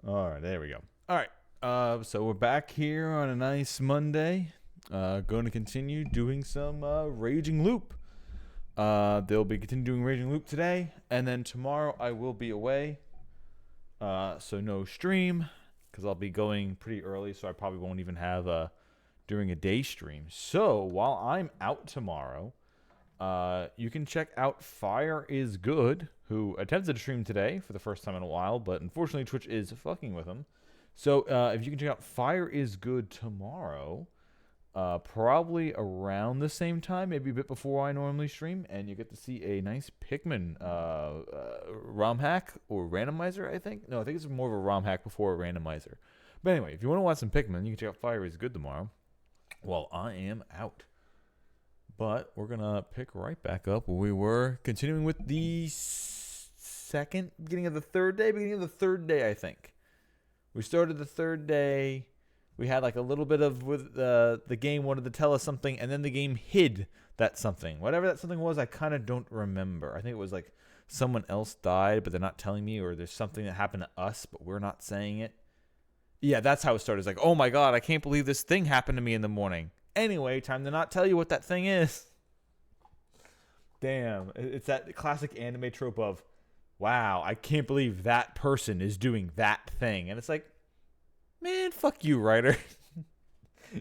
All right, there we go. All right, so we're back here on a nice Monday. Going to continue doing some Raging Loop. They'll be continuing Raging Loop today, and then tomorrow I will be away. So no stream, because I'll be going pretty early, so I probably won't even have during a day stream. So while I'm out tomorrow, you can check out Fire is Good, who attempted to stream today for the first time in a while, but unfortunately Twitch is fucking with him. So if you can check out Fire is Good tomorrow, probably around the same time, maybe a bit before I normally stream, and you get to see a nice Pikmin ROM hack or randomizer, I think. No, I think it's more of a ROM hack before a randomizer. But anyway, if you want to watch some Pikmin, you can check out Fire is Good tomorrow while I am out. But we're going to pick right back up where we were, continuing with the beginning of the third day, I think. We started the third day. We had like a little bit of with the game wanted to tell us something, and then the game hid that something. Whatever that something was, I kind of don't remember. I think it was like someone else died, but they're not telling me, or there's something that happened to us, but we're not saying it. Yeah, that's how it started. It's like, oh my god, I can't believe this thing happened to me in the morning. Anyway, time to not tell you what that thing is. Damn, it's that classic anime trope of, wow, I can't believe that person is doing that thing. And it's like, man, fuck you, writer.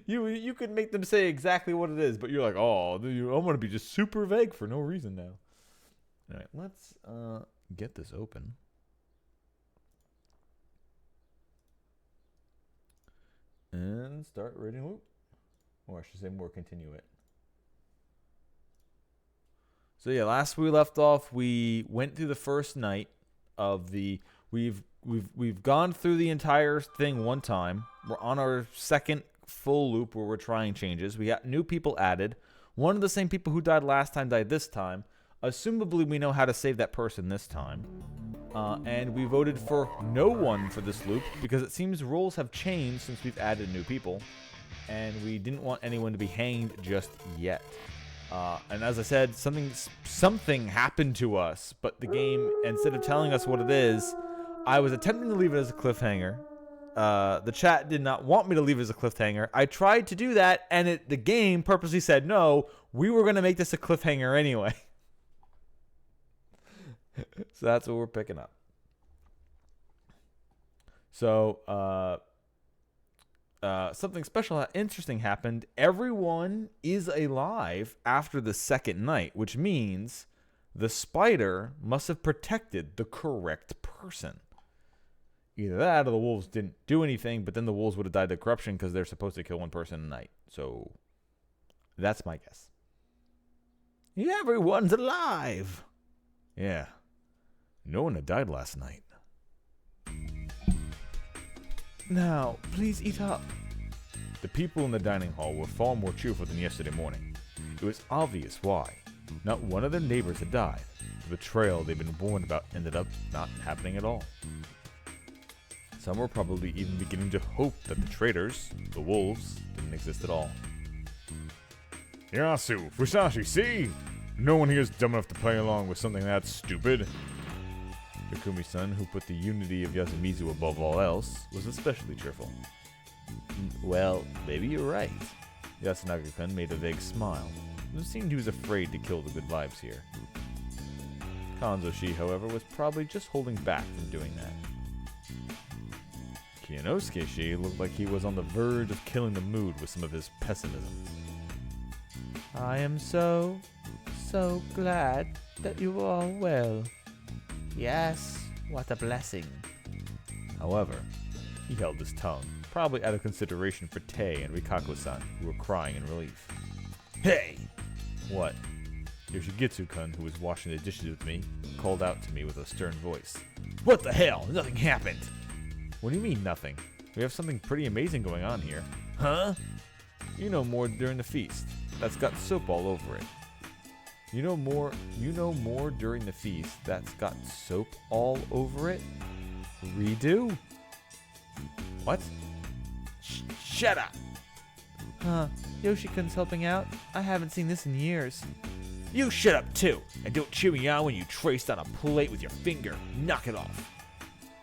you could make them say exactly what it is, but you're like, oh, I'm going to be just super vague for no reason now. All right, let's get this open. And start Raging Loop. Or I should say more continue it. So yeah, last we left off, we went through the first night of the we've gone through the entire thing one time. We're on our second full loop where we're trying changes. We got new people added. One of the same people who died last time died this time. Assumably, we know how to save that person this time. And we voted for no one for this loop because it seems rules have changed since we've added new people. And we didn't want anyone to be hanged just yet. And as I said, something happened to us, but the game, instead of telling us what it is, I was attempting to leave it as a cliffhanger. The chat did not want me to leave it as a cliffhanger. I tried to do that, and the game purposely said, no, we were going to make this a cliffhanger anyway. So that's what we're picking up. So, something special, interesting happened. Everyone is alive after the second night, which means the spider must have protected the correct person. Either that or the wolves didn't do anything, but then the wolves would have died to corruption because they're supposed to kill one person a night. So that's my guess. Everyone's alive. Yeah. No one had died last night. Now, please eat up. The people in the dining hall were far more cheerful than yesterday morning. It was obvious why. Not one of their neighbors had died. The betrayal they'd been warned about ended up not happening at all. Some were probably even beginning to hope that the traitors, the wolves, didn't exist at all. Yasu, Fusashi, see? No one here is dumb enough to play along with something that stupid. Takumi-san, who put the unity of Yasumizu above all else, was especially cheerful. Well, maybe you're right. Yasunaga-kun made a vague smile. It seemed he was afraid to kill the good vibes here. Kanzo-shi, however, was probably just holding back from doing that. Kiyanosuke-shi looked like he was on the verge of killing the mood with some of his pessimism. I am so glad that you are all well. Yes, what a blessing. However, he held his tongue, probably out of consideration for Tei and Rikako-san, who were crying in relief. Hey! What? Yoshigetsu-kun, who was washing the dishes with me, called out to me with a stern voice. What the hell? Nothing happened! What do you mean, nothing? We have something pretty amazing going on here. Huh? You know more during the feast. That's got soap all over it. You know more during the feast that's got soap all over it? Redo? What? Shut up! Huh, Yoshi-kun's helping out? I haven't seen this in years. You shut up too! And don't cheer me on when you traced on a plate with your finger. Knock it off.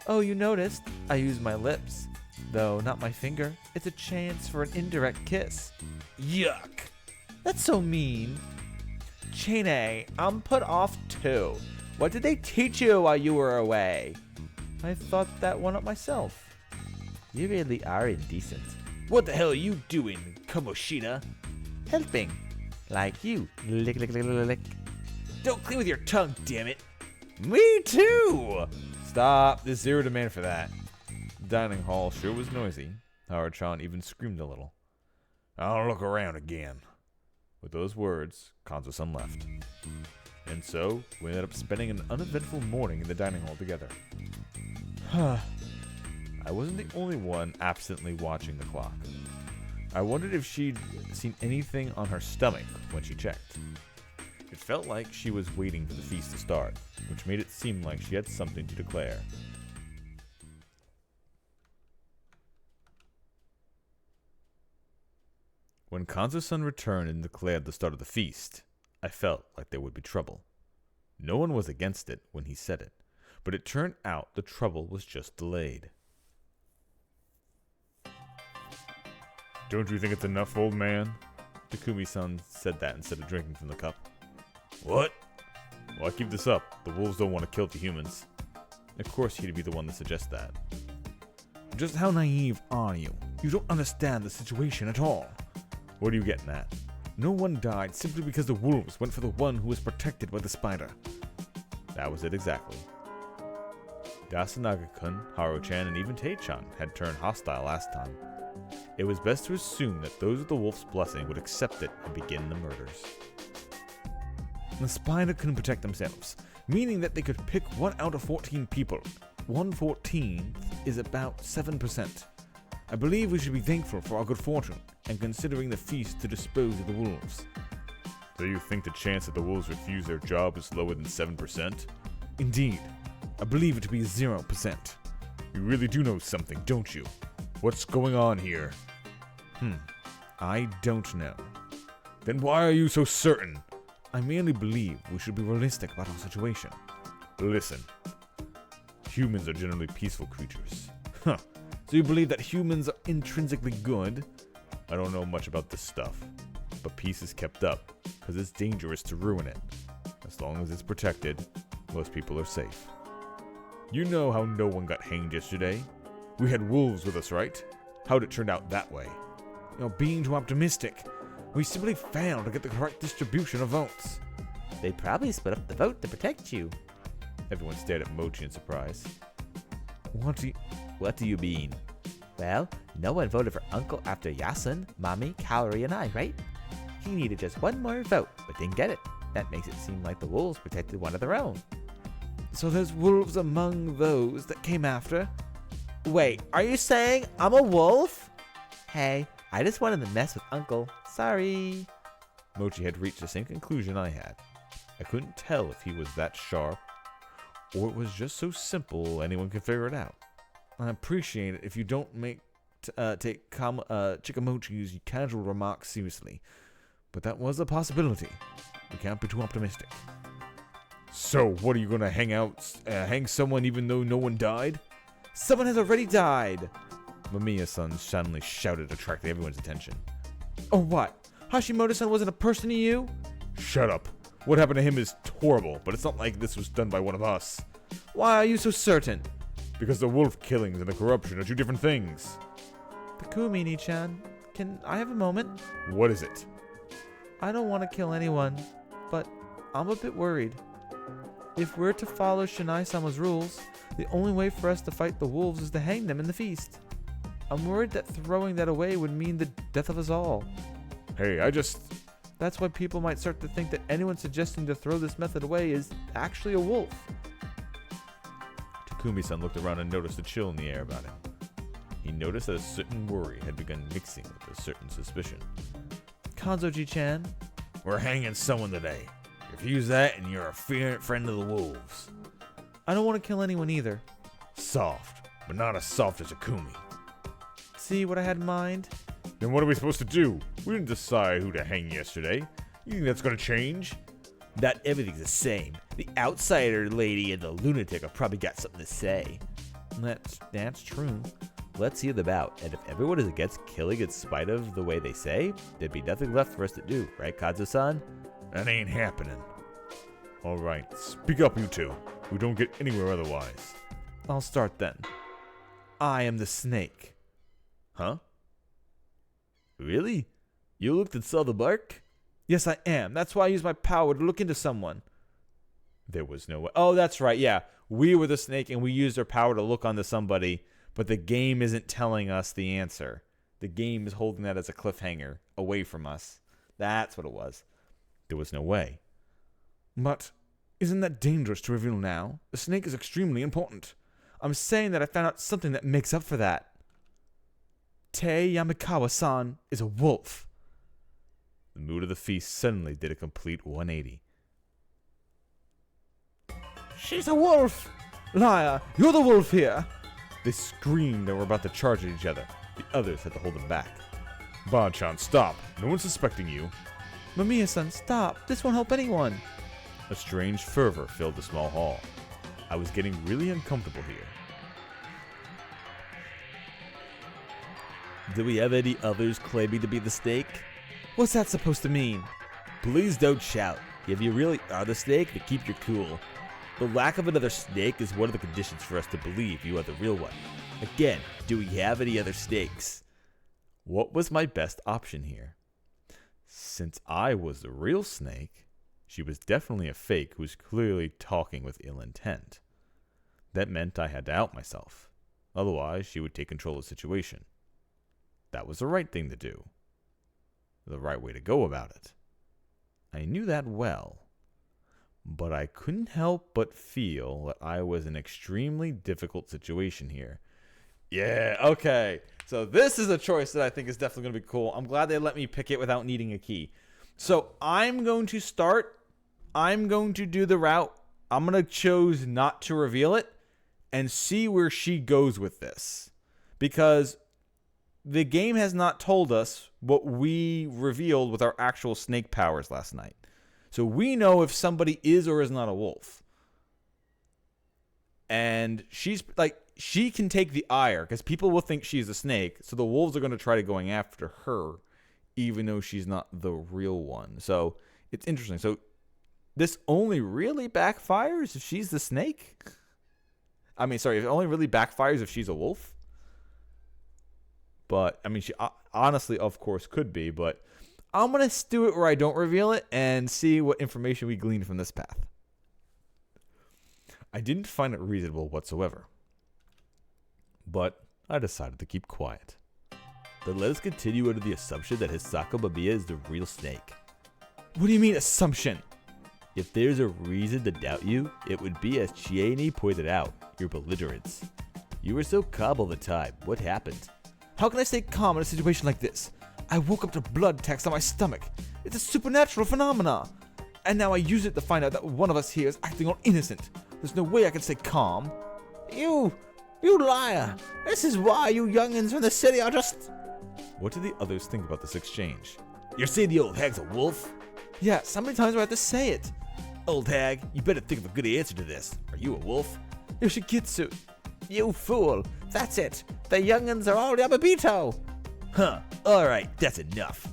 Oh, you noticed? I used my lips. Though not my finger. It's a chance for an indirect kiss. Yuck! That's so mean. Chene, I'm put off too. What did they teach you while you were away? I thought that one up myself. You really are indecent. What the hell are you doing, Kamoshida? Helping. Like you. Lick, lick, lick, lick, lick. Don't clean with your tongue, damn it! Me too! Stop, there's zero demand for that. The dining hall sure was noisy. Hara-chan even screamed a little. I'll look around again. With those words, Kanzo-san left. And so, we ended up spending an uneventful morning in the dining hall together. I wasn't the only one absently watching the clock. I wondered if she'd seen anything on her stomach when she checked. It felt like she was waiting for the feast to start, which made it seem like she had something to declare. When Kanzo-san returned and declared the start of the feast, I felt like there would be trouble. No one was against it when he said it, but it turned out the trouble was just delayed. Don't you think it's enough, old man? Takumi-san said that instead of drinking from the cup. What? Well, I keep this up. The wolves don't want to kill the humans. Of course he'd be the one to suggest that. Just how naive are you? You don't understand the situation at all. What are you getting at? No one died simply because the wolves went for the one who was protected by the spider. That was it exactly. Yasunaga-kun, Haru-chan, and even Tei-chan had turned hostile last time. It was best to assume that those with the wolf's blessing would accept it and begin the murders. The spider couldn't protect themselves, meaning that they could pick 1 out of 14 people. 1/14 is about 7%. I believe we should be thankful for our good fortune, and considering the feast to dispose of the wolves. So you think the chance that the wolves refuse their job is lower than 7%? Indeed. I believe it to be 0%. You really do know something, don't you? What's going on here? I don't know. Then why are you so certain? I merely believe we should be realistic about our situation. Listen. Humans are generally peaceful creatures. So you believe that humans are intrinsically good? I don't know much about this stuff. But peace is kept up, because it's dangerous to ruin it. As long as it's protected, most people are safe. You know how no one got hanged yesterday? We had wolves with us, right? How'd it turn out that way? You're being too optimistic. We simply failed to get the correct distribution of votes. They probably split up the vote to protect you. Everyone stared at Mochi in surprise. What do you mean? Well, no one voted for Uncle after Yasun, Mommy, Kaori, and I, right? He needed just one more vote, but didn't get it. That makes it seem like the wolves protected one of their own. So there's wolves among those that came after? Wait, are you saying I'm a wolf? Hey, I just wanted to mess with Uncle. Sorry. Mochi had reached the same conclusion I had. I couldn't tell if he was that sharp, or it was just so simple anyone could figure it out. I appreciate it if you don't take Chikamochi's casual remarks seriously, but that was a possibility. We can't be too optimistic. So, what are you gonna hang someone even though no one died? Someone has already died! Mamiya-san suddenly shouted, attracting everyone's attention. Or what? Hashimoto-san wasn't a person to you? Shut up. What happened to him is horrible, but it's not like this was done by one of us. Why are you so certain? Because the wolf killings and the corruption are two different things. Takumi-chan, can I have a moment? What is it? I don't want to kill anyone, but I'm a bit worried. If we're to follow Shinai-sama's rules, the only way for us to fight the wolves is to hang them in the feast. I'm worried that throwing that away would mean the death of us all. Hey, That's why people might start to think that anyone suggesting to throw this method away is actually a wolf. Takumi-san looked around and noticed a chill in the air about him. He noticed that a certain worry had begun mixing with a certain suspicion. Kanzo-ji-chan? We're hanging someone today. Refuse that and you're a friend of the wolves. I don't want to kill anyone either. Soft, but not as soft as Takumi. See what I had in mind? Then what are we supposed to do? We didn't decide who to hang yesterday. You think that's gonna change? Not everything's the same. The outsider lady and the lunatic have probably got something to say. That's true. Let's see the bout, and if everyone is against killing in spite of the way they say, there'd be nothing left for us to do, right, Kazu-san? That ain't happening. All right, speak up, you two. We don't get anywhere otherwise. I'll start then. I am the snake. Huh? Really? You looked and saw the mark? Yes, I am. That's why I used my power to look into someone. There was no way. Oh, that's right. Yeah. We were the snake and we used our power to look onto somebody, but the game isn't telling us the answer. The game is holding that as a cliffhanger away from us. That's what it was. There was no way. But isn't that dangerous to reveal now? The snake is extremely important. I'm saying that I found out something that makes up for that. Tei Yamakawa-san is a wolf. The mood of the feast suddenly did a complete 180. She's a wolf! Liar, you're the wolf here! They screamed and were about to charge at each other. The others had to hold them back. Bon-chan, stop! No one's suspecting you. Mamiya-san, stop! This won't help anyone! A strange fervor filled the small hall. I was getting really uncomfortable here. Do we have any others claiming to be the snake? What's that supposed to mean? Please don't shout. If you really are the snake, then keep your cool. The lack of another snake is one of the conditions for us to believe you are the real one. Again, do we have any other snakes? What was my best option here? Since I was the real snake, she was definitely a fake who was clearly talking with ill intent. That meant I had to out myself. Otherwise, she would take control of the situation. That was the right thing to do. The right way to go about it. I knew that well. But I couldn't help but feel that I was in an extremely difficult situation here. Yeah, okay. So this is a choice that I think is definitely going to be cool. I'm glad they let me pick it without needing a key. So I'm going to start. I'm going to do the route. I'm going to choose not to reveal it and see where she goes with this. Because the game has not told us what we revealed with our actual snake powers last night. So we know if somebody is or is not a wolf. And she's like, she can take the ire because people will think she's a snake. So the wolves are going to try to going after her, even though she's not the real one. So it's interesting. So this only really backfires if she's the snake. I mean, sorry, it only really backfires if she's a wolf. But, I mean, she honestly, of course, could be. But I'm going to do it where I don't reveal it and see what information we glean from this path. I didn't find it reasonable whatsoever. But I decided to keep quiet. Then let us continue under the assumption that Hisako Mamiya is the real snake. What do you mean, assumption? If there's a reason to doubt you, it would be, as Chieni pointed out, your belligerence. You were so calm all the time. What happened? How can I stay calm in a situation like this? I woke up to blood text on my stomach. It's a supernatural phenomena. And now I use it to find out that one of us here is acting all innocent. There's no way I can stay calm. You liar! This is why you youngins from the city are just... What do the others think about this exchange? You're saying the old hag's a wolf? Yeah, how many times do I have to say it? Old hag, you better think of a good answer to this. Are you a wolf? Yoshikitsu. You fool! That's it! The youngins are all Yamabito! Huh, alright, that's enough.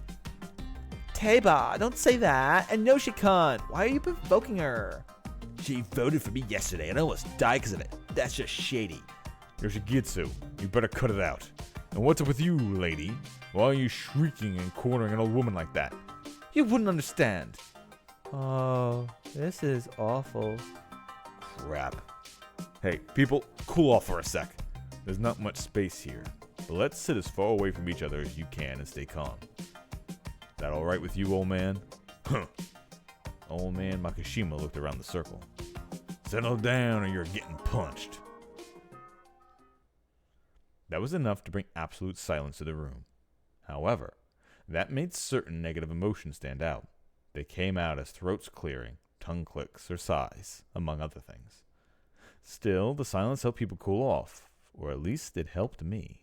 Teiba, don't say that. And no, she can't. Why are you provoking her? She voted for me yesterday and I almost died because of it. That's just shady. Yoshigitsu, you better cut it out. And what's up with you, lady? Why are you shrieking and cornering an old woman like that? You wouldn't understand. Oh, this is awful. Crap. Hey, people, cool off for a sec. There's not much space here, but let's sit as far away from each other as you can and stay calm. That alright with you, old man? Huh. Old man Makishima looked around the circle. Settle down or you're getting punched. That was enough to bring absolute silence to the room. However, that made certain negative emotions stand out. They came out as throats clearing, tongue clicks, or sighs, among other things. Still, the silence helped people cool off, or at least it helped me.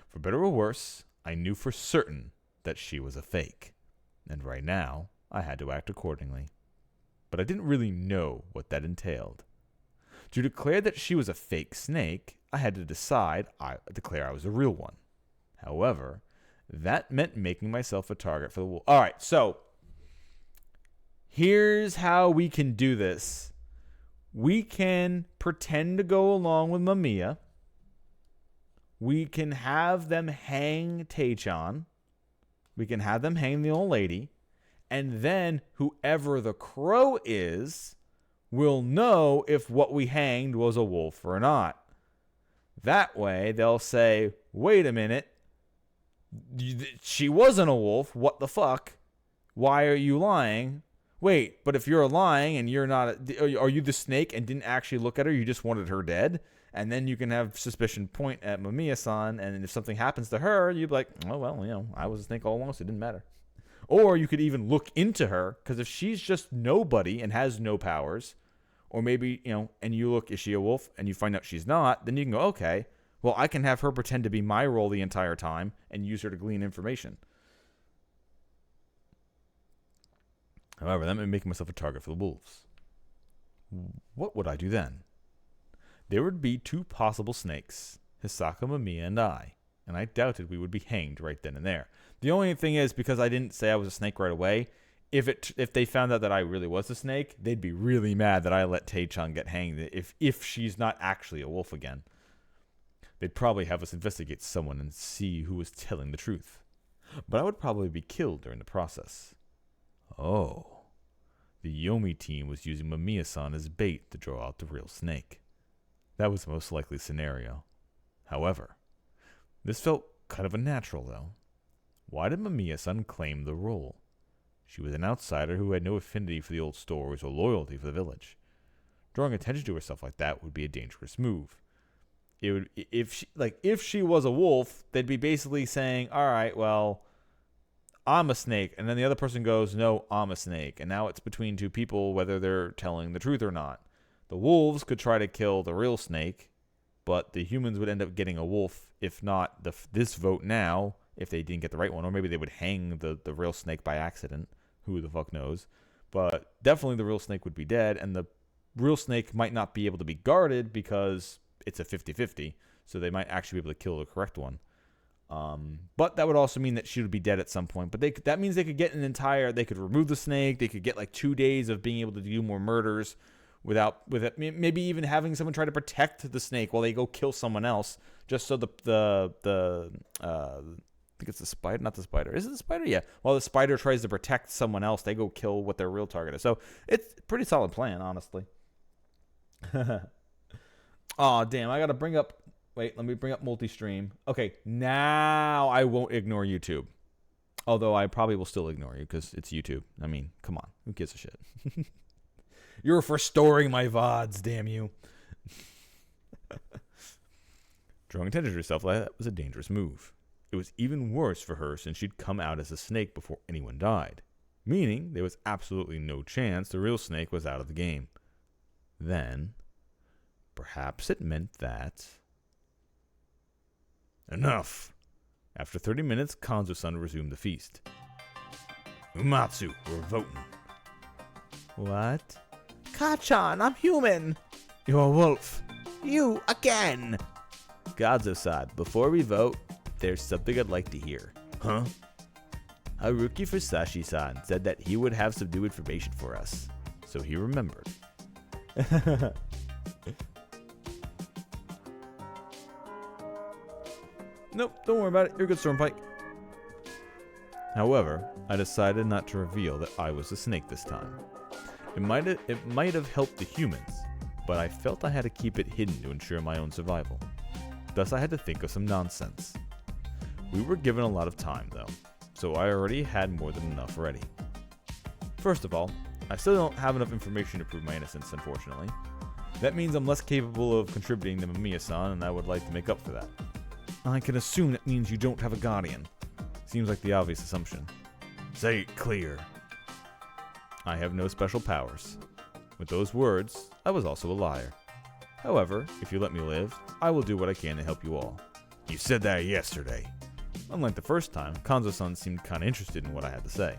For better or worse, I knew for certain that she was a fake, and right now, I had to act accordingly. But I didn't really know what that entailed. To declare that she was a fake snake, I had to declare I was a real one. However, that meant making myself a target for the wolf. All right, so here's how we can do this. We can pretend to go along with Mamiya. We can have them hang Taechan. We can have them hang the old lady. And then whoever the crow is will know if what we hanged was a wolf or not. That way, they'll say, wait a minute. She wasn't a wolf. What the fuck? Why are you lying? Wait, but if you're lying and you're not, are you the snake and didn't actually look at her? You just wanted her dead? And then you can have suspicion point at Mamiya-san, and if something happens to her, you'd be like, oh, well, I was a snake all along, so it didn't matter. Or you could even look into her, because if she's just nobody and has no powers, or maybe, and you look, is she a wolf? And you find out she's not, then you can go, okay, well, I can have her pretend to be my role the entire time and use her to glean information. However, that may make myself a target for the wolves. What would I do then? There would be two possible snakes, Hisaka, Mamiya, and I doubted we would be hanged right then and there. The only thing is, because I didn't say I was a snake right away, if they found out that I really was a snake, they'd be really mad that I let Taechan get hanged if she's not actually a wolf again. They'd probably have us investigate someone and see who was telling the truth. But I would probably be killed during the process. Oh. The Yomi team was using Mamiya-san as bait to draw out the real snake. That was the most likely scenario. However, this felt kind of unnatural, though. Why did Mamiya-san claim the role? She was an outsider who had no affinity for the old stories or loyalty for the village. Drawing attention to herself like that would be a dangerous move. It would, if she was a wolf, they'd be basically saying, all right, well, I'm a snake. And then the other person goes, no, I'm a snake. And now it's between two people whether they're telling the truth or not. The wolves could try to kill the real snake, but the humans would end up getting a wolf, if not this vote now, if they didn't get the right one. Or maybe they would hang the real snake by accident. Who the fuck knows? But definitely the real snake would be dead, and the real snake might not be able to be guarded because it's a 50-50, so they might actually be able to kill the correct one. But that would also mean that she would be dead at some point. But that means they could get they could remove the snake, they could get like 2 days of being able to do more murders with it, maybe even having someone try to protect the snake while they go kill someone else, just so I think it's the spider, not the spider. Is it the spider? Yeah. While the spider tries to protect someone else, they go kill what their real target is. So it's a pretty solid plan, honestly. Oh, damn. I got to bring up... Wait, let me bring up multi-stream. Okay, now I won't ignore YouTube. Although I probably will still ignore you because it's YouTube. I mean, come on. Who gives a shit? You're for storing my VODs, damn you. Drawing attention to herself like that was a dangerous move. It was even worse for her since she'd come out as a snake before anyone died, meaning there was absolutely no chance the real snake was out of the game. Then, perhaps it meant that... Enough! After 30 minutes, Kanzo-san resumed the feast. Umatsu, we're voting. What? Kachan, I'm human. You're a wolf. You again. Kanzo-san, before we vote, there's something I'd like to hear. Huh? Haruki Fusashi-san said that he would have some new information for us, so he remembered. Nope, don't worry about it. You're good, Stormpike. However, I decided not to reveal that I was a snake this time. It might have helped the humans, but I felt I had to keep it hidden to ensure my own survival. Thus, I had to think of some nonsense. We were given a lot of time, though, so I already had more than enough ready. First of all, I still don't have enough information to prove my innocence, unfortunately. That means I'm less capable of contributing than Mamiya-san, and I would like to make up for that. I can assume that means you don't have a guardian. Seems like the obvious assumption. Say it clear. I have no special powers. With those words, I was also a liar. However, if you let me live, I will do what I can to help you all. You said that yesterday. Unlike the first time, Kanzo-san seemed kinda interested in what I had to say.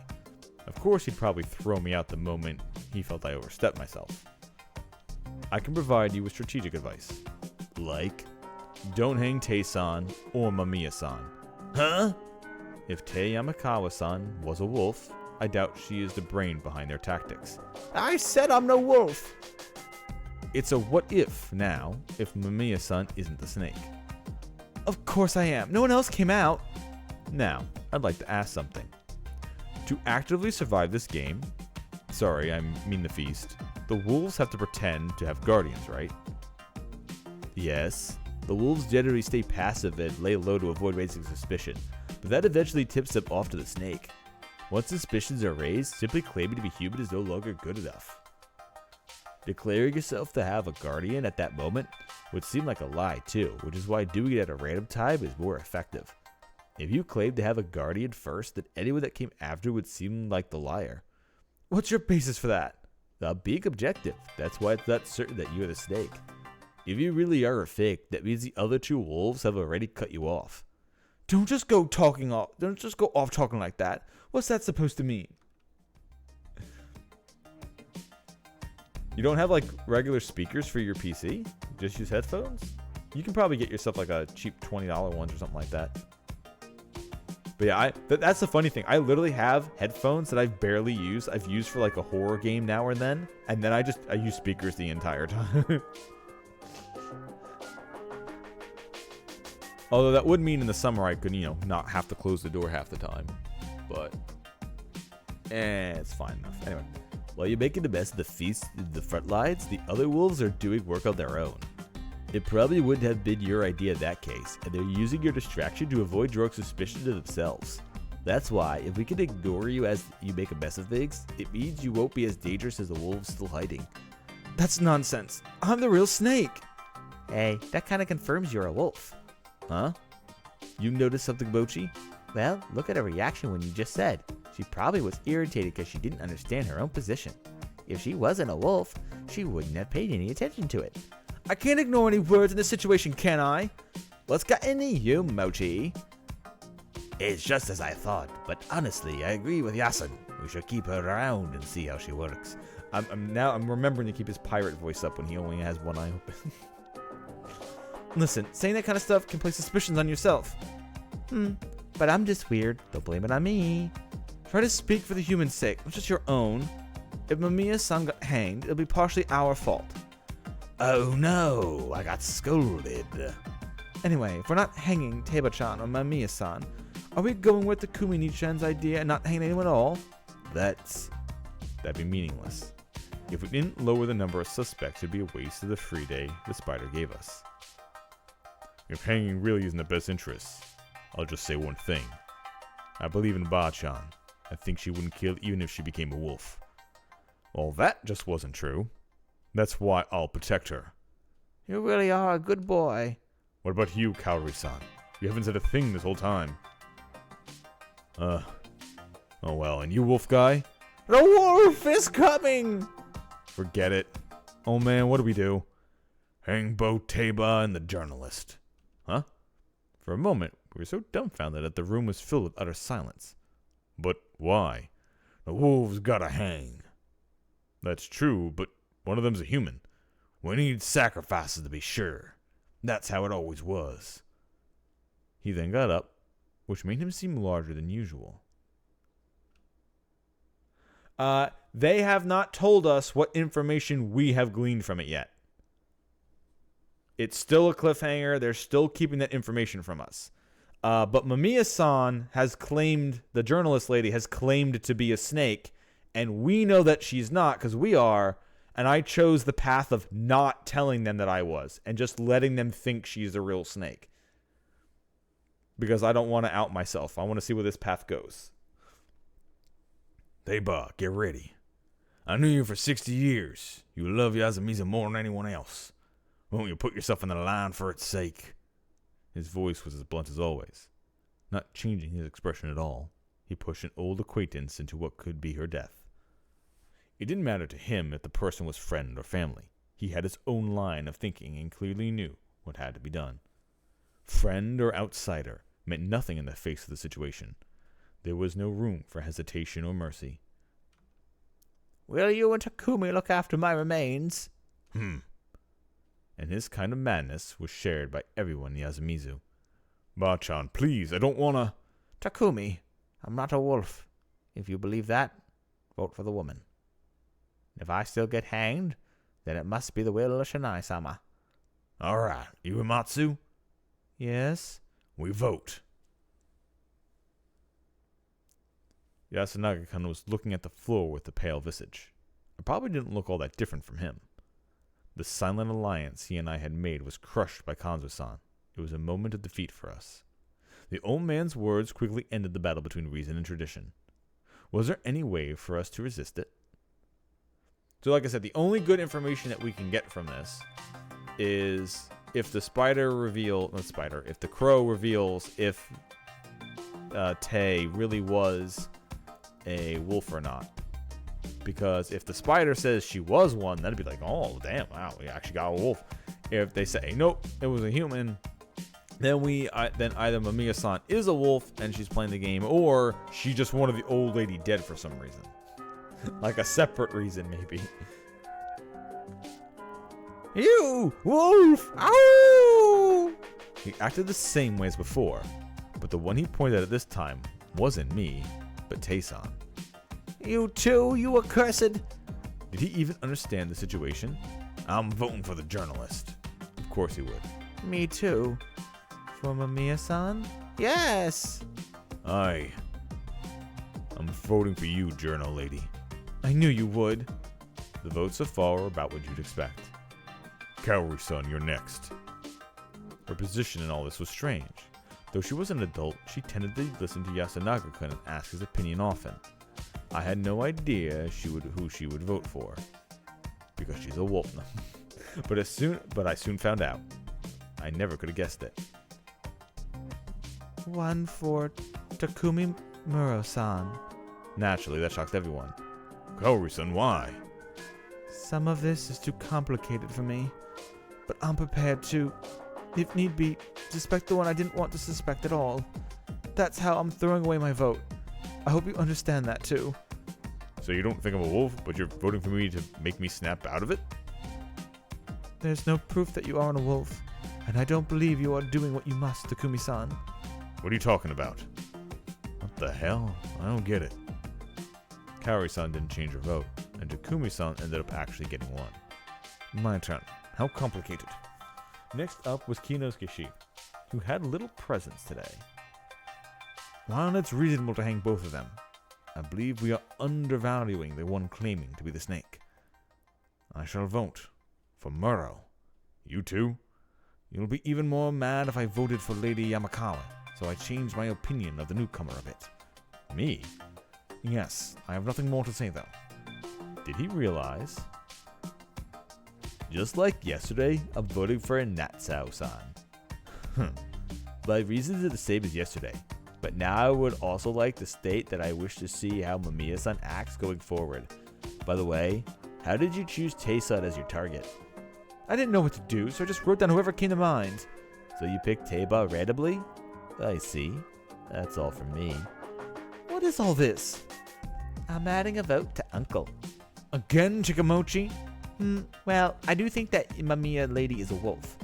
Of course, he'd probably throw me out the moment he felt I overstepped myself. I can provide you with strategic advice. Like, don't hang Tae-san or Mamiya-san. Huh? If Tae Yamakawa-san was a wolf, I doubt she is the brain behind their tactics. I said I'm no wolf. It's a what if now, if Mamiya-san isn't the snake. Of course I am. No one else came out. Now, I'd like to ask something. To actively survive this game, sorry, I mean the feast, the wolves have to pretend to have guardians, right? Yes, the wolves generally stay passive and lay low to avoid raising suspicion, but that eventually tips them off to the snake. Once suspicions are raised, simply claiming to be human is no longer good enough. Declaring yourself to have a guardian at that moment would seem like a lie too, which is why doing it at a random time is more effective. If you claim to have a guardian first, then anyone that came after would seem like the liar. What's your basis for that? Being objective. That's why it's not certain that you're the snake. If you really are a fake, that means the other two wolves have already cut you off. Don't just go off talking like that. What's that supposed to mean? You don't have like regular speakers for your PC? Just use headphones? You can probably get yourself like a cheap $20 ones or something like that. But yeah, that's the funny thing. I literally have headphones that I've barely used. I've used for like a horror game now and then I use speakers the entire time. Although that would mean in the summer I could, not have to close the door half the time. But it's fine enough. Anyway, while you're making the best of the feast in the front lines, the other wolves are doing work on their own. It probably wouldn't have been your idea in that case, and they're using your distraction to avoid drawing suspicion to themselves. That's why, if we can ignore you as you make a mess of things, it means you won't be as dangerous as the wolves still hiding. That's nonsense. I'm the real snake. Hey, that kind of confirms you're a wolf. Huh? You noticed something, Mochi? Well, look at her reaction when you just said. She probably was irritated because she didn't understand her own position. If she wasn't a wolf, she wouldn't have paid any attention to it. I can't ignore any words in this situation, can I? What's got into you, Mochi? It's just as I thought, but honestly, I agree with Yasun. We should keep her around and see how she works. I'm remembering to keep his pirate voice up when he only has one eye open. Listen, saying that kind of stuff can place suspicions on yourself. But I'm just weird. Don't blame it on me. Try to speak for the human's sake, not just your own. If Mamiya-san got hanged, it'll be partially our fault. Oh no, I got scolded. Anyway, if we're not hanging Teiba-chan or Mamiya-san, are we going with the Kumi-ni-chan's idea and not hanging anyone at all? That'd be meaningless. If we didn't lower the number of suspects, it'd be a waste of the free day the spider gave us. If hanging really isn't the best interest, I'll just say one thing. I believe in Ba-chan. I think she wouldn't kill even if she became a wolf. Well, that just wasn't true. That's why I'll protect her. You really are a good boy. What about you, Kaori-san? You haven't said a thing this whole time. Oh well, and you, wolf guy? The wolf is coming! Forget it. Oh man, what do we do? Hang both Teiba and the journalist. Huh? For a moment, we were so dumbfounded that the room was filled with utter silence. But why? The wolves gotta hang. That's true, but one of them's a human. We need sacrifices to be sure. That's how it always was. He then got up, which made him seem larger than usual. They have not told us what information we have gleaned from it yet. It's still a cliffhanger. They're still keeping that information from us. But Mamiya-san has claimed, the journalist lady has claimed to be a snake, and we know that she's not because we are, and I chose the path of not telling them that I was and just letting them think she's a real snake. Because I don't want to out myself. I want to see where this path goes. Teiba, get ready. I knew you for 60 years. You love Yasumisa more than anyone else. Won't you put yourself in the line for its sake? His voice was as blunt as always, not changing his expression at all. He pushed an old acquaintance into what could be her death. It didn't matter to him if the person was friend or family. He had his own line of thinking and clearly knew what had to be done. Friend or outsider meant nothing in the face of the situation. There was no room for hesitation or mercy. Will you and Takumi look after my remains? and his kind of madness was shared by everyone in Yasumizu. Ba-chan, please, I don't wanna... Takumi, I'm not a wolf. If you believe that, vote for the woman. If I still get hanged, then it must be the will of Shinai-sama. Alright, Uematsu, Yes? we vote. Yasunaga-kun was looking at the floor with a pale visage. It probably didn't look all that different from him. The silent alliance he and I had made was crushed by Kanzo-san. It was a moment of defeat for us. The old man's words quickly ended the battle between reason and tradition. Was there any way for us to resist it? So like I said, the only good information that we can get from this is if the if the crow reveals if Tay really was a wolf or not. Because if the spider says she was one, that'd be like, oh, damn, wow, we actually got a wolf. If they say, nope, it was a human, then then either Mamiya-san is a wolf and she's playing the game, or she just wanted the old lady dead for some reason. Like a separate reason, maybe. You! Wolf! Ow! He acted the same way as before, but the one he pointed at this time wasn't me, but Tay-san. You too, you accursed! Did he even understand the situation? I'm voting for the journalist. Of course he would. Me too. For Mamiya-san? Yes! I'm voting for you, journal lady. I knew you would. The votes so far were about what you'd expect. Kaori-san, you're next. Her position in all this was strange. Though she was an adult, she tended to listen to Yasunaga-kun and ask his opinion often. I had no idea who she would vote for. Because she's a wolf. But I soon found out. I never could have guessed it. One for Takumi Muro-san. Naturally, that shocked everyone. Kaori-san, why? Some of this is too complicated for me, but I'm prepared to, if need be, suspect the one I didn't want to suspect at all. That's how I'm throwing away my vote. I hope you understand that too. So you don't think I'm a wolf, but you're voting for me to make me snap out of it? There's no proof that you aren't a wolf, and I don't believe you are doing what you must, Takumi-san. What are you talking about? What the hell? I don't get it. Kaori-san didn't change her vote, and Takumi-san ended up actually getting one. My turn. How complicated. Next up was Kinosuke-shi, who had little presence today. While it's reasonable to hang both of them, I believe we are undervaluing the one claiming to be the snake. I shall vote for Muro. You too? You'll be even more mad if I voted for Lady Yamakawa, so I changed my opinion of the newcomer a bit. Me? Yes, I have nothing more to say though. Did he realize? Just like yesterday, I'm voting for Natsao-san. My reasons are the same as yesterday, but now I would also like to state that I wish to see how Mamiya-san acts going forward. By the way, how did you choose Tay-san as your target? I didn't know what to do, so I just wrote down whoever came to mind. So you picked Teiba randomly? I see. That's all from me. What is all this? I'm adding a vote to Uncle. Again, Chikamochi? Well, I do think that Mamiya lady is a wolf.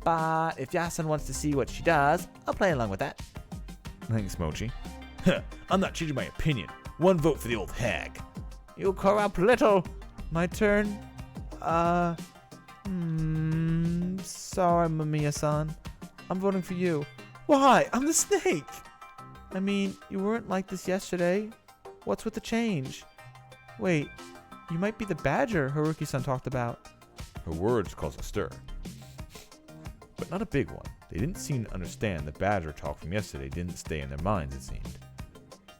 But if Yasun wants to see what she does, I'll play along with that. Thanks, Mochi. I'm not changing my opinion. One vote for the old hag. You corrupt little. My turn? Sorry, Mamiya-san. I'm voting for you. Why? I'm the snake! I mean, you weren't like this yesterday. What's with the change? Wait, you might be the badger Haruki-san talked about. Her words caused a stir. But not a big one. They didn't seem to understand the badger talk from yesterday didn't stay in their minds, it seemed.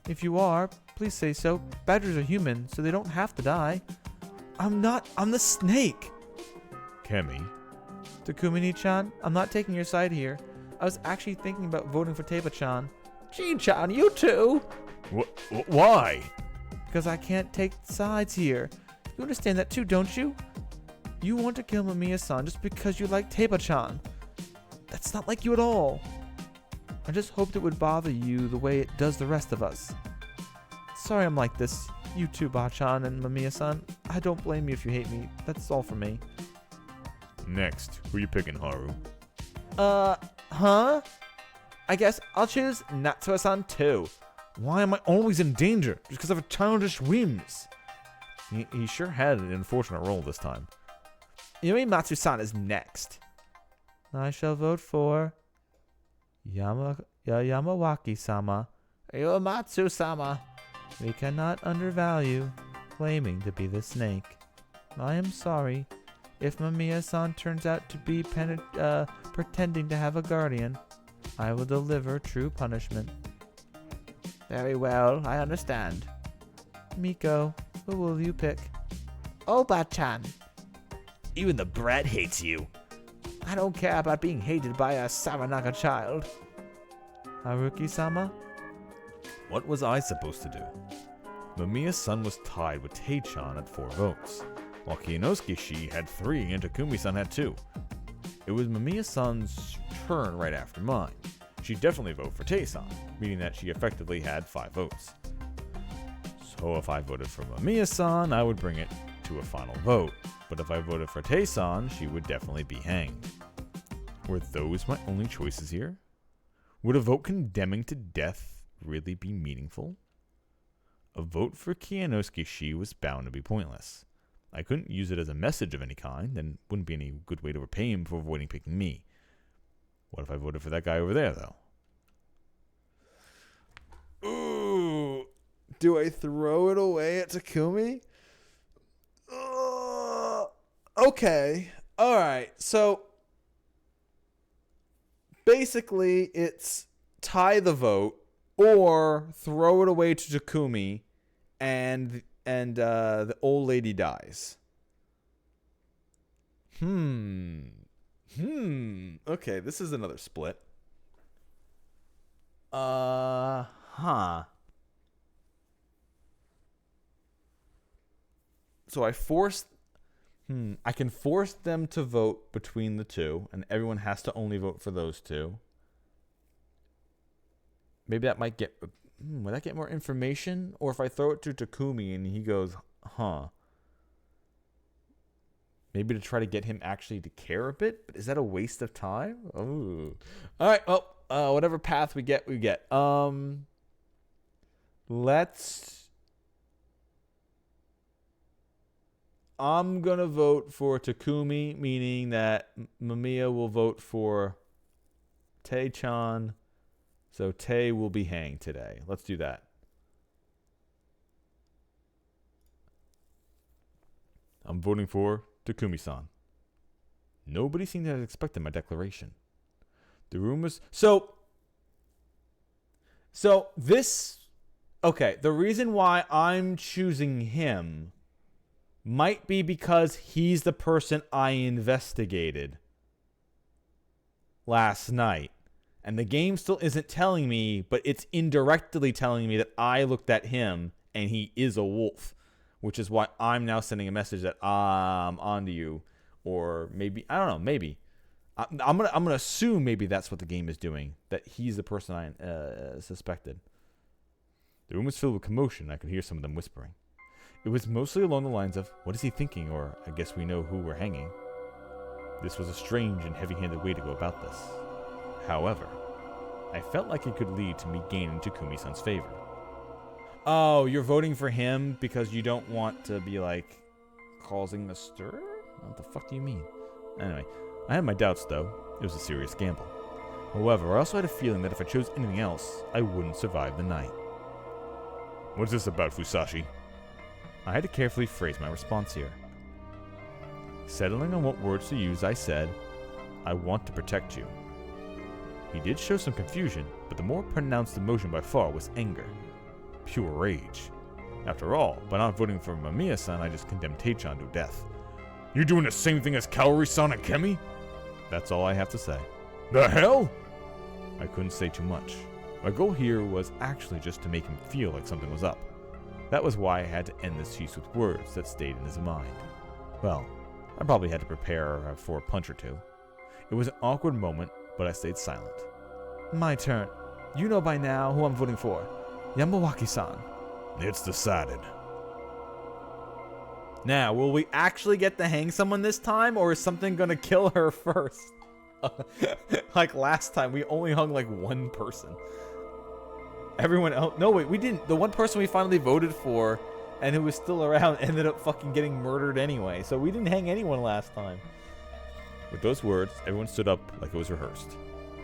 If you are, please say so. Badgers are human, so they don't have to die. I'm not. I'm the snake! Kemi. Takumi-chan, I'm not taking your side here. I was actually thinking about voting for Teiba-chan. Jin-chan, you too! Why? Because I can't take sides here. You understand that too, don't you? You want to kill Mamiya-san just because you like Teiba-chan. That's not like you at all. I just hoped it would bother you the way it does the rest of us. Sorry I'm like this. You too, Ba-chan and Mamiya-san. I don't blame you if you hate me. That's all for me. Next, who you picking, Haru? Huh? I guess I'll choose Natsuo-san too. Why am I always in danger? Just because of childish whims? He sure had an unfortunate role this time. Yumi Matsu-san is next. I shall vote for Yamawaki-sama. Yomatsu-sama. We cannot undervalue claiming to be the snake. I am sorry if Mamiya-san turns out to be pretending to have a guardian. I will deliver true punishment. Very well, I understand. Miko, who will you pick? Oba-chan. Even the brat hates you. I don't care about being hated by a Saranaka child. Haruki-sama? What was I supposed to do? Mamiya's son was tied with Tae-chan at 4 votes, while Kiyonosuke-shi had 3 and Takumi-san had 2. It was Mamiya-san's turn right after mine. She definitely voted for Tae-san, meaning that she effectively had 5 votes. So if I voted for Mamiya-san, I would bring it to a final vote. But if I voted for Tae-san, she would definitely be hanged. Were those my only choices here? Would a vote condemning to death really be meaningful? A vote for Kiyonosuke-shi was bound to be pointless. I couldn't use it as a message of any kind, and wouldn't be any good way to repay him for avoiding picking me. What if I voted for that guy over there, though? Ooh, do I throw it away at Takumi? Okay, all right. So basically, it's tie the vote or throw it away to Takumi, and the old lady dies. Okay, this is another split. So I forced. I can force them to vote between the two, and everyone has to only vote for those two. Maybe that might get. Would that get more information? Or if I throw it to Takumi and he goes, huh. Maybe to try to get him actually to care a bit? But is that a waste of time? Oh. Alright, well, whatever path we get, we get. I'm gonna vote for Takumi, meaning that Mamiya will vote for Tae-chan. So Tae will be hanged today. Let's do that. I'm voting for Takumi-san. Nobody seemed to have expected my declaration. The room was... So this... Okay, the reason why I'm choosing him might be because he's the person I investigated last night. And the game still isn't telling me, but it's indirectly telling me that I looked at him and he is a wolf, which is why I'm now sending a message that I'm onto you, or maybe I don't know, maybe I'm gonna assume maybe that's what the game is doing, that he's the person I suspected. The room was filled with commotion. I could hear some of them whispering. It was mostly along the lines of, "What is he thinking?" or "I guess we know who we're hanging." This was a strange and heavy-handed way to go about this. However, I felt like it could lead to me gaining Takumi-san's favor. Oh, you're voting for him because you don't want to be, like, causing a stir? What the fuck do you mean? Anyway, I had my doubts, though. It was a serious gamble. However, I also had a feeling that if I chose anything else, I wouldn't survive the night. What's this about, Fusashi? I had to carefully phrase my response here. Settling on what words to use, I said, "I want to protect you." He did show some confusion, but the more pronounced emotion by far was anger. Pure rage. After all, by not voting for Mamiya-san, I just condemned Tae-chan to death. You doing the same thing as Kaori-san and Kemi? That's all I have to say. The hell? I couldn't say too much. My goal here was actually just to make him feel like something was up. That was why I had to end this piece with words that stayed in his mind. Well, I probably had to prepare for a punch or two. It was an awkward moment, but I stayed silent. My turn. You know by now who I'm voting for. Yamawaki-san. It's decided. Now, will we actually get to hang someone this time, or is something gonna kill her first? Like last time, we only hung like one person. Everyone else, no wait, we didn't. The one person we finally voted for and who was still around ended up fucking getting murdered anyway, so we didn't hang anyone last time. With those words, everyone stood up like it was rehearsed.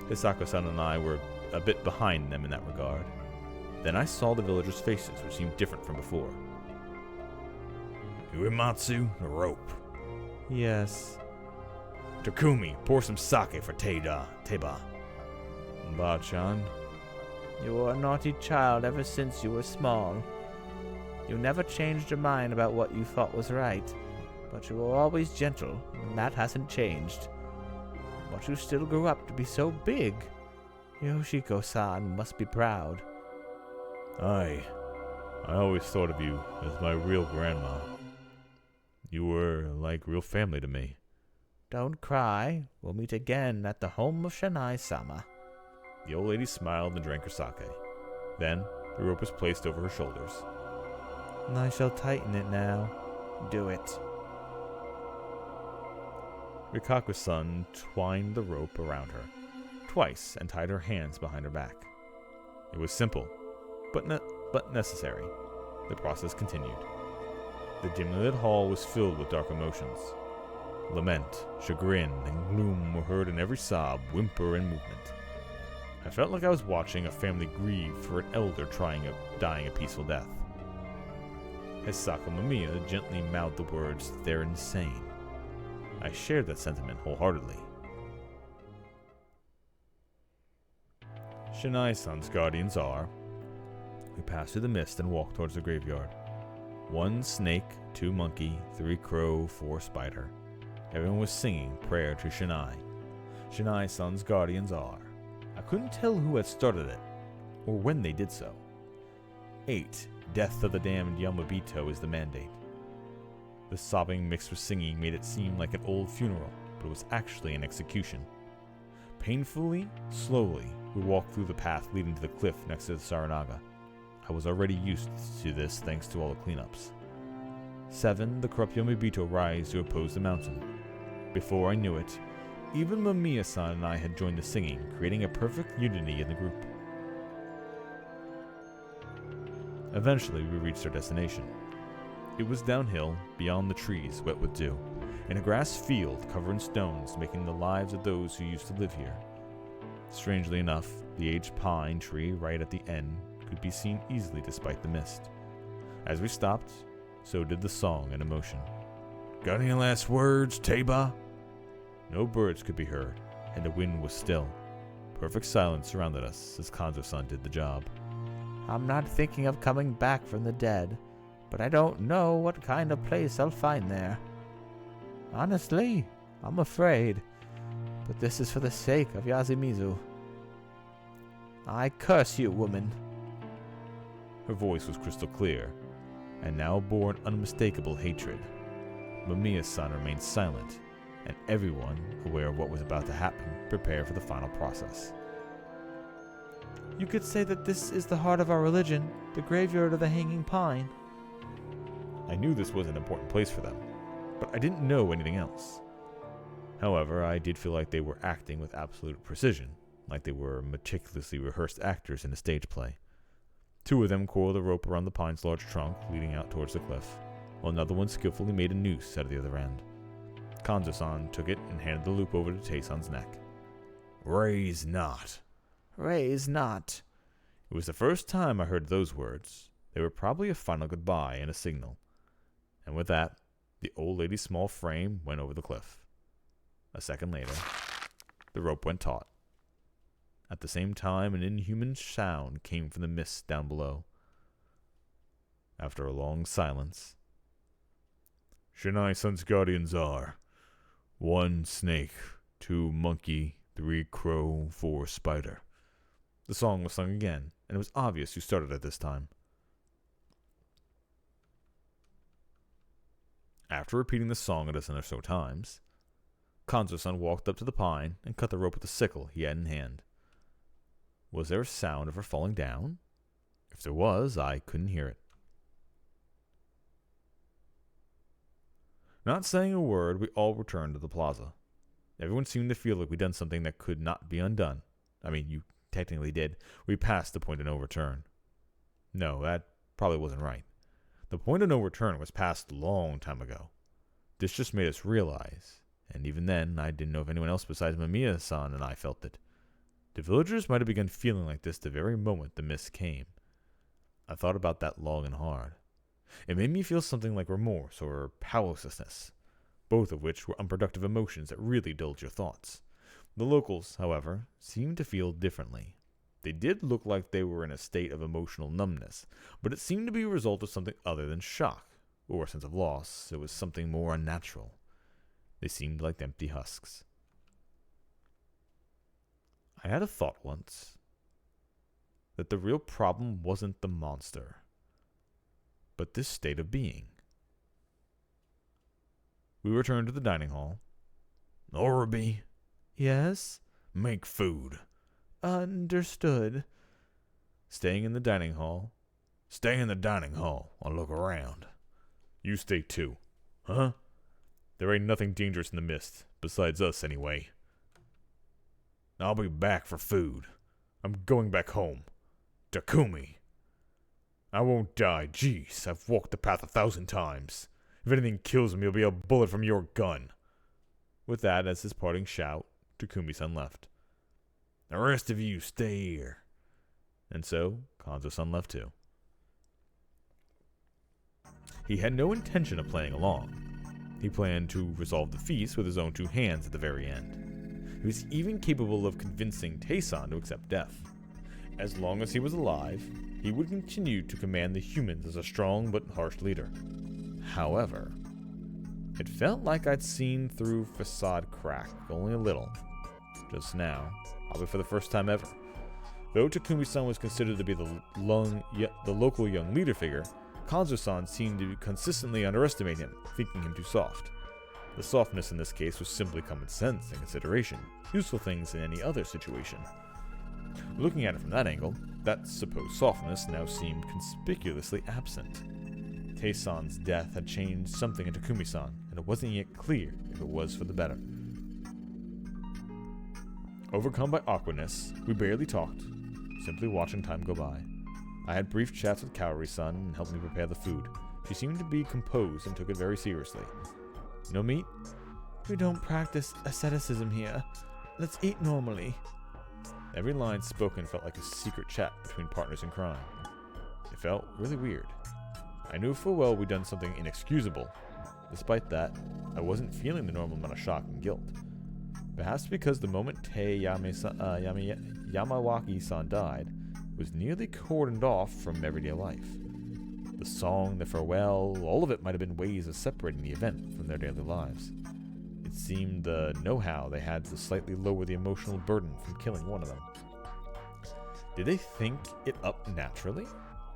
Hisako-san and I were a bit behind them in that regard. Then I saw the villagers' faces, which seemed different from before. Uematsu, the rope. Yes. Takumi, pour some sake for Teba. Ba-chan. You were a naughty child ever since you were small. You never changed your mind about what you thought was right, but you were always gentle, and that hasn't changed. But you still grew up to be so big. Yoshiko-san must be proud. I always thought of you as my real grandma. You were like real family to me. Don't cry. We'll meet again at the home of Shanai-sama. The old lady smiled and drank her sake. Then, the rope was placed over her shoulders. And I shall tighten it now. Do it. Rikaku-san twined the rope around her twice and tied her hands behind her back. It was simple, but necessary. The process continued. The dimly lit hall was filled with dark emotions. Lament, chagrin, and gloom were heard in every sob, whimper, and movement. I felt like I was watching a family grieve for an elder dying a peaceful death. Hisako Mamiya gently mouthed the words, "They're insane." I shared that sentiment wholeheartedly. Shinai-san's guardians are... We passed through the mist and walked towards the graveyard. 1 snake, 2 monkey, 3 crow, 4 spider. Everyone was singing prayer to Shinai. Shinai-san's guardians are... I couldn't tell who had started it, or when they did so. 8. Death of the damned Yamabito is the mandate. The sobbing mixed with singing made it seem like an old funeral, but it was actually an execution. Painfully, slowly, we walked through the path leading to the cliff next to the Saranaga. I was already used to this thanks to all the cleanups. 7. The corrupt Yamabito rise to oppose the mountain. Before I knew it, even Mamiya-san and I had joined the singing, creating a perfect unity in the group. Eventually, we reached our destination. It was downhill, beyond the trees, wet with dew, in a grass field covered in stones, making the lives of those who used to live here. Strangely enough, the aged pine tree right at the end could be seen easily despite the mist. As we stopped, so did the song and emotion. Got any last words, Teba? No birds could be heard, and the wind was still. Perfect silence surrounded us as Kanzo-san did the job. I'm not thinking of coming back from the dead, but I don't know what kind of place I'll find there. Honestly, I'm afraid, but this is for the sake of Yasumizu. I curse you, woman. Her voice was crystal clear, and now bore an unmistakable hatred. Mamiya-san remained silent, and everyone, aware of what was about to happen, prepared for the final process. You could say that this is the heart of our religion, the graveyard of the hanging pine. I knew this was an important place for them, but I didn't know anything else. However, I did feel like they were acting with absolute precision, like they were meticulously rehearsed actors in a stage play. 2 of them coiled a rope around the pine's large trunk, leading out towards the cliff, while another one skillfully made a noose out of the other end. Kanzo-san took it and handed the loop over to Tae-san's neck. Raise not. Raise not. It was the first time I heard those words. They were probably a final goodbye and a signal. And with that, the old lady's small frame went over the cliff. A second later, the rope went taut. At the same time, an inhuman sound came from the mist down below. After a long silence, Shinai-san's guardians are 1 snake, 2 monkey, 3 crow, 4 spider. The song was sung again, and it was obvious who started it this time. After repeating the song a dozen or so times, Kanzo-san walked up to the pine and cut the rope with the sickle he had in hand. Was there a sound of her falling down? If there was, I couldn't hear it. Not saying a word, we all returned to the plaza. Everyone seemed to feel like we'd done something that could not be undone. I mean, you technically did. We passed the point of no return. No, that probably wasn't right. The point of no return was passed a long time ago. This just made us realize, and even then, I didn't know if anyone else besides Mamiya-san and I felt it. The villagers might have begun feeling like this the very moment the mist came. I thought about that long and hard. It made me feel something like remorse or powerlessness, both of which were unproductive emotions that really dulled your thoughts. The locals, however, seemed to feel differently. They did look like they were in a state of emotional numbness, but it seemed to be a result of something other than shock, or a sense of loss. It was something more unnatural. They seemed like empty husks. I had a thought once that the real problem wasn't the monster, but this state of being. We returned to the dining hall. Oraby, Yes? make food. Understood. Staying in the dining hall. Stay in the dining hall. I'll look around. You stay too. Huh? There ain't nothing dangerous in the mist, besides us anyway. I'll be back for food. I'm going back home. Takumi. I won't die. Jeez, I've walked the path 1,000 times. If anything kills me, it'll be a bullet from your gun. With that, as his parting shout, Takumi-san left. The rest of you stay here. And so, Kanzo-san left too. He had no intention of playing along. He planned to resolve the feast with his own 2 hands at the very end. He was even capable of convincing Tae-san to accept death. As long as he was alive, he would continue to command the humans as a strong but harsh leader. However, it felt like I'd seen through facade crack only a little. Just now, probably for the first time ever. Though Takumi-san was considered to be the local young leader figure, Kanzo-san seemed to consistently underestimate him, thinking him too soft. The softness in this case was simply common sense and consideration, useful things in any other situation. Looking at it from that angle, that supposed softness now seemed conspicuously absent. Tae-san's death had changed something in Takumi-san, and it wasn't yet clear if it was for the better. Overcome by awkwardness, we barely talked, simply watching time go by. I had brief chats with Kaori-san and helped me prepare the food. She seemed to be composed and took it very seriously. No meat? We don't practice asceticism here. Let's eat normally. Every line spoken felt like a secret chat between partners in crime. It felt really weird. I knew full well we'd done something inexcusable. Despite that, I wasn't feeling the normal amount of shock and guilt. Perhaps because the moment Yamawaki-san died was nearly cordoned off from everyday life. The song, the farewell, all of it might have been ways of separating the event from their daily lives. It seemed the know-how they had to slightly lower the emotional burden from killing one of them. Did they think it up naturally,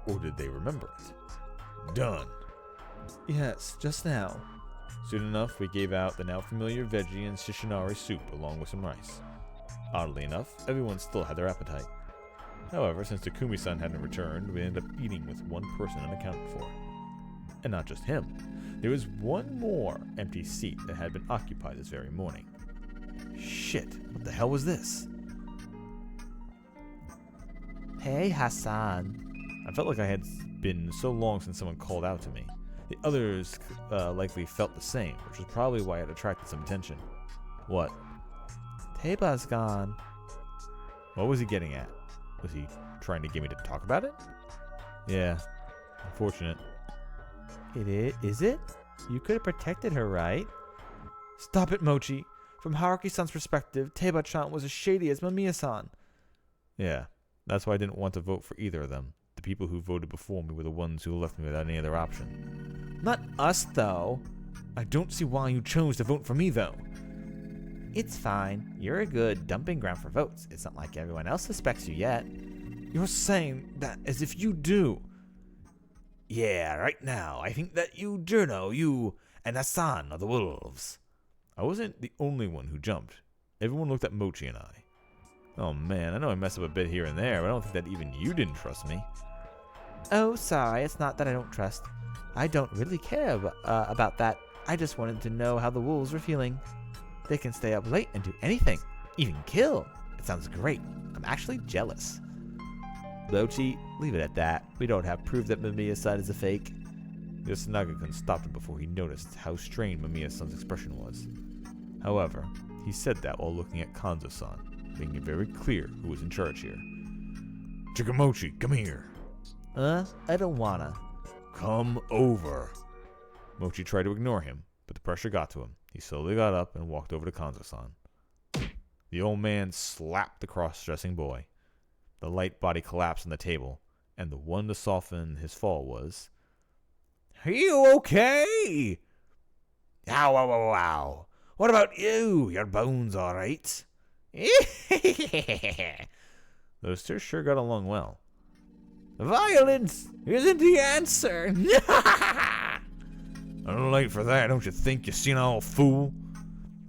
or did they remember it? Done. Yes, just now. Soon enough, we gave out the now familiar veggie and shishinari soup along with some rice. Oddly enough, everyone still had their appetite. However, since Takumi-san hadn't returned, we ended up eating with one person unaccounted for. And not just him. There was one more empty seat that had been occupied this very morning. Shit, what the hell was this? Hey, Hassan. I felt like I had been so long since someone called out to me. The others likely felt the same, which was probably why it attracted some attention. What? Teiba's gone. What was he getting at? Was he trying to get me to talk about it? Yeah, unfortunate. Is it? You could have protected her, right? Stop it, Mochi. From Haruki-san's perspective, Teiba-chan was as shady as Mamiya-san. Yeah, that's why I didn't want to vote for either of them. The people who voted before me were the ones who left me without any other option. Not us, though. I don't see why you chose to vote for me, though. It's fine. You're a good dumping ground for votes. It's not like everyone else suspects you yet. You're saying that as if you do. Yeah, right now, I think that you, Jurno, you, and Hassan are the wolves. I wasn't the only one who jumped. Everyone looked at Mochi and I. Oh man, I know I messed up a bit here and there, but I don't think that even you didn't trust me. Oh, sorry, it's not that I don't trust. I don't really care about that I just wanted to know how the wolves were feeling. They can stay up late and do anything, even kill. It sounds great. I'm actually jealous. Mochi, leave it at that. We don't have proof that Mamiya-san is a fake. Yasunaga-kun stopped him before he noticed how strained Mamiya-san's expression was. However, he said that while looking at Kanzo-san, making it very clear who was in charge here. Chikamochi, come here. I don't wanna. Come over. Mochi tried to ignore him, but the pressure got to him. He slowly got up and walked over to Kanzo-san. The old man slapped the cross-dressing boy. The light body collapsed on the table, and the one to soften his fall was... Are you okay? Ow, ow, ow, ow. What about you? Your bones all right? Those two sure got along well. Violence isn't the answer. A little late for that, don't you think, you senile fool?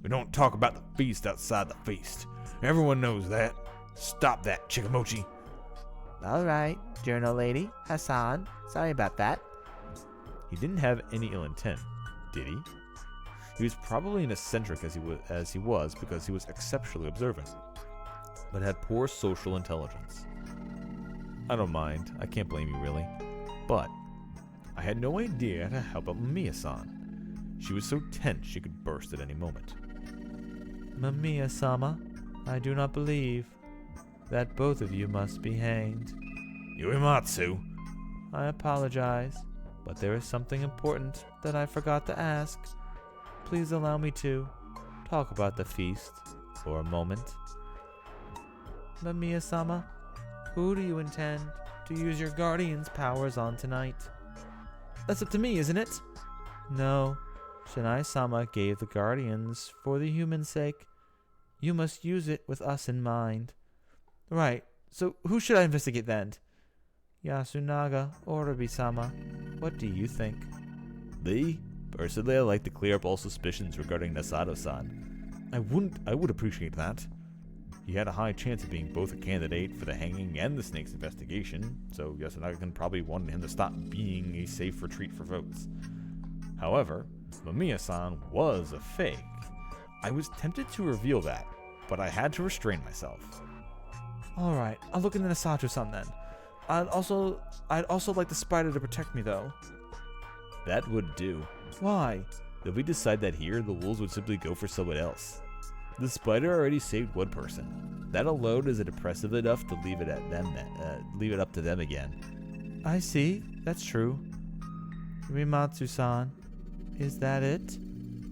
We don't talk about the feast outside the feast. Everyone knows that. Stop that, Chikamochi. Alright, journal lady, Hassan. Sorry about that. He didn't have any ill intent, did he? He was probably an eccentric as he was because he was exceptionally observant, but had poor social intelligence. I don't mind, I can't blame you really, but I had no idea how to help out Mamiya-san. She was so tense she could burst at any moment. Mamiya-sama, I do not believe that both of you must be hanged. Yuimatsu. I apologize, but there is something important that I forgot to ask. Please allow me to talk about the feast for a moment. Mamiya-sama, who do you intend to use your guardian's powers on tonight? That's up to me, isn't it? No. Shinai-sama gave the guardians for the human's sake. You must use it with us in mind. Right. So who should I investigate then? Yasunaga or Rubi-sama? What do you think? Me? Personally, I like to clear up all suspicions regarding Nasato-san. I would appreciate that. He had a high chance of being both a candidate for the hanging and the snake's investigation, so Yasunaga-kun probably wanted him to stop being a safe retreat for votes. However, if Mamiya-san was a fake, I was tempted to reveal that, but I had to restrain myself. Alright, I'll look into Nasato-san then. I'd also like the spider to protect me though. That would do. Why? If we decide that here, the wolves would simply go for someone else. The spider already saved one person. That alone is oppressive enough to leave it up to them again. I see. That's true. Rimatsu-san, is that it?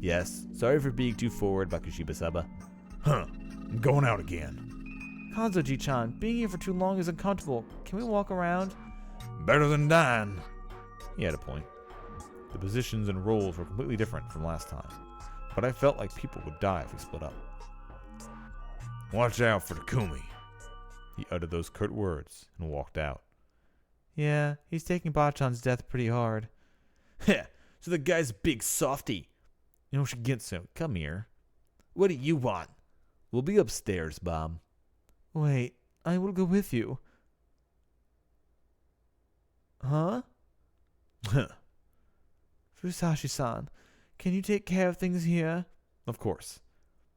Yes. Sorry for being too forward, Bakushiba-sama. Huh. I'm going out again. Kanzoji-chan, being here for too long is uncomfortable. Can we walk around? Better than dying. He had a point. The positions and roles were completely different from last time, but I felt like people would die if we split up. Watch out for the Kumi. He uttered those curt words and walked out. Yeah, he's taking Bachan's death pretty hard. Heh, so the guy's a big softy. You know, Shigetsu, come here. What do you want? We'll be upstairs, Mom. Wait, I will go with you. Huh? Fusashi-san, can you take care of things here? Of course.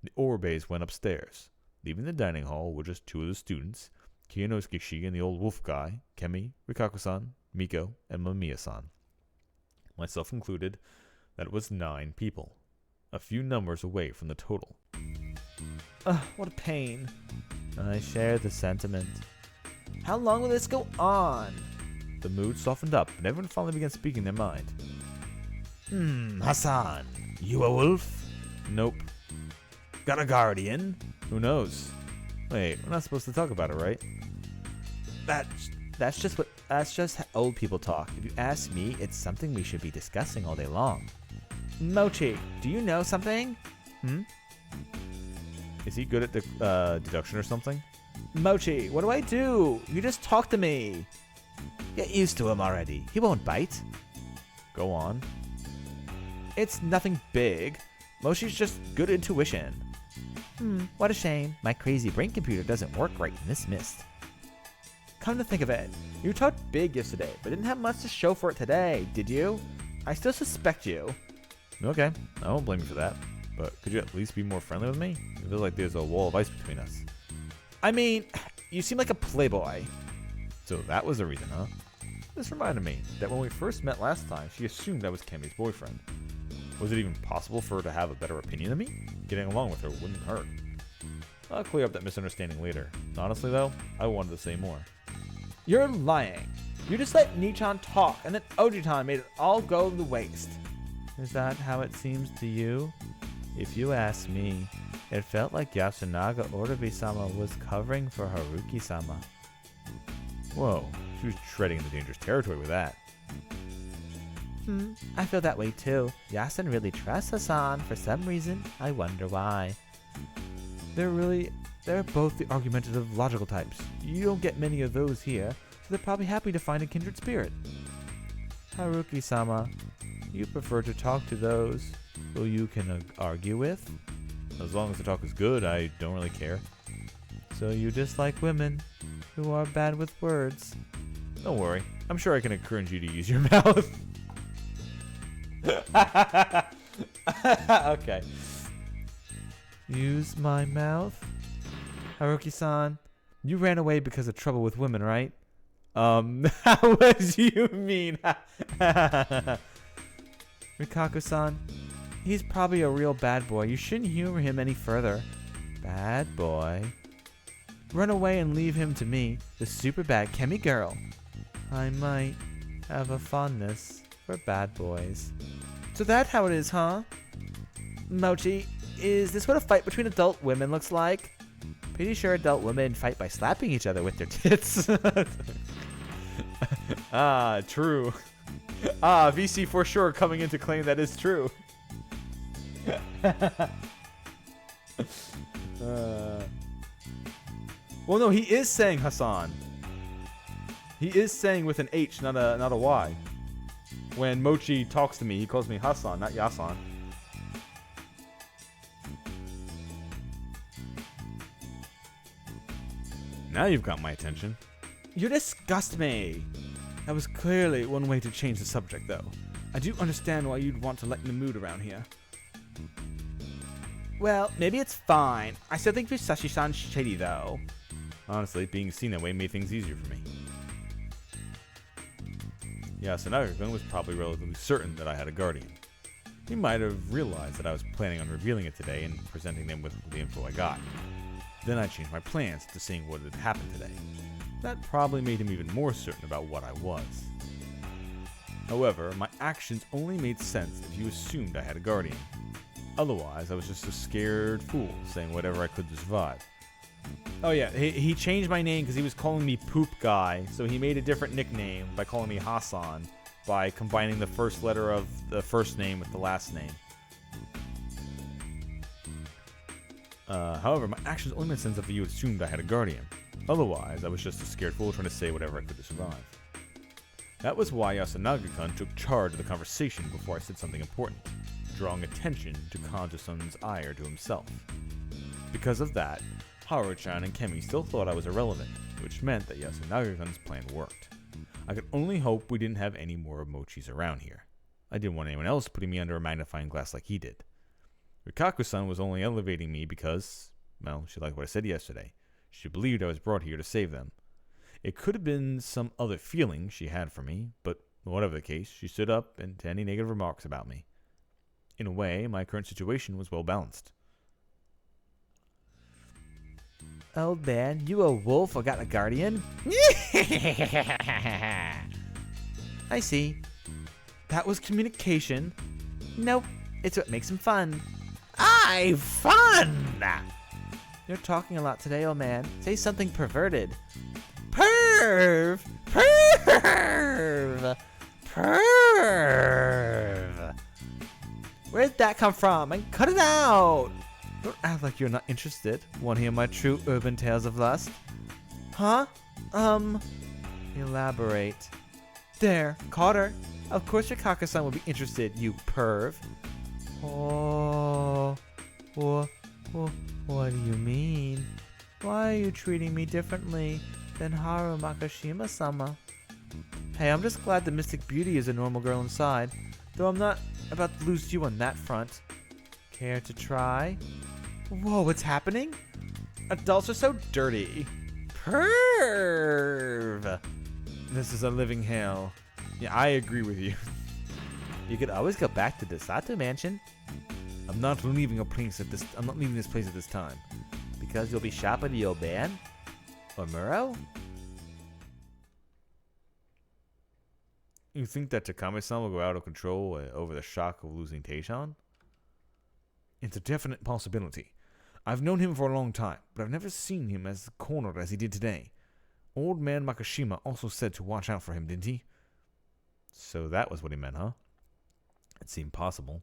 The Orbes went upstairs, leaving the dining hall with just two of the students, Kiyanosuke-shi and the old wolf guy, Kemi, Rikaku-san, Miko, and Mamiya-san. Myself included, that was 9 people, a few numbers away from the total. What a pain. I share the sentiment. How long will this go on? The mood softened up, and everyone finally began speaking their mind. Hassan, you a wolf? Nope. Got a guardian? Who knows? Wait, we're not supposed to talk about it, right? That's just old people talk. If you ask me, it's something we should be discussing all day long. Mochi, do you know something? Is he good at deduction or something? Mochi, what do I do? You just talk to me. Get used to him already. He won't bite. Go on. It's nothing big. Mochi's just good intuition. What a shame. My crazy brain computer doesn't work right in this mist. Come to think of it, you talked big yesterday, but didn't have much to show for it today, did you? I still suspect you. Okay, I won't blame you for that. But could you at least be more friendly with me? It feels like there's a wall of ice between us. I mean, you seem like a playboy. So that was the reason, huh? This reminded me that when we first met last time, she assumed I was Kemi's boyfriend. Was it even possible for her to have a better opinion of me? Getting along with her wouldn't hurt. I'll clear up that misunderstanding later. Honestly, though, I wanted to say more. You're lying. You just let Nichan talk, and then Ojitan made it all go to waste. Is that how it seems to you? If you ask me, it felt like Yasunaga Orabi-sama was covering for Haruki-sama. Whoa, she was treading into dangerous territory with that. I feel that way too. Yasun really trusts Hassan for some reason. I wonder why. They're both the argumentative, logical types. You don't get many of those here, so they're probably happy to find a kindred spirit. Haruki-sama, you prefer to talk to those who you can argue with? As long as the talk is good, I don't really care. So you dislike women who are bad with words? Don't worry, I'm sure I can encourage you to use your mouth. Okay. Use my mouth? Haruki-san, you ran away because of trouble with women, right? What do you mean? Rikaku-san, he's probably a real bad boy. You shouldn't humor him any further. Bad boy? Run away and leave him to me, the super bad Kemi girl. I might have a fondness for bad boys. So that's how it is, huh? Mochi, is this what a fight between adult women looks like? Pretty sure adult women fight by slapping each other with their tits. Ah, true. Ah, VC for sure coming in to claim that is true. Well, no, he is saying Hassan. He is saying with an H, not a Y. When Mochi talks to me, he calls me Hassan, not Yasan. Now you've got my attention. You disgust me. That was clearly one way to change the subject, though. I do understand why you'd want to lighten the mood around here. Well, maybe it's fine. I still think Fusashi-san shady, though. Honestly, being seen that way made things easier for me. Yasunaga-kun was probably relatively certain that I had a guardian. He might have realized that I was planning on revealing it today and presenting them with the info I got. Then I changed my plans to seeing what had happened today. That probably made him even more certain about what I was. However, my actions only made sense if you assumed I had a guardian. Otherwise, I was just a scared fool saying whatever I could to survive. Oh yeah, he changed my name because he was calling me Poop Guy, so he made a different nickname by calling me Hassan, by combining the first letter of the first name with the last name. However, my actions only made sense if you assumed I had a guardian. Otherwise, I was just a scared fool trying to say whatever I could to survive. That was why Yasunaga-kun took charge of the conversation before I said something important, drawing attention to Kanjo-san's ire to himself. Because of that, Haru-chan and Kemi still thought I was irrelevant, which meant that Yasunaga-kun's plan worked. I could only hope we didn't have any more Mochis around here. I didn't want anyone else putting me under a magnifying glass like he did. Rikaku-san was only elevating me because, well, she liked what I said yesterday. She believed I was brought here to save them. It could have been some other feeling she had for me, but whatever the case, she stood up to any negative remarks about me. In a way, my current situation was well balanced. Old man, you a wolf or got a guardian? I see. That was communication. Nope, it's what makes him fun. Fun! You're talking a lot today, old man. Say something perverted. Perv! Perv! Perv! Where'd that come from? And cut it out! Don't act like you're not interested. Want to hear my true urban tales of lust? Huh? Elaborate. There, caught her. Of course your Kaka-san would be interested, you perv. Oh, what do you mean? Why are you treating me differently than Haru Makashima-sama? Hey, I'm just glad the Mystic Beauty is a normal girl inside. though I'm not about to lose you on that front. Care to try? Whoa, what's happening? Adults are so dirty. Perv! This is a living hell. Yeah, I agree with you. You could always go back to the Sato mansion I'm not leaving I'm not leaving this place at this time. because you'll be shopping the old man or Muro. You think that Takami-san will go out of control over the shock of losing Taishan? It's a definite possibility. I've known him for a long time, but I've never seen him as cornered as he did today. Old man Makashima also said to watch out for him, didn't he? So that was what he meant, huh? It seemed possible.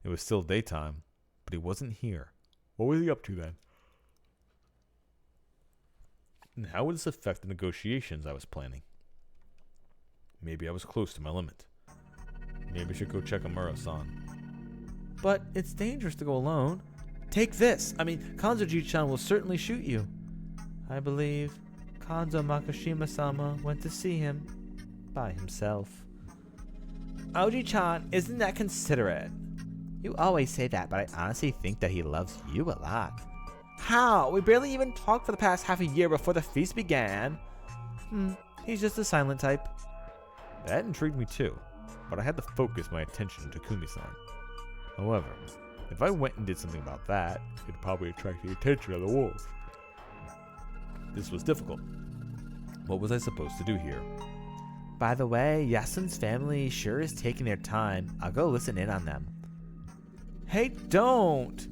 It was still daytime, but he wasn't here. What was he up to then? And how would this affect the negotiations I was planning? Maybe I was close to my limit. Maybe I should go check on Muro-san. But it's dangerous to go alone. Take this. Kanzoji-chan will certainly shoot you. I believe Kanzo Makashima-sama went to see him by himself. Oji-chan isn't that considerate. You always say that, but I honestly think that he loves you a lot. How? We barely even talked for the past half a year before the feast began. He's just a silent type. That intrigued me too, but I had to focus my attention on Takumi-san. However, if I went and did something about that, it'd probably attract the attention of the wolves. This was difficult. What was I supposed to do here? By the way, Yasun's family sure is taking their time. I'll go listen in on them. Hey, don't!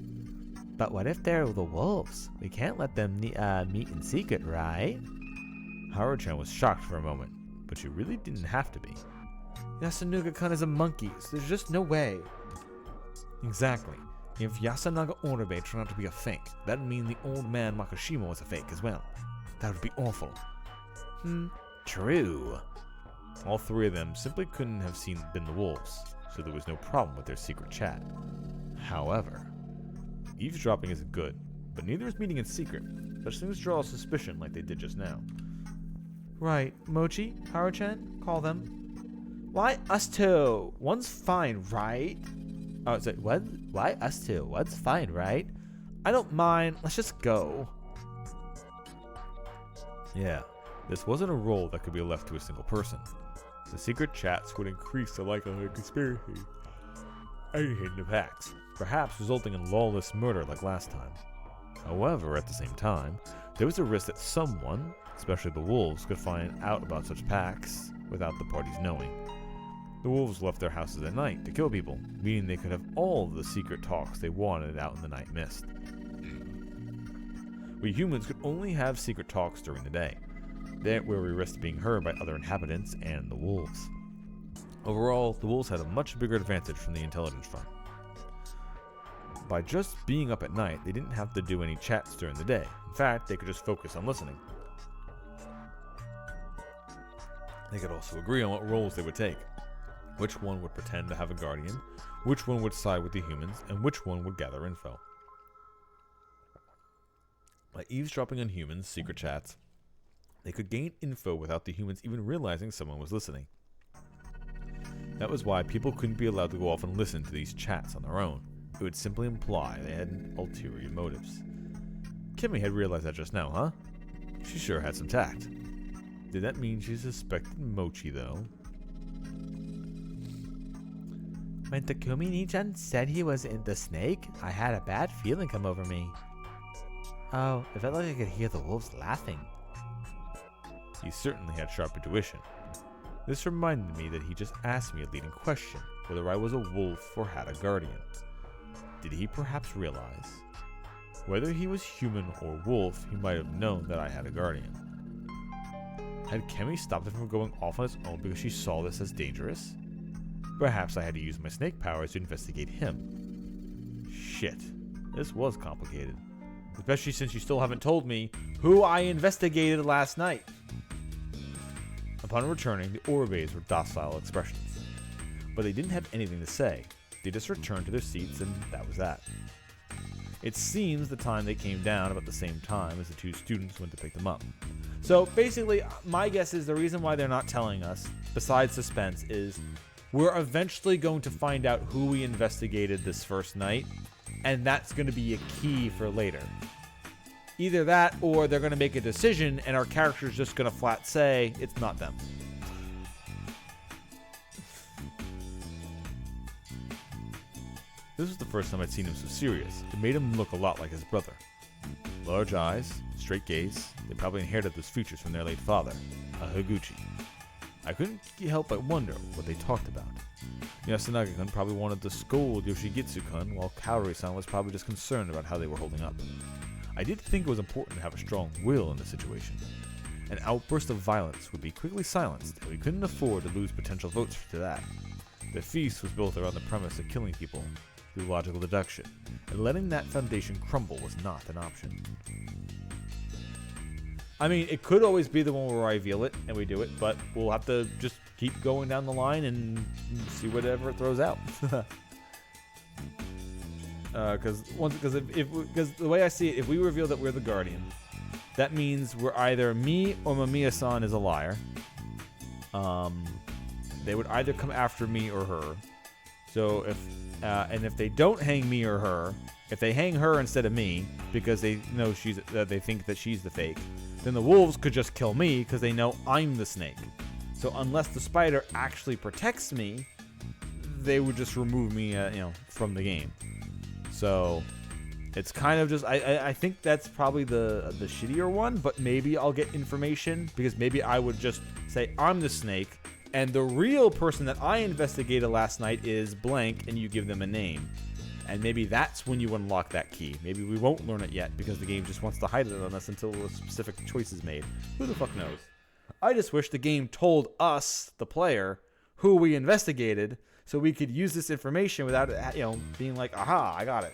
But what if they're the wolves? We can't let them meet in secret, right? Haru-chan was shocked for a moment, but she really didn't have to be. Yasunaga-kun is a monkey, so there's just no way. Exactly. If Yasunaga Oribe turned out to be a fake, that'd mean the old man Makashima was a fake as well. That would be awful. True. All three of them simply couldn't have been the wolves, so there was no problem with their secret chat. However, eavesdropping isn't good, but neither is meeting in secret. Such things draw suspicion like they did just now. Right, Mochi, Haru-chan, call them. Why us two? One's fine, right? Oh, sorry, what? Why us two? One's fine, right? I don't mind. Let's just go. Yeah, this wasn't a role that could be left to a single person. The secret chats would increase the likelihood of conspiracy and hidden attacks, perhaps resulting in lawless murder like last time. However, at the same time, there was a risk that someone, especially the wolves, could find out about such pacts without the parties knowing. The wolves left their houses at night to kill people, meaning they could have all the secret talks they wanted out in the night mist. We humans could only have secret talks during the day, where we risked being heard by other inhabitants and the wolves. Overall, the wolves had a much bigger advantage from the intelligence front. By just being up at night, they didn't have to do any chats during the day. In fact, they could just focus on listening. They could also agree on what roles they would take. Which one would pretend to have a guardian, which one would side with the humans, and which one would gather info. By eavesdropping on humans' secret chats, they could gain info without the humans even realizing someone was listening. That was why people couldn't be allowed to go off and listen to these chats on their own. It would simply imply they had ulterior motives. Kimmy had realized that just now, huh? She sure had some tact. Did that mean she suspected Mochi, though? When Takumi Nichan said he was in the snake, I had a bad feeling come over me. Oh, it felt like I could hear the wolves laughing. He certainly had sharp intuition. This reminded me that he just asked me a leading question, whether I was a wolf or had a guardian. Did he perhaps realize? Whether he was human or wolf, he might have known that I had a guardian. Had Kemi stopped him from going off on his own because she saw this as dangerous? Perhaps I had to use my snake powers to investigate him. Shit, this was complicated. Especially since you still haven't told me who I investigated last night. Upon returning, the Oribes were docile expressions. But they didn't have anything to say. They just returned to their seats and that was that. It seems the time they came down about the same time as the two students went to pick them up. So basically, my guess is the reason why they're not telling us, besides suspense, is we're eventually going to find out who we investigated this first night, and that's going to be a key for later. Either that, or they're going to make a decision, and our character's just going to flat say, it's not them. This was the first time I'd seen him so serious. It made him look a lot like his brother. Large eyes, straight gaze. They probably inherited those features from their late father, a Higuchi. I couldn't help but wonder what they talked about. Yasunaga-kun probably wanted to scold Yoshigitsu-kun, while Kaori-san was probably just concerned about how they were holding up. I did think it was important to have a strong will in this situation. An outburst of violence would be quickly silenced, and we couldn't afford to lose potential votes to that. The feast was built around the premise of killing people through logical deduction, and letting that foundation crumble was not an option. I mean, it could always be the one where I reveal it and we do it, but we'll have to just keep going down the line and see whatever it throws out. Because the way I see it, if we reveal that we're the Guardian, that means we're either me or Mamiya-san is a liar. They would either come after me or her. So if they don't hang me or her, if they hang her instead of me because they know they think that she's the fake, then the wolves could just kill me because they know I'm the snake. So unless the spider actually protects me, they would just remove me, from the game. So it's kind of just I think that's probably the shittier one, but maybe I'll get information because maybe I would just say I'm the snake and the real person that I investigated last night is blank, and you give them a name. And maybe that's when you unlock that key. Maybe we won't learn it yet because the game just wants to hide it on us until a specific choice is made. Who the fuck knows? I just wish the game told us, the player, who we investigated so we could use this information without being like, aha, I got it.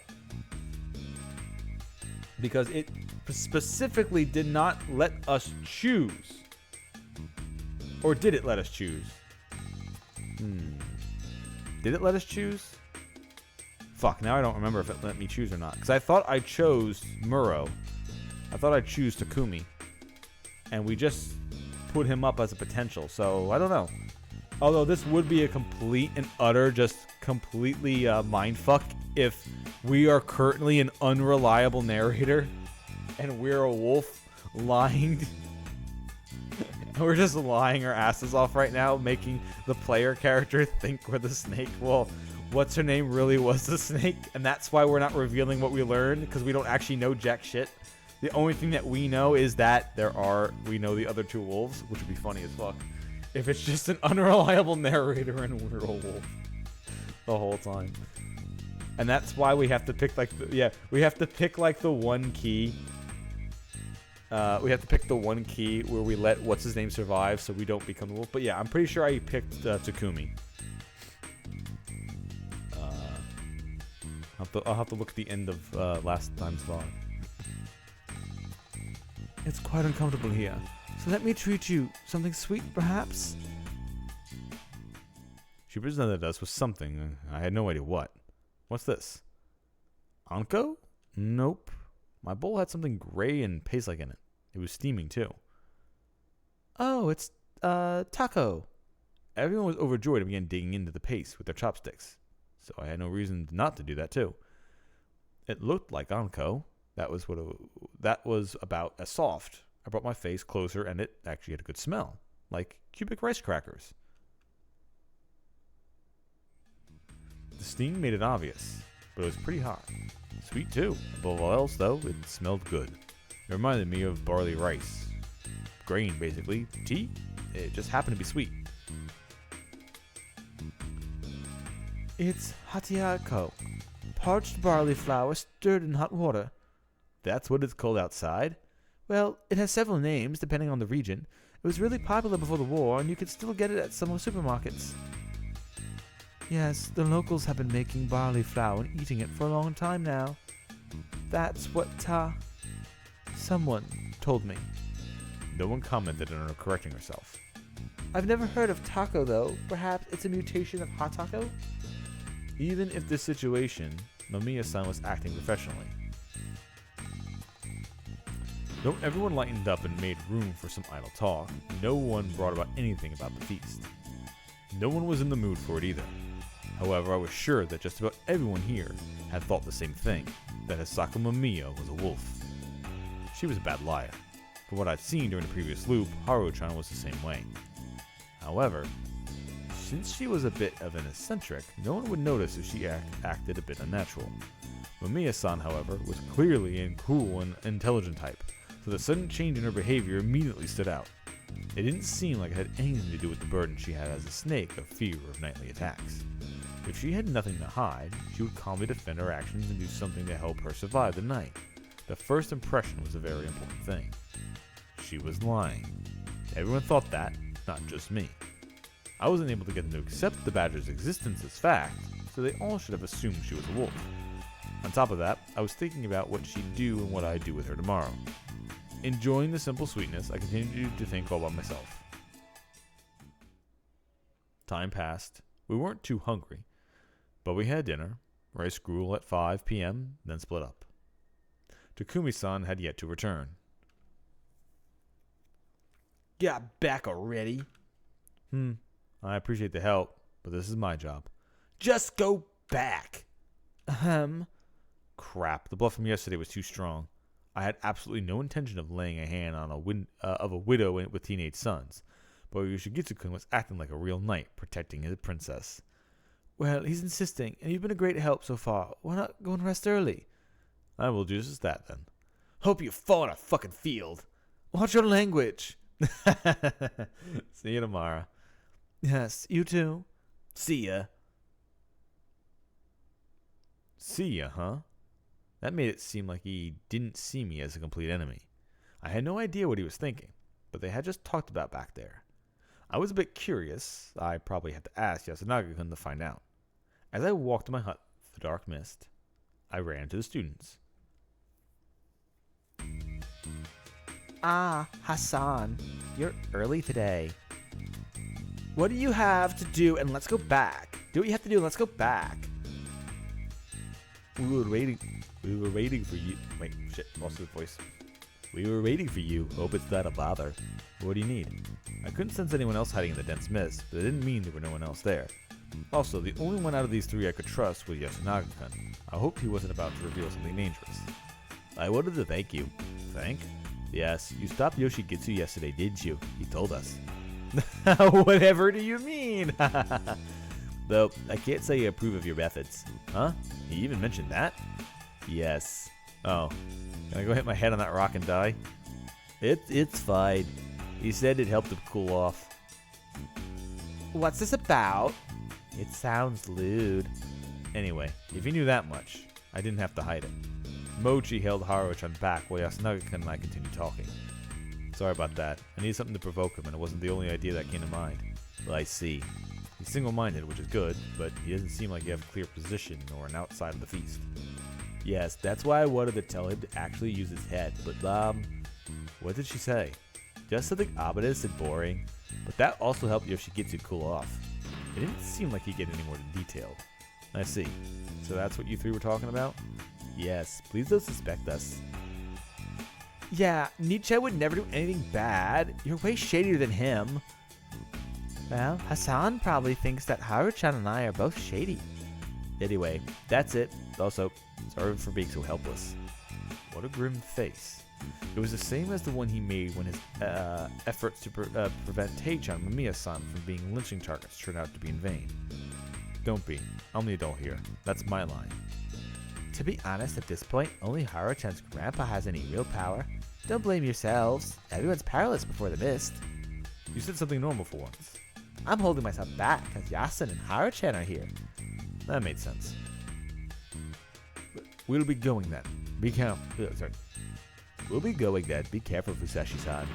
Because it specifically did not let us choose. Or did it let us choose? Did it let us choose? Fuck, now I don't remember if it let me choose or not. Because I thought I chose Muro. I thought I'd choose Takumi. And we just put him up as a potential. So, I don't know. Although this would be a complete and utter, just completely mindfuck if we are currently an unreliable narrator. And we're a wolf lying. We're just lying our asses off right now, making the player character think we're the snake. Well, what's her name really was the snake, and that's why we're not revealing what we learned, because we don't actually know jack shit. The only thing that we know is that we know the other two wolves, which would be funny as fuck if it's just an unreliable narrator and we're a wolf the whole time. And that's why we have to pick we have to pick the one key. We have to pick the one key where we let what's his name survive so we don't become the wolf. But yeah, I'm pretty sure I picked Takumi. I'll have to look at the end of last time's VOD. It's quite uncomfortable here, so let me treat you something sweet, perhaps? She presented us with something. I had no idea what. What's this? Anko? Nope. My bowl had something gray and paste-like in it. It was steaming, too. Oh, it's, taco. Everyone was overjoyed and began digging into the paste with their chopsticks. So I had no reason not to do that, too. It looked like Anko. That was about as soft. I brought my face closer, and it actually had a good smell. Like cubic rice crackers. The steam made it obvious, but it was pretty hot. Sweet too. Above all else, though, it smelled good. It reminded me of barley rice. Grain, basically. Tea? It just happened to be sweet. It's hatiako. Parched barley flour stirred in hot water. That's what it's called outside? Well, it has several names, depending on the region. It was really popular before the war, and you could still get it at some supermarkets. Yes, the locals have been making barley flour and eating it for a long time now. That's what someone told me. No one commented on her correcting herself. I've never heard of taco, though. Perhaps it's a mutation of hot taco? Even if this situation, Mamiya-san was acting professionally. Though everyone lightened up and made room for some idle talk, no one brought about anything about the feast. No one was in the mood for it either. However, I was sure that just about everyone here had thought the same thing, that Hisako Mamiya was a wolf. She was a bad liar. From what I'd seen during the previous loop, Haru-chan was the same way. However, since she was a bit of an eccentric, no one would notice if she acted a bit unnatural. Mamiya-san, however, was clearly a cool and intelligent type, so the sudden change in her behavior immediately stood out. It didn't seem like it had anything to do with the burden she had as a snake of fear of nightly attacks. If she had nothing to hide, she would calmly defend her actions and do something to help her survive the night. The first impression was a very important thing. She was lying. Everyone thought that, not just me. I wasn't able to get them to accept the badger's existence as fact, so they all should have assumed she was a wolf. On top of that, I was thinking about what she'd do and what I'd do with her tomorrow. Enjoying the simple sweetness, I continued to think all by myself. Time passed. We weren't too hungry, but we had dinner, rice gruel at 5 p.m., then split up. Takumi-san had yet to return. Got back already? I appreciate the help, but this is my job. Just go back. Crap, the bluff from yesterday was too strong. I had absolutely no intention of laying a hand on a widow with teenage sons, but Yoshigitsu-kun was acting like a real knight, protecting his princess. Well, he's insisting, and you've been a great help so far. Why not go and rest early? I will do just that then. Hope you fall in a fucking field. Watch your language. See you tomorrow. Yes, you too. See ya. See ya, huh? That made it seem like he didn't see me as a complete enemy. I had no idea what he was thinking, but they had just talked about back there. I was a bit curious. I probably had to ask Yasunaga-kun to find out. As I walked to my hut through the dark mist, I ran to the students. Ah, Hassan, you're early today. What do you have to do, and let's go back. Do what you have to do, and let's go back. We were waiting for you. Wait, shit, lost his voice. We were waiting for you. Hope it's not a bother. What do you need? I couldn't sense anyone else hiding in the dense mist, but it didn't mean there were no one else there. Also, the only one out of these three I could trust was Yasunaga-kun. I hoped he wasn't about to reveal something dangerous. I wanted to thank you. Thank? Yes, you stopped Yoshigitsu yesterday, didn't you? He told us. Whatever do you mean? Though, I can't say I approve of your methods. Huh? He even mentioned that? Yes. Oh. Can I go hit my head on that rock and die? It's fine. He said it helped him cool off. What's this about? It sounds lewd. Anyway, if he knew that much, I didn't have to hide it. Mochi held Haru-chan back while Yasunaga-kun and I continued talking. Sorry about that. I needed something to provoke him, and it wasn't the only idea that came to mind. Well, I see. He's single-minded, which is good, but he doesn't seem like he has a clear position or an outside of the feast. Yes, that's why I wanted to tell him to actually use his head, but, what did she say? Just something ominous and boring, but that also helped Yoshigitsu cool off. It didn't seem like he'd get any more detailed. I see. So that's what you three were talking about? Yes, please don't suspect us. Yeah, Nietzsche would never do anything bad. You're way shadier than him. Well, Hassan probably thinks that Haru-chan and I are both shady. Anyway, that's it. Also, sorry for being so helpless. What a grim face. It was the same as the one he made when his efforts to prevent Taichan and Mamiya-san from being lynching targets turned out to be in vain. Don't be. I'm the adult here. That's my line. To be honest, at this point, only Haru-chan's grandpa has any real power. Don't blame yourselves. Everyone's powerless before the mist. You said something normal for once. I'm holding myself back because Yasun and Haru-chan are here. That made sense. We'll be going then. Be careful. We'll be going then. Be careful, Fusashi-san.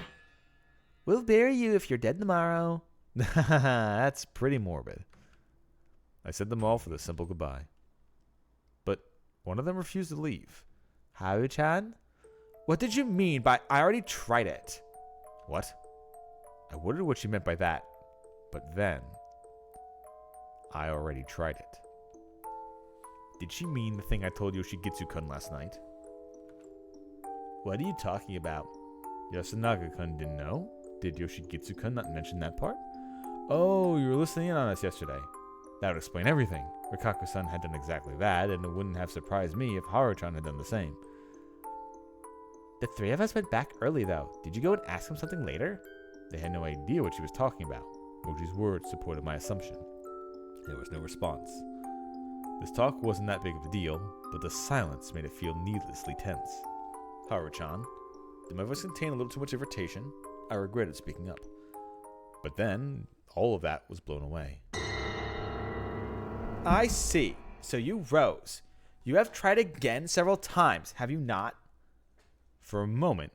We'll bury you if you're dead tomorrow. That's pretty morbid. I sent them all for the simple goodbye. But one of them refused to leave. Haru-chan? What did you mean by I already tried it? What? I wondered what she meant by that. But then, I already tried it. Did she mean the thing I told Yoshigitsu-kun last night? What are you talking about? Yasunaga-kun didn't know? Did Yoshigitsu-kun not mention that part? Oh, you were listening in on us yesterday. That would explain everything. Rikaku-san had done exactly that, and it wouldn't have surprised me if Haru-chan had done the same. The three of us went back early, though. Did you go and ask him something later? They had no idea what she was talking about. Moji's words supported my assumption. There was no response. This talk wasn't that big of a deal, but the silence made it feel needlessly tense. Haru-chan, did my voice contain a little too much irritation? I regretted speaking up. But then, all of that was blown away. I see. So you rose. You have tried again several times, have you not? For a moment,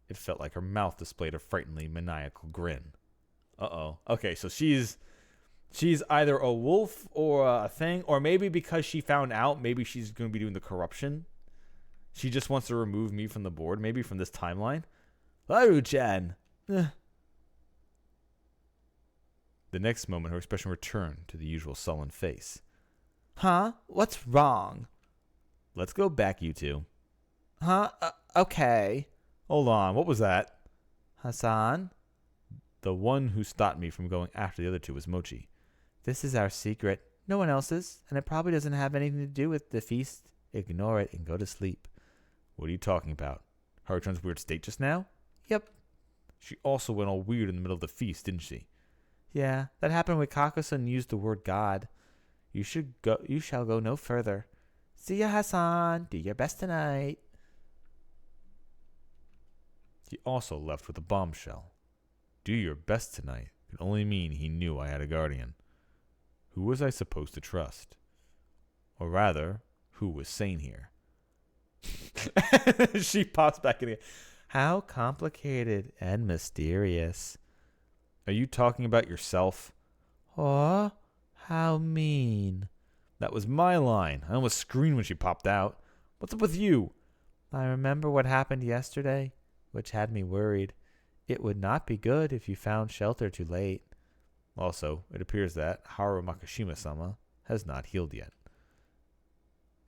it felt like her mouth displayed a frighteningly maniacal grin. Uh-oh. Okay, so she's either a wolf or a thing, or maybe because she found out, maybe she's going to be doing the corruption. She just wants to remove me from the board, maybe from this timeline. Haru-chan. The next moment, her expression returned to the usual sullen face. Huh? What's wrong? Let's go back, you two. Huh? Okay. Hold on, what was that? Hassan? The one who stopped me from going after the other two was Mochi. This is our secret. No one else's, and it probably doesn't have anything to do with the feast. Ignore it and go to sleep. What are you talking about? Haru-chan's weird state just now? Yep. She also went all weird in the middle of the feast, didn't she? Yeah, that happened when Kaku-san used the word God. You shall go no further. See ya, Hassan. Do your best tonight. He also left with a bombshell. Do your best tonight could only mean he knew I had a guardian. Who was I supposed to trust? Or rather, who was sane here? She pops back in again. How complicated and mysterious. Are you talking about yourself? Oh, how mean. That was my line. I almost screamed when she popped out. What's up with you? I remember what happened yesterday, which had me worried. It would not be good if you found shelter too late. Also, it appears that Haru Makishima-sama has not healed yet.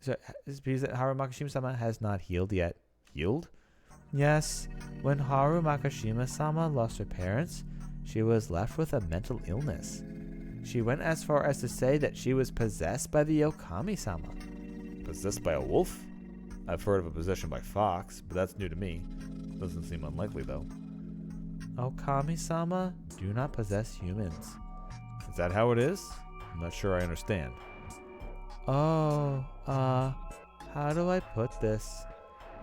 So, it appears that Haru Makishima-sama has not healed yet. Healed? Yes, when Haru Makishima-sama lost her parents, she was left with a mental illness. She went as far as to say that she was possessed by the Okami-sama. Possessed by a wolf? I've heard of a possession by fox, but that's new to me. Doesn't seem unlikely, though. Okami-sama do not possess humans. Is that how it is? I'm not sure I understand. Oh, how do I put this?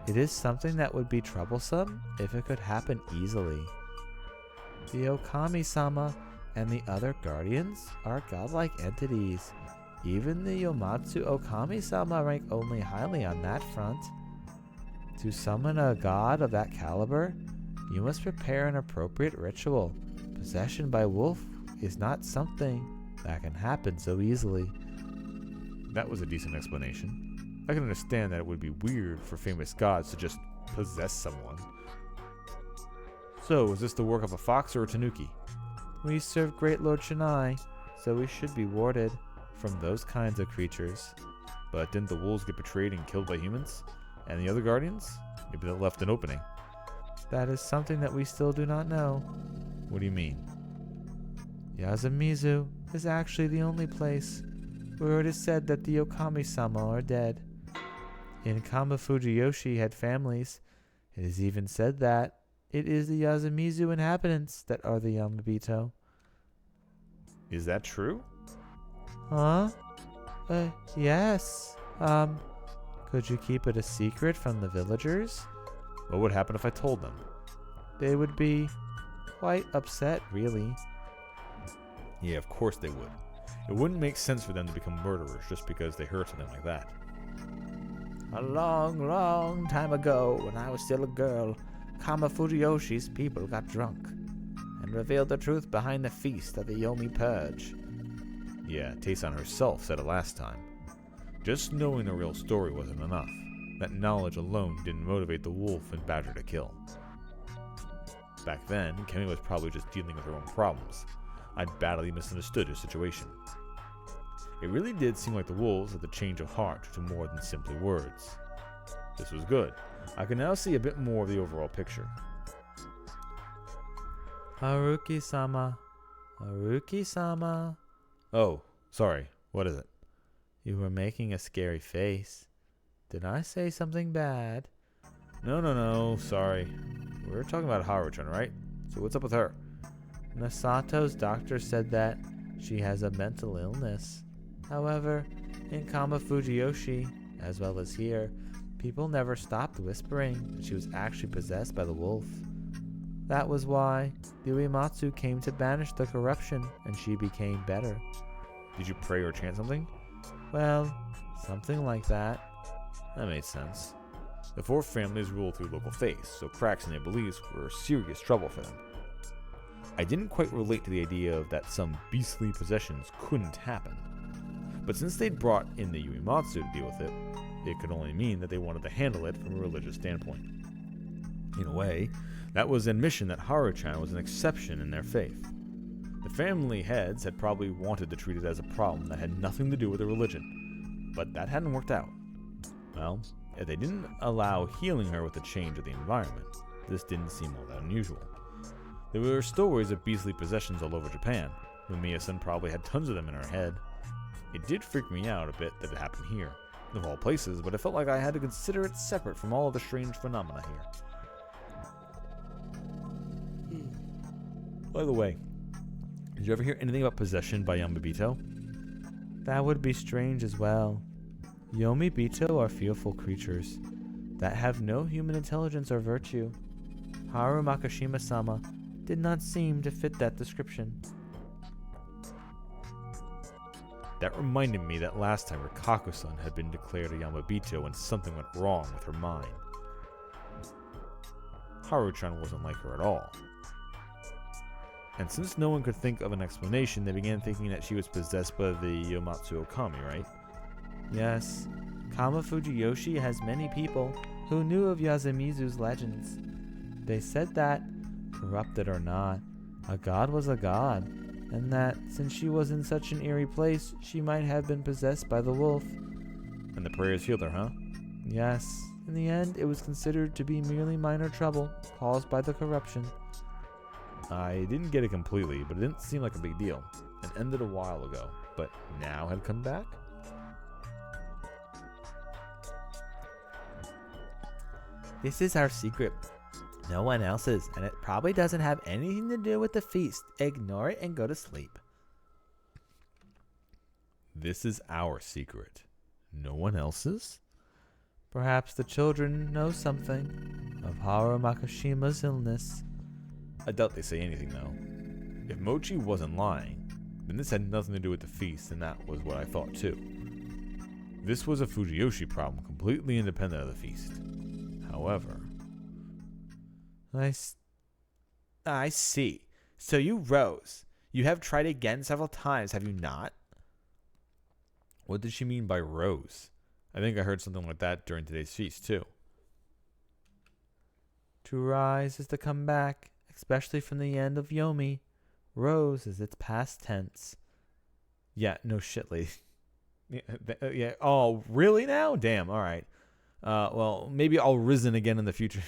It is something that would be troublesome if it could happen easily. The Okami-sama and the other guardians are godlike entities. Even the Yomatsu Okami-sama rank only highly on that front. To summon a god of that caliber, you must prepare an appropriate ritual. Possession by wolf is not something that can happen so easily. That was a decent explanation. I can understand that it would be weird for famous gods to just possess someone. So, is this the work of a fox or a tanuki? We serve Great Lord Shinai, so we should be warded from those kinds of creatures. But didn't the wolves get betrayed and killed by humans? And the other guardians? Maybe they left an opening. That is something that we still do not know. What do you mean? Yasumizu is actually the only place where it is said that the Okami-sama are dead. In Kamafujiyoshi had families. It is even said that it is the Yasumizu inhabitants that are the Yamabito. Is that true? Huh? Yes. Could you keep it a secret from the villagers? What would happen if I told them? They would be quite upset, really. Yeah, of course they would. It wouldn't make sense for them to become murderers just because they heard something like that. A long, long time ago, when I was still a girl, Kamafujiyoshi's people got drunk and revealed the truth behind the feast of the Yomi Purge. Yeah, Taisan herself said it last time. Just knowing the real story wasn't enough. That knowledge alone didn't motivate the wolf and badger to kill. Back then, Kemi was probably just dealing with her own problems. I'd badly misunderstood her situation. It really did seem like the wolves had the change of heart to more than simply words. This was good. I can now see a bit more of the overall picture. Haruki-sama, Haruki-sama, Oh, sorry. What is it? you were making a scary face. Did I say something bad? No. Sorry. We're talking about Haru-chan, right? So what's up with her? Masato's doctor said that she has a mental illness. However, in Kama Fujiyoshi, as well as here, people never stopped whispering that she was actually possessed by the wolf. That was why the Uematsu came to banish the corruption, and she became better. Did you pray or chant something? Well, something like that. That made sense. The four families rule through local faiths, so cracks in their beliefs were serious trouble for them. I didn't quite relate to the idea of that some beastly possessions couldn't happen. But since they'd brought in the Uematsu to deal with it, it could only mean that they wanted to handle it from a religious standpoint. In a way, that was admission that Haru-chan was an exception in their faith. The family heads had probably wanted to treat it as a problem that had nothing to do with the religion, but that hadn't worked out. Well, if they didn't allow healing her with the change of the environment, this didn't seem all that unusual. There were stories of beastly possessions all over Japan. Mamiya-san probably had tons of them in her head. It did freak me out a bit that it happened here, of all places, but it felt like I had to consider it separate from all of the strange phenomena here. By the way, did you ever hear anything about possession by Yamabito? That would be strange as well. Yomibito are fearful creatures that have no human intelligence or virtue. Haru Makashima-sama did not seem to fit that description. That reminded me that last time Rikaku-san had been declared a Yamabito when something went wrong with her mind. Haru-chan wasn't like her at all. And since no one could think of an explanation, they began thinking that she was possessed by the Yomatsu Okami, right? Yes, Kama Fujiyoshi has many people who knew of Yasumizu's legends. They said that, corrupted or not, a god was a god, and that since she was in such an eerie place, she might have been possessed by the wolf. And the prayers healed her, huh? Yes, in the end, it was considered to be merely minor trouble caused by the corruption. I didn't get it completely, but it didn't seem like a big deal. It ended a while ago, but now had come back? This is our secret. No one else's, and it probably doesn't have anything to do with the feast. Ignore it and go to sleep. This is our secret. No one else's? Perhaps the children know something of Haru Makashima's illness. I doubt they say anything, though. If Mochi wasn't lying, then this had nothing to do with the feast, and that was what I thought, too. This was a Fujiyoshi problem, completely independent of the feast. However... I see. So you rose. You have tried again several times, have you not? What did she mean by rose? I think I heard something like that during today's feast, too. To rise is to come back, especially from the end of Yomi. Rose is its past tense. Yeah, no shit, lady. Yeah. Oh, really now? Damn, alright. Well, maybe I'll risen again in the future.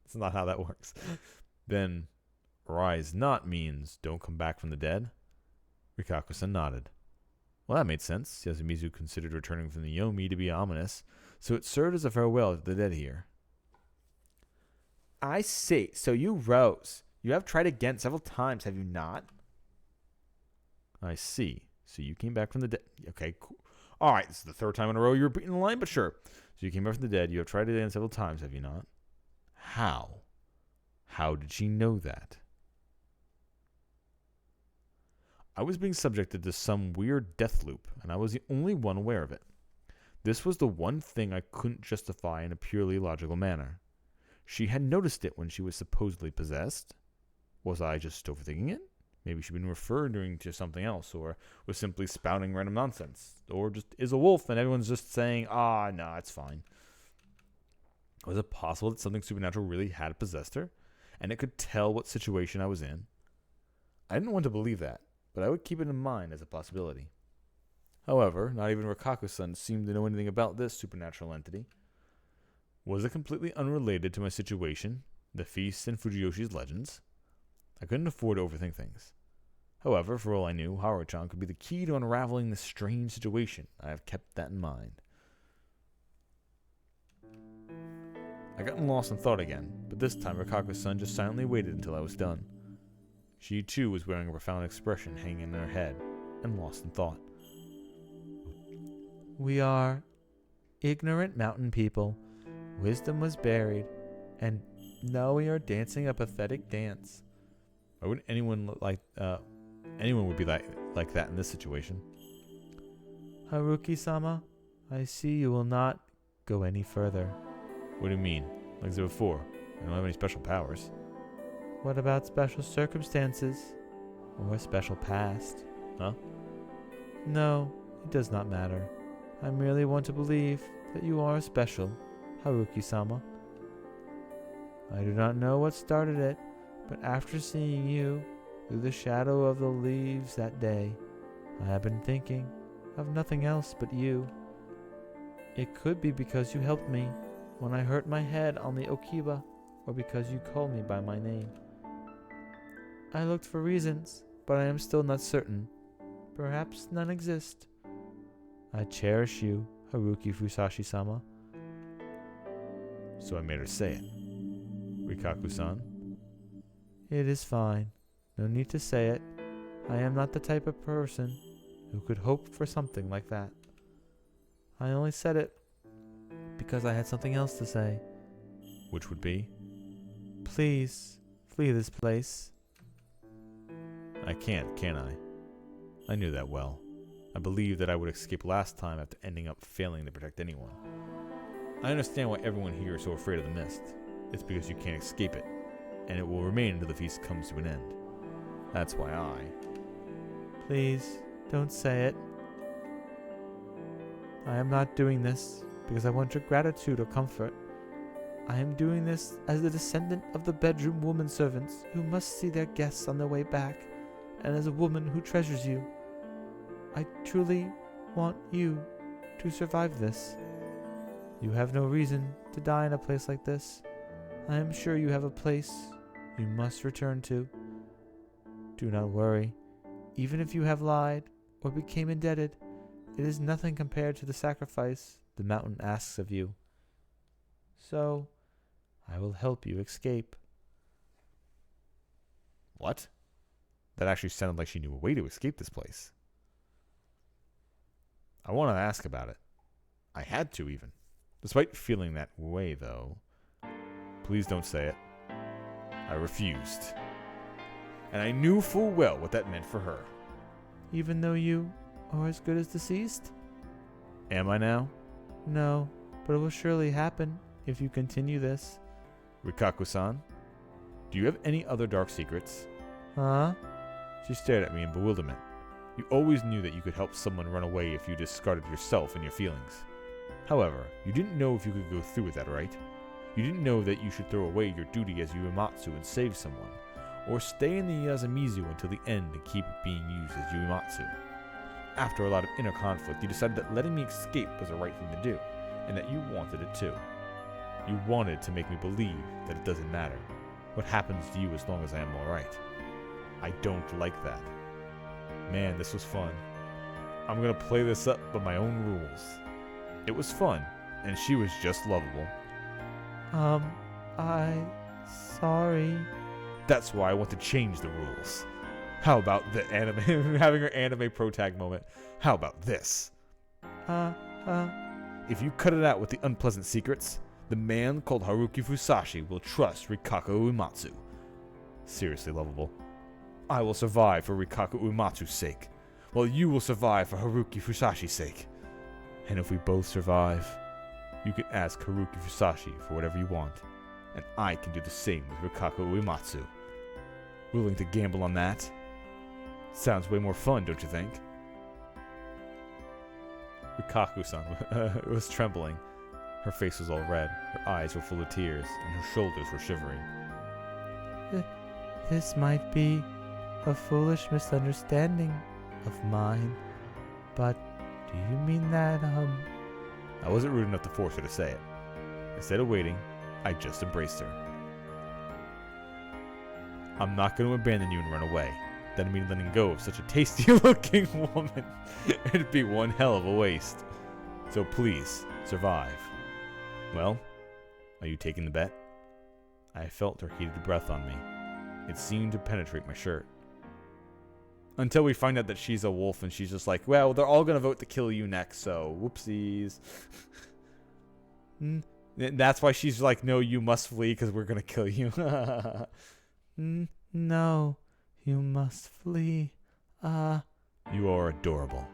That's not how that works. Then, rise not means don't come back from the dead? Rikaku-san nodded. Well, that made sense. Yasumizu considered returning from the Yomi to be ominous, so it served as a farewell to the dead here. I see. So you rose. You have tried again several times, have you not? I see. So you came back from the dead. Okay, cool. Alright, this is the third time in a row you're repeating the line, but sure. So you came back from the dead. You have tried it again several times, have you not? How? How did she know that? I was being subjected to some weird death loop, and I was the only one aware of it. This was the one thing I couldn't justify in a purely logical manner. She had noticed it when she was supposedly possessed. Was I just overthinking it? Maybe she'd been referring to something else, or was simply spouting random nonsense, or just is a wolf and everyone's just saying, no, it's fine. Was it possible that something supernatural really had possessed her, and it could tell what situation I was in? I didn't want to believe that, but I would keep it in mind as a possibility. However, not even Rikaku-san seemed to know anything about this supernatural entity. Was it completely unrelated to my situation, the feast, and Fujiyoshi's legends? I couldn't afford to overthink things. However, for all I knew, Haru-chan could be the key to unraveling this strange situation. I have kept that in mind. I got lost in thought again, but this time Rikaku-san just silently waited until I was done. She too was wearing a profound expression hanging in her head, and lost in thought. We are ignorant mountain people. Wisdom was buried, and now we are dancing a pathetic dance. Why wouldn't anyone look like anyone would be like that in this situation? Haruki-sama, I see you will not go any further. What do you mean? Like I said before, I don't have any special powers. What about special circumstances? Or a special past? Huh? No, it does not matter. I merely want to believe that you are special, Haruki-sama. I do not know what started it, but after seeing you through the shadow of the leaves that day, I have been thinking of nothing else but you. It could be because you helped me when I hurt my head on the Okiba, or because you called me by my name. I looked for reasons, but I am still not certain. Perhaps none exist. I cherish you, Haruki Fusashi-sama. So I made her say it. Rikaku-san? It is fine. No need to say it. I am not the type of person who could hope for something like that. I only said it because I had something else to say. Which would be? Please, flee this place. I can't, can I? I knew that well. I believed that I would escape last time after ending up failing to protect anyone. I understand why everyone here is so afraid of the mist. It's because you can't escape it, and it will remain until the feast comes to an end. That's why Please, don't say it. I am not doing this because I want your gratitude or comfort. I am doing this as the descendant of the bedroom woman servants who must see their guests on their way back, and as a woman who treasures you. I truly want you to survive this. You have no reason to die in a place like this. I am sure you have a place you must return to. Do not worry. Even if you have lied or became indebted, it is nothing compared to the sacrifice the mountain asks of you. So, I will help you escape. What? That actually sounded like she knew a way to escape this place. I wanted to ask about it. I had to, even. Despite feeling that way, though. Please don't say it. I refused. And I knew full well what that meant for her. Even though you are as good as deceased? Am I now? No, but it will surely happen if you continue this. Rikaku-san, do you have any other dark secrets? Huh? She stared at me in bewilderment. You always knew that you could help someone run away if you discarded yourself and your feelings. However, you didn't know if you could go through with that, right? You didn't know that you should throw away your duty as Yuimatsu and save someone, or stay in the Yasamizu until the end and keep being used as Yuimatsu. After a lot of inner conflict, you decided that letting me escape was the right thing to do, and that you wanted it too. You wanted to make me believe that it doesn't matter what happens to you as long as I am alright. I don't like that. Man, this was fun. I'm gonna play this up by my own rules. It was fun, and she was just lovable. Sorry. That's why I want to change the rules. How about the anime, having her anime pro tag moment? How about this? If you cut it out with the unpleasant secrets, the man called Haruki Fusashi will trust Rikaku Uematsu. Seriously lovable. I will survive for Rikaku Uematsu's sake, while you will survive for Haruki Fusashi's sake. And if we both survive, you can ask Haruki Fusashi for whatever you want, and I can do the same with Rikaku Uematsu. Willing to gamble on that? Sounds way more fun, don't you think? Rikaku-san was trembling. Her face was all red, her eyes were full of tears, and her shoulders were shivering. This might be a foolish misunderstanding of mine, but do you mean that, I wasn't rude enough to force her to say it. Instead of waiting, I just embraced her. I'm not going to abandon you and run away. That'd mean letting go of such a tasty-looking woman. It'd be one hell of a waste. So please, survive. Well, are you taking the bet? I felt her heated breath on me. It seemed to penetrate my shirt. Until we find out that she's a wolf and she's just like, well, they're all going to vote to kill you next, so whoopsies. That's why she's like, no, you must flee because we're going to kill you. No, you must flee. You are adorable.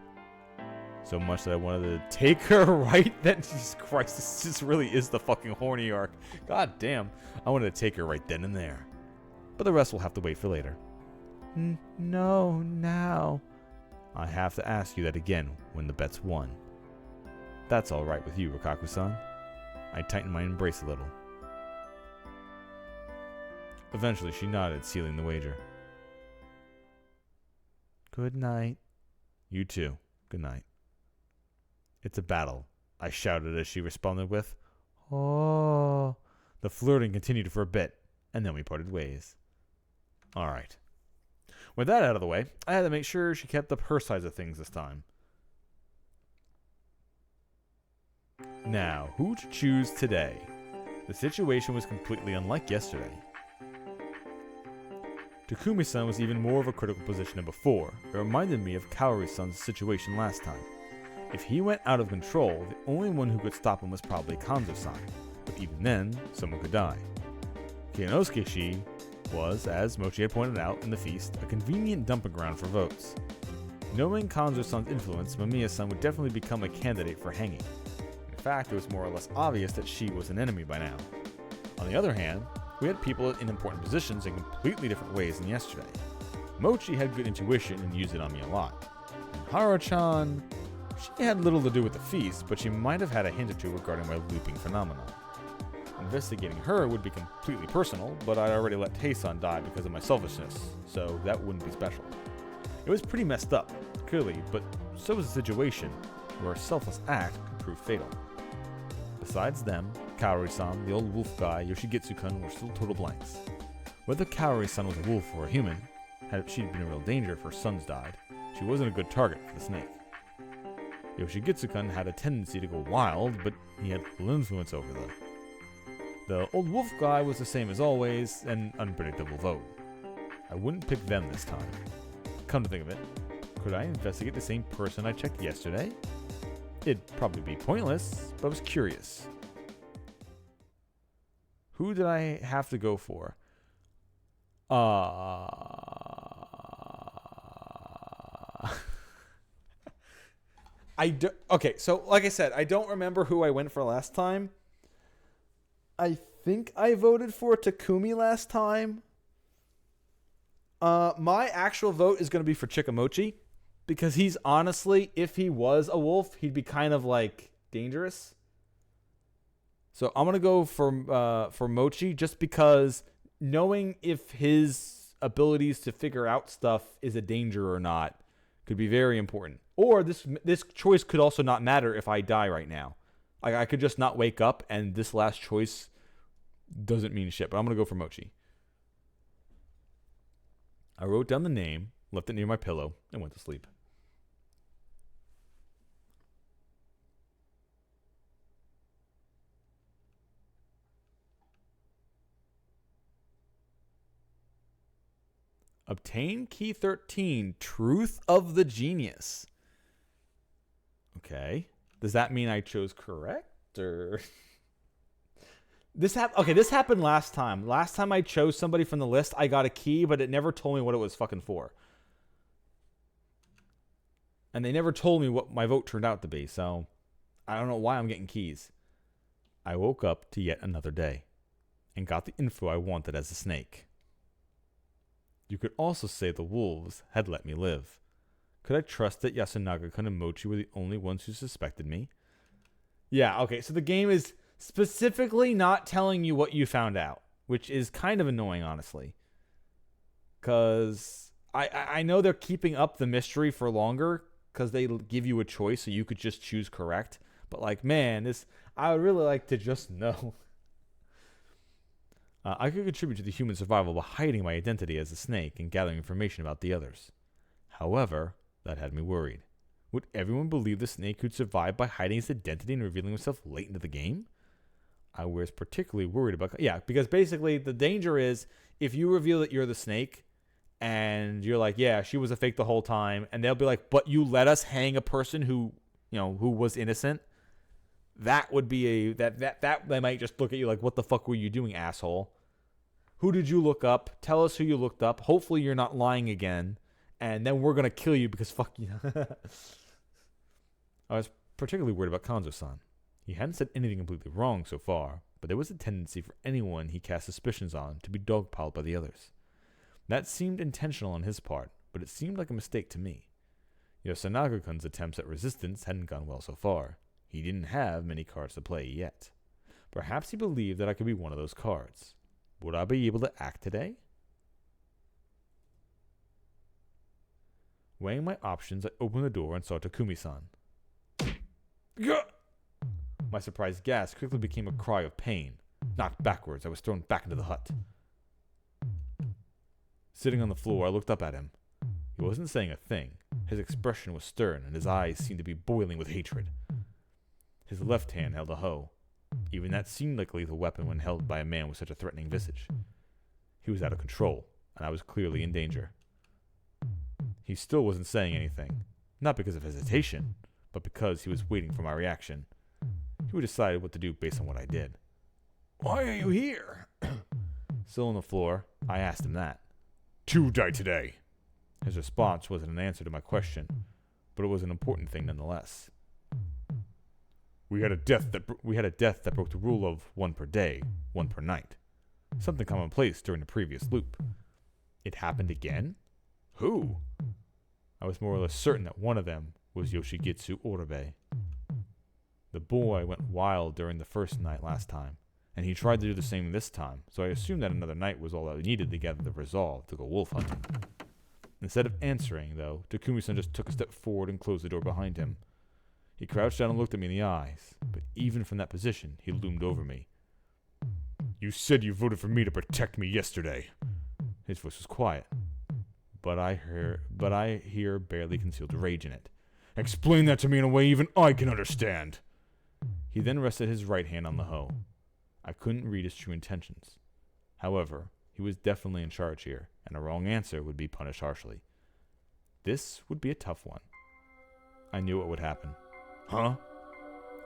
So much that I wanted to take her right then. Jesus Christ, this just really is the fucking horny arc. God damn. I wanted to take her right then and there. But the rest will have to wait for later. No, now. I have to ask you that again when the bet's won. That's all right with you, Rikaku-san. I tightened my embrace a little. Eventually, she nodded, sealing the wager. Good night. You too. Good night. It's a battle, I shouted as she responded with, Oh. The flirting continued for a bit, and then we parted ways. All right. With that out of the way, I had to make sure she kept up her side of things this time. Now, who to choose today? The situation was completely unlike yesterday. Takumi-san was even more of a critical position than before. It reminded me of Kaori-san's situation last time. If he went out of control, the only one who could stop him was probably Kanzo-san. But even then, someone could die. Kiyonosuke-shi was, as Mochi had pointed out in the feast, a convenient dumping ground for votes. Knowing Kanzo-san's influence, Mamiya-san would definitely become a candidate for hanging. In fact, it was more or less obvious that she was an enemy by now. On the other hand, we had people in important positions in completely different ways than yesterday. Mochi had good intuition and used it on me a lot. And Haro-chan, she had little to do with the feast, but she might have had a hint or two regarding my looping phenomenon. Investigating her would be completely personal, but I'd already let Tae-san die because of my selfishness, so that wouldn't be special. It was pretty messed up, clearly, but so was the situation, where a selfless act could prove fatal. Besides them, Kaori-san, the old wolf guy, Yoshigitsu-kun were still total blanks. Whether Kaori-san was a wolf or a human, had she been in real danger if her sons died, she wasn't a good target for the snake. Yoshigitsu-kun had a tendency to go wild, but he had little influence over them. The old wolf guy was the same as always, an unpredictable vote. I wouldn't pick them this time. Come to think of it, could I investigate the same person I checked yesterday? It'd probably be pointless, but I was curious. Who did I have to go for? Okay, so like I said, I don't remember who I went for last time. I think I voted for Takumi last time. My actual vote is going to be for Chikamochi, because he's honestly, if he was a wolf, he'd be kind of like dangerous. So I'm going to go for Mochi, just because knowing if his abilities to figure out stuff is a danger or not could be very important. Or this choice could also not matter if I die right now. Like, I could just not wake up, and this last choice doesn't mean shit. But I'm going to go for Mochi. I wrote down the name, left it near my pillow, and went to sleep. Obtain key 13, Truth of the Genius. Okay. Does that mean I chose correct, or this happened last time. Last time I chose somebody from the list, I got a key, but it never told me what it was fucking for. And they never told me what my vote turned out to be, so I don't know why I'm getting keys. I woke up to yet another day and got the info I wanted as a snake. You could also say the wolves had let me live. Could I trust that Yasunaga-kun and Mochi were the only ones who suspected me? Yeah, okay, so the game is specifically not telling you what you found out, which is kind of annoying, honestly. Because I know they're keeping up the mystery for longer, because they give you a choice, so you could just choose correct. But, like, man, I would really like to just know. I could contribute to the human survival by hiding my identity as a snake and gathering information about the others. However, that had me worried. Would everyone believe the snake could survive by hiding his identity and revealing himself late into the game? I was particularly worried about... Yeah, because basically the danger is if you reveal that you're the snake and you're like, yeah, she was a fake the whole time, and they'll be like, but you let us hang a person who was innocent, that would be that they might just look at you like, what the fuck were you doing, asshole? Who did you look up? Tell us who you looked up. Hopefully you're not lying again, and then we're going to kill you because fuck you. I was particularly worried about Kanzo-san. He hadn't said anything completely wrong so far, but there was a tendency for anyone he cast suspicions on to be dogpiled by the others. That seemed intentional on his part, but it seemed like a mistake to me. Yasunaga-kun's attempts at resistance hadn't gone well so far. He didn't have many cards to play yet. Perhaps he believed that I could be one of those cards. Would I be able to act today? Weighing my options, I opened the door and saw Takumi-san. My surprised gasp quickly became a cry of pain. Knocked backwards, I was thrown back into the hut. Sitting on the floor, I looked up at him. He wasn't saying a thing. His expression was stern, and his eyes seemed to be boiling with hatred. His left hand held a hoe. Even that seemed like a lethal weapon when held by a man with such a threatening visage. He was out of control, and I was clearly in danger. He still wasn't saying anything, not because of hesitation, but because he was waiting for my reaction. He would decide what to do based on what I did. Why are you here? Still on the floor, I asked him that. To die today. His response wasn't an answer to my question, but it was an important thing nonetheless. We had a death that broke the rule of one per day, one per night. Something commonplace during the previous loop. It happened again? Who? I was more or less certain that one of them was Yoshigitsu Oribe. The boy went wild during the first night last time, and he tried to do the same this time, so I assumed that another night was all I needed to gather the resolve to go wolf hunting. Instead of answering, though, Takumi-san just took a step forward and closed the door behind him. He crouched down and looked at me in the eyes, but even from that position, he loomed over me. You said you voted for me to protect me yesterday. His voice was quiet, but I hear barely concealed rage in it. Explain that to me in a way even I can understand. He then rested his right hand on the hoe. I couldn't read his true intentions. However, he was definitely in charge here, and a wrong answer would be punished harshly. This would be a tough one. I knew what would happen. Huh?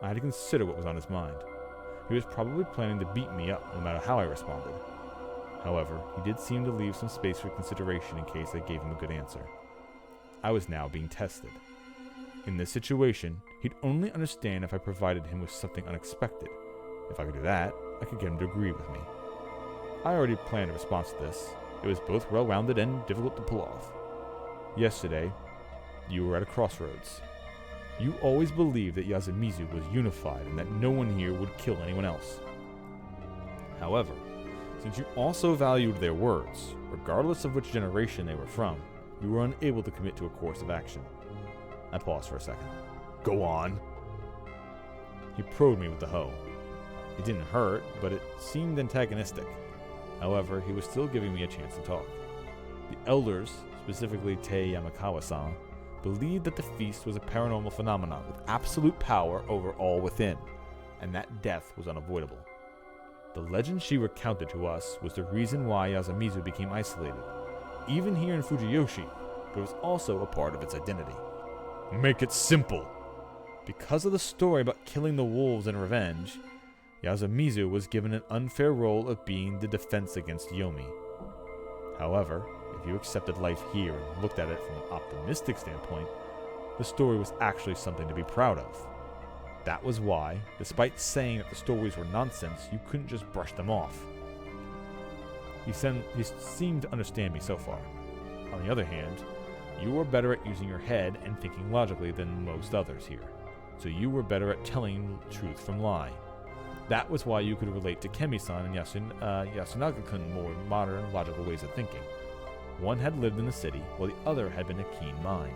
I had to consider what was on his mind. He was probably planning to beat me up no matter how I responded. However, he did seem to leave some space for consideration in case I gave him a good answer. I was now being tested. In this situation, he'd only understand if I provided him with something unexpected. If I could do that, I could get him to agree with me. I already planned a response to this. It was both well-rounded and difficult to pull off. Yesterday, you were at a crossroads. You always believed that Yasumizu was unified and that no one here would kill anyone else. However, since you also valued their words, regardless of which generation they were from, you were unable to commit to a course of action. I paused for a second. Go on. He probed me with the hoe. It didn't hurt, but it seemed antagonistic. However, he was still giving me a chance to talk. The elders, specifically Tei Yamakawa-san, believed that the feast was a paranormal phenomenon with absolute power over all within, and that death was unavoidable. The legend she recounted to us was the reason why Yasumizu became isolated, even here in Fujiyoshi, but it was also a part of its identity. Make it simple. Because of the story about killing the wolves in revenge, Yasumizu was given an unfair role of being the defense against Yomi. However, if you accepted life here and looked at it from an optimistic standpoint, the story was actually something to be proud of. That was why, despite saying that the stories were nonsense, you couldn't just brush them off. He seemed to understand me so far. On the other hand, you were better at using your head and thinking logically than most others here, so you were better at telling truth from lie. That was why you could relate to Kemi-san and Yasunaga-kun more modern, logical ways of thinking. One had lived in the city, while the other had been a keen mind.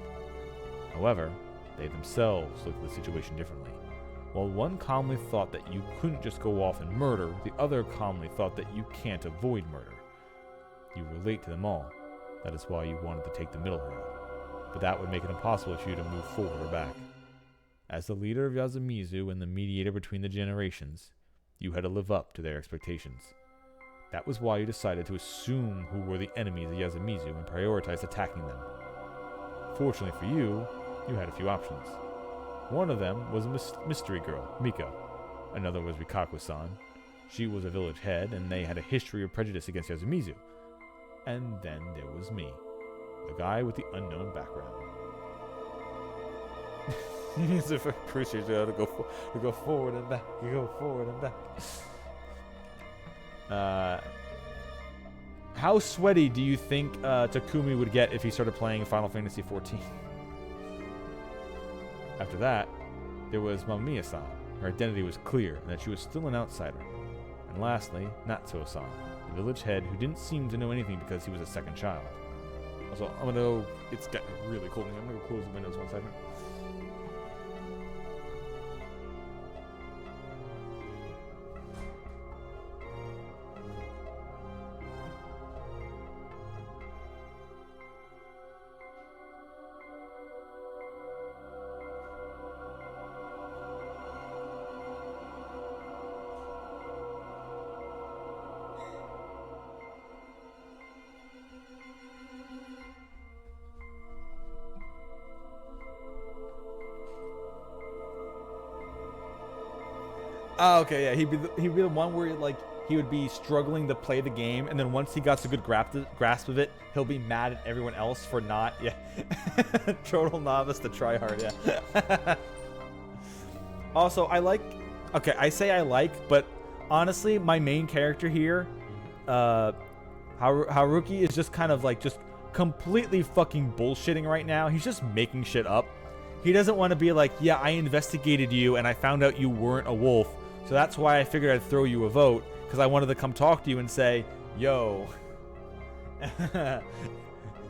However, they themselves looked at the situation differently. While one calmly thought that you couldn't just go off and murder, the other calmly thought that you can't avoid murder. You relate to them all. That is why you wanted to take the middle road. But that would make it impossible for you to move forward or back. As the leader of Yasumizu and the mediator between the generations, you had to live up to their expectations. That was why you decided to assume who were the enemies of Yasumizu and prioritized attacking them. Fortunately for you, you had a few options. One of them was a mystery girl, Miko. Another was Rikaku-san. She was a village head, and they had a history of prejudice against Yasumizu. And then there was me, the guy with the unknown background. It's a crucial to go forward and back. You go forward and back. How sweaty do you think Takumi would get if he started playing Final Fantasy XIV? After that, there was Mamiya-san. Her identity was clear, and that she was still an outsider. And lastly, Natsuo-san, the village head who didn't seem to know anything because he was a second child. Also, I'm gonna go. It's getting really cold in here. I'm gonna go close the windows 1 second. Oh, okay, yeah, he'd be the one where he would be struggling to play the game, and then once he got a good grasp of it, he'll be mad at everyone else for not. Yeah, total novice to try hard. Yeah. Also, I say I like, but honestly, my main character here, Haruki, is just kind of just completely fucking bullshitting right now. He's just making shit up. He doesn't want to be like, yeah, I investigated you and I found out you weren't a wolf. So that's why I figured I'd throw you a vote, because I wanted to come talk to you and say, yo,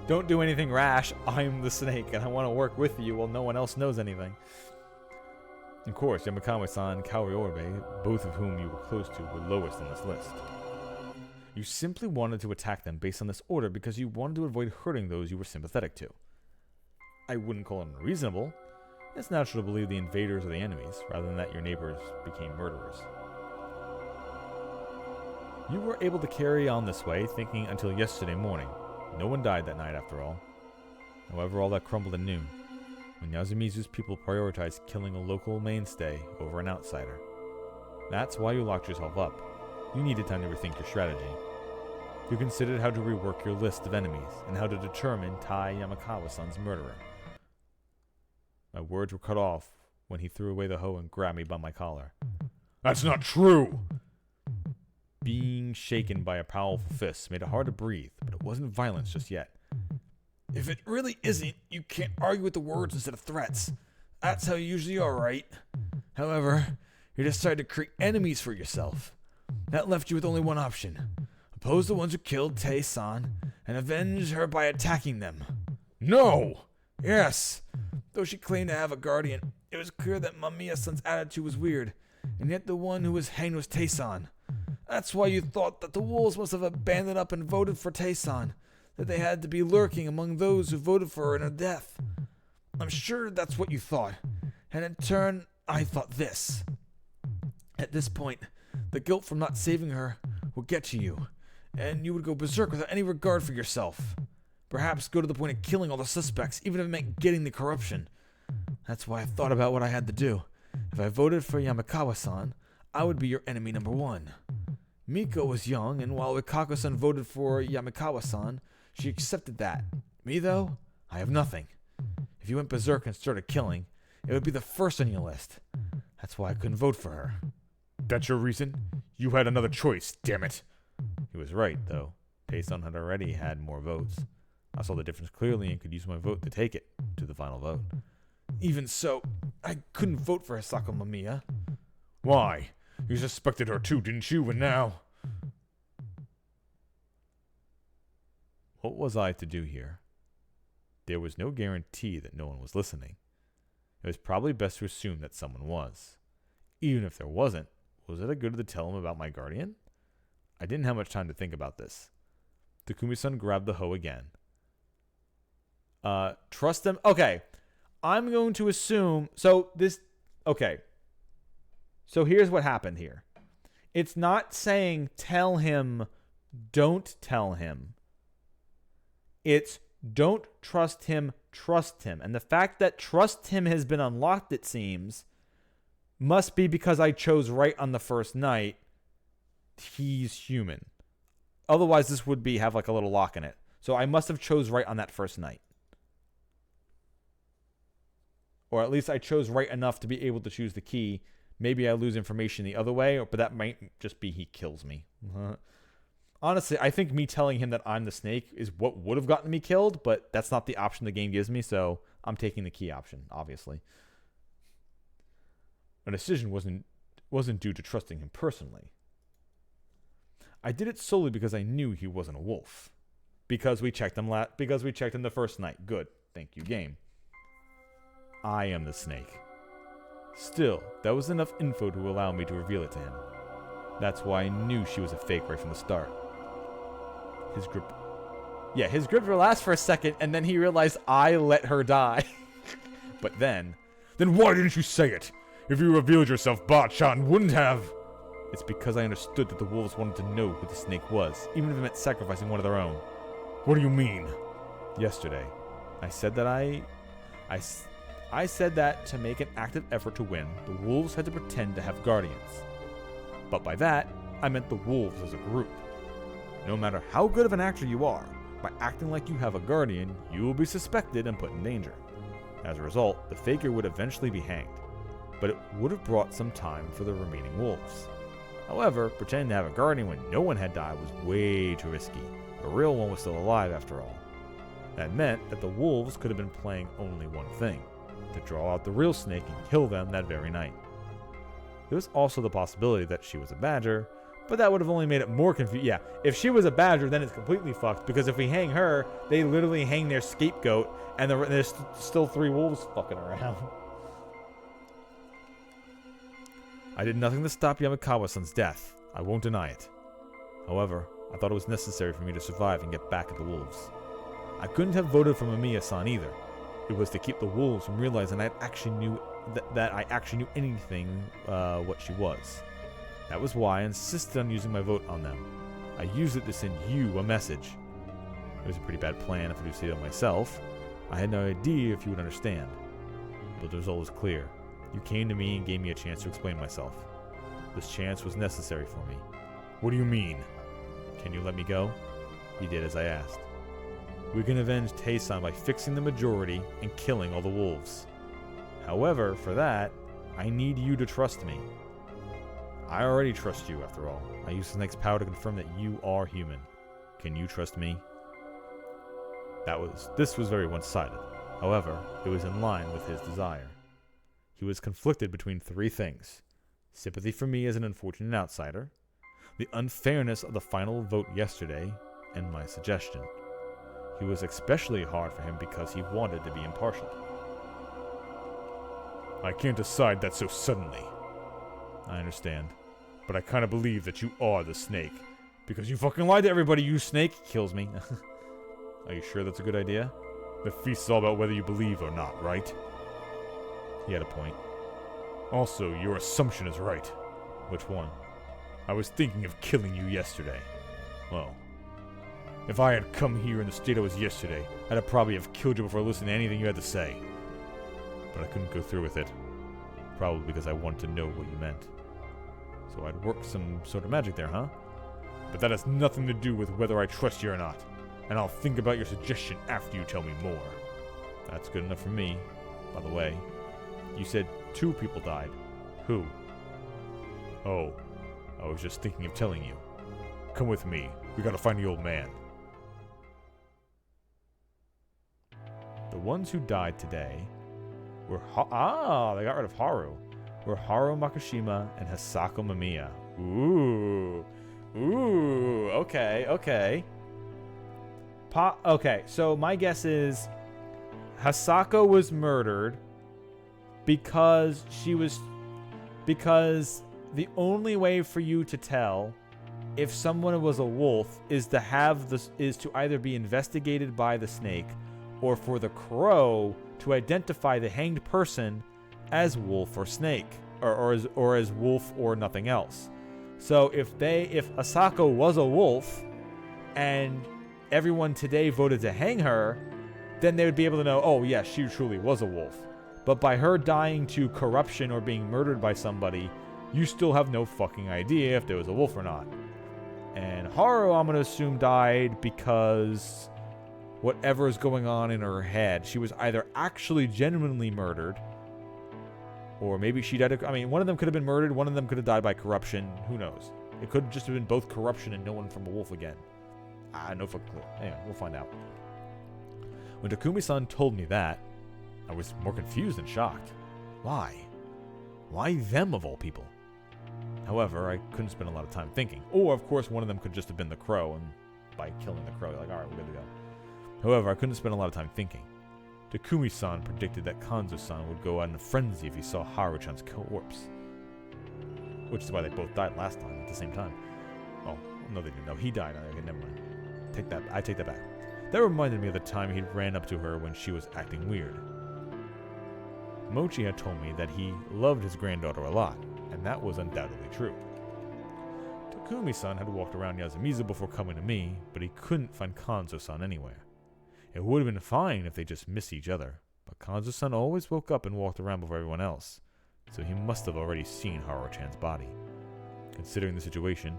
don't do anything rash. I'm the snake and I want to work with you while no one else knows anything. Of course, Yamakawa-san and Kaoriorbe, both of whom you were close to, were lowest on this list. You simply wanted to attack them based on this order because you wanted to avoid hurting those you were sympathetic to. I wouldn't call it unreasonable. It's natural to believe the invaders are the enemies, rather than that your neighbors became murderers. You were able to carry on this way, thinking until yesterday morning. No one died that night after all. However, all that crumbled at noon, when Yasumizu's people prioritized killing a local mainstay over an outsider. That's why you locked yourself up. You needed time to rethink your strategy. You considered how to rework your list of enemies, and how to determine Tai Yamakawa-san's murderer. My words were cut off when he threw away the hoe and grabbed me by my collar. That's not true! Being shaken by a powerful fist made it hard to breathe, but it wasn't violence just yet. If it really isn't, you can't argue with the words instead of threats. That's how you usually are, right? However, you decided to create enemies for yourself. That left you with only one option. Oppose the ones who killed Tei-san, and avenge her by attacking them. No! Yes! Though she claimed to have a guardian, it was clear that Mamiya-san's attitude was weird, and yet the one who was hanged was Tei-san. That's why you thought that the wolves must have abandoned up and voted for Tei-san, that they had to be lurking among those who voted for her in her death. I'm sure that's what you thought, and in turn, I thought this. At this point, the guilt from not saving her would get to you, and you would go berserk without any regard for yourself. Perhaps go to the point of killing all the suspects, even if it meant getting the corruption. That's why I thought about what I had to do. If I voted for Yamakawa-san, I would be your enemy number one. Miko was young, and while Rikaku-san voted for Yamakawa-san, she accepted that. Me, though, I have nothing. If you went berserk and started killing, it would be the first on your list. That's why I couldn't vote for her. That's your reason? You had another choice, damn it. He was right, though. Tei-san had already had more votes. I saw the difference clearly and could use my vote to take it to the final vote. Even so, I couldn't vote for Hisako Mamiya. Why? You suspected her too, didn't you? And now... What was I to do here? There was no guarantee that no one was listening. It was probably best to assume that someone was. Even if there wasn't, was it a good to tell him about my guardian? I didn't have much time to think about this. Takumi-san grabbed the hoe again. Trust them. Okay. I'm going to assume. Okay. So here's what happened here. It's not saying tell him, don't tell him. It's don't trust him, trust him. And the fact that trust him has been unlocked, it seems, must be because I chose right on the first night. He's human. Otherwise, this would have like a little lock in it. So I must have chose right on that first night. Or at least I chose right enough to be able to choose the key. Maybe I lose information the other way, but that might just be he kills me. Honestly, I think me telling him that I'm the snake is what would have gotten me killed, but that's not the option the game gives me, so I'm taking the key option, obviously. My decision wasn't due to trusting him personally. I did it solely because I knew he wasn't a wolf. Because we checked him the first night. Good. Thank you, game. I am the snake. Still, that was enough info to allow me to reveal it to him. That's why I knew she was a fake right from the start. His grip relaxed for a second, and then he realized I let her die. But then why didn't you say it? If you revealed yourself, Ba-chan wouldn't have. It's because I understood that the wolves wanted to know who the snake was, even if it meant sacrificing one of their own. What do you mean? Yesterday, I said that I said that to make an active effort to win, the wolves had to pretend to have guardians. But by that, I meant the wolves as a group. No matter how good of an actor you are, by acting like you have a guardian, you will be suspected and put in danger. As a result, the faker would eventually be hanged, but it would have brought some time for the remaining wolves. However, pretending to have a guardian when no one had died was way too risky. The real one was still alive after all. That meant that the wolves could have been playing only one thing, to draw out the real snake and kill them that very night. There was also the possibility that she was a badger, but that would have only made it more confusing. Yeah, if she was a badger, then it's completely fucked, because if we hang her, they literally hang their scapegoat, and there's still 3 wolves fucking around. I did nothing to stop Yamakawa-san's death. I won't deny it. However, I thought it was necessary for me to survive and get back at the wolves. I couldn't have voted for Mamiya-san either. It was to keep the wolves from realizing I actually knew anything what she was. That was why I insisted on using my vote on them. I used it to send you a message. It was a pretty bad plan if I do say it myself. I had no idea if you would understand. But the result was clear. You came to me and gave me a chance to explain myself. This chance was necessary for me. What do you mean? Can you let me go? He did as I asked. We can avenge Tae-san by fixing the majority and killing all the wolves. However, for that, I need you to trust me. I already trust you, after all. I used Snake's power to confirm that you are human. Can you trust me? This was very one-sided. However, it was in line with his desire. He was conflicted between 3 things: sympathy for me as an unfortunate outsider, the unfairness of the final vote yesterday, and my suggestion. He was especially hard for him because he wanted to be impartial. I can't decide that so suddenly. I understand. But I kind of believe that you are the snake. Because you fucking lied to everybody, you snake! Kills me. Are you sure that's a good idea? The feast is all about whether you believe or not, right? He had a point. Also, your assumption is right. Which one? I was thinking of killing you yesterday. Well, if I had come here in the state I was yesterday, I'd have probably have killed you before listening to anything you had to say. But I couldn't go through with it. Probably because I wanted to know what you meant. So I'd worked some sort of magic there, huh? But that has nothing to do with whether I trust you or not. And I'll think about your suggestion after you tell me more. That's good enough for me. By the way, you said 2 people died. Who? Oh, I was just thinking of telling you. Come with me. We gotta find the old man. The ones who died today were they got rid of Haru. Were Haru Makishima and Hisako Mamiya. Okay. Okay, so my guess is Hisako was murdered because she was Because the only way for you to tell if someone was a wolf is to either be investigated by the snake or for the crow to identify the hanged person as wolf or snake or as wolf or nothing else. So if Asako was a wolf and everyone today voted to hang her, then they would be able to know, oh yeah, she truly was a wolf. But by her dying to corruption or being murdered by somebody, you still have no fucking idea if there was a wolf or not. And Haru, I'm going to assume, died because whatever is going on in her head, she was either actually genuinely murdered, or maybe she died. One of them could have been murdered, one of them could have died by corruption. Who knows? It could just have been both corruption and no one from a wolf again. No fucking clue. Anyway, we'll find out. When Takumi-san told me that, I was more confused than shocked. Why? Why them of all people? However, I couldn't spend a lot of time thinking. Or, of course, one of them could just have been the crow, and by killing the crow, you're like, alright, we're good to go. However, I couldn't spend a lot of time thinking. Takumi-san predicted that Kanzo-san would go out in a frenzy if he saw Haru-chan's corpse. Which is why they both died last time at the same time. Oh, no, they didn't. No, he died. Okay, never mind. I take that back. That reminded me of the time he ran up to her when she was acting weird. Mochi had told me that he loved his granddaughter a lot, and that was undoubtedly true. Takumi-san had walked around Yasumizu before coming to me, but he couldn't find Kanzo-san anywhere. It would have been fine if they just missed each other, but Kanzo-san always woke up and walked around before everyone else, so he must have already seen Haru-chan's body. Considering the situation,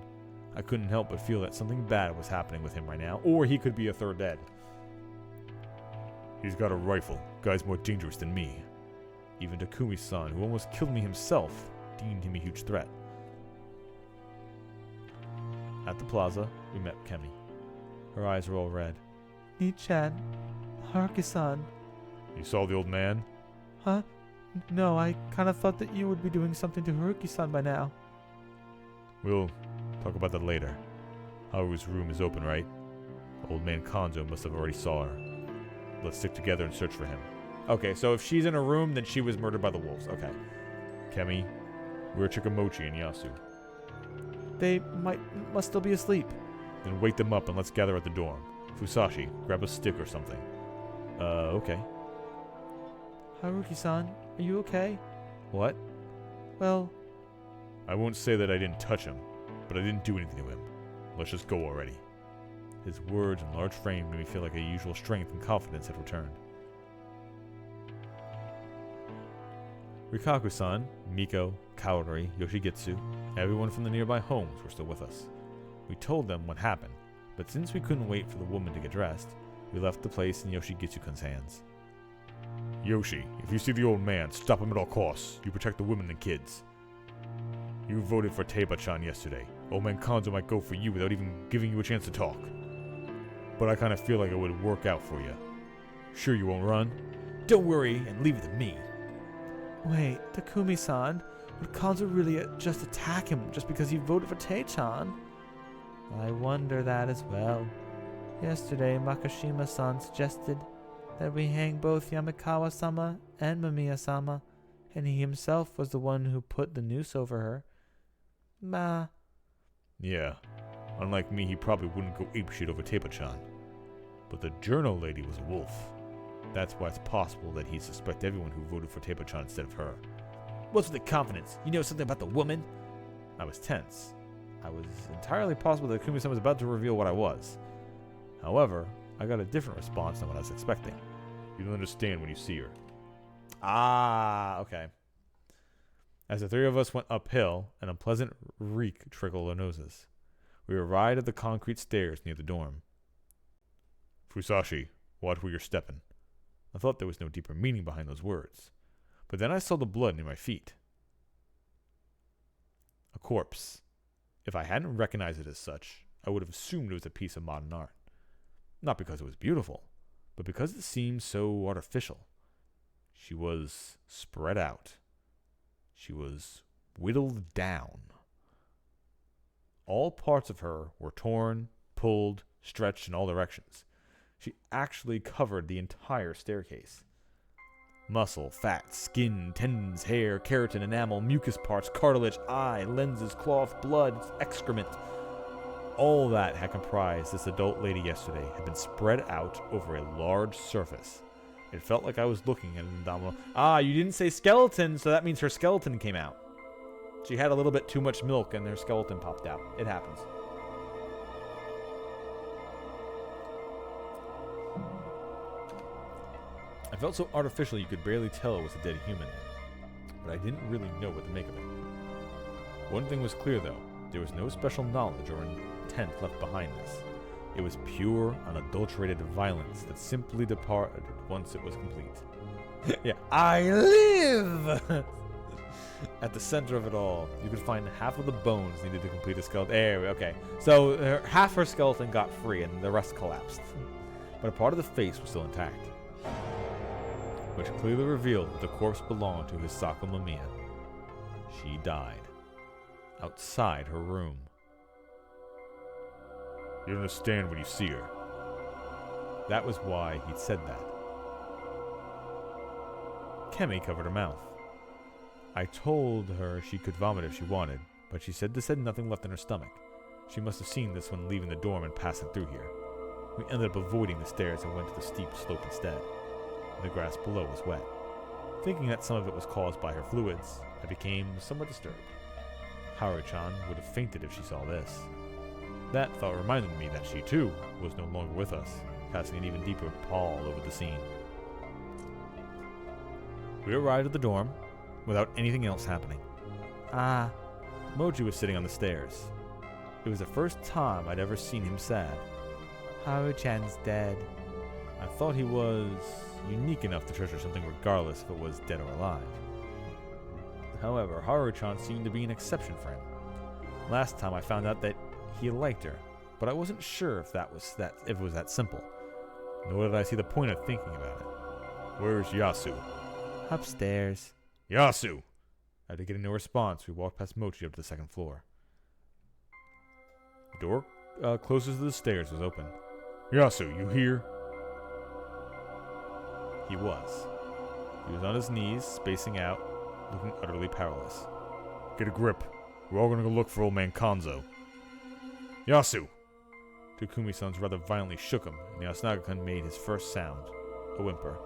I couldn't help but feel that something bad was happening with him right now, or he could be a third dead. He's got a rifle. Guy's more dangerous than me. Even Takumi-san, who almost killed me himself, deemed him a huge threat. At the plaza, we met Kemi. Her eyes were all red. Ni-chan, Haruki-san. You saw the old man? Huh? No, I kind of thought that you would be doing something to Haruki-san by now. We'll talk about that later. Haru's room is open, right? Old man Kanzo must have already saw her. Let's stick together and search for him. Okay, so if she's in a room, then she was murdered by the wolves. Okay. Kemi, where are Chikamochi and Yasu? They must still be asleep. Then wake them up and let's gather at the dorm. Fusashi, grab a stick or something. Okay. Haruki-san, are you okay? What? Well, I won't say that I didn't touch him, but I didn't do anything to him. Let's just go already. His words and large frame made me feel like a usual strength and confidence had returned. Rikaku-san, Miko, Kaori, Yoshigitsu, everyone from the nearby homes were still with us. We told them what happened, but since we couldn't wait for the woman to get dressed, we left the place in Yoshigitsu-kun's hands. Yoshi, if you see the old man, stop him at all costs. You protect the women and kids. You voted for Teiba-chan yesterday. Old man Kanzo might go for you without even giving you a chance to talk. But I kind of feel like it would work out for you. Sure you won't run? Don't worry and leave it to me. wait, Takumi-san, would Kanzo really just attack him just because he voted for Tei-chan? I wonder that as well. Yesterday, Makashima-san suggested that we hang both Yamakawa-sama and Mamiya-sama, and he himself was the one who put the noose over her. Yeah, unlike me, he probably wouldn't go apeshit over Teiba-chan. But the journal lady was a wolf. That's why it's possible that he'd suspect everyone who voted for Teiba-chan instead of her. What's with the confidence? You know something about the woman? I was tense. I was entirely possible that Takumi-san was about to reveal what I was. However, I got a different response than what I was expecting. You don't understand when you see her. Ah, okay. As the three of us went uphill, an unpleasant reek trickled our noses. We arrived at the concrete stairs near the dorm. Fusashi, watch where you're stepping. I thought there was no deeper meaning behind those words, but then I saw the blood near my feet. A corpse. If I hadn't recognized it as such, I would have assumed it was a piece of modern art. Not because it was beautiful, but because it seemed so artificial. She was spread out. She was whittled down. All parts of her were torn, pulled, stretched in all directions. She actually covered the entire staircase. Muscle, fat, skin, tendons, hair, keratin, enamel, mucus parts, cartilage, eye, lenses, cloth, blood, excrement. All that had comprised this adult lady yesterday had been spread out over a large surface. It felt like I was looking at an abdominal. Ah, you didn't say skeleton, so that means her skeleton came out. She had a little bit too much milk and her skeleton popped out. It happens. I felt so artificial you could barely tell it was a dead human, but I didn't really know what to make of it. One thing was clear though, there was no special knowledge or intent left behind this. It was pure, unadulterated violence that simply departed once it was complete. Yeah, I live! At the center of it all, you could find half of the bones needed to complete a skeleton. Okay. So half her skeleton got free and the rest collapsed. But a part of the face was still intact, which clearly revealed that the corpse belonged to Hisako Mamiya. She died outside her room. You understand when you see her. That was why he'd said that. Kemi covered her mouth. I told her she could vomit if she wanted, but she said this had nothing left in her stomach. She must have seen this when leaving the dorm and passing through here. We ended up avoiding the stairs and went to the steep slope instead. The grass below was wet. Thinking that some of it was caused by her fluids, I became somewhat disturbed. Haru-chan would have fainted if she saw this. That thought reminded me that she too was no longer with us, casting an even deeper pall over the scene. We arrived at the dorm without anything else happening. Moji was sitting on the stairs. It was the first time I'd ever seen him sad. Haru-chan's dead. I thought he was unique enough to treasure something regardless if it was dead or alive. However, Haru-chan seemed to be an exception for him. Last time I found out that he liked her, but I wasn't sure if it was that simple. Nor did I see the point of thinking about it. Where's Yasu? Upstairs. Yasu! After getting no response, we walked past Mochi up to the second floor. The door closest to the stairs was open. Yasu, you here? He was. He was on his knees, spacing out, looking utterly powerless. Get a grip. We're all gonna go look for old man Konzo. Yasu! Takumi-san's rather violently shook him, and Yasunaga-kun made his first sound, a whimper.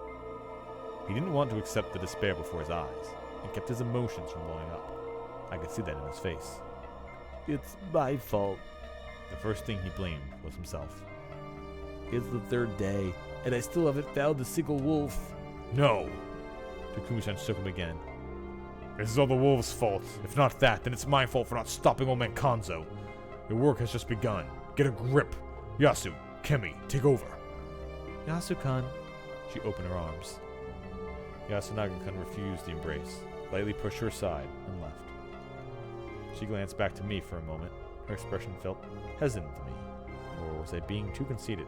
He didn't want to accept the despair before his eyes, and kept his emotions from blowing up. I could see that in his face. It's my fault. The first thing he blamed was himself. It's the third day, and I still haven't found a single wolf. No! Takumi-san shook him again. This is all the wolves' fault. If not that, then it's my fault for not stopping old man Konzo. Your work has just begun. Get a grip. Yasu, Kemi, take over. Yasu-kun. She opened her arms. Yasunaga-kun refused the embrace, lightly pushed her aside, and left. She glanced back to me for a moment. Her expression felt hesitant to me. Or was I being too conceited?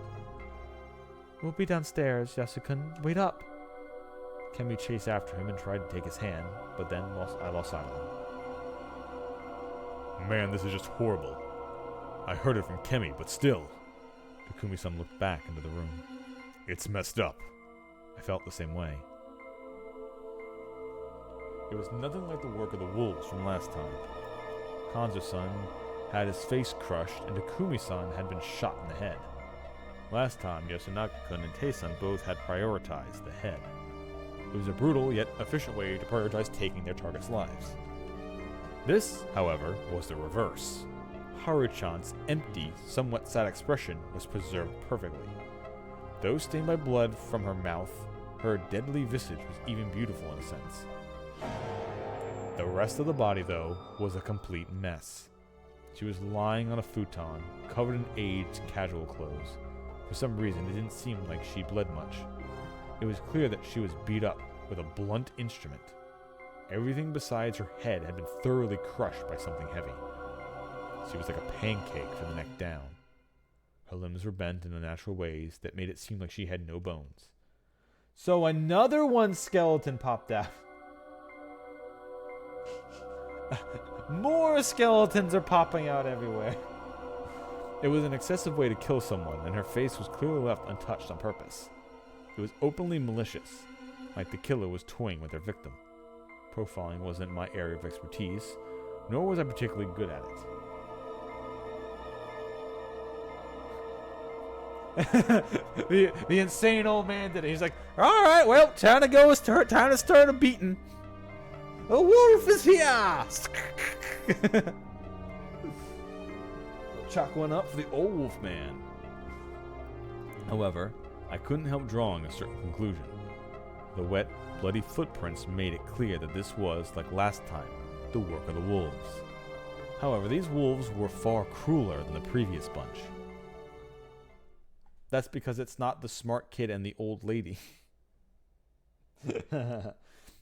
We'll be downstairs, Yasu-kun. Wait up. Kemi chased after him and tried to take his hand, but then I lost sight of him. Man, this is just horrible. I heard it from Kemi, but still. Takumi-san looked back into the room. It's messed up. I felt the same way. It was nothing like the work of the wolves from last time. Konzo-san had his face crushed, and Takumi-san had been shot in the head. Last time, Yasunaga-kun and Tei-san both had prioritized the head. It was a brutal yet efficient way to prioritize taking their targets' lives. This, however, was the reverse. Haru-chan's empty, somewhat sad expression was preserved perfectly. Though stained by blood from her mouth, her deadly visage was even beautiful in a sense. The rest of the body, though, was a complete mess. She was lying on a futon, covered in aged, casual clothes. For some reason, it didn't seem like she bled much. It was clear that she was beat up with a blunt instrument. Everything besides her head had been thoroughly crushed by something heavy. She was like a pancake from the neck down. Her limbs were bent in unnatural ways that made it seem like she had no bones. So another one skeleton popped out. More skeletons are popping out everywhere. It was an excessive way to kill someone, and her face was clearly left untouched on purpose. It was openly malicious. like the killer was toying with their victim. Profiling wasn't my area of expertise, nor was I particularly good at it. the insane old man did it. He's like, all right, well, time to go. Time to start a beating. A wolf is here. Chalk one up for the old wolf man. However, I couldn't help drawing a certain conclusion. The wet, bloody footprints made it clear that this was, like last time, the work of the wolves. However, these wolves were far crueler than the previous bunch. That's because it's not the smart kid and the old lady.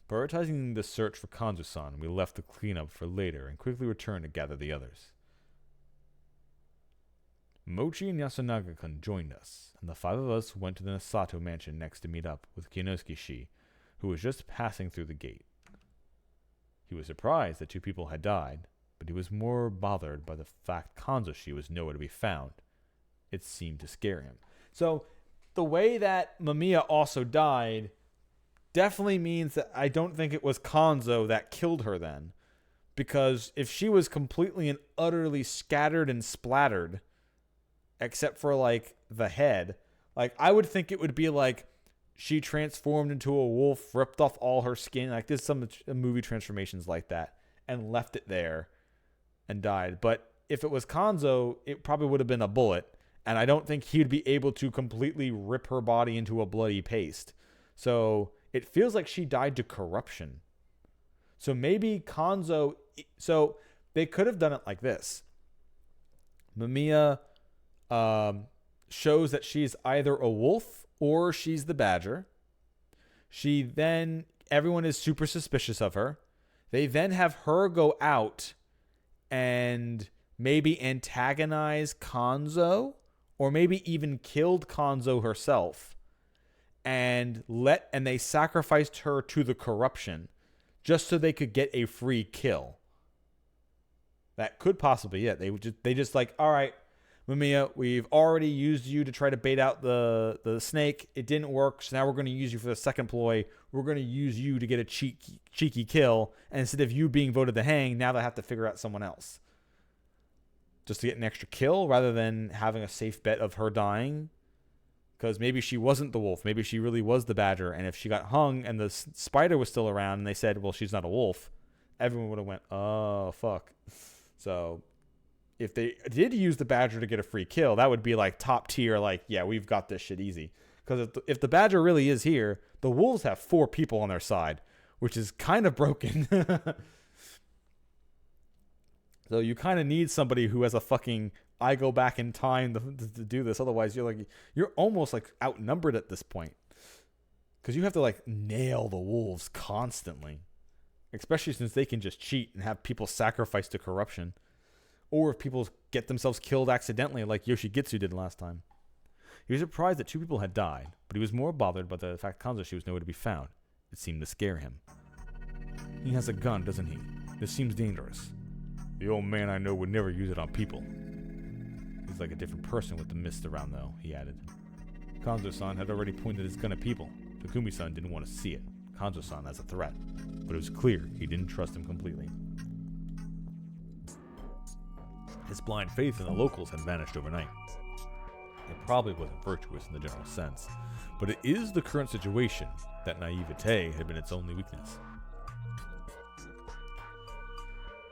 Prioritizing the search for Kanzo-san, we left the cleanup for later and quickly returned to gather the others. Mochi and Yasunaga-kun joined us, and the 5 of us went to the Nasato mansion next to meet up with Kinosuke-shi, who was just passing through the gate. He was surprised that 2 people had died, but he was more bothered by the fact Kanzo-shi was nowhere to be found. It seemed to scare him. So, the way that Mamiya also died definitely means that I don't think it was Kanzo that killed her then. Because if she was completely and utterly scattered and splattered, except for, like, the head, like, I would think it would be like she transformed into a wolf, ripped off all her skin, like there's some movie transformations like that, and left it there and died. But if it was Kanzo, it probably would have been a bullet, and I don't think he'd be able to completely rip her body into a bloody paste. So it feels like she died to corruption. So maybe Kanzo... So they could have done it like this. Mamiya shows that she's either a wolf or she's the badger. Everyone is super suspicious of her. They then have her go out and maybe antagonize Kanzo, or maybe even killed Kanzo herself, and they sacrificed her to the corruption just so they could get a free kill. That could possibly be it. They just like, all right, Mamiya, we've already used you to try to bait out the snake. It didn't work, so now we're going to use you for the second ploy. We're going to use you to get a cheeky kill, and instead of you being voted to hang, now they have to figure out someone else. Just to get an extra kill, rather than having a safe bet of her dying. Because maybe she wasn't the wolf. Maybe she really was the badger, and if she got hung and the spider was still around, and they said, well, she's not a wolf, everyone would have went, oh, fuck. So... if they did use the badger to get a free kill, that would be like top tier, like, yeah, we've got this shit easy. Because if the badger really is here, the wolves have 4 people on their side, which is kind of broken. So you kind of need somebody who has a fucking, I go back in time to do this. Otherwise, you're almost like outnumbered at this point. Because you have to like nail the wolves constantly. Especially since they can just cheat and have people sacrificed to corruption. Or if people get themselves killed accidentally like Yoshigitsu did last time. He was surprised that 2 people had died, but he was more bothered by the fact Kanzo-shi was nowhere to be found. It seemed to scare him. He has a gun, doesn't he? This seems dangerous. The old man I know would never use it on people. He's like a different person with the mist around, though, he added. Kanzo-san had already pointed his gun at people. Takumi-san didn't want to see it. Kanzo-san as a threat. But it was clear he didn't trust him completely. His blind faith in the locals had vanished overnight. It probably wasn't virtuous in the general sense, but it is the current situation that naivete had been its only weakness.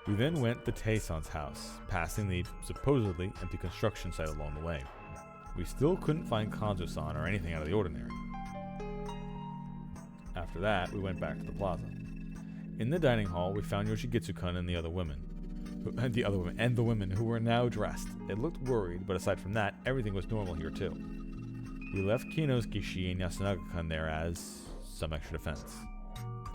We then went to Tae-san's house, passing the supposedly empty construction site along the way. We still couldn't find Kanzo-san or anything out of the ordinary. After that, we went back to the plaza. In the dining hall, we found Yoshigitsu-kun and the women who were now dressed. They looked worried, but aside from that, everything was normal here too. We left Kinosuke-shi and Yasunaga-kun there as some extra defense.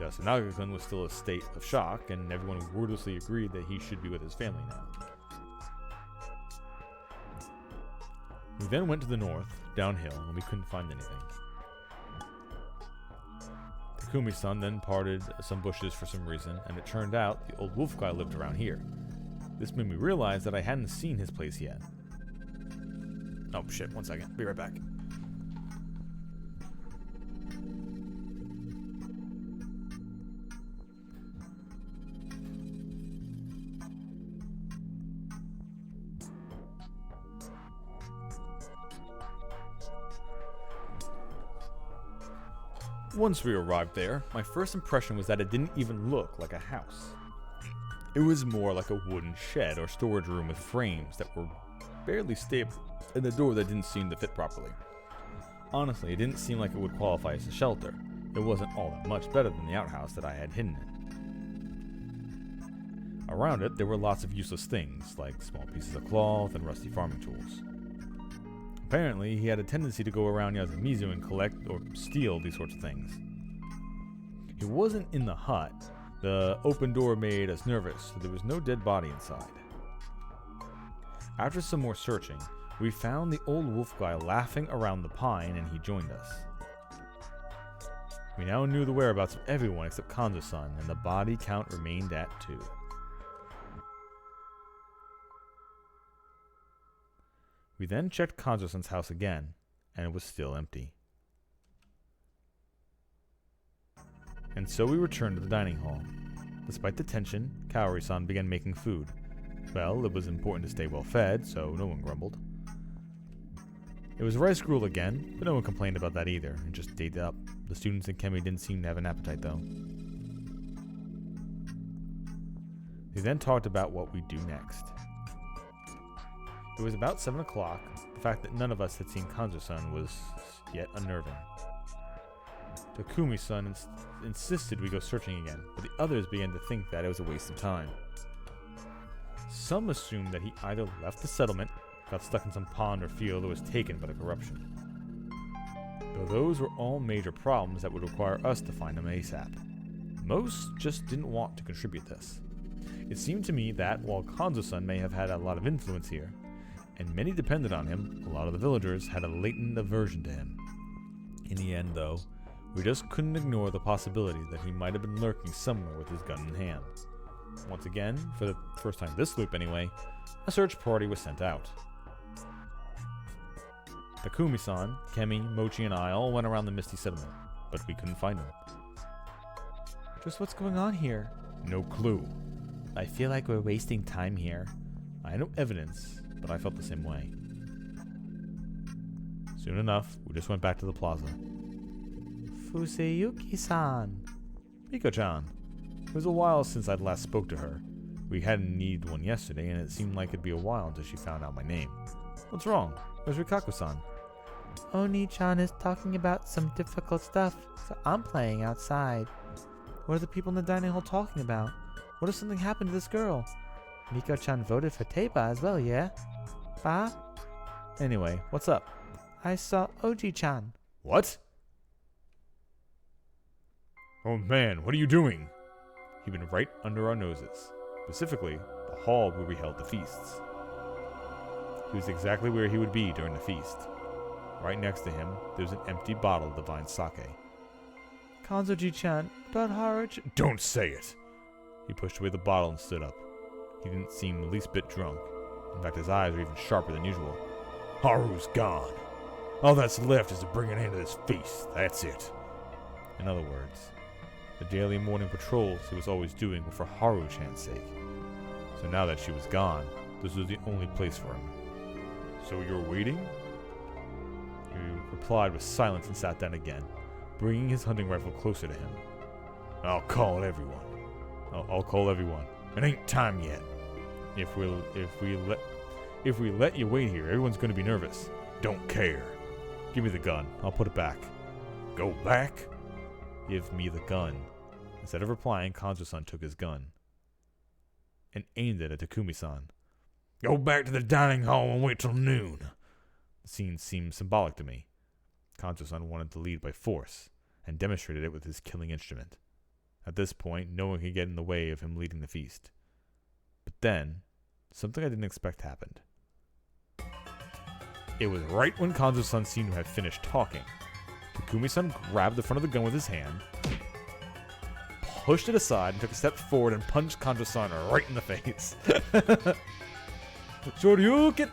Yasunaga-kun was still in a state of shock, and everyone wordlessly agreed that he should be with his family now. We then went to the north, downhill, and we couldn't find anything. Takumi-san then parted some bushes for some reason, and it turned out the old wolf guy lived around here. This made me realize that I hadn't seen his place yet. Oh shit, 1 second. Be right back. Once we arrived there, my first impression was that it didn't even look like a house. It was more like a wooden shed or storage room with frames that were barely stable and a door that didn't seem to fit properly. Honestly, it didn't seem like it would qualify as a shelter. It wasn't all that much better than the outhouse that I had hidden in. Around it, there were lots of useless things, like small pieces of cloth and rusty farming tools. Apparently, he had a tendency to go around Yasumizu and collect or steal these sorts of things. He wasn't in the hut. The open door made us nervous, so there was no dead body inside. After some more searching, we found the old wolf guy laughing around the pine, and he joined us. We now knew the whereabouts of everyone except Kanzo-san, and the body count remained at 2. We then checked Kanzo-san's house again, and it was still empty. And so we returned to the dining hall. Despite the tension, Kaori-san began making food. Well, it was important to stay well fed, so no one grumbled. It was rice gruel again, but no one complained about that either, and just stayed up. The students in Kemi didn't seem to have an appetite though. They then talked about what we'd do next. It was about 7 o'clock. The fact that none of us had seen Kanzo-san was yet unnerving. Takumi-san insisted we go searching again, but the others began to think that it was a waste of time. Some assumed that he either left the settlement, got stuck in some pond or field, or was taken by the corruption. Though those were all major problems that would require us to find him ASAP. Most just didn't want to contribute this. It seemed to me that while Kanzo-san may have had a lot of influence here, and many depended on him, a lot of the villagers had a latent aversion to him. In the end, though, we just couldn't ignore the possibility that he might have been lurking somewhere with his gun in hand. Once again, for the first time this loop anyway, a search party was sent out. Takumi-san, Kemi, Mochi, and I all went around the Misty Settlement, but we couldn't find him. Just what's going on here? No clue. I feel like we're wasting time here. I had no evidence, but I felt the same way. Soon enough, we just went back to the plaza. Fuseyuki-san. Miko-chan. It was a while since I'd last spoke to her. We hadn't needed one yesterday, and it seemed like it'd be a while until she found out my name. What's wrong? Where's Rikaku-san? Oni-chan is talking about some difficult stuff, so I'm playing outside. What are the people in the dining hall talking about? What if something happened to this girl? Miko-chan voted for Teiba as well, yeah? Ba? Anyway, what's up? I saw Oji-chan. What? Oh man, what are you doing? He'd been right under our noses. Specifically, the hall where we held the feasts. He was exactly where he would be during the feast. Right next to him, there was an empty bottle of divine sake. Kanzo-ji-chan, but Haruch... Don't say it! He pushed away the bottle and stood up. He didn't seem the least bit drunk. In fact, his eyes were even sharper than usual. Haru's gone. All that's left is to bring an end to this feast. That's it. In other words, the daily morning patrols he was always doing were for Haru-chan's sake. So now that she was gone, this was the only place for him. So you're waiting? He replied with silence and sat down again, bringing his hunting rifle closer to him. I'll call everyone. I'll call everyone. It ain't time yet. If we let you wait here, everyone's gonna be nervous. Don't care. Give me the gun. I'll put it back. Go back? Give me the gun. Instead of replying, Kanzo-san took his gun and aimed it at Takumi-san. Go back to the dining hall and wait till noon. The scene seemed symbolic to me. Kanzo-san wanted to lead by force and demonstrated it with his killing instrument. At this point, no one could get in the way of him leading the feast. But then, something I didn't expect happened. It was right when Kanzo-san seemed to have finished talking. Takumi-san grabbed the front of the gun with his hand, pushed it aside, and took a step forward and punched Kanzo-san right in the face. Shoryuken!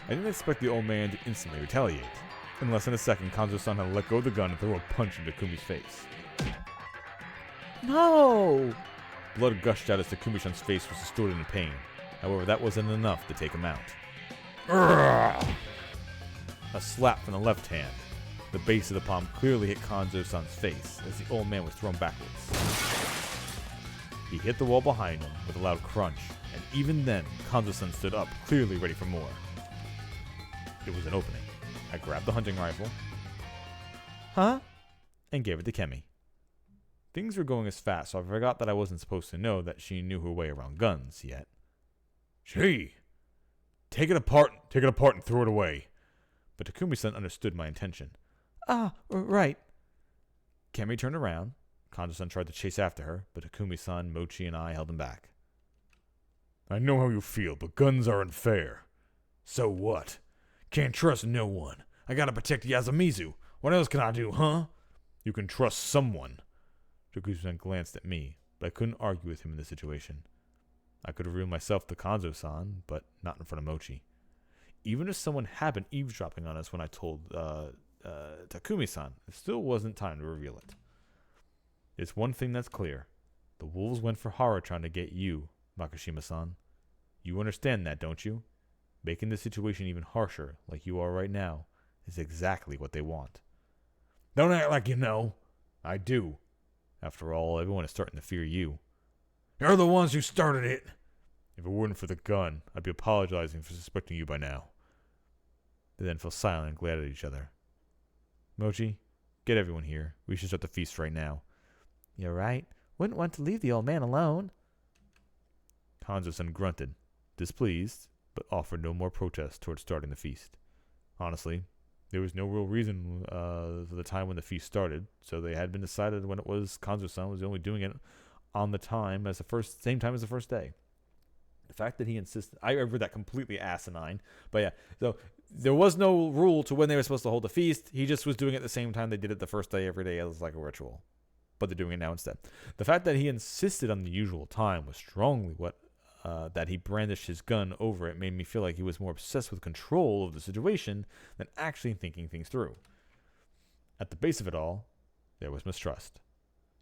I didn't expect the old man to instantly retaliate. In less than a second, Kanzo-san had let go of the gun and threw a punch into Takumi's face. No! Blood gushed out as Takumi-san's face was distorted in pain. However, that wasn't enough to take him out. Urgh! A slap from the left hand. The base of the palm clearly hit Kanzo-san's face as the old man was thrown backwards. He hit the wall behind him with a loud crunch, and even then, Kanzo-san stood up, clearly ready for more. It was an opening. I grabbed the hunting rifle, and gave it to Kemi. Things were going as fast, so I forgot that I wasn't supposed to know that she knew her way around guns yet. Gee, take it apart and throw it away. But Takumi-san understood my intention. Right. Kemi turned around. Kanzo-san tried to chase after her, but Takumi-san, Mochi, and I held him back. I know how you feel, but guns aren't fair. So what? Can't trust no one. I gotta protect Yasumizu. What else can I do, huh? You can trust someone. Takumi-san glanced at me, but I couldn't argue with him in this situation. I could reveal myself to Kanzo-san, but not in front of Mochi. Even if someone had been eavesdropping on us when I told Takumi-san, it still wasn't time to reveal it. It's one thing that's clear. The wolves went for Haru-chan to get you, Makishima-san. You understand that, don't you? Making the situation even harsher, like you are right now, is exactly what they want. Don't act like you know. I do. After all, everyone is starting to fear you. You're the ones who started it. If it weren't for the gun, I'd be apologizing for suspecting you by now. They then fell silent and glared at each other. Mochi, get everyone here. We should start the feast right now. You're right. Wouldn't want to leave the old man alone. Kanzo-san grunted, displeased, but offered no more protest towards starting the feast. Honestly, there was no real reason for the time when the feast started, so they had been decided when it was Kanzo-san was only doing it on the time as same time as the first day. The fact that he insisted, I read that completely asinine, but yeah, so there was no rule to when they were supposed to hold the feast. He just was doing it at the same time they did it the first day every day as like a ritual, but they're doing it now instead. The fact that he insisted on the usual time was strongly what that he brandished his gun over it made me feel like he was more obsessed with control of the situation than actually thinking things through. At the base of it all, there was mistrust.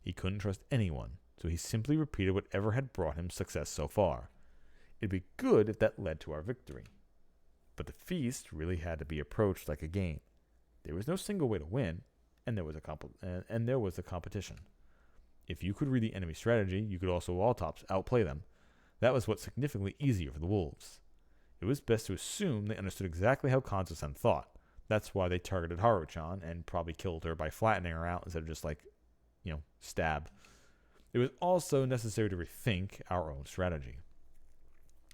He couldn't trust anyone, so he simply repeated whatever had brought him success so far. It'd be good if that led to our victory. But the feast really had to be approached like a game. There was no single way to win, and there was a competition. If you could read the enemy strategy, you could also outplay them. That was what's significantly easier for the wolves. It was best to assume they understood exactly how Kanzo-san thought. That's why they targeted Haru-chan and probably killed her by flattening her out instead of just stab. It was also necessary to rethink our own strategy.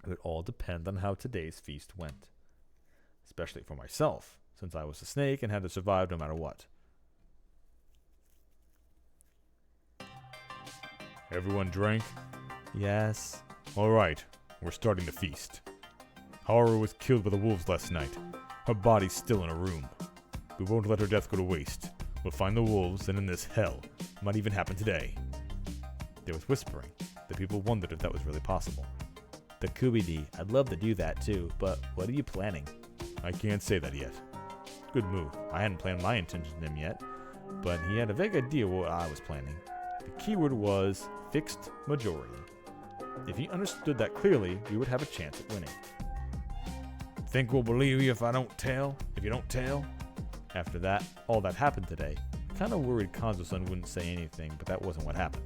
It would all depend on how today's feast went. Especially for myself, since I was a snake and had to survive no matter what. Everyone drank? Yes. All right, we're starting the feast. Haru was killed by the wolves last night. Her body's still in her room. We won't let her death go to waste. We'll find the wolves, and in this hell, it might even happen today. There was whispering. The people wondered if that was really possible. Takumi-D, I'd love to do that too, but what are you planning? I can't say that yet. Good move. I hadn't planned my intentions in him yet, but he had a vague idea what I was planning. The keyword was fixed majority. If he understood that clearly, we would have a chance at winning. Think we'll believe you if you don't tell? After that, all that happened today, I kind of worried Kanzo-san wouldn't say anything, but that wasn't what happened.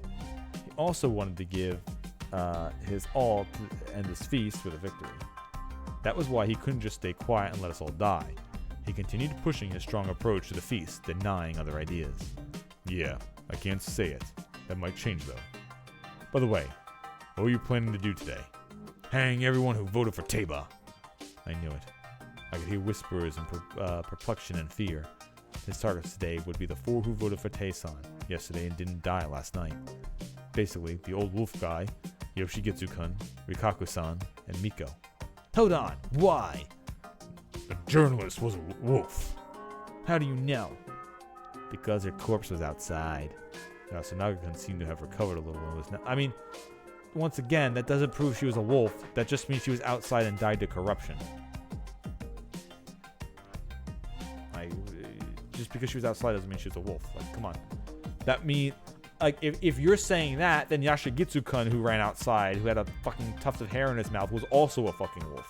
He also wanted to give his all to end this feast with a victory. That was why he couldn't just stay quiet and let us all die. He continued pushing his strong approach to the feast, denying other ideas. Yeah, I can't say it. That might change though. By the way, what were you planning to do today? Hang everyone who voted for Taba. I knew it. I could hear whispers and perplexion and fear. His targets today would be the 4 who voted for Tae-san yesterday and didn't die last night. Basically, the old wolf guy, Yoshigitsu-kun, Rikaku-san, and Miko. Hold on, why? The journalist was a wolf. How do you know? Because her corpse was outside. Yasunaga-kun seemed to have recovered a little and was not. Once again, that doesn't prove she was a wolf. That just means she was outside and died to corruption. Just because she was outside doesn't mean she was a wolf. Like, come on. That means, like, if you're saying that, then Yoshigitsu-kun, who ran outside, who had a fucking tuft of hair in his mouth, was also a fucking wolf.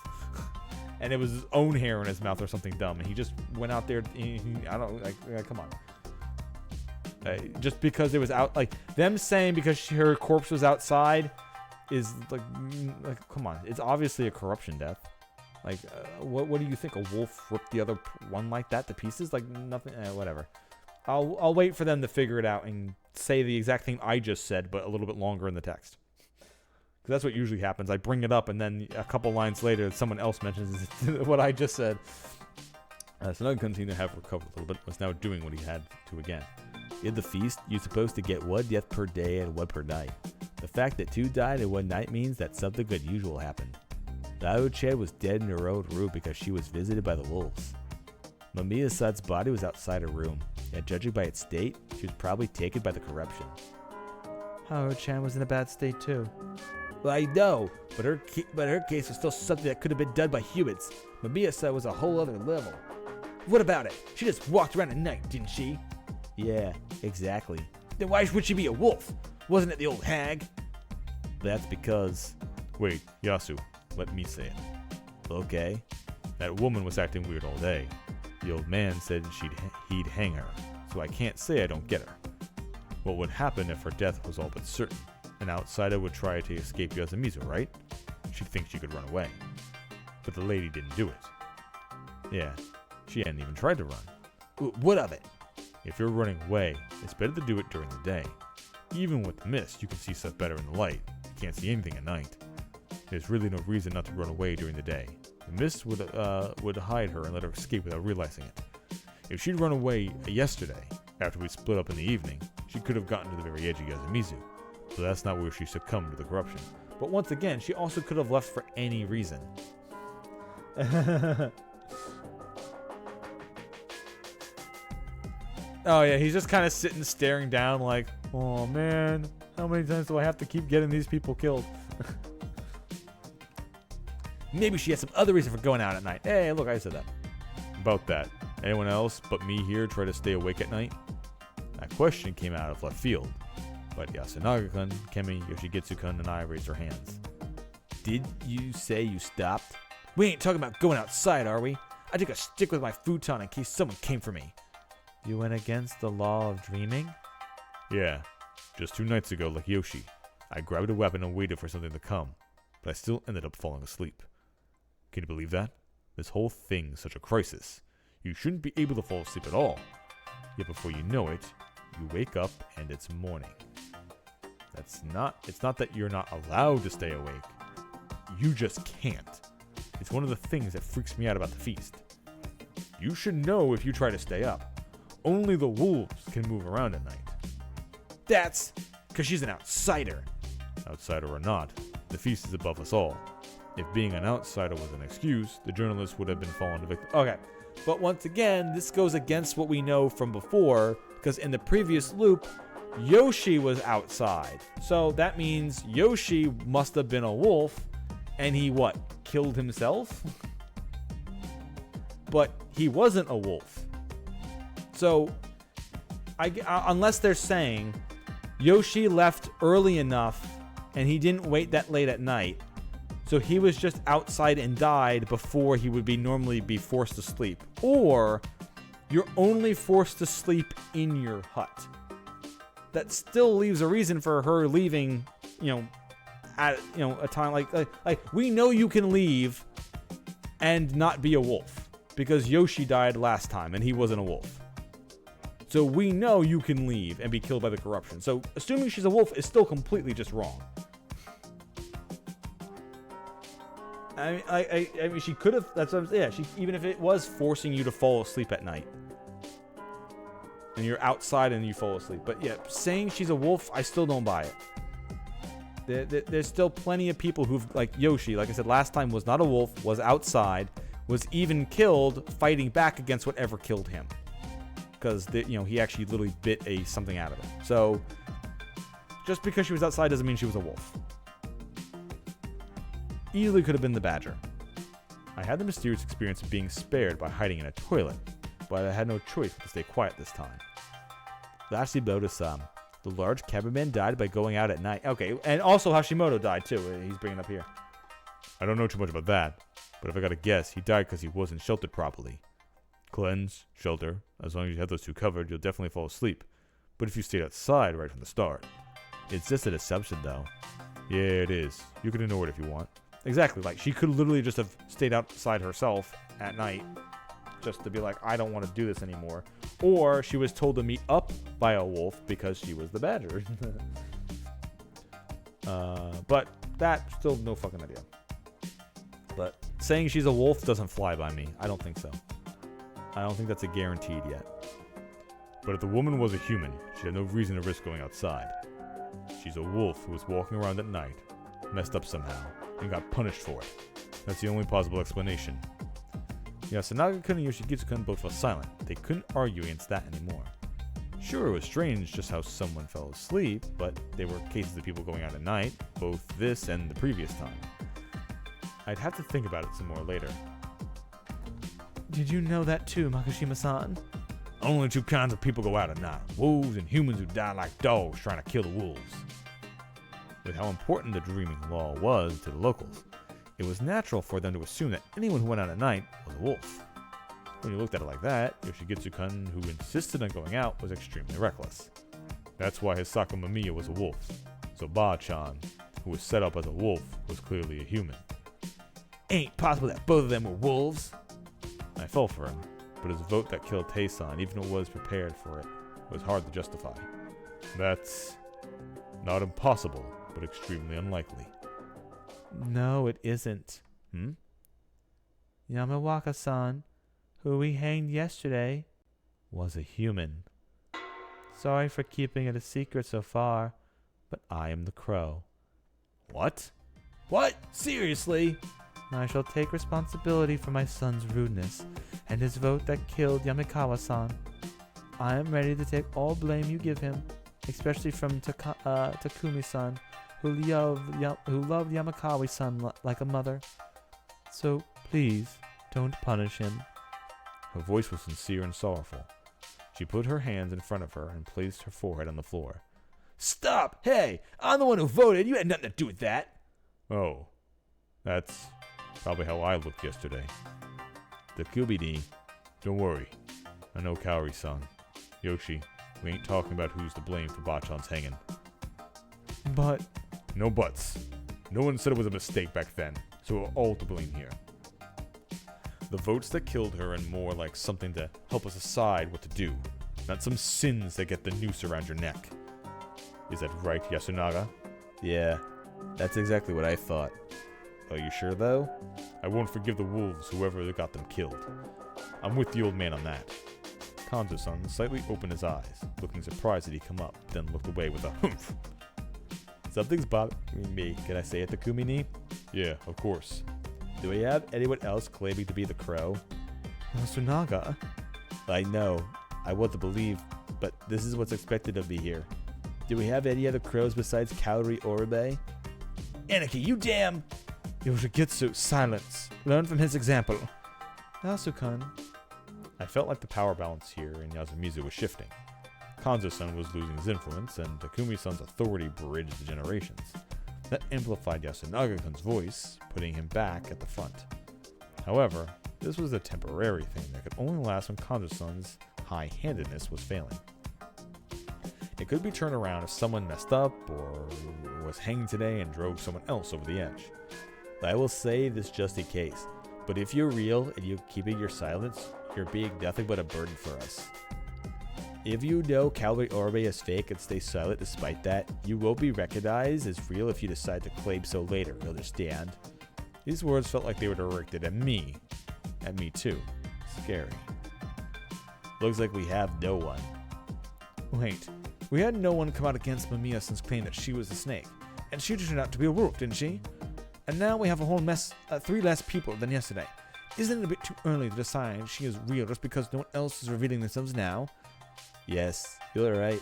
and it was his own hair in his mouth or something dumb, and he just went out there. I don't come on. Just because it was out, like them saying because her corpse was outside is like come on, it's obviously a corruption death. Like what do you think, a wolf ripped the other one like that to pieces? Like nothing, whatever. I'll wait for them to figure it out and say the exact thing I just said, but a little bit longer in the text, because that's what usually happens. I bring it up and then a couple lines later someone else mentions what I just said. So now continue to have recovered a little bit, was now doing what he had to again. In the feast, you're supposed to get 1 death per day and 1 per night. The fact that 2 died in 1 night means that something unusual happened. Lao-Che was dead in her own room because she was visited by the wolves. Mamiya-san's body was outside her room, and judging by its state, she was probably taken by the corruption. Hao-Chan was in a bad state too. Well, I know, but her case was still something that could have been done by humans. Mamiya-san was a whole other level. What about it? She just walked around at night, didn't she? Yeah, exactly. Then why would she be a wolf? Wasn't it the old hag? That's because... Wait, Yasu, let me say it. Okay. That woman was acting weird all day. The old man said he'd hang her, so I can't say I don't get her. What would happen if her death was all but certain? An outsider would try to escape Yasumizu, right? She'd think she could run away. But the lady didn't do it. Yeah, she hadn't even tried to run. What of it? If you're running away, it's better to do it during the day. Even with the mist, you can see stuff better in the light. You can't see anything at night. There's really no reason not to run away during the day. The mist would hide her and let her escape without realizing it. If she'd run away yesterday, after we split up in the evening, she could have gotten to the very edge of Yasumizu. So that's not where she succumbed to the corruption. But once again, she also could have left for any reason. Oh yeah, he's just kind of sitting staring down like, oh man, how many times do I have to keep getting these people killed? Maybe she had some other reason for going out at night. Hey, look, I said that. About that, anyone else but me here try to stay awake at night? That question came out of left field, but Yasunaga-kun, Kemi, Yoshigitsu-kun, and I raised our hands. Did you say you stopped? We ain't talking about going outside, are we? I took a stick with my futon in case someone came for me. You went against the law of dreaming? Yeah, just 2 nights ago, like Yoshi, I grabbed a weapon and waited for something to come, but I still ended up falling asleep. Can you believe that? This whole thing's such a crisis. You shouldn't be able to fall asleep at all. Yet before you know it, you wake up and it's morning. It's not that you're not allowed to stay awake. You just can't. It's one of the things that freaks me out about the feast. You should know if you try to stay up. Only the wolves can move around at night. That's because she's an outsider. Outsider or not, the feast is above us all. If being an outsider was an excuse, the journalist would have been fallen victim. Okay, but once again, this goes against what we know from before, because in the previous loop, Yoshi was outside. So that means Yoshi must have been a wolf, and he what? Killed himself? But he wasn't a wolf. So, unless they're saying Yoshi left early enough and he didn't wait that late at night, so he was just outside and died before he would normally be forced to sleep. Or you're only forced to sleep in your hut. That still leaves a reason for her leaving, at a time like we know you can leave and not be a wolf because Yoshi died last time and he wasn't a wolf. So we know you can leave and be killed by the corruption. So assuming she's a wolf is still completely just wrong. I mean, she could have. That's what I'm saying. Yeah, she, even if it was forcing you to fall asleep at night, and you're outside and you fall asleep. But yeah, saying she's a wolf, I still don't buy it. There's still plenty of people who've, like Yoshi, like I said last time, was not a wolf, was outside, was even killed fighting back against whatever killed him. Because he actually literally bit something out of it. So just because she was outside doesn't mean she was a wolf. Easily could have been the badger. I had the mysterious experience of being spared by hiding in a toilet, but I had no choice but to stay quiet this time. Lastly, Boda-san, the large cameraman died by going out at night. Okay, and also Hashimoto died too. He's bringing it up here. I don't know too much about that, But if I gotta guess, he died because he wasn't sheltered properly. Cleanse, shelter. As long as you have those two covered, you'll definitely fall asleep. But if you stayed outside right from the start. It's just an assumption, though. Yeah, it is. You can ignore it if you want. Exactly. Like, she could literally just have stayed outside herself at night just to be like, I don't want to do this anymore. Or she was told to meet up by a wolf because she was the badger. But that's still no fucking idea. But saying she's a wolf doesn't fly by me. I don't think so. I don't think that's a guaranteed yet. But if the woman was a human, she had no reason to risk going outside. She's a wolf who was walking around at night, messed up somehow, and got punished for it. That's the only plausible explanation. Yasunaga-kun and Yoshigitsu-kun both fell silent. They couldn't argue against that anymore. Sure, it was strange just how someone fell asleep, but there were cases of people going out at night, both this and the previous time. I'd have to think about it some more later. Did you know that too, Makashima-san? Only two kinds of people go out at night. Wolves and humans who die like dogs trying to kill the wolves. With how important the dreaming law was to the locals, it was natural for them to assume that anyone who went out at night was a wolf. When you looked at it like that, Yoshigitsu-kun, who insisted on going out, was extremely reckless. That's why Hisaka Mamiya was a wolf. So Ba-chan, who was set up as a wolf, was clearly a human. Ain't possible that both of them were wolves. I fell for him, but his vote that killed Tae-san, even though it was prepared for it, was hard to justify. That's not impossible, but extremely unlikely. No, it isn't. Hmm? Yamawaka-san, who we hanged yesterday, Was a human. sorry for keeping it a secret so far, but I am the crow. What? What? Seriously? I shall take responsibility for my son's rudeness and his vote that killed Yamikawa-san. I am ready to take all blame you give him, especially from Takumi-san, who loved Yamakawa-san like a mother. So please, don't punish him. Her voice was sincere and sorrowful. She put her hands in front of her and placed her forehead on the floor. Stop! Hey, I'm the one who voted. You had nothing to do with that. Oh, that's probably how I looked yesterday. Takumi-ni, don't worry. I know Kaori-san. Yoshi, we ain't talking about who's to blame for Bachan's hanging. But No buts. No one said it was a mistake back then, so we're all to blame here. The votes that killed her and more like something to help us decide what to do, not some sins that get the noose around your neck. Is that right, Yasunaga? Yeah, that's exactly what I thought. Are you sure, though? I won't forgive the wolves, whoever got them killed. I'm with the old man on that. Kanzo-san slightly opened his eyes, looking surprised that he'd come up, then looked away with a humph. Something's bothering me. Can I say it, Takumi-ni? Yeah, of course. Do we have anyone else claiming to be the crow? Yasunaga? I know. I want to believe, but this is what's expected of me here. Do we have any other crows besides Kaori Oribe? Anarchy, you damn... Yoshigitsu, silence. Learn from his example. Yasukan. I felt like the power balance here in Yasumizu was shifting. Kanzo-san was losing his influence, and Takumi-san's authority bridged the generations. That amplified Yasunaga-kun's voice, putting him back at the front. However, this was a temporary thing that could only last when Kanzo-san's high-handedness was failing. It could be turned around if someone messed up or was hanged today and drove someone else over the edge. I will say this just in case, but if you're real and you're keeping your silence, you're being nothing but a burden for us. If you know Kaori Oribe is fake and stay silent despite that, you won't be recognized as real if you decide to claim so later, understand? These words felt like they were directed at me. At me too. Scary. Looks like we have no one. Wait, we had no one come out against Mamiya since claiming that she was the snake. And she turned out to be a wolf, didn't she? And now we have a whole mess, 3 less people than yesterday. Isn't it a bit too early to decide she is real just because no one else is revealing themselves now? Yes, you're right.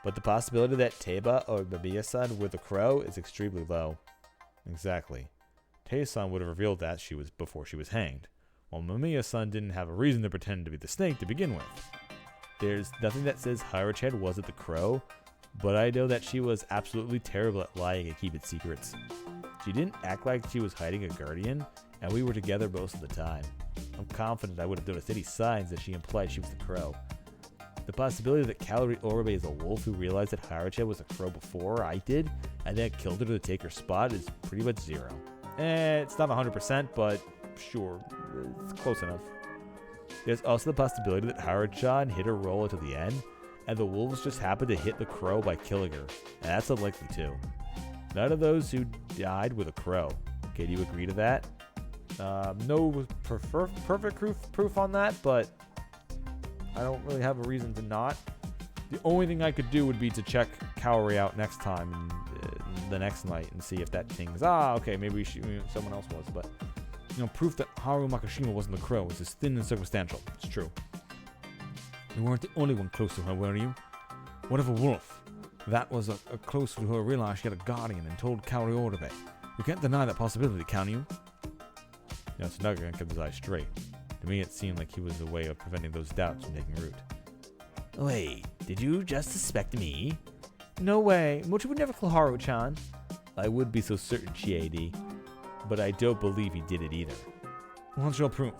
But the possibility that Teiba or Mamiya-san were the crow is extremely low. Exactly. Tae-san would have revealed that before she was hanged, while Mamiya-san didn't have a reason to pretend to be the snake to begin with. There's nothing that says Hira-chan wasn't the crow, but I know that she was absolutely terrible at lying and keeping secrets. She didn't act like she was hiding a guardian, and we were together most of the time. I'm confident I would have noticed any signs that she implied she was the crow. The possibility that Kaori Oribe is a wolf who realized that Harucha was a crow before I did, and then killed her to take her spot is pretty much zero. It's not 100%, but sure, it's close enough. There's also the possibility that Haruchan hit her role until the end, and the wolves just happened to hit the crow by killing her, and that's unlikely too. None of those who died were the crow. Okay, do you agree to that? No perfect proof on that, but I don't really have a reason to not. The only thing I could do would be to check Kaori out next time, the next night, and see if that thing's okay, maybe someone else was. But proof that Haru Makashima wasn't the crow is as thin and circumstantial. It's true. You weren't the only one close to her, were you? What of a wolf? That was a close to her realized she had a guardian and told Kaori Oribe. You can't deny that possibility, can you? Tsunaga kept his eyes straight. To me, it seemed like he was a way of preventing those doubts from taking root. Wait, did you just suspect me? No way. Mochi would never kill Haru-chan. I would be so certain, Chiadi, but I don't believe he did it either. What's your proof?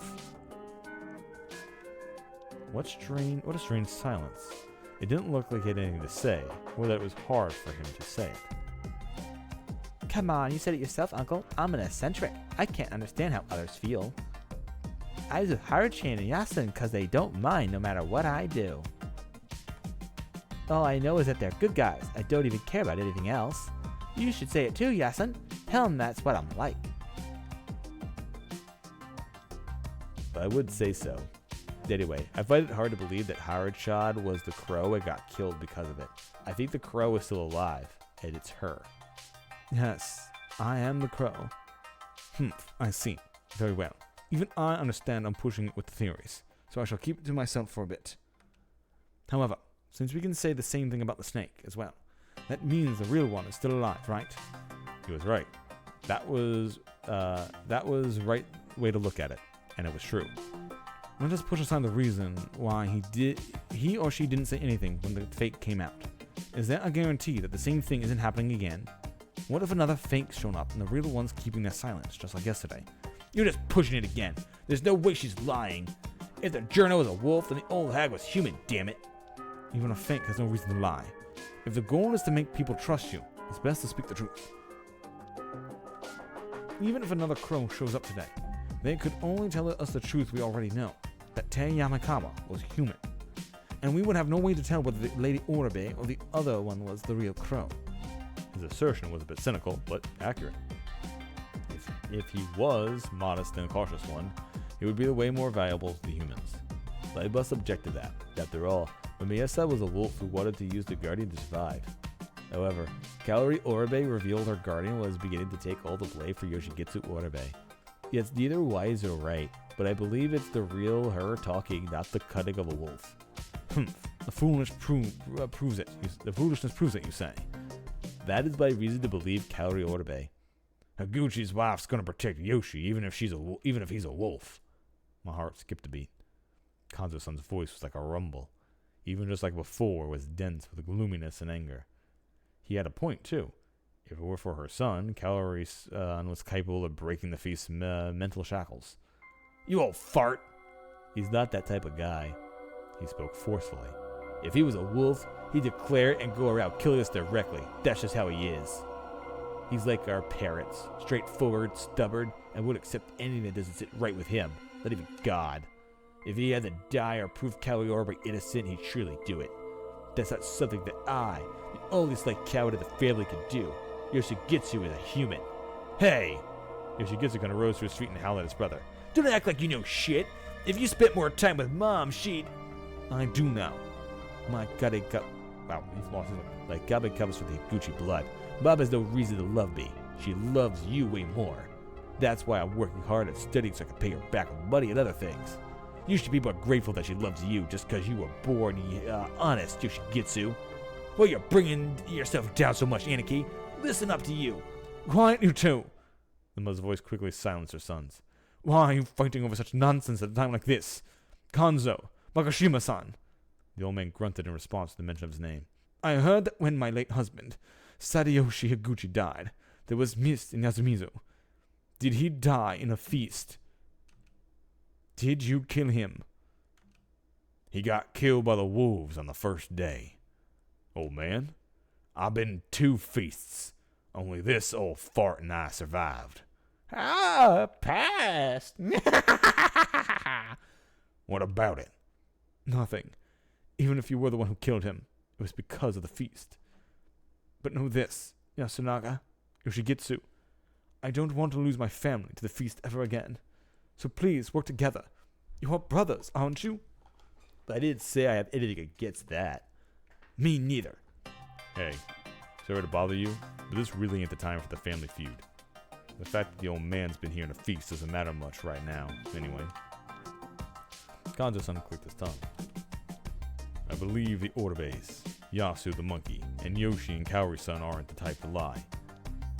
What a strange silence. It didn't look like he had anything to say, or that it was hard for him to say it. Come on, you said it yourself, Uncle. I'm an eccentric. I can't understand how others feel. I was with Haruchan and Yasen because they don't mind no matter what I do. All I know is that they're good guys. I don't even care about anything else. You should say it too, Yasen. Tell them that's what I'm like. I would say so. Anyway, I find it hard to believe that Haruchan was the crow and got killed because of it. I think the crow is still alive, and it's her. Yes, I am the crow. I see. Very well. Even I understand I'm pushing it with the theories, so I shall keep it to myself for a bit. However, since we can say the same thing about the snake as well, that means the real one is still alive, right? He was right. That was right way to look at it, and it was true. Let us push aside the reason why he or she didn't say anything when the fake came out. Is there a guarantee that the same thing isn't happening again? What if another fake's shown up and the real one's keeping their silence, just like yesterday? You're just pushing it again. There's no way she's lying. If the journal was a wolf, then the old hag was human, damn it. Even a fake has no reason to lie. If the goal is to make people trust you, it's best to speak the truth. Even if another crow shows up today, they could only tell us the truth we already know, that Tei Yamakawa was human. And we would have no way to tell whether the Lady Oribe or the other one was the real crow. His assertion was a bit cynical, but accurate. If he was modest and a cautious one, he would be the way more valuable to the humans. But I must object to that. After all, Mamiya was a wolf who wanted to use the Guardian to survive. However, Kaori Oribe revealed her Guardian was beginning to take all the blame for Yoshigitsu Oribe. It's neither wise or right, but I believe it's the real her talking, not the cunning of a wolf. The foolishness proves it. The foolishness proves it, you say. That is my reason to believe Kaori Oribe. Higuchi's wife's gonna protect Yoshi, even if he's a wolf. My heart skipped a beat. Kanzo-san's voice was like a rumble. Even just like before, was dense with gloominess and anger. He had a point, too. If it were for her son, Kaori was capable of breaking the feast's mental shackles. You old fart! He's not that type of guy. He spoke forcefully. If he was a wolf, he'd declare it and go around killing us directly. That's just how he is. He's like our parents, straightforward, stubborn, and would accept anything that doesn't sit right with him, not even God. If he had to die or prove Kaori Oribe innocent, he'd surely do it. That's not something that I, the only slight coward of the family, could do. Yoshigitsu is a human. Hey! Yoshigitsu kind of rose to his feet and howled at his brother. Don't act like you know shit. If you spent more time with Mom, she'd... I do now. My God, he's lost his... Like Gabe comes from the Higuchi blood. Mom has no reason to love me. She loves you way more. That's why I'm working hard at studying so I can pay her back with money and other things. You should be more grateful that she loves you just because you were born honest, Yoshigitsu. Well, you're bringing yourself down so much, Aniki. Listen up to you. Quiet, you two. The mother's voice quickly silenced her son's. Why are you fighting over such nonsense at a time like this? Kanzo, Makashima-san. The old man grunted in response to the mention of his name. I heard that when my late husband, Sadayoshi Higuchi, died, there was mist in Yasumizu. Did he die in a feast? Did you kill him? He got killed by the wolves on the first day. Old man, I've been 2 feasts. Only this old fart and I survived. Ah, past. What about it? Nothing. Even if you were the one who killed him, it was because of the feast. But know this, Yasunaga, Yoshigitsu. I don't want to lose my family to the feast ever again. So please work together. You are brothers, aren't you? But I didn't say I have anything against that. Me neither. Hey, sorry to bother you, but this really ain't the time for the family feud. The fact that the old man's been here in a feast doesn't matter much right now, anyway. Kanzo-san clicked his tongue. I believe the Orbes, Yasu the monkey, and Yoshi and Kaori-san aren't the type to lie.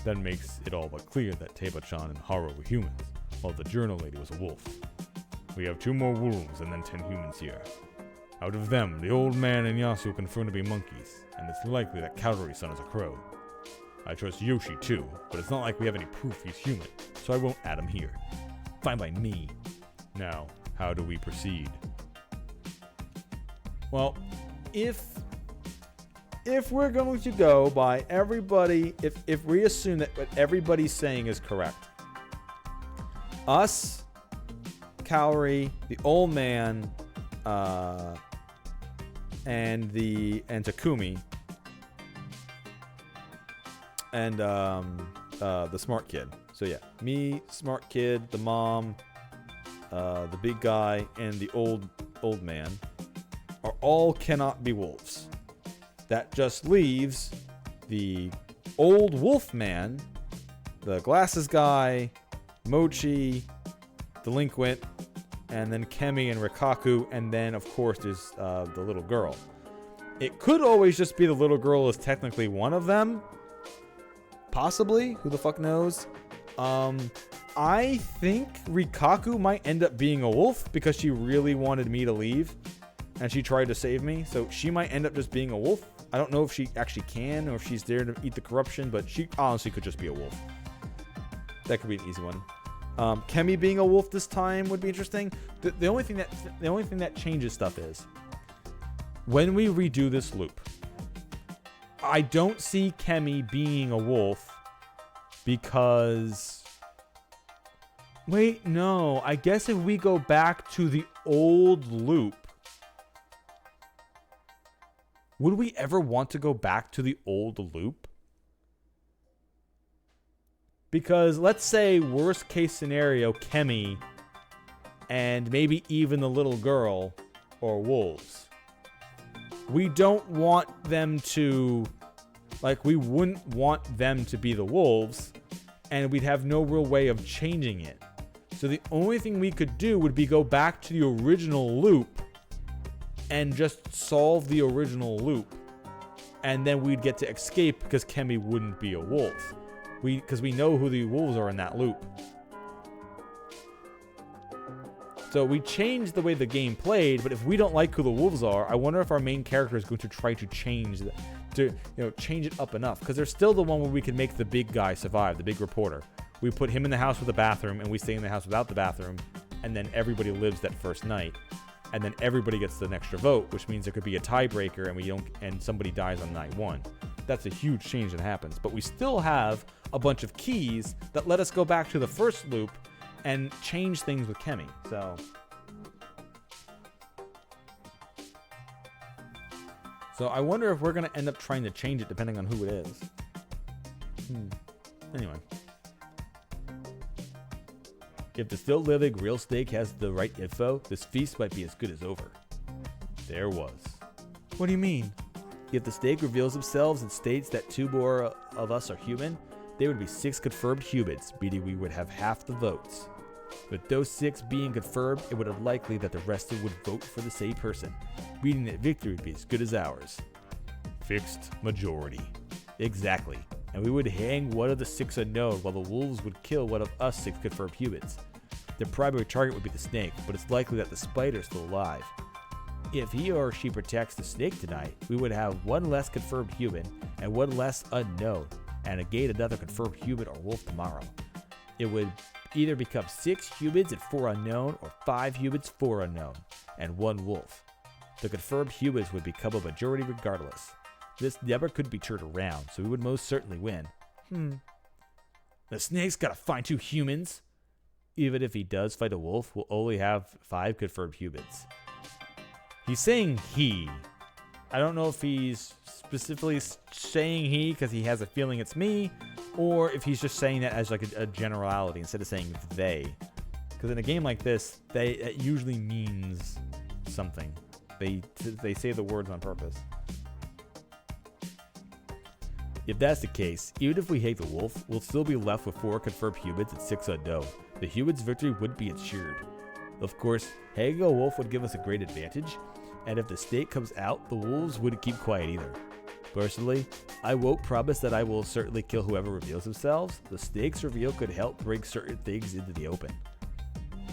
That makes it all but clear that Teiba-chan and Haru were humans, while the journal lady was a wolf. We have 2 more wolves and then 10 humans here. Out of them, the old man and Yasu confirmed to be monkeys, and it's likely that Kaori-san is a crow. I trust Yoshi too, but it's not like we have any proof he's human, so I won't add him here. Fine by me. Now, how do we proceed? Well, if we're going to go by everybody, if we assume that what everybody's saying is correct, us, Kaori, the old man, and Takumi, and the smart kid. So yeah, me, smart kid, the mom, the big guy, and the old man are all cannot be wolves. That just leaves the old wolf man, the glasses guy, Mochi, delinquent, and then Kemi and Rikaku, and then of course there's the little girl. It could always just be the little girl is technically one of them. Possibly, who the fuck knows? I think Rikaku might end up being a wolf because she really wanted me to leave and she tried to save me, so she might end up just being a wolf. I don't know if she actually can or if she's there to eat the corruption, but she honestly could just be a wolf. That could be an easy one. Kemi being a wolf this time would be interesting. The only thing that changes stuff is when we redo this loop, I don't see Kemi being a wolf because... Wait, no. I guess if we go back to the old loop, would we ever want to go back to the old loop? Because let's say worst case scenario, Kemi and maybe even the little girl or wolves. We don't want them to, like, we wouldn't want them to be the wolves, and we'd have no real way of changing it. So the only thing we could do would be go back to the original loop and just solve the original loop. And then we'd get to escape because Kemi wouldn't be a wolf. Because we know who the wolves are in that loop. So we changed the way the game played, but if we don't like who the wolves are, I wonder if our main character is going to try to change change it up enough. Because there's still the one where we can make the big guy survive, the big reporter. We put him in the house with a bathroom, and we stay in the house without the bathroom, and then everybody lives that first night, and then everybody gets an extra vote, which means there could be a tiebreaker, and somebody dies on night 1. That's a huge change that happens. But we still have a bunch of keys that let us go back to the first loop and change things with Kemi. So I wonder if we're going to end up trying to change it depending on who it is. Anyway. If the still living real steak has the right info, this feast might be as good as over. There was. What do you mean? If the steak reveals themselves and states that 2 more of us are human, there would be 6 confirmed humans, meaning we would have half the votes. With those 6 being confirmed, it would have likely that the rest would vote for the same person, meaning that victory would be as good as ours. Fixed majority. Exactly. And we would hang one of the 6 unknown while the wolves would kill one of us 6 confirmed humans. Their primary target would be the snake, but it's likely that the spider is still alive. If he or she protects the snake tonight, we would have 1 less confirmed human and 1 less unknown, and again another confirmed human or wolf tomorrow. it would either become 6 humans and 4 unknown, or 5 humans, 4 unknown, and 1 wolf. The confirmed humans would become a majority regardless. This never could be turned around, so we would most certainly win. The snake's gotta find 2 humans. Even if he does fight a wolf, we'll only have 5 confirmed humans. He's saying he. I don't know if he's specifically saying he because he has a feeling it's me, or if he's just saying that as like a generality instead of saying they. Because in a game like this, it usually means something. They say the words on purpose. If that's the case, even if we hate the wolf, we'll still be left with 4 confirmed humans and 6 unknown. The humans' victory would be ensured. Of course, hanging a wolf would give us a great advantage, and if the snake comes out, the wolves wouldn't keep quiet either. Personally, I won't promise that I will certainly kill whoever reveals themselves. The snake's reveal could help bring certain things into the open.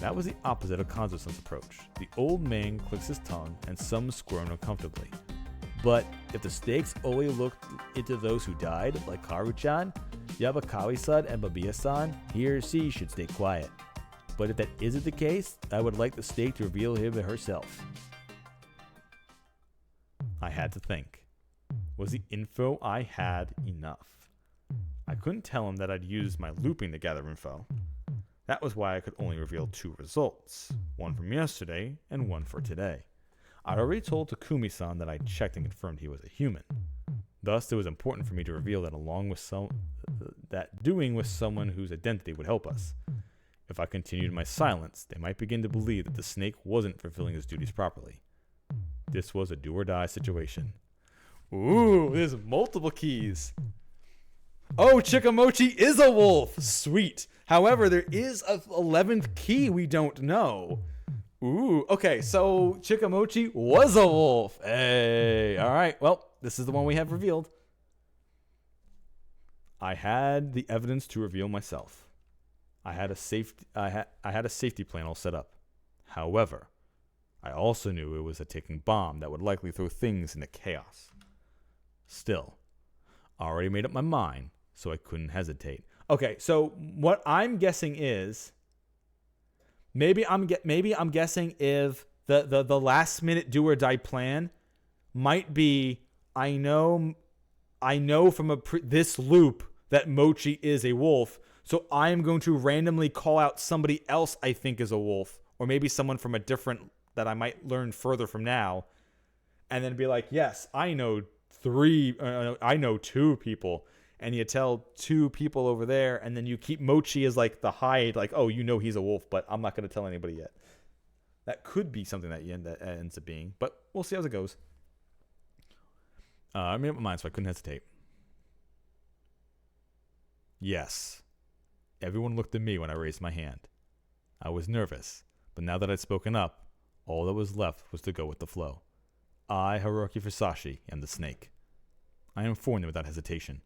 That was the opposite of Kanzo-san's approach. The old man clicks his tongue, and some squirm uncomfortably. But if the snakes only looked into those who died, like Karu-chan, Yabakawi-san, and Mamiya-san, he or she should stay quiet. But if that isn't the case, I would like the snake to reveal him herself. I had to think. Was the info I had enough? I couldn't tell him that I'd used my looping to gather info. That was why I could only reveal 2 results, one from yesterday and one for today. I'd already told Takumi-san that I checked and confirmed he was a human. Thus, it was important for me to reveal that doing with someone whose identity would help us. If I continued my silence, they might begin to believe that the snake wasn't fulfilling his duties properly. This was a do-or-die situation. Ooh, there's multiple keys. Oh, Chikamochi is a wolf! Sweet. However, there is a 11th key we don't know. Ooh, okay, so Chikamochi was a wolf. Hey, all right, well, this is the one we have revealed. I had the evidence to reveal myself. I had a safety plan all set up. However, I also knew it was a ticking bomb that would likely throw things into chaos. Still, I already made up my mind, so I couldn't hesitate. Okay, so what I'm guessing is maybe I'm guessing if the last minute do or die plan might be I know from this loop that Mochi is a wolf, so I am going to randomly call out somebody else I think is a wolf, or maybe someone from a different that I might learn further from now, and then be like, yes, I know 2 people. And you tell 2 people over there, and then you keep Mochi as like the hide, like, oh, you know he's a wolf, but I'm not going to tell anybody yet. That could be something that ends up being, but we'll see how it goes. I made up my mind, so I couldn't hesitate. Yes. Everyone looked at me when I raised my hand. I was nervous, but now that I'd spoken up, all that was left was to go with the flow. I, Haruki Fusashi, am the snake. I informed them without hesitation.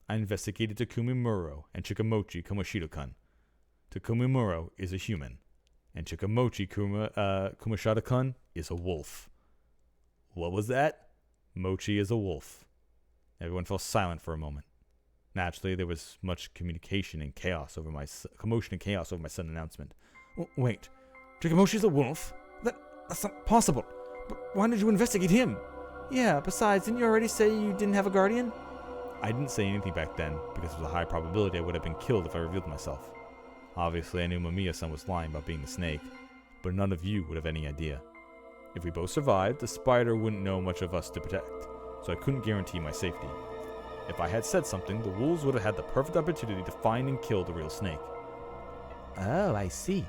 I investigated Takumi Muro and Chikamochi Kumashita-kun. Takumi Muro is a human, and Chikamochi Kumashita-kun is a wolf. What was that? Mochi is a wolf. Everyone fell silent for a moment. Naturally, there was much commotion and chaos over my sudden announcement. Wait, Chikamochi's a wolf? That's not possible. But why did you investigate him? Yeah, besides, didn't you already say you didn't have a guardian? I didn't say anything back then, because there was a high probability I would have been killed if I revealed myself. Obviously, I knew Mamiya-san was lying about being the snake, but none of you would have any idea. If we both survived, the spider wouldn't know much of us to protect, so I couldn't guarantee my safety. If I had said something, the wolves would have had the perfect opportunity to find and kill the real snake. Oh, I see.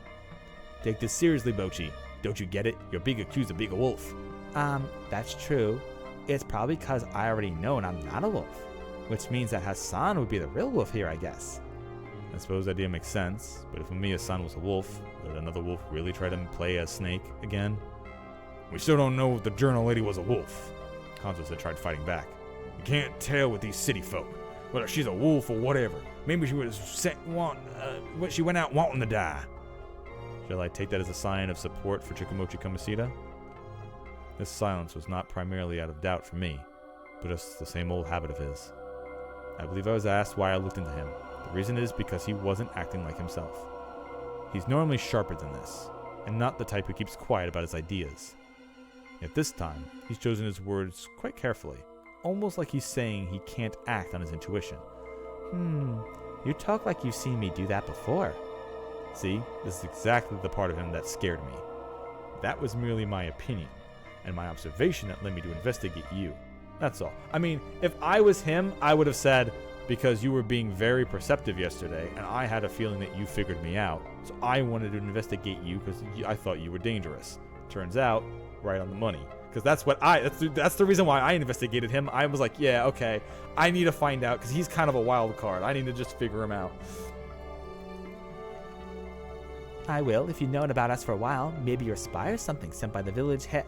Take this seriously, Mochi. Don't you get it? You're being accused of being a wolf. That's true. It's probably because I already know and I'm not a wolf. Which means that Hassan would be the real wolf here, I guess. I suppose that idea makes sense, but if Mamiya-san was a wolf, would another wolf really try to play a snake again? We still don't know if the journal lady was a wolf. Kanzo said tried fighting back. You can't tell with these city folk, whether she's a wolf or whatever. Maybe she she went out wanting to die. Shall I take that as a sign of support for Chikamochi Kumashita? This silence was not primarily out of doubt for me, but just the same old habit of his. I believe I was asked why I looked into him. The reason is because he wasn't acting like himself. He's normally sharper than this, and not the type who keeps quiet about his ideas. Yet this time, he's chosen his words quite carefully, almost like he's saying he can't act on his intuition. You talk like you've seen me do that before. See, this is exactly the part of him that scared me. That was merely my opinion, and my observation that led me to investigate you. That's all. I mean, if I was him, I would have said, because you were being very perceptive yesterday, and I had a feeling that you figured me out, so I wanted to investigate you because I thought you were dangerous. Turns out, right on the money. Because that's the reason why I investigated him. I was like, yeah, okay, I need to find out, because he's kind of a wild card. I need to just figure him out. I will, if you've known about us for a while. Maybe you're a spy or something sent by the village head.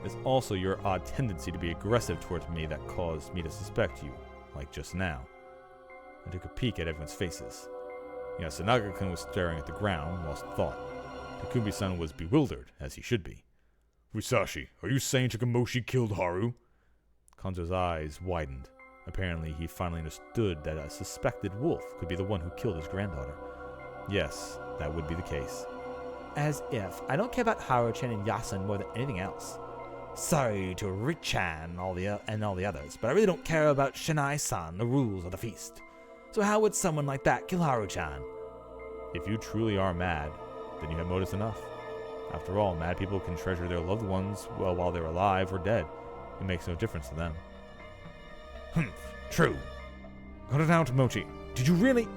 It's also your odd tendency to be aggressive towards me that caused me to suspect you, like just now. I took a peek at everyone's faces. Yasunaga-kun was staring at the ground, lost in thought. Takumi-san was bewildered, as he should be. Fusashi, are you saying Chikamoshi killed Haru? Kanzo's eyes widened. Apparently, he finally understood that a suspected wolf could be the one who killed his granddaughter. Yes, that would be the case. As if. I don't care about Haru-chan and Yasun more than anything else. Sorry to Richan and all the others, but I really don't care about Shinai-san, the rules of the feast. So how would someone like that kill Haru-chan? If you truly are mad, then you have motives enough. After all, mad people can treasure their loved ones while they're alive or dead. It makes no difference to them. True. Cut it out, Mochi. Did you really?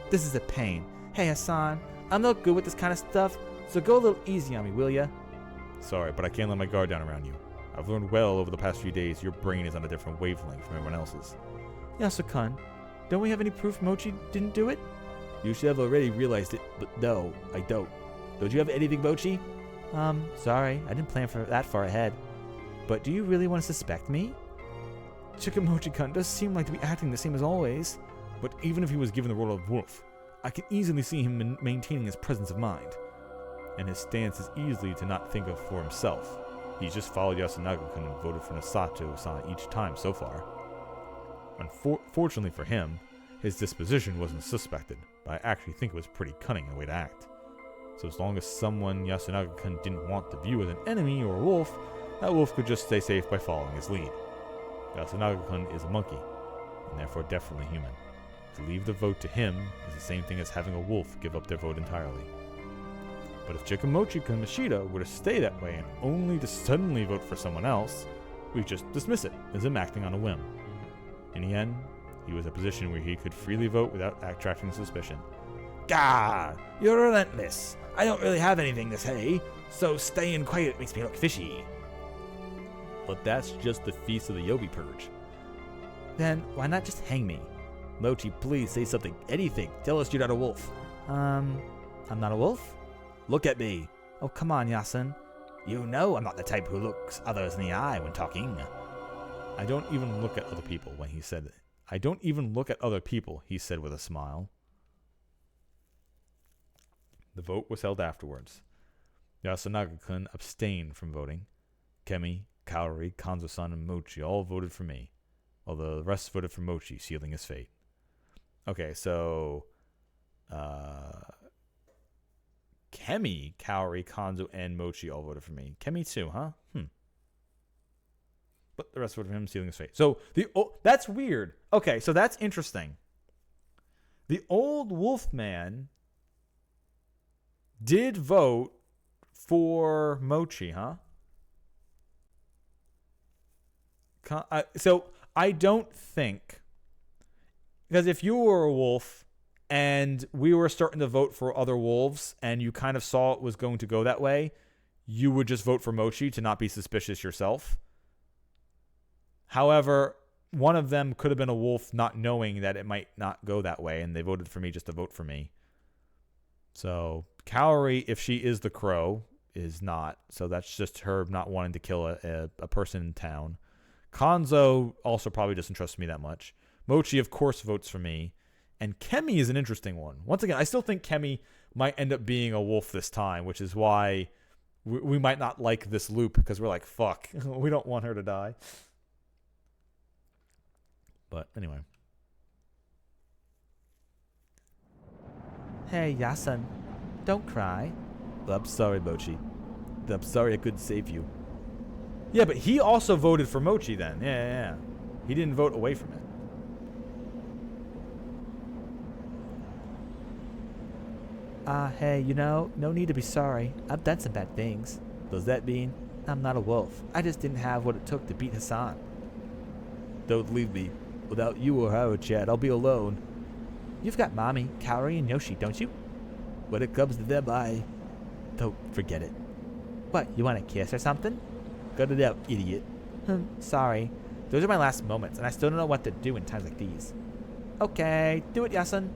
This is a pain. Hey, Hassan, I'm not good with this kind of stuff, so go a little easy on me, will ya? Sorry, but I can't let my guard down around you. I've learned well over the past few days your brain is on a different wavelength from everyone else's. Yasukan, don't we have any proof Mochi didn't do it? You should have already realized it, but no, I don't. Don't you have anything, Mochi? Sorry, I didn't plan for that far ahead. But do you really want to suspect me? Chikamochi-kun does seem like to be acting the same as always. But even if he was given the role of wolf, I can easily see him maintaining his presence of mind. And his stance is easily to not think of for himself. He's just followed Yasunaga-kun and voted for Nasato-san each time so far. Unfortunately for him, his disposition wasn't suspected, but I actually think it was pretty cunning a way to act. So as long as someone Yasunaga-kun didn't want to view as an enemy or a wolf, that wolf could just stay safe by following his lead. Yasunaga-kun is a monkey, and therefore definitely human. To leave the vote to him is the same thing as having a wolf give up their vote entirely. But if Chikamochi-kun Mishida were to stay that way and only to suddenly vote for someone else, we just dismiss it as him acting on a whim. In the end, he was in a position where he could freely vote without attracting suspicion. Gah! You're relentless. I don't really have anything to say, so staying quiet makes me look fishy. But that's just the feast of the Yobi Purge. Then why not just hang me? Mochi, please say something. Anything. Tell us you're not a wolf. I'm not a wolf? Look at me. Oh, come on, Yasun. You know I'm not the type who looks others in the eye when talking. I don't even look at other people when he said it. I don't even look at other people, he said with a smile. The vote was held afterwards. Yasunaga-kun abstained from voting. Kemi, Kaori, Kanzo-san, and Mochi all voted for me, although the rest voted for Mochi, sealing his fate. Okay, so Kemi, Kaori, Kanzo, and Mochi all voted for me. Kemi too, huh? But the rest voted for him, sealing his fate. So that's weird. Okay, so that's interesting. The old Wolfman did vote for Mochi, huh? So I don't think, because if you were a wolf and we were starting to vote for other wolves and you kind of saw it was going to go that way, you would just vote for Mochi to not be suspicious yourself. However, one of them could have been a wolf not knowing that it might not go that way, and they voted for me just to vote for me. So Kaori, if she is the crow, is not. So that's just her not wanting to kill a person in town. Kanzo also probably doesn't trust me that much. Mochi, of course, votes for me. And Kemi is an interesting one. Once again, I still think Kemi might end up being a wolf this time, which is why we might not like this loop, because we're like, fuck, we don't want her to die. But anyway. Hey, Yasun, don't cry. I'm sorry, Mochi. I'm sorry I couldn't save you. Yeah, but he also voted for Mochi then. Yeah. He didn't vote away from it. Hey, no need to be sorry. I've done some bad things. Does that mean? I'm not a wolf. I just didn't have what it took to beat Hassan. Don't leave me. Without you or Howard, Chad, I'll be alone. You've got Mommy, Kaori, and Yoshi, don't you? When it comes to them, don't forget it. What, you want a kiss or something? Cut it out, idiot. Sorry. Those are my last moments, and I still don't know what to do in times like these. Okay, do it, Yasun.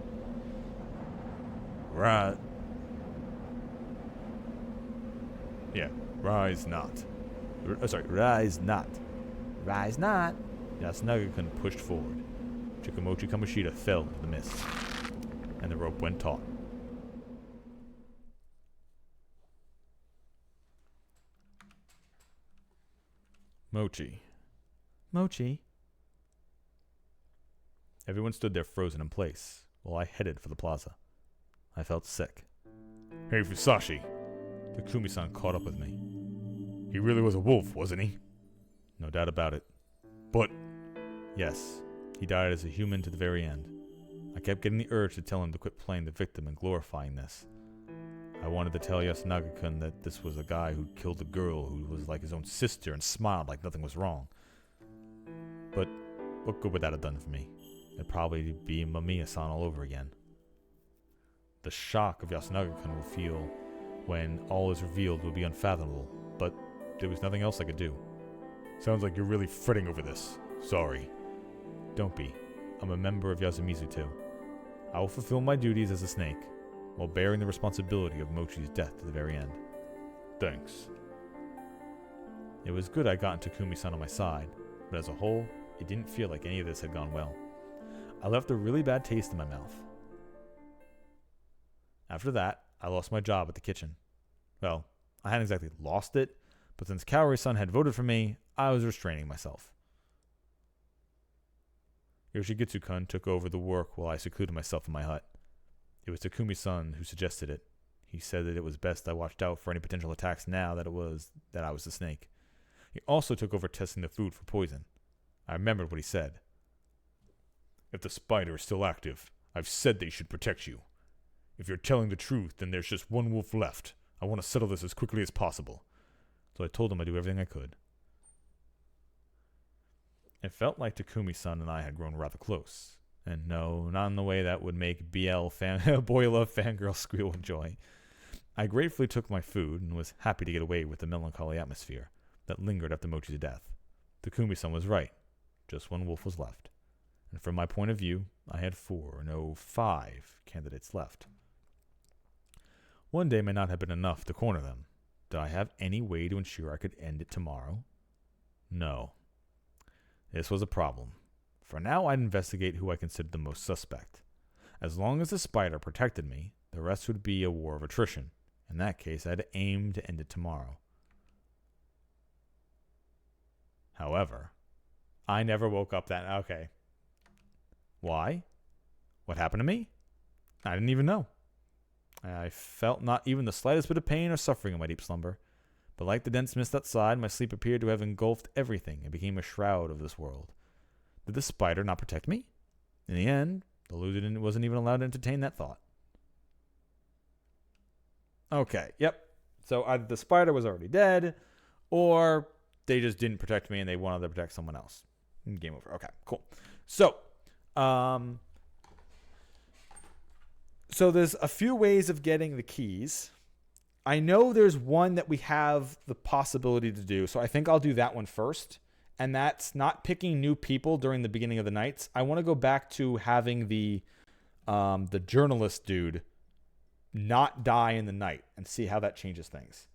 Right. Yeah, rise not. Rise not. Rise not. Yasunaga-kun pushed forward. Chikamochi Kamoshida fell into the mist, and the rope went taut. Mochi. Everyone stood there frozen in place, while I headed for the plaza. I felt sick. Hey, Fusashi. Takumi-san caught up with me. He really was a wolf, wasn't he? No doubt about it. But... Yes, he died as a human to the very end. I kept getting the urge to tell him to quit playing the victim and glorifying this. I wanted to tell Yasunaga-kun that this was a guy who killed a girl who was like his own sister and smiled like nothing was wrong. But what good would that have done for me? It'd probably be Mamiya-san all over again. The shock of Yasunaga-kun will feel when all is revealed will be unfathomable, but there was nothing else I could do. Sounds like you're really fretting over this. Sorry. Don't be. I'm a member of Yasumizu too. I will fulfill my duties as a snake, while bearing the responsibility of Mochi's death to the very end. Thanks. It was good I got Takumi-san on my side, but as a whole, it didn't feel like any of this had gone well. I left a really bad taste in my mouth. After that, I lost my job at the kitchen. Well, I hadn't exactly lost it, but since Kaori-san had voted for me, I was restraining myself. Yoshigitsu-kun took over the work while I secluded myself in my hut. It was Takumi-san who suggested it. He said that it was best I watched out for any potential attacks now that I was the snake. He also took over testing the food for poison. I remembered what he said. If the spider is still active, I've said they should protect you. If you're telling the truth, then there's just one wolf left. I want to settle this as quickly as possible. So I told him I'd do everything I could. It felt like Takumi-san and I had grown rather close. And no, not in the way that would make boy love fangirl squeal with joy. I gratefully took my food and was happy to get away with the melancholy atmosphere that lingered after Mochi's death. Takumi-san was right. Just one wolf was left. And from my point of view, I had 5 candidates left. One day may not have been enough to corner them. Did I have any way to ensure I could end it tomorrow? No. This was a problem. For now, I'd investigate who I considered the most suspect. As long as the spider protected me, the rest would be a war of attrition. In that case, I had to aim to end it tomorrow. However, I never woke up that... Okay. Why? What happened to me? I didn't even know. I felt not even the slightest bit of pain or suffering in my deep slumber. But like the dense mist outside, my sleep appeared to have engulfed everything and became a shroud of this world. Did the spider not protect me? In the end, the loser wasn't even allowed to entertain that thought. Okay, yep. So either the spider was already dead, or they just didn't protect me and they wanted to protect someone else. Game over. Okay, cool. So there's a few ways of getting the keys. I know there's one that we have the possibility to do, so I think I'll do that one first. And that's not picking new people during the beginning of the nights. I want to go back to having the journalist dude not die in the night and see how that changes things.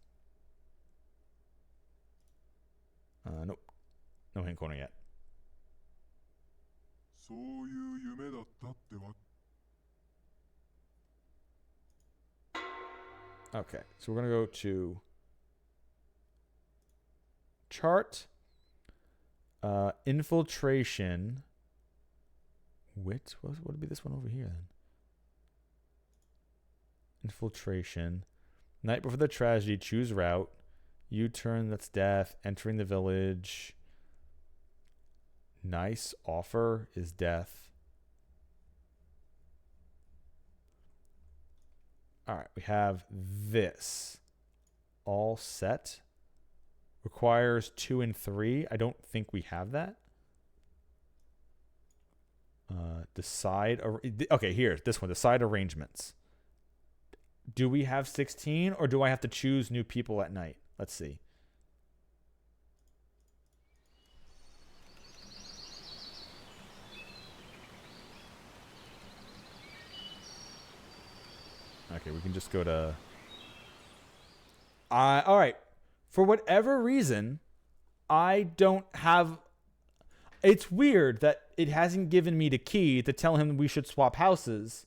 Nope. No hand corner yet. Okay, so we're going to go to chart, infiltration. What would be this one over here then? Infiltration. Night before the tragedy, choose route. U-turn, that's death. Entering the village. Nice offer is death. All right, we have this all set. Requires 2 and 3. I don't think we have that. Decide. Okay, here, this one. Decide arrangements. Do we have 16 or do I have to choose new people at night? Let's see. Okay, we can just go to... all right. For whatever reason, I don't have... It's weird that it hasn't given me the key to tell him we should swap houses,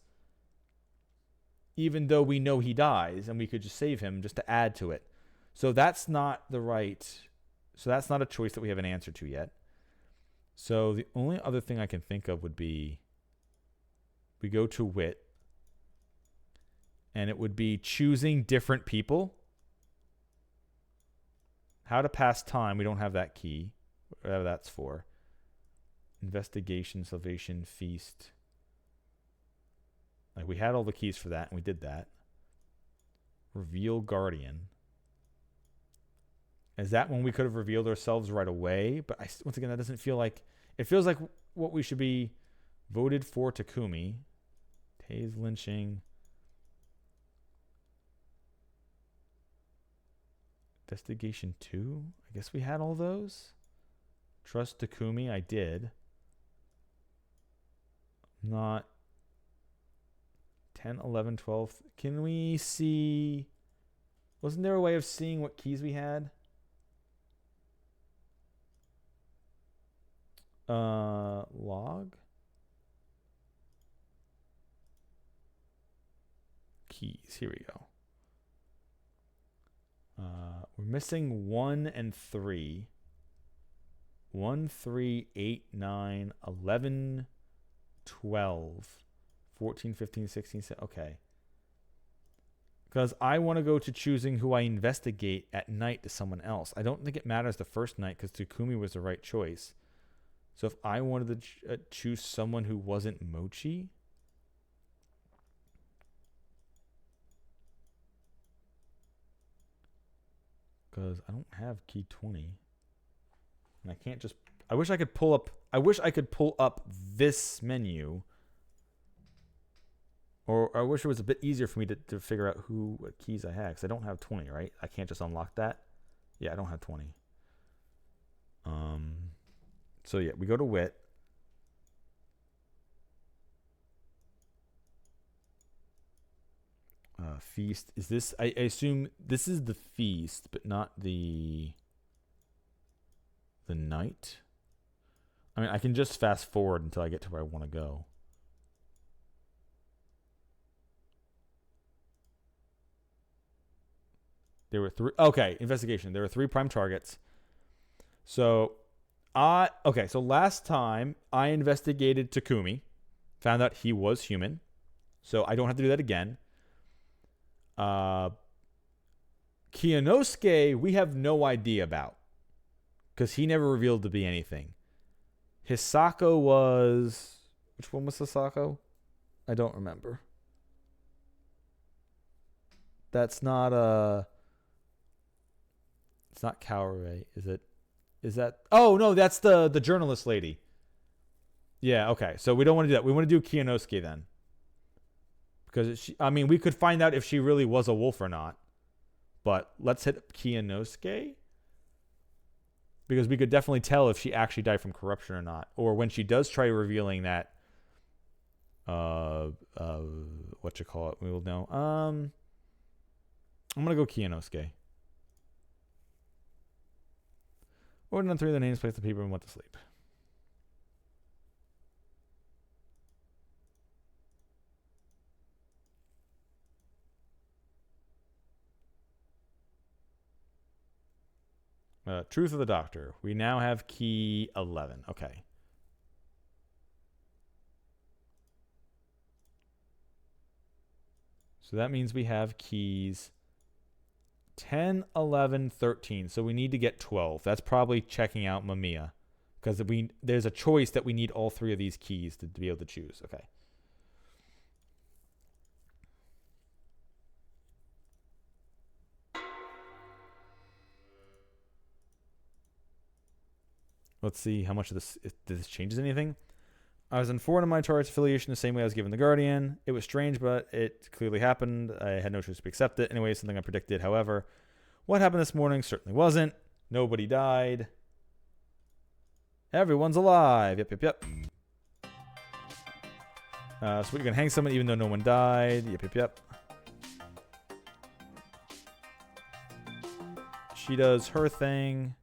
even though we know he dies, and we could just save him just to add to it. So that's not the right... So that's not a choice that we have an answer to yet. So the only other thing I can think of would be... We go to wit. And it would be choosing different people. How to pass time. We don't have that key. Whatever that's for. Investigation, salvation, feast. Like, we had all the keys for that, and we did that. Reveal guardian. Is that when we could have revealed ourselves right away? But once again, that doesn't feel like... It feels like what we should be voted for Takumi. Tase lynching. Investigation 2? I guess we had all those. Trust Takumi, I did. Not 10, 11, 12. Can we see... Wasn't there a way of seeing what keys we had? Log? Keys, here we go. We're missing 1 and 3. 1, 3, 8, 9, 11, 12, 14, 15, 16, 17. Okay. Because I want to go to choosing who I investigate at night to someone else. I don't think it matters the first night because Takumi was the right choice. So if I wanted to choose someone who wasn't Mochi... Because I don't have key 20. And I can't just... I wish I could pull up this menu. Or I wish it was a bit easier for me to figure out what keys I had. Because I don't have 20, right? I can't just unlock that. Yeah, I don't have 20. So yeah, we go to wit. Feast. Is this... I assume this is the feast, but not the night. I mean, I can just fast forward until I get to where I want to go. There were 3... Okay, investigation. There were 3 prime targets. So, okay, so last time I investigated Takumi. Found out he was human. So I don't have to do that again. Kiyonosuke, we have no idea about. Because he never revealed to be anything. Hisako was... Which one was Hisako? I don't remember. That's not It's not Kaore, is it? Is that... Oh, no, that's the journalist lady. Yeah, okay. So we don't want to do that. We want to do Kiyonosuke then. Because, we could find out if she really was a wolf or not. But let's hit Kiyonosuke. Because we could definitely tell if she actually died from corruption or not. Or when she does try revealing that... we will know. I'm going to go Kiyonosuke. Order on 3 of the names, place the paper, and went to sleep. Truth of the Doctor. We now have key 11. Okay. So that means we have keys 10, 11, 13. So we need to get 12. That's probably checking out Mamiya. Because there's a choice that we need all 3 of these keys to be able to choose. Okay. Let's see how much of this, if this changes anything. I was informed of my target's affiliation the same way I was given the Guardian. It was strange, but it clearly happened. I had no choice to accept it. Anyway, something I predicted. However, what happened this morning certainly wasn't. Nobody died. Everyone's alive. Yep. So we can hang someone even though no one died. Yep. She does her thing.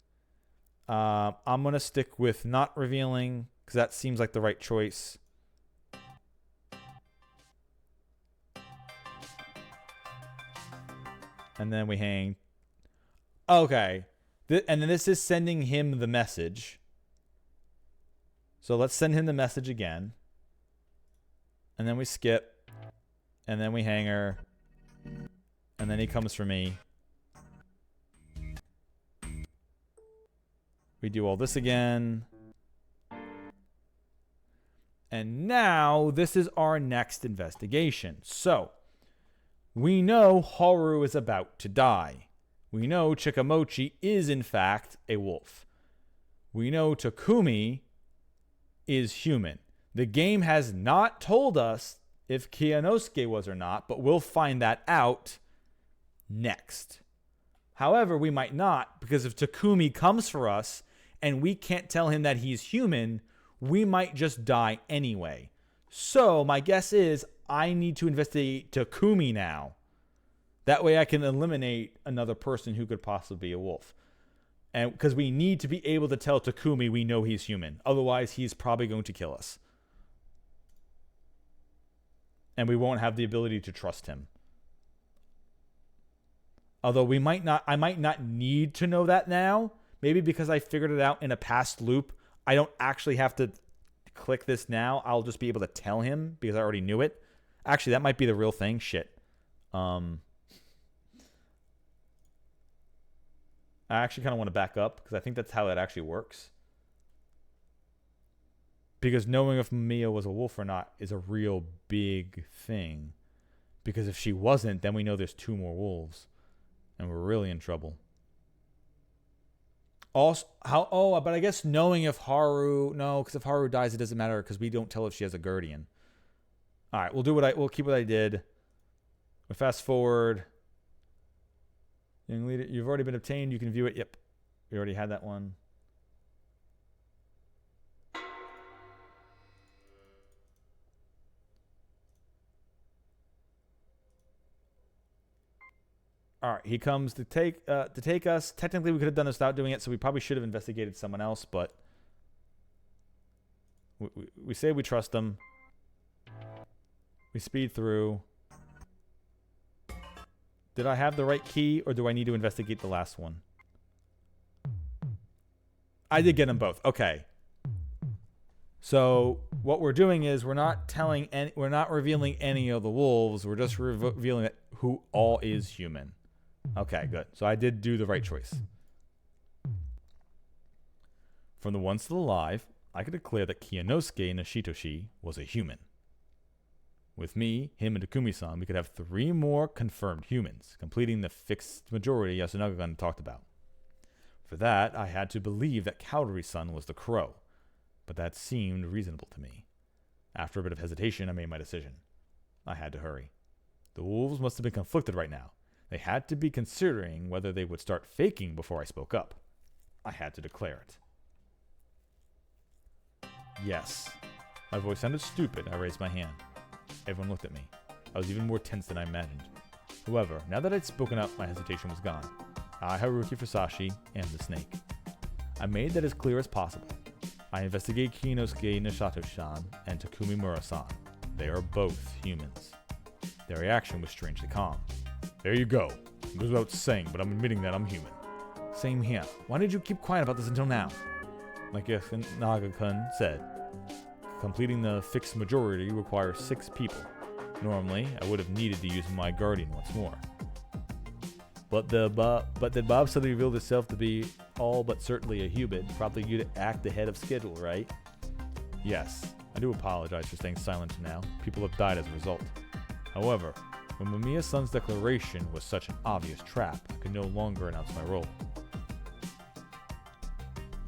I'm going to stick with not revealing because that seems like the right choice. And then we hang. Okay. And then this is sending him the message. So let's send him the message again. And then we skip. And then we hang her. And then he comes for me. We do all this again. And now this is our next investigation. So we know Haru is about to die. We know Chikamochi is in fact a wolf. We know Takumi is human. The game has not told us if Kiyonosuke was or not, but we'll find that out next. However, we might not, because if Takumi comes for us and we can't tell him that he's human, we might just die anyway. So my guess is I need to investigate Takumi now. That way I can eliminate another person who could possibly be a wolf. And because we need to be able to tell Takumi we know he's human. Otherwise, he's probably going to kill us. And we won't have the ability to trust him. Although I might not need to know that now. Maybe because I figured it out in a past loop, I don't actually have to click this now. I'll just be able to tell him because I already knew it. Actually, that might be the real thing. Shit. I actually kind of want to back up because I think that's how it actually works. Because knowing if Mamiya was a wolf or not is a real big thing. Because if she wasn't, then we know there's 2 more wolves. And we're really in trouble. Also, but I guess knowing if Haru... No, because if Haru dies, it doesn't matter because we don't tell if she has a guardian. All right, we'll keep what I did. We fast forward. Young leader, you've already been obtained. You can view it. Yep. We already had that one. All right, he comes to take us. Technically, we could have done this without doing it, so we probably should have investigated someone else, but we say we trust him. We speed through. Did I have the right key, or do I need to investigate the last one? I did get them both. Okay. So what we're doing is we're not revealing any of the wolves. We're just revealing that who all is human. Okay, good. So I did do the right choice. From the ones still alive, I could declare that Kiyonosuke Nishitoshi was a human. With me, him, and Takumi-san, we could have 3 more confirmed humans, completing the fixed majority Yasunaga-gun talked about. For that, I had to believe that Kaori-san was the crow, but that seemed reasonable to me. After a bit of hesitation, I made my decision. I had to hurry. The wolves must have been conflicted right now. They had to be considering whether they would start faking before I spoke up. I had to declare it. Yes. My voice sounded stupid. I raised my hand. Everyone looked at me. I was even more tense than I imagined. However, now that I'd spoken up, my hesitation was gone. I, Haruki Fusashi, am the snake. I made that as clear as possible. I investigate Kiyonosuke Nishito-san and Takumi Mura-san. They are both humans. Their reaction was strangely calm. There you go. It goes without saying, but I'm admitting that I'm human. Same here. Why did you keep quiet about this until now? Like Yasunaga-kun said, completing the fixed majority requires 6 people. Normally, I would have needed to use my guardian once more. But then Bob suddenly revealed himself to be all but certainly a human, prompting you to act ahead of schedule, right? Yes, I do apologize for staying silent now. People have died as a result. However, when Mamiya-san's declaration was such an obvious trap, I could no longer announce my role.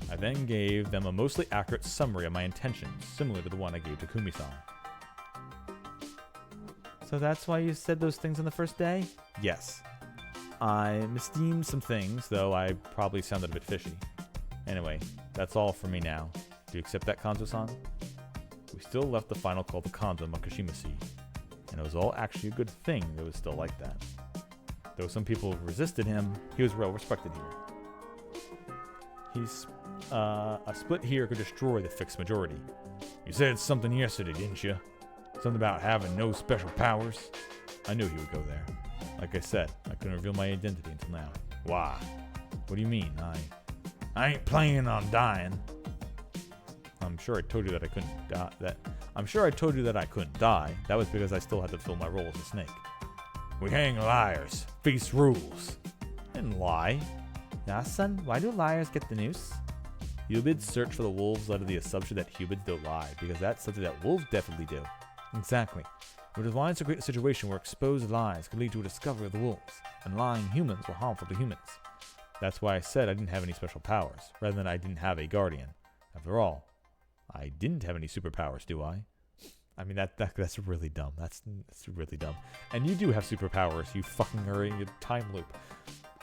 I then gave them a mostly accurate summary of my intentions, similar to the one I gave to Kumi-san. So that's why you said those things on the first day? Yes. I misdeemed some things, though I probably sounded a bit fishy. Anyway, that's all for me now. Do you accept that, Kanzo-san? We still left the final call to Kanzo on Makashima Sea, and it was all actually a good thing that it was still like that. Though some people resisted him, he was well respected here. A split here could destroy the fixed majority. You said something yesterday, didn't you? Something about having no special powers? I knew he would go there. Like I said, I couldn't reveal my identity until now. Why? What do you mean? I ain't planning on dying. I'm sure I told you that I couldn't die. I couldn't die. That was because I still had to fill my role as a snake. We hang liars. Feast rules. And lie. Yasun, why do liars get the noose? Humans search for the wolves under the assumption that humans don't lie, because that's something that wolves definitely do. Exactly. Which is why it's a great situation where exposed lies could lead to a discovery of the wolves, and lying humans were harmful to humans. That's why I said I didn't have any special powers, rather than I didn't have a guardian. After all, I didn't have any superpowers, do I? I mean, that's really dumb. That's really dumb. And you do have superpowers, you fucking are in a time loop.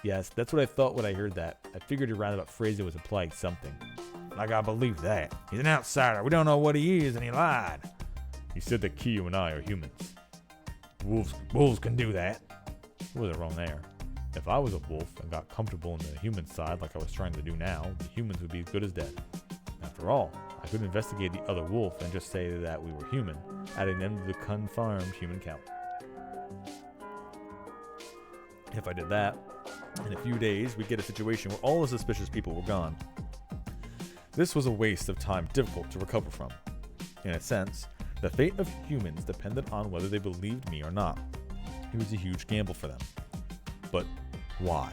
Yes, that's what I thought when I heard that. I figured your roundabout phrasing was implying something. Like I believe that. He's an outsider. We don't know what he is, and he lied. You said that Kiyo and I are humans. Wolves can do that. You wasn't wrong there. If I was a wolf and got comfortable in the human side like I was trying to do now, the humans would be as good as dead. After all, I could investigate the other wolf and just say that we were human, adding them to the confirmed human count. If I did that, in a few days we'd get a situation where all the suspicious people were gone. This was a waste of time difficult to recover from. In a sense, the fate of humans depended on whether they believed me or not. It was a huge gamble for them. But why?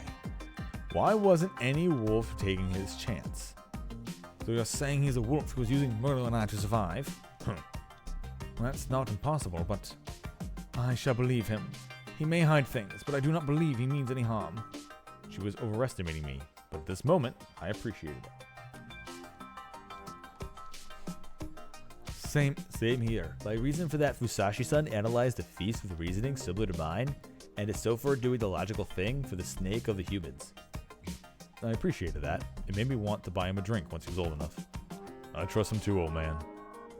Why wasn't any wolf taking his chance? So you're saying he's a wolf who was using murder and I to survive? Well, that's not impossible, but I shall believe him. He may hide things, but I do not believe he means any harm. She was overestimating me, but at this moment, I appreciated it. Same here. My reason for that Fusashi-san analyzed the feast with reasoning similar to mine, and is so far doing the logical thing for the snake of the humans. I appreciated that. It made me want to buy him a drink once he was old enough. I trust him too, old man.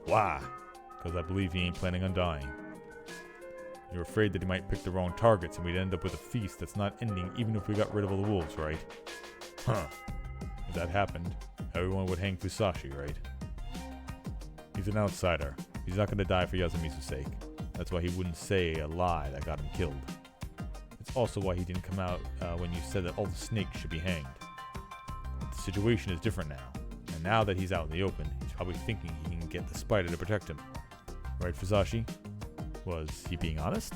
Why? Because I believe he ain't planning on dying. You're afraid that he might pick the wrong targets and we'd end up with a feast that's not ending even if we got rid of all the wolves, right? Huh. If that happened, everyone would hang Fusashi, right? He's an outsider. He's not going to die for Yasumizu's sake. That's why he wouldn't say a lie that got him killed. It's also why he didn't come out when you said that all the snakes should be hanged. The situation is different now. And now that he's out in the open, he's probably thinking he can get the spider to protect him. Right, Fusashi? Was he being honest?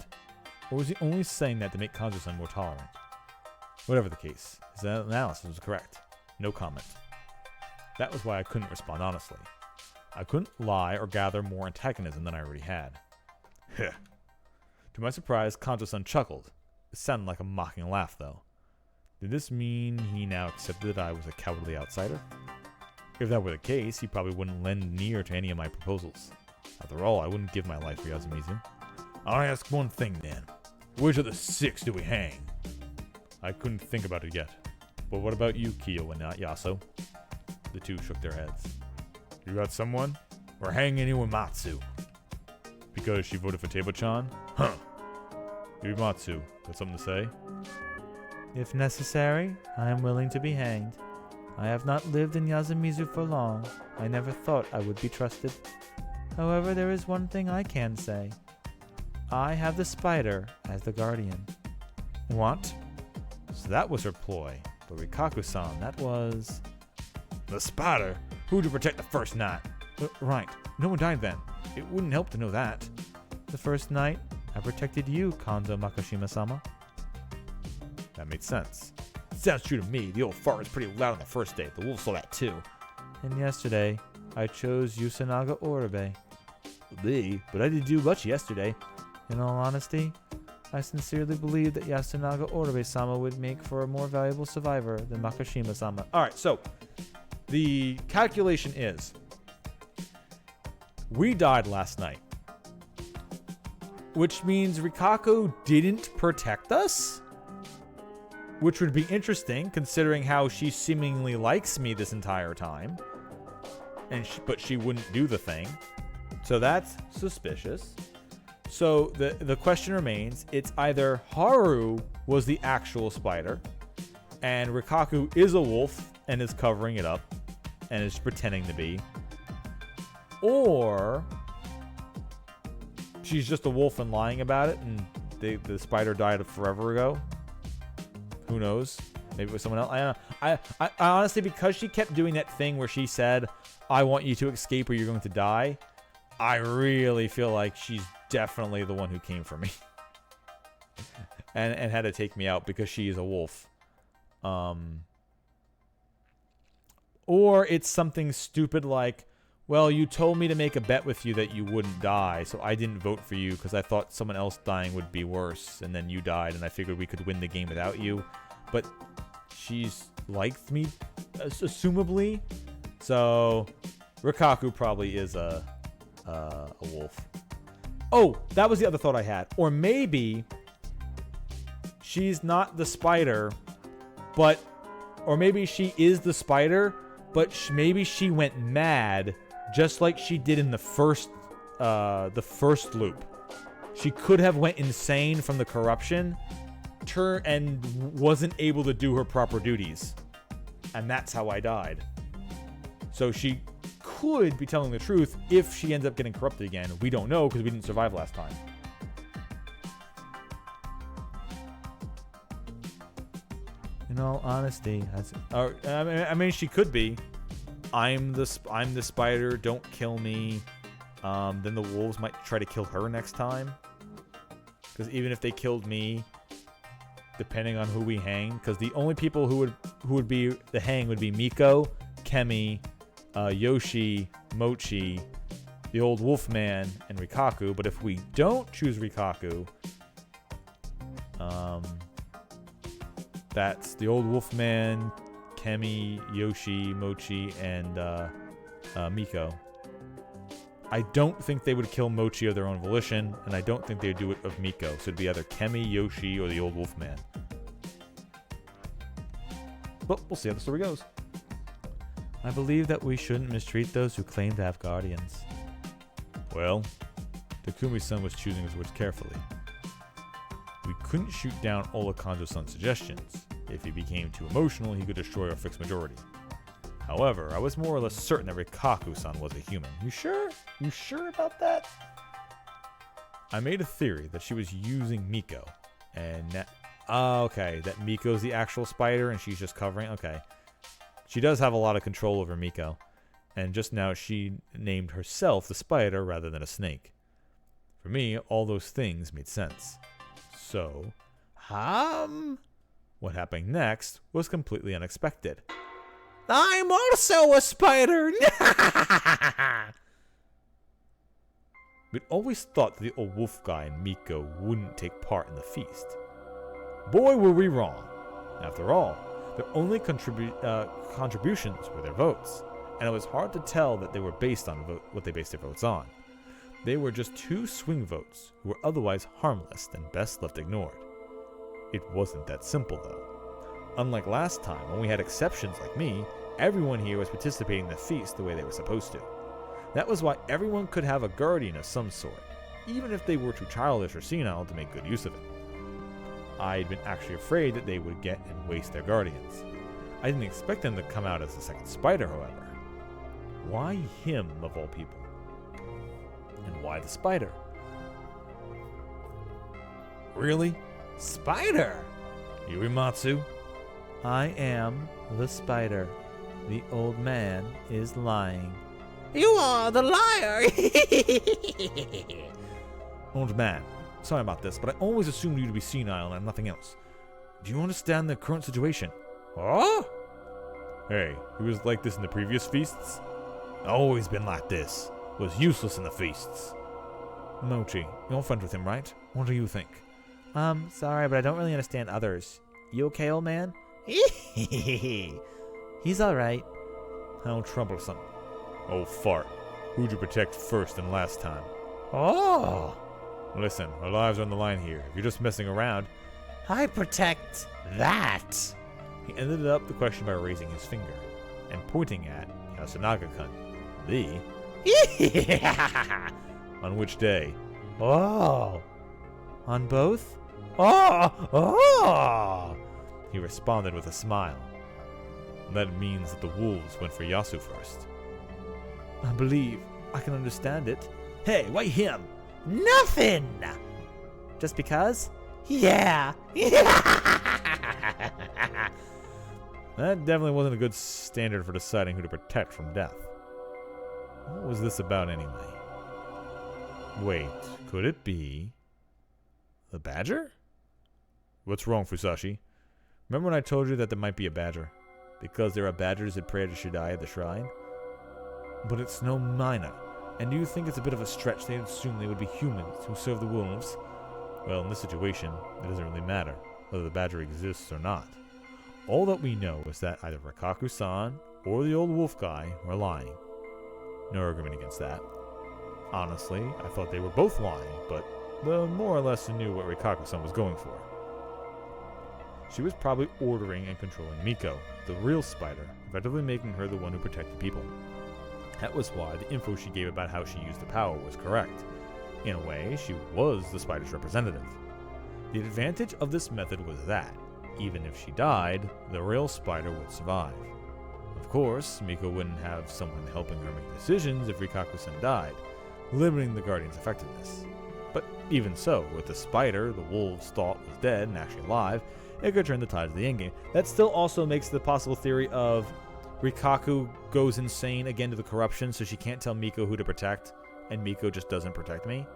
Or was he only saying that to make Kanzo-san more tolerant? Whatever the case, his analysis was correct. No comment. That was why I couldn't respond honestly. I couldn't lie or gather more antagonism than I already had. Heh. To my surprise, Kanzo-san chuckled. It sounded like a mocking laugh, though. Did this mean he now accepted that I was a cowardly outsider? If that were the case, he probably wouldn't lend an ear to any of my proposals. After all, I wouldn't give my life for Yasumizu. I'll ask one thing then. Which of the 6 do we hang? I couldn't think about it yet. But what about you, Kiyo and not Yaso? The two shook their heads. You got someone? We're hanging Iwamatsu. Because she voted for Table-chan? Huh. Iwamatsu, got something to say? If necessary, I am willing to be hanged. I have not lived in Yasumizu for long. I never thought I would be trusted. However, there is one thing I can say. I have the spider as the guardian. What? So that was her ploy. But Rikaku-san, that was... The spider? Who to protect the first night? Right. No one died then. It wouldn't help to know that. The first night, I protected you, Kondo Makashima-sama. That made sense. Sounds true to me. The old fart was pretty loud on the first day. The wolf saw that too. And yesterday, I chose Yusanaga Oribe. Me? But I didn't do much yesterday. In all honesty, I sincerely believe that Yasunaga Oribe-sama would make for a more valuable survivor than Makashima-sama. All right, so the calculation is we died last night, which means Rikako didn't protect us, which would be interesting considering how she seemingly likes me this entire time, but she wouldn't do the thing. So that's suspicious. So the question remains, it's either Haru was the actual spider, and Rikaku is a wolf and is covering it up and is pretending to be, or she's just a wolf and lying about it and the spider died forever ago. Who knows? Maybe it was someone else. I don't know. I honestly, because she kept doing that thing where she said, I want you to escape or you're going to die, I really feel like she's definitely the one who came for me and had to take me out because she is a wolf. Or it's something stupid like, well, you told me to make a bet with you that you wouldn't die, so I didn't vote for you because I thought someone else dying would be worse, and then you died, and I figured we could win the game without you. But she's liked me, assumably, so Rikaku probably is a wolf. Oh, that was the other thought I had. Or maybe she's not the spider, or maybe she is the spider, but maybe she went mad just like she did in the first loop. She could have went insane from the corruption, and wasn't able to do her proper duties. And that's how I died. So she could be telling the truth if she ends up getting corrupted again. We don't know because we didn't survive last time. In all honesty, I mean, she could be. I'm the spider. Don't kill me. Then the wolves might try to kill her next time. Because even if they killed me, depending on who we hang, because the only people who would be the hang would be Miko, Kemi, Yoshi, Mochi, the old wolf man, and Rikaku. But if we don't choose Rikaku, that's the old wolf man, Kemi, Yoshi, Mochi, and Miko. I don't think they would kill Mochi of their own volition, and I don't think they would do it of Miko. So it'd be either Kemi, Yoshi, or the old wolf man. But we'll see how the story goes. I believe that we shouldn't mistreat those who claim to have guardians. Well, Takumi-san was choosing his words carefully. We couldn't shoot down all of Kanjo-san's suggestions. If he became too emotional, he could destroy our fixed majority. However, I was more or less certain that Rikaku-san was a human. You sure? You sure about that? I made a theory that she was using Miko. And that... okay, that Miko's the actual spider and she's just covering... Okay. She does have a lot of control over Miko. And just now she named herself the spider rather than a snake. For me, all those things made sense. So... What happened next was completely unexpected. I'm also a spider! We'd always thought that the old wolf guy and Miko wouldn't take part in the feast. Boy, were we wrong. After all, their only contributions were their votes, and it was hard to tell that they were based on what they based their votes on. They were just two swing votes who were otherwise harmless and best left ignored. It wasn't that simple, though. Unlike last time, when we had exceptions like me, everyone here was participating in the feast the way they were supposed to. That was why everyone could have a guardian of some sort, even if they were too childish or senile to make good use of it. I'd been actually afraid that they would get and waste their guardians. I didn't expect them to come out as the second spider, however. Why him, of all people? And why the spider? Really? Spider? Yurimatsu? I am the spider. The old man is lying. You are the liar! Old man, sorry about this, but I always assumed you to be senile and nothing else. Do you understand the current situation? Huh? Hey, he was like this in the previous feasts? Always been like this. Was useless in the feasts. Mochi, you're friends with him, right? What do you think? Sorry, but I don't really understand others. You okay, old man? He's alright. How troublesome. Oh, fart. Who'd you protect first and last time? Oh! Listen, our lives are on the line here. If you're just messing around... I protect that! He ended up the question by raising his finger and pointing at Yasunaga-kun. On which day? Oh! On both? Oh! He responded with a smile. That means that the wolves went for Yasu first. I believe I can understand it. Hey, why him? Nothing! Just because? Yeah! That definitely wasn't a good standard for deciding who to protect from death. What was this about anyway? Wait, could it be... the badger? What's wrong, Fusashi? Remember when I told you that there might be a badger? Because there are badgers that pray to Shidai at the shrine? But it's no minor. And do you think it's a bit of a stretch they'd assume they would be humans who serve the wolves? Well, in this situation, it doesn't really matter whether the badger exists or not. All that we know is that either Rikaku-san or the old wolf guy were lying. No argument against that. Honestly, I thought they were both lying, but more or less knew what Rikaku-san was going for. She was probably ordering and controlling Miko, the real spider, effectively making her the one who protected people. That was why the info she gave about how she used the power was correct. In a way, she was the spider's representative. The advantage of this method was that, even if she died, the real spider would survive. Of course, Miko wouldn't have someone helping her make decisions if Rikaku-san died, limiting the Guardian's effectiveness. But even so, with the spider the wolves thought was dead and actually alive, it could turn the tides of the endgame. That still also makes the possible theory of Rikaku goes insane again to the corruption, so she can't tell Miko who to protect, and Miko just doesn't protect me.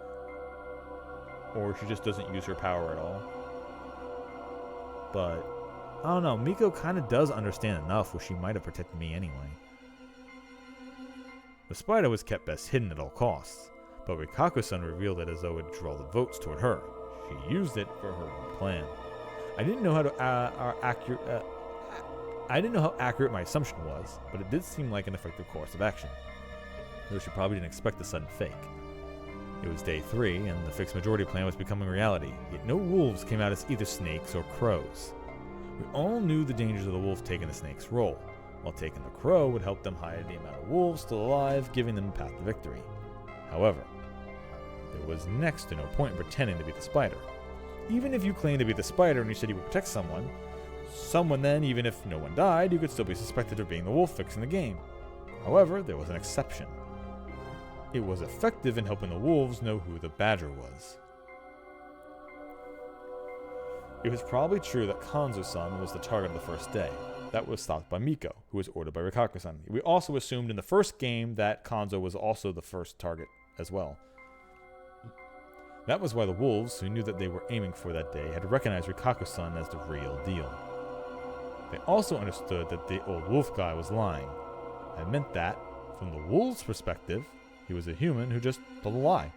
Or she just doesn't use her power at all. But, I don't know, Miko kind of does understand enough where she might have protected me anyway. The spider was kept best hidden at all costs, but Rikaku-san revealed it as though it would draw the votes toward her. She used it for her own plan. I didn't know how accurate my assumption was, but it did seem like an effective course of action. Though she probably didn't expect the sudden fake. It was day 3, and the fixed majority plan was becoming reality, yet no wolves came out as either snakes or crows. We all knew the dangers of the wolf taking the snake's role, while taking the crow would help them hide the amount of wolves still alive, giving them a path to victory. However, there was next to no point in pretending to be the spider. Even if you claimed to be the spider and you said you would protect someone then, even if no one died, you could still be suspected of being the wolf fixing the game. However, there was an exception. It was effective in helping the wolves know who the badger was. It was probably true that Kanzo-san was the target of the first day. That was stopped by Miko, who was ordered by Rikaku-san. We also assumed in the first game that Kanzo was also the first target as well. That was why the wolves, who knew that they were aiming for that day, had recognized Rikaku-san as the real deal. They also understood that the old wolf guy was lying. That meant that, from the wolves' perspective, he was a human who just told a lie.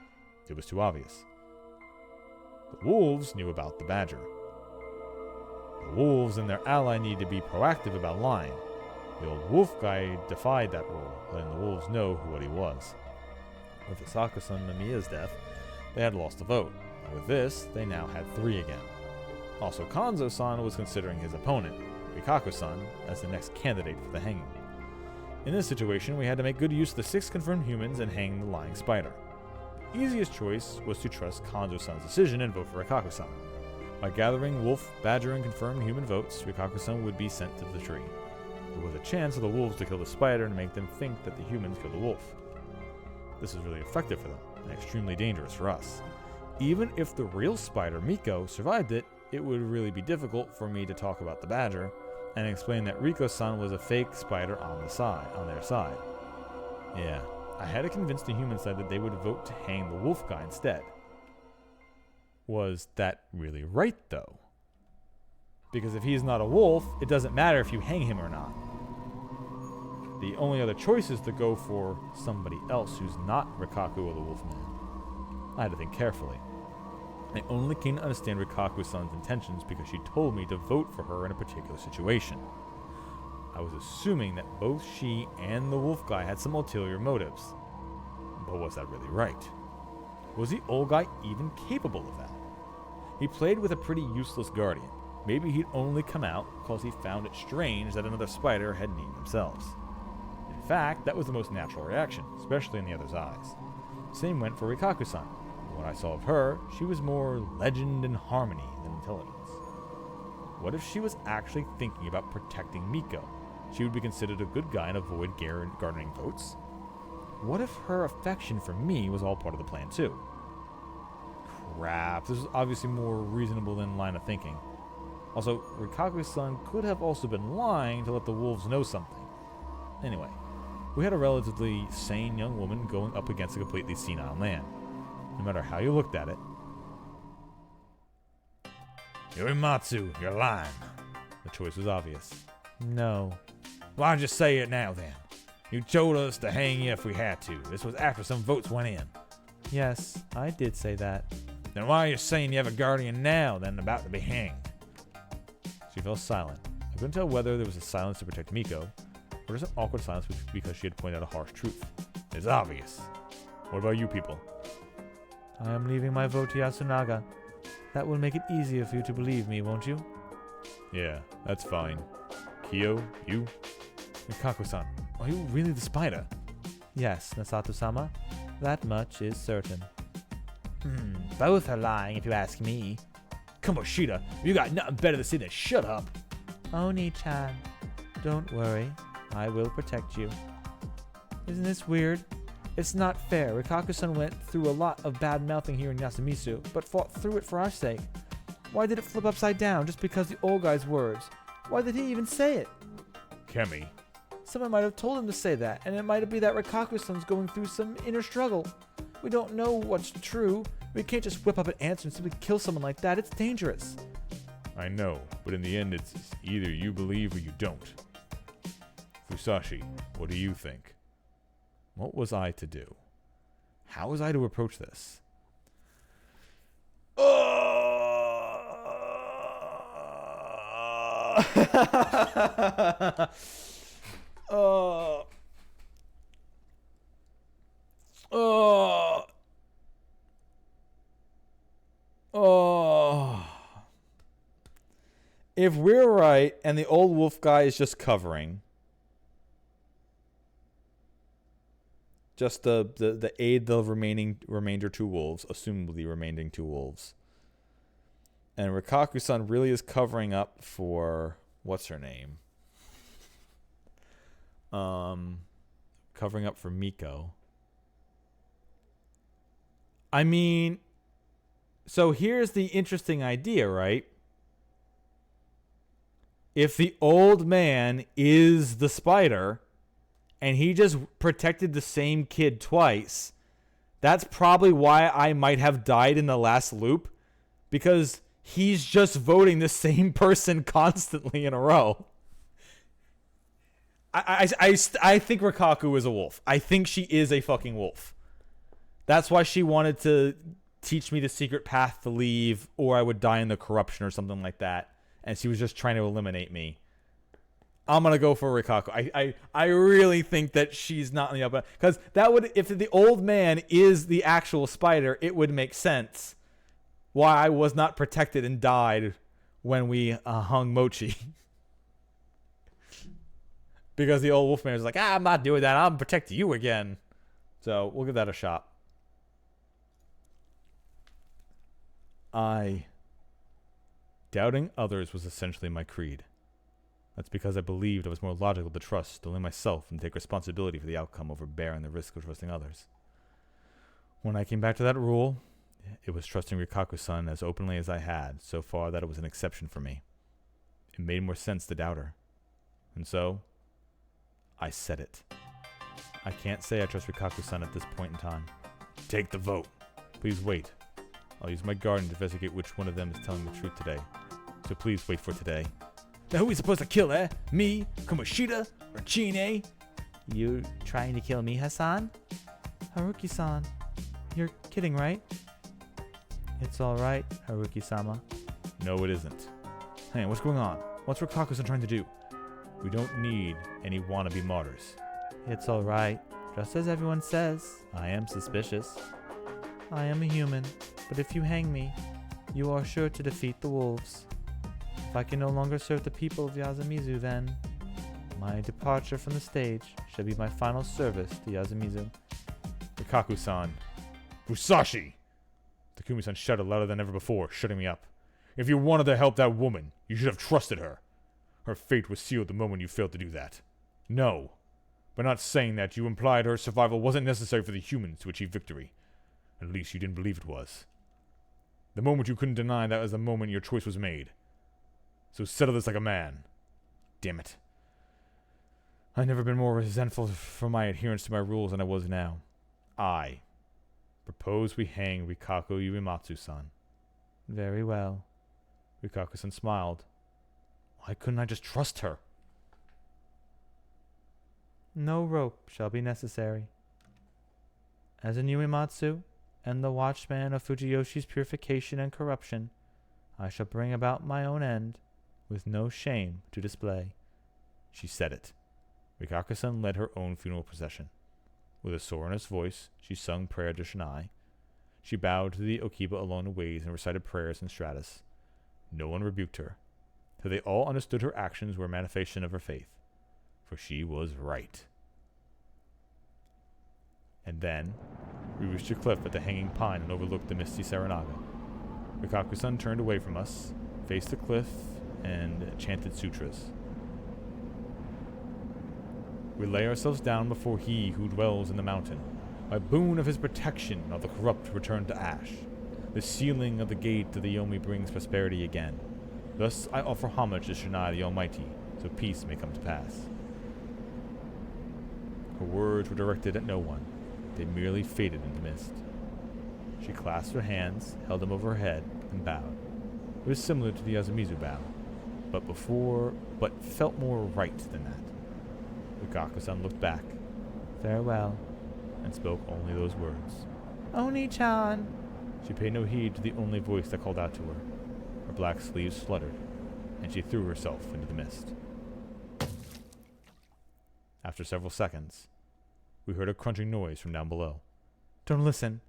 It was too obvious. The wolves knew about the badger. The wolves and their ally needed to be proactive about lying. The old wolf guy defied that rule, letting the wolves know what he was. With Asako-san Mamiya's death, they had lost a vote. And with this, they now had 3 again. Also, Kanzo-san was considering his opponent, Rikaku-san, as the next candidate for the hanging. In this situation, we had to make good use of the 6 confirmed humans and hang the lying spider. The easiest choice was to trust Kanzo-san's decision and vote for Rikaku-san. By gathering wolf, badger, and confirmed human votes, Rikaku-san would be sent to the tree. There was a chance of the wolves to kill the spider and make them think that the humans killed the wolf. This was really effective for them, and extremely dangerous for us. Even if the real spider, Miko, survived it, it would really be difficult for me to talk about the badger and explain that Riko-san was a fake spider on their side. Yeah, I had to convince the human side that they would vote to hang the wolf guy instead. Was that really right, though? Because if he's not a wolf, it doesn't matter if you hang him or not. The only other choice is to go for somebody else who's not Rikaku or the Wolfman. I had to think carefully. I only came to understand Rikaku-san's intentions because she told me to vote for her in a particular situation. I was assuming that both she and the wolf guy had some ulterior motives. But was that really right? Was the old guy even capable of that? He played with a pretty useless guardian. Maybe he'd only come out because he found it strange that another spider had named themselves. In fact, that was the most natural reaction, especially in the other's eyes. Same went for Rikaku-san. When I saw of her, she was more legend and harmony than intelligence. What if she was actually thinking about protecting Miko? She would be considered a good guy and avoid garnering votes? What if her affection for me was all part of the plan too? Crap, this was obviously more reasonable than line of thinking. Also, Rikaku-san could have also been lying to let the wolves know something. Anyway, we had a relatively sane young woman going up against a completely senile man. No matter how you looked at it. Yorimatsu, you're lying. The choice was obvious. No. Why'd you say it now then? You told us to hang you if we had to. This was after some votes went in. Yes, I did say that. Then why are you saying you have a guardian now than about to be hanged? She fell silent. I couldn't tell whether there was a silence to protect Miko, or just an awkward silence because she had pointed out a harsh truth. It's obvious. What about you people? I am leaving my vote to Yasunaga. That will make it easier for you to believe me, won't you? Yeah, that's fine. Kyo, you? Rikaku-san, are you really the spider? Yes, Nasato-sama. That much is certain. Both are lying if you ask me. Kamoshida, you got nothing better to say than shut up. Oni-chan, don't worry. I will protect you. Isn't this weird? It's not fair. Rikaku-san went through a lot of bad mouthing here in Yasumisu, but fought through it for our sake. Why did it flip upside down just because the old guy's words? Why did he even say it? Kemi. Someone might have told him to say that, and it might be that Rikaku-san's going through some inner struggle. We don't know what's true. We can't just whip up an answer and simply kill someone like that. It's dangerous. I know, but in the end it's either you believe or you don't. Fusashi, what do you think? What was I to do? How was I to approach this? If we're right and the old wolf guy is just covering, just the aid the remainder two wolves, assumably remaining two wolves. And Rikaku-san really is covering up for what's her name? Covering up for Miko. I mean, so here's the interesting idea, right? If the old man is the spider and he just protected the same kid twice, that's probably why I might have died in the last loop, because he's just voting the same person constantly in a row. I think Rikaku is a wolf. I think she is a fucking wolf. That's why she wanted to teach me the secret path to leave, or I would die in the corruption or something like that. And she was just trying to eliminate me. I'm gonna go for Rikaku. I really think that she's not in the upper, because that would, if the old man is the actual spider, it would make sense why I was not protected and died when we hung Mochi. Because the old wolfman is like, I'm not doing that. I'm protecting you again. So we'll give that a shot. Doubting others was essentially my creed. That's because I believed it was more logical to trust only myself and take responsibility for the outcome over bearing the risk of trusting others. When I came back to that rule, it was trusting Rikaku-san as openly as I had, so far that it was an exception for me. It made more sense to doubt her. And so, I said it. I can't say I trust Rikaku-san at this point in time. Take the vote. Please wait. I'll use my garden to investigate which one of them is telling the truth today. So please wait for today. Now who are we supposed to kill, eh? Me, Kamoshida, or Chine? You trying to kill me, Hassan? Haruki-san, you're kidding, right? It's alright, Haruki-sama. No, it isn't. Hey, what's going on? What's Rikaku-san trying to do? We don't need any wannabe martyrs. It's alright. Just as everyone says, I am suspicious. I am a human, but if you hang me, you are sure to defeat the wolves. If I can no longer serve the people of Yasumizu, then my departure from the stage shall be my final service to Yasumizu. Rikaku-san. Musashi! Takumi-san shouted louder than ever before, shutting me up. If you wanted to help that woman, you should have trusted her. Her fate was sealed the moment you failed to do that. No. By not saying that, you implied her survival wasn't necessary for the humans to achieve victory. At least you didn't believe it was. The moment you couldn't deny that was the moment your choice was made. So settle this like a man. Damn it. I've never been more resentful for my adherence to my rules than I was now. I propose we hang Rikaku Uematsu-san. Very well. Rikaku-san smiled. Why couldn't I just trust her? No rope shall be necessary. As a Uematsu and the watchman of Fujiyoshi's purification and corruption, I shall bring about my own end with no shame to display. She said it. Rikaku-san led her own funeral procession. With a sonorous voice, she sung prayer to Shinai. She bowed to the Okiba along the ways and recited prayers in Stratus. No one rebuked her, for they all understood her actions were a manifestation of her faith, for she was right. And then, we reached a cliff at the hanging pine and overlooked the misty Saranaga. Rikaku-san turned away from us, faced the cliff, and chanted sutras. We lay ourselves down before he who dwells in the mountain. By boon of his protection, all the corrupt return to ash. The sealing of the gate to the Yomi brings prosperity again. Thus I offer homage to Shinai the Almighty, so peace may come to pass. Her words were directed at no one. They merely faded into mist. She clasped her hands, held them over her head, and bowed. It was similar to the Yasumizu bow, but felt more right than that. Rikaku-san looked back, Farewell. and spoke only those words. Oni-chan! She paid no heed to the only voice that called out to her. Her black sleeves fluttered, and she threw herself into the mist. After several seconds, we heard a crunching noise from down below. Don't listen.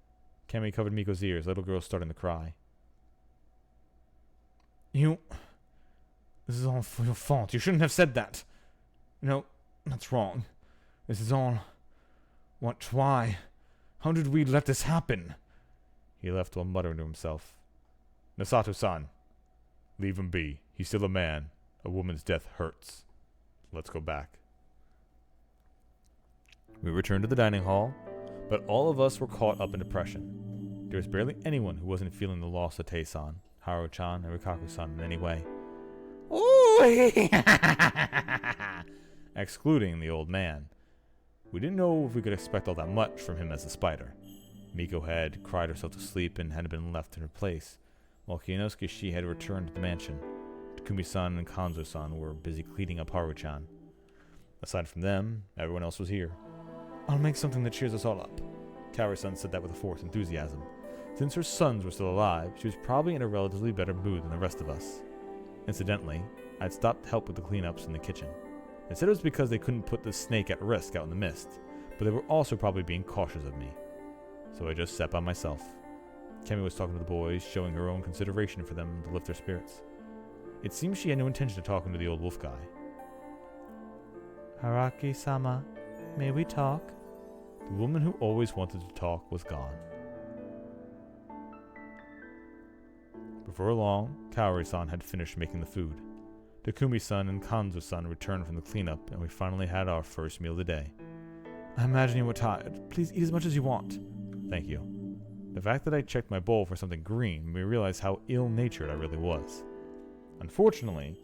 Kami covered Miko's ears, little girl starting to cry. This is all your fault. You shouldn't have said that. No, that's wrong. This is all... Why? How did we let this happen? He left while muttering to himself. Nasato-san, leave him be. He's still a man. A woman's death hurts. Let's go back. We returned to the dining hall, but all of us were caught up in depression. There was barely anyone who wasn't feeling the loss of Tae-san, Haru-chan, and Rikaku-san in any way. Ooh! Excluding the old man. We didn't know if we could expect all that much from him as a spider. Miko had cried herself to sleep and had been left in her place, while Kiyonosuke she had returned to the mansion. Takumi-san and Kanzo-san were busy cleaning up Haru-chan. Aside from them, everyone else was here. I'll make something that cheers us all up. Kaori-san said that with a forced enthusiasm. Since her sons were still alive, she was probably in a relatively better mood than the rest of us. Incidentally, I'd stopped to help with the cleanups in the kitchen. They said it was because they couldn't put the snake at risk out in the mist, but they were also probably being cautious of me. So I just sat by myself. Kemi was talking to the boys, showing her own consideration for them to lift their spirits. It seems she had no intention of talking to the old wolf guy. Haraki-sama, may we talk? The woman who always wanted to talk was gone. Before long, Kaori-san had finished making the food. Takumi-san and Kanzo-san returned from the cleanup, and we finally had our first meal of the day. I imagine you were tired. Please eat as much as you want. Thank you. The fact that I checked my bowl for something green made me realize how ill-natured I really was. Unfortunately,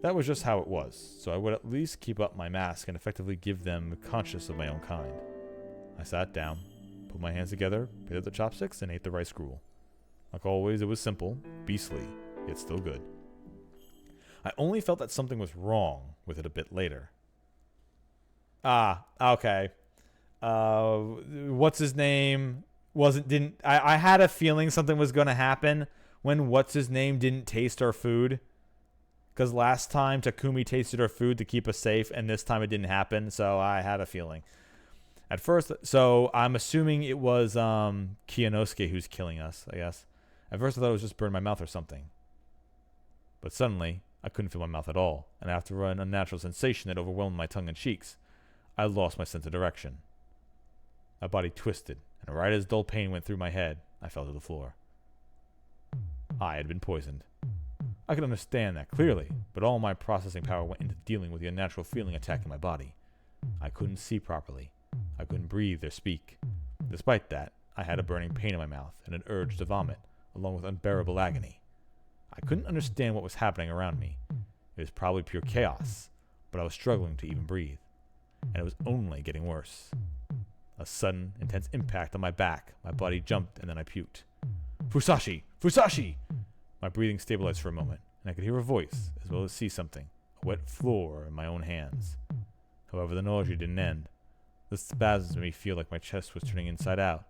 that was just how it was, so I would at least keep up my mask and effectively give them conscious of my own kind. I sat down, put my hands together, picked up the chopsticks, and ate the rice gruel. Like always, it was simple, beastly, yet still good. I only felt that something was wrong with it a bit later. Ah, okay. What's his name? I had a feeling something was going to happen when what's his name didn't taste our food. Because last time Takumi tasted our food to keep us safe, and this time it didn't happen, so I had a feeling. At first, so I'm assuming it was Kiyonosuke who's killing us, I guess. At first I thought it was just burned my mouth or something. But suddenly, I couldn't feel my mouth at all, and after an unnatural sensation that overwhelmed my tongue and cheeks, I lost my sense of direction. My body twisted, and right as dull pain went through my head, I fell to the floor. I had been poisoned. I could understand that clearly, but all my processing power went into dealing with the unnatural feeling attacking my body. I couldn't see properly. I couldn't breathe or speak. Despite that, I had a burning pain in my mouth and an urge to vomit, along with unbearable agony. I couldn't understand what was happening around me. It was probably pure chaos, but I was struggling to even breathe, and it was only getting worse. A sudden, intense impact on my back. My body jumped, and then I puked. Fusashi! Fusashi! My breathing stabilized for a moment, and I could hear a voice, as well as see something, a wet floor in my own hands. However, the nausea didn't end. The spasms made me feel like my chest was turning inside out,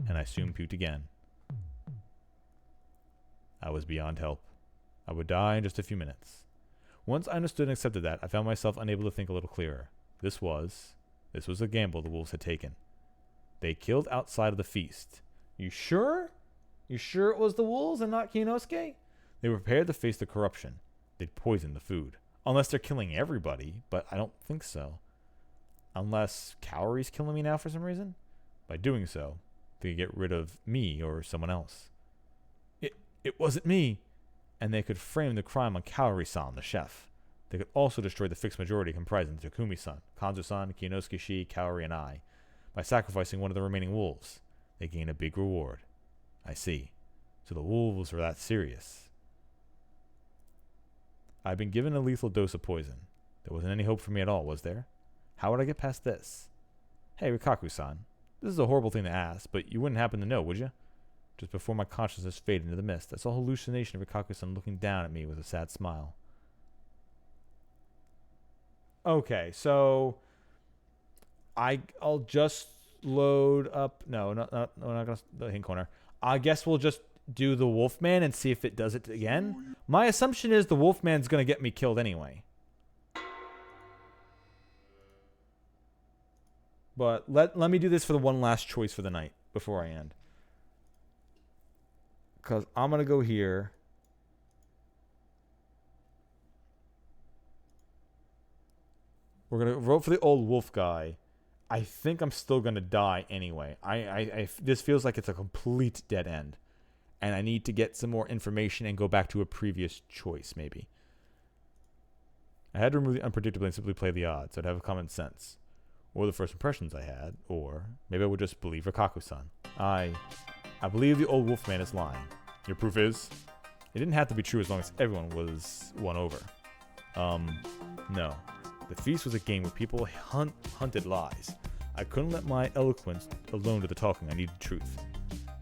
and I soon puked again. I was beyond help. I would die in just a few minutes. Once I understood and accepted that, I found myself unable to think a little clearer. This was a gamble the wolves had taken. They killed outside of the feast. You sure? You sure it was the wolves and not Kiyonosuke? They were prepared to face the corruption. They'd poisoned the food. Unless they're killing everybody, but I don't think so. Unless Kaori's killing me now for some reason? By doing so, they could get rid of me or someone else. It wasn't me. And they could frame the crime on Kaori-san, the chef. They could also destroy the fixed majority comprising Takumi-san, Kanzo-san, Kiyonosuke-shi, Kaori, and I. By sacrificing one of the remaining wolves, they gain a big reward. I see. So the wolves were that serious. I'd been given a lethal dose of poison. There wasn't any hope for me at all, was there? How would I get past this? Hey, Rikaku-san, this is a horrible thing to ask, but you wouldn't happen to know, would you? Just before my consciousness faded into the mist, I saw a hallucination of Rikaku-san looking down at me with a sad smile. Okay, so I'll just load up. No, we're not gonna the hint corner. I guess we'll just do the Wolfman and see if it does it again. My assumption is the Wolfman's gonna get me killed anyway. But let me do this for the one last choice for the night before I end. Because I'm going to go here. We're going to vote for the old wolf guy. I think I'm still going to die anyway. This feels like it's a complete dead end. And I need to get some more information and go back to a previous choice, maybe. I had to remove the unpredictable and simply play the odds. I'd have common sense. Or the first impressions I had. Or maybe I would just believe Rikaku-san. I believe the old wolfman is lying. Your proof is? It didn't have to be true as long as everyone was won over. No. The feast was a game where people hunted lies. I couldn't let my eloquence alone do the talking. I needed truth.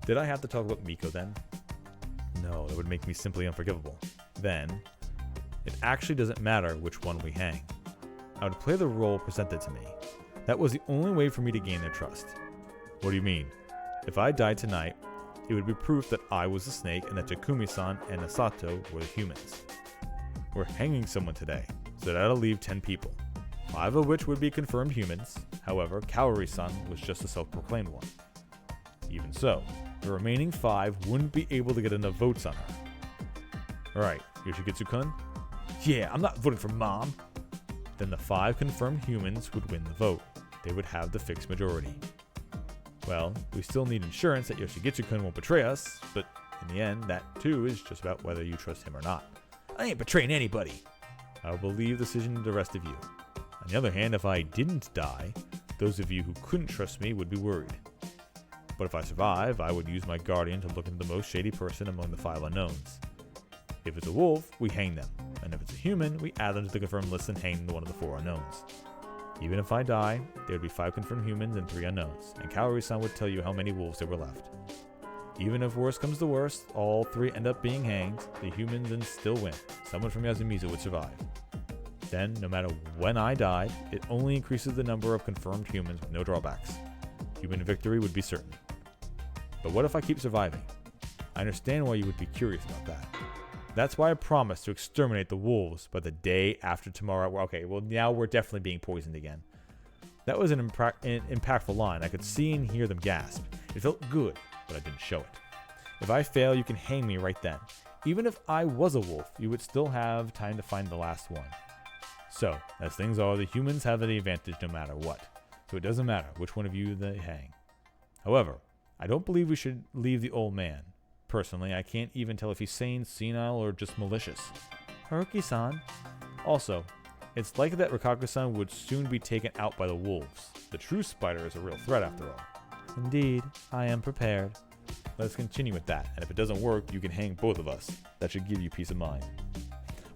Did I have to talk about Miko then? No, that would make me simply unforgivable. Then, it actually doesn't matter which one we hang. I would play the role presented to me. That was the only way for me to gain their trust. What do you mean? If I died tonight, it would be proof that I was the snake and that Takumi-san and Asato were the humans. We're hanging someone today, so that'll leave 10 people, 5 of which would be confirmed humans. However, Kaori-san was just a self-proclaimed one. Even so, the remaining 5 wouldn't be able to get enough votes on her. Alright, Yoshigitsu-kun? Yeah, I'm not voting for Mom! Then the 5 confirmed humans would win the vote. They would have the fixed majority. Well, we still need insurance that Yoshigitsu-kun won't betray us, but in the end, that too is just about whether you trust him or not. I ain't betraying anybody. I will leave the decision to the rest of you. On the other hand, if I didn't die, those of you who couldn't trust me would be worried. But if I survive, I would use my guardian to look into the most shady person among the 5 unknowns. If it's a wolf, we hang them, and if it's a human, we add them to the confirmed list and hang one of the 4 unknowns. Even if I die, there would be 5 confirmed humans and 3 unknowns, and Kaori-san would tell you how many wolves there were left. Even if worst comes to worst, all 3 end up being hanged, the humans and still win. Someone from Yasumizu would survive. Then, no matter when I died, it only increases the number of confirmed humans with no drawbacks. Human victory would be certain. But what if I keep surviving? I understand why you would be curious about that. That's why I promised to exterminate the wolves by the day after tomorrow. Okay, well now we're definitely being poisoned again. That was an impactful line. I could see and hear them gasp. It felt good, but I didn't show it. If I fail, you can hang me right then. Even if I was a wolf, you would still have time to find the last one. So, as things are, the humans have the advantage no matter what. So it doesn't matter which one of you they hang. However, I don't believe we should leave the old man. Personally, I can't even tell if he's sane, senile, or just malicious. Haruki-san. Also, it's likely that Rikaku-san would soon be taken out by the wolves. The true spider is a real threat after all. Indeed, I am prepared. Let's continue with that, and if it doesn't work, you can hang both of us. That should give you peace of mind.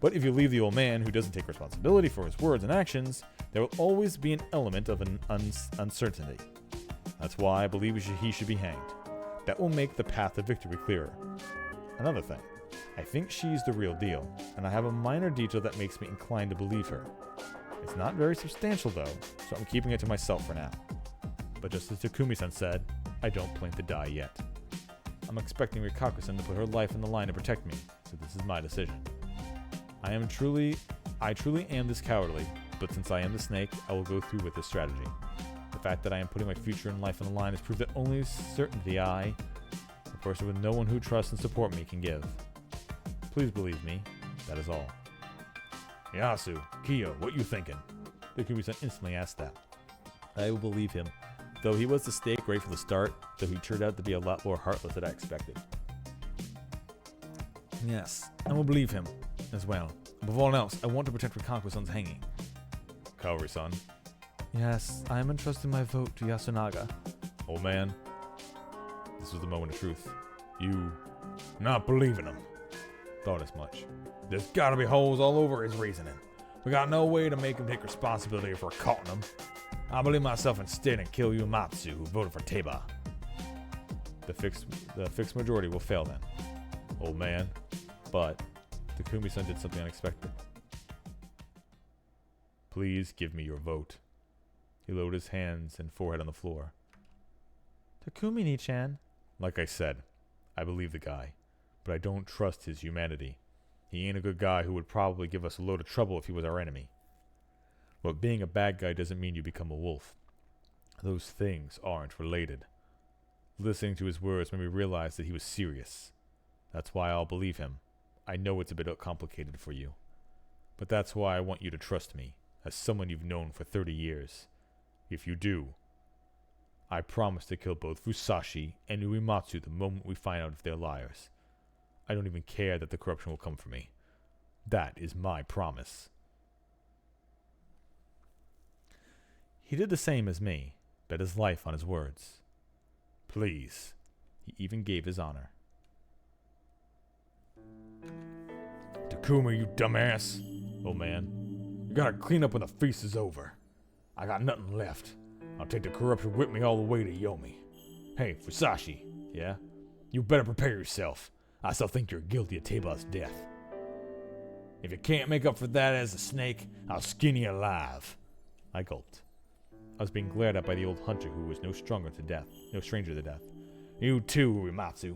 But if you leave the old man who doesn't take responsibility for his words and actions, there will always be an element of an uncertainty. That's why I believe he should be hanged. That will make the path to victory clearer. Another thing, I think she's the real deal, and I have a minor detail that makes me inclined to believe her. It's not very substantial though, so I'm keeping it to myself for now. But just as Takumi-san said, I don't plan to die yet. I'm expecting Rikaku-san to put her life on the line to protect me, so this is my decision. I truly am this cowardly, but since I am the snake, I will go through with this strategy. The fact that I am putting my future and life on the line is proof that only certainty I, a person with no one who trusts and support me, can give. Please believe me, that is all. Yasu, Kiyo, what you thinking? Takumi-san instantly asked that. I will believe him, though he was the stake right from the start, though he turned out to be a lot more heartless than I expected. Yes, I will believe him as well. Above all else, I want to protect Rikaku-san's hanging. Kaori-san. Yes, I am entrusting my vote to Yasunaga. Old man, this was the moment of truth. You not believing him. Thought as much. There's gotta be holes all over his reasoning. We got no way to make him take responsibility for caught him. I believe myself instead and kill Uematsu, who voted for Teba. The fixed majority will fail then. Old man, but Takumi-san did something unexpected. Please give me your vote. He lowered his hands and forehead on the floor. Takumi-ni-chan. Like I said, I believe the guy, but I don't trust his humanity. He ain't a good guy who would probably give us a load of trouble if he was our enemy. But being a bad guy doesn't mean you become a wolf. Those things aren't related. Listening to his words made me realize that he was serious. That's why I'll believe him. I know it's a bit complicated for you. But that's why I want you to trust me, as someone you've known for 30 years. If you do, I promise to kill both Fusashi and Uematsu the moment we find out if they're liars. I don't even care that the corruption will come for me. That is my promise. He did the same as me, bet his life on his words. Please. He even gave his honor. Takumi, you dumbass. Oh man, you gotta clean up when the feast is over. I got nothing left. I'll take the corruption with me all the way to Yomi. Hey, Fusashi, yeah? You better prepare yourself. I still think you're guilty of Teba's death. If you can't make up for that as a snake, I'll skin you alive. I gulped. I was being glared at by the old hunter who was no stranger to death. You too, Uematsu.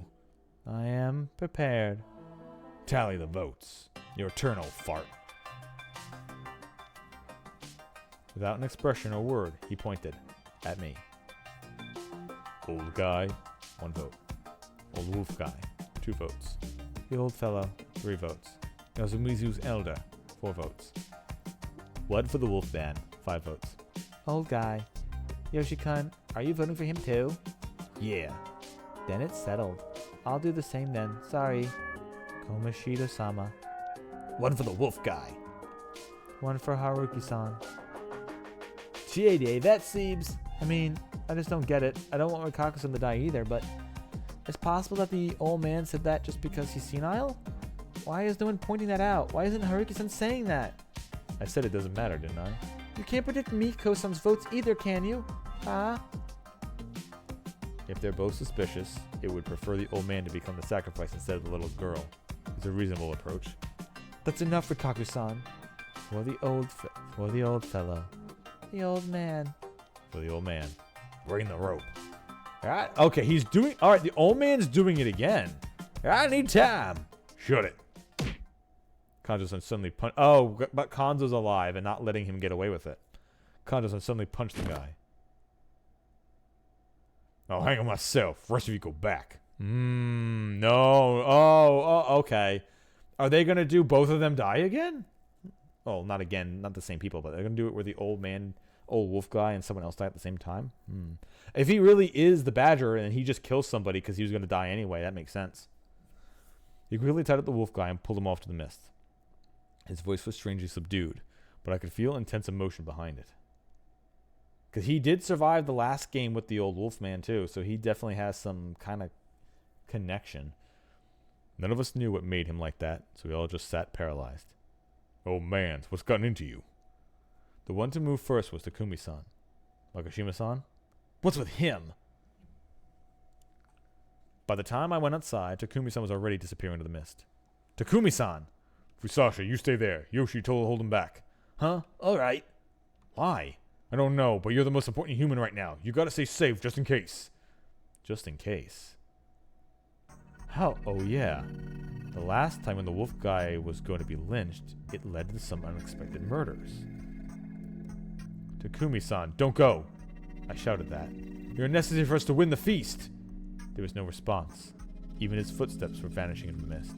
I am prepared. Tally the votes. Your turn, old fart. Without an expression or word, he pointed at me. Old guy, 1 vote. Old wolf guy, 2 votes. The old fellow. 3 votes. Yasumizu's elder, 4 votes. Blood for the wolf band, 5 votes. Old guy. Yoshi-kun, are you voting for him too? Yeah. Then it's settled. I'll do the same then. Sorry. Komashita-sama. 1 for the wolf guy. 1 for Haruki-san. Chiede, that seems... I mean, I just don't get it. I don't want Rikaku-san to die either, but it's possible that the old man said that just because he's senile? Why is no one pointing that out? Why isn't Haruki-san saying that? I said it doesn't matter, didn't I? You can't predict Miko-san's votes either, can you? If they're both suspicious, it would prefer the old man to become the sacrifice instead of the little girl. It's a reasonable approach. That's enough, Rikaku-san. For the old fellow. The old man. For the old man. Bring the rope. Alright, okay, he's doing... Alright, the old man's doing it again. I need time. Shut it. Kanzo-san suddenly punched... Oh, but Kanzo's alive and not letting him get away with it. Kanzo-san suddenly punched the guy. I'll hang on myself. Rest of you go back. No. Oh, okay. Are they going to do both of them die again? Oh, not again. Not the same people, but they're going to do it where the old wolf guy and someone else die at the same time? If he really is the badger and he just kills somebody because he was going to die anyway, that makes sense. He quickly tied up the wolf guy and pulled him off to the mist. His voice was strangely subdued, but I could feel intense emotion behind it. Because he did survive the last game with the old wolf man too, so he definitely has some kind of connection. None of us knew what made him like that, so we all just sat paralyzed. Oh man, what's gotten into you? The one to move first was Takumi-san. Makashima-san? What's with him? By the time I went outside, Takumi-san was already disappearing into the mist. Takumi-san! Fusasha, you stay there. Yoshi told to hold him back. Huh? Alright. Why? I don't know, but you're the most important human right now. You gotta stay safe just in case. Just in case. How? Oh yeah. The last time when the wolf guy was going to be lynched, it led to some unexpected murders. Takumi-san, don't go! I shouted that. You're necessary for us to win the feast! There was no response. Even his footsteps were vanishing into the mist.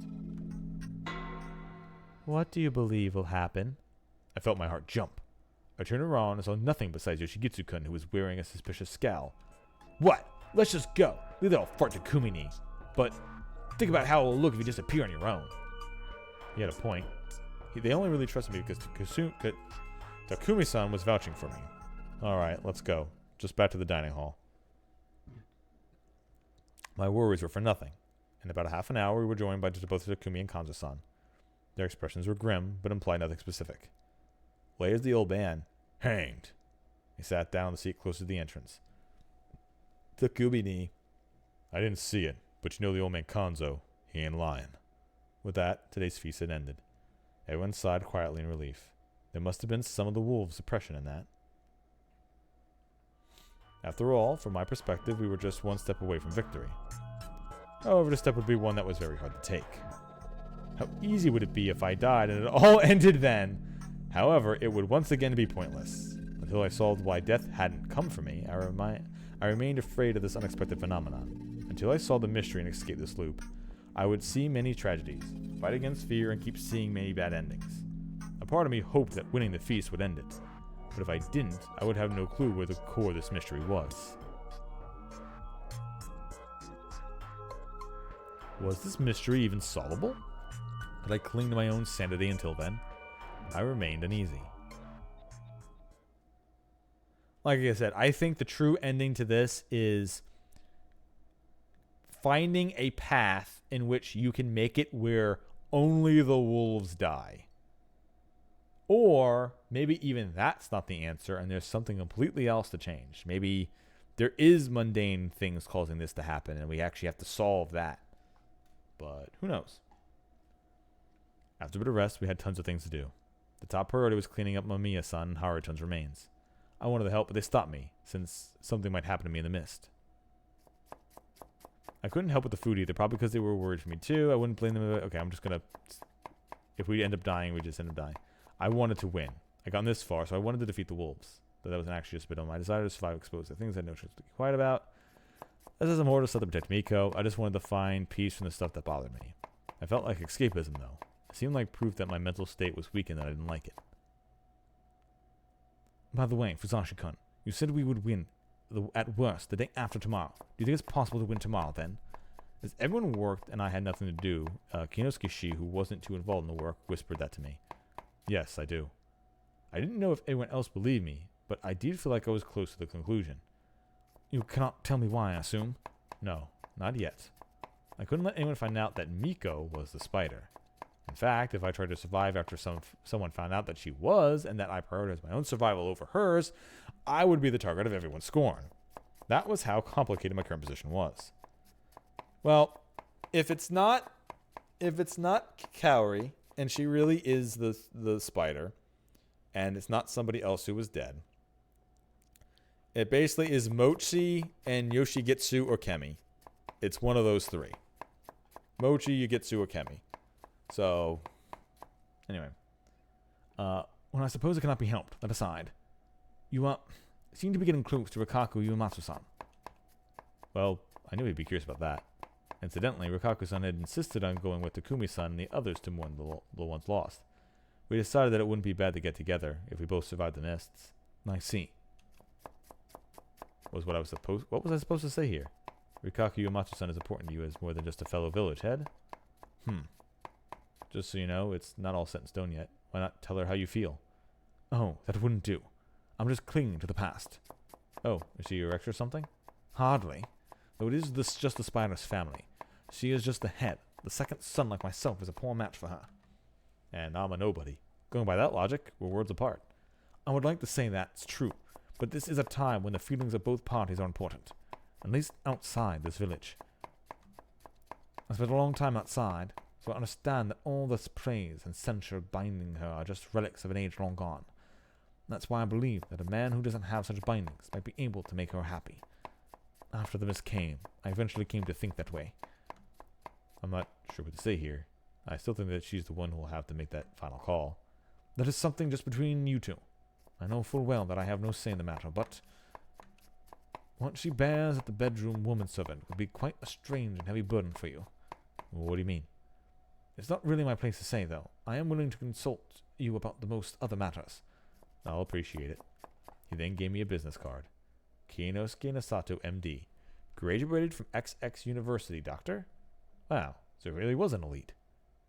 What do you believe will happen? I felt my heart jump. I turned around and saw nothing besides Yoshigitsu-kun, who was wearing a suspicious scowl. What? Let's just go! Leave that old fart Takumi-ni. But think about how it will look if you disappear on your own. He had a point. They only really trusted me because Takumi-san was vouching for me. Alright, let's go. Just back to the dining hall. My worries were for nothing. In about a half an hour, we were joined by both Takumi and Kanzo-san. Their expressions were grim, but implied nothing specific. Where's the old man? Hanged. He sat down on the seat close to the entrance. Takumi-ni. I didn't see it, but you know the old man Kanzo. He ain't lying. With that, today's feast had ended. Everyone sighed quietly in relief. There must have been some of the wolves' oppression in that. After all, from my perspective, we were just one step away from victory. However, the step would be one that was very hard to take. How easy would it be if I died and it all ended then? However, it would once again be pointless. Until I solved why death hadn't come for me, I remained afraid of this unexpected phenomenon. Until I solved the mystery and escaped this loop, I would see many tragedies, fight against fear, and keep seeing many bad endings. A part of me hoped that winning the feast would end it. But if I didn't, I would have no clue where the core of this mystery was. Was this mystery even solvable? Did I cling to my own sanity until then? I remained uneasy. Like I said, I think the true ending to this is finding a path in which you can make it where only the wolves die. Or maybe even that's not the answer and there's something completely else to change. Maybe there is mundane things causing this to happen and we actually have to solve that. But who knows? After a bit of rest, we had tons of things to do. The top priority was cleaning up Mamiya-san and Haruton's remains. I wanted to help, but they stopped me, since something might happen to me in the mist. I couldn't help with the food either, probably because they were worried for me too. I wouldn't blame them. Okay, I'm just gonna... If we end up dying, we just end up dying. I wanted to win. I got this far, so I wanted to defeat the wolves. But that was actually just a bit on my desire to survive exposed to things I had no chance to be quiet about. This is more to stuff to protect Miko. I just wanted to find peace from the stuff that bothered me. I felt like escapism, though. It seemed like proof that my mental state was weak and that I didn't like it. By the way, Fusashi-kun, you said we would win, at worst, the day after tomorrow. Do you think it's possible to win tomorrow, then? As everyone worked and I had nothing to do, Kinosuke-shi, who wasn't too involved in the work, whispered that to me. Yes, I do. I didn't know if anyone else believed me, but I did feel like I was close to the conclusion. You cannot tell me why, I assume? No, not yet. I couldn't let anyone find out that Miko was the spider. In fact, if I tried to survive after someone found out that she was, and that I prioritized my own survival over hers, I would be the target of everyone's scorn. That was how complicated my current position was. Well, if it's not Kaori and she really is the spider, and it's not somebody else who was dead, it basically is Mochi and Yoshigetsu or Kemi. It's one of those three. Mochi, Yugetsu, or Kemi. So, anyway. Well, I suppose it cannot be helped. That aside, you seem to be getting close to Rikaku Uematsu-san. Well, I knew he'd be curious about that. Incidentally, Rikaku-san had insisted on going with Takumi-san and the others to mourn the ones lost. We decided that it wouldn't be bad to get together if we both survived the nests. I see. What was I supposed to say here? Rikaku Uematsu-san is important to you as more than just a fellow village head? Just so you know, it's not all set in stone yet. Why not tell her how you feel? Oh, that wouldn't do. I'm just clinging to the past. Oh, is she your ex or something? Hardly. Though it is just the spider's family. She is just the head. The second son like myself is a poor match for her. And I'm a nobody. Going by that logic, we're worlds apart. I would like to say that's true, but this is a time when the feelings of both parties are important. At least outside this village. I spent a long time outside, so I understand that all this praise and censure binding her are just relics of an age long gone. That's why I believe that a man who doesn't have such bindings might be able to make her happy. After the mist came, I eventually came to think that way. I'm not sure what to say here. I still think that she's the one who will have to make that final call. That is something just between you two. I know full well that I have no say in the matter, but what she bears at the bedroom woman servant would be quite a strange and heavy burden for you. What do you mean? It's not really my place to say, though. I am willing to consult you about the most other matters. I'll appreciate it. He then gave me a business card. Kienosuke Nasato, M.D. Graduated from XX University, doctor? Wow, so he really was an elite.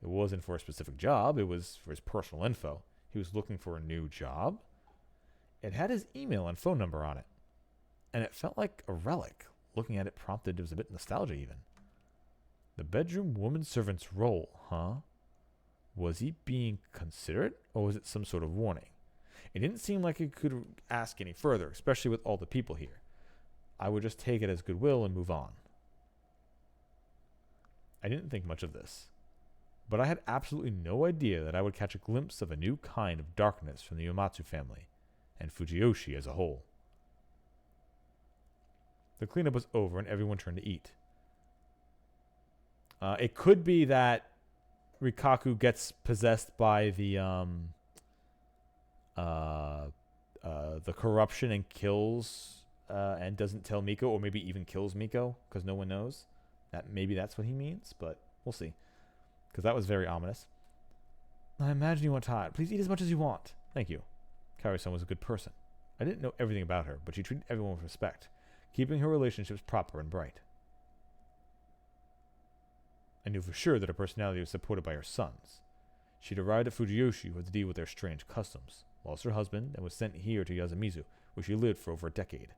It wasn't for a specific job, it was for his personal info. He was looking for a new job? It had his email and phone number on it. And it felt like a relic. Looking at it prompted, it was a bit nostalgia even. The bedroom woman servant's role, huh? Was he being considerate, or was it some sort of warning? It didn't seem like he could ask any further, especially with all the people here. I would just take it as goodwill and move on. I didn't think much of this, but I had absolutely no idea that I would catch a glimpse of a new kind of darkness from the Uematsu family, and Fujiyoshi as a whole. The cleanup was over and everyone turned to eat. It could be that Rikaku gets possessed by the corruption and kills and doesn't tell Miko, or maybe even kills Miko because no one knows. Maybe that's what he means, but we'll see. Because that was very ominous. I imagine you are tired. Please eat as much as you want. Thank you. Kaori-san was a good person. I didn't know everything about her, but she treated everyone with respect, keeping her relationships proper and bright. I knew for sure that her personality was supported by her sons. She'd arrived at Fujiyoshi, who had to deal with their strange customs, lost her husband, and was sent here to Yasumizu, where she lived for over a decade.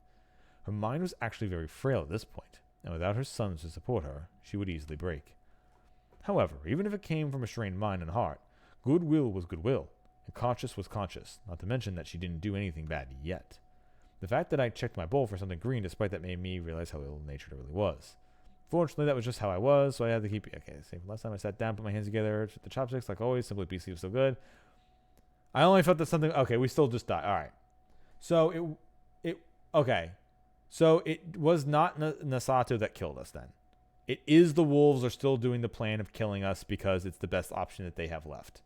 Her mind was actually very frail at this point, and without her sons to support her, she would easily break. However, even if it came from a strained mind and heart, goodwill was goodwill, and conscience was conscious, not to mention that she didn't do anything bad yet. The fact that I checked my bowl for something green despite that made me realize how ill-natured it really was. Fortunately, that was just how I was, so I had to keep... Okay, same last time I sat down, put my hands together, the chopsticks, like always, Simply PC was so good. I only felt that something... Okay, we still just died. All right. So, okay. So, it was not Nasato that killed us then. It is the wolves are still doing the plan of killing us because it's the best option that they have left.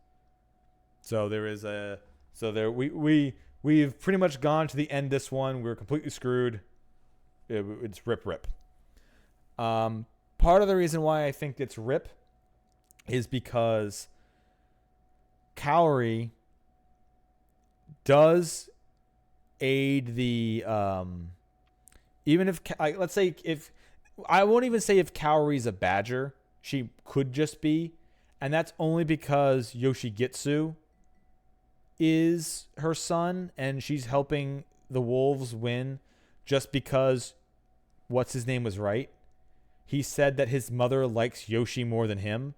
So, there is a... So, there... We've pretty much gone to the end this one. We're completely screwed. It's rip. Part of the reason why I think it's rip is because Kaori does aid the even if let's say if I won't even say if Kaori's a badger, she could just be, and that's only because Yoshigetsu is her son and she's helping the wolves win just because what's his name was right. He said that his mother likes Yoshi more than him.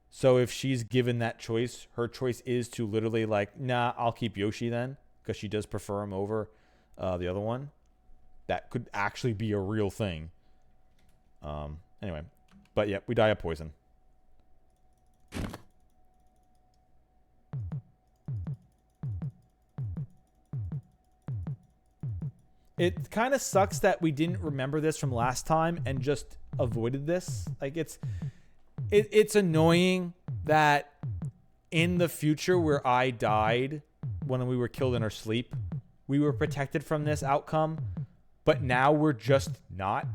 So if she's given that choice, her choice is to literally like, nah, I'll keep Yoshi then, because she does prefer him over the other one. That could actually be a real thing. Anyway, But yeah, we die of poison. It kind of sucks that we didn't remember this from last time and just avoided this. Like it's annoying that in the future where I died when we were killed in our sleep, we were protected from this outcome, but now we're just not.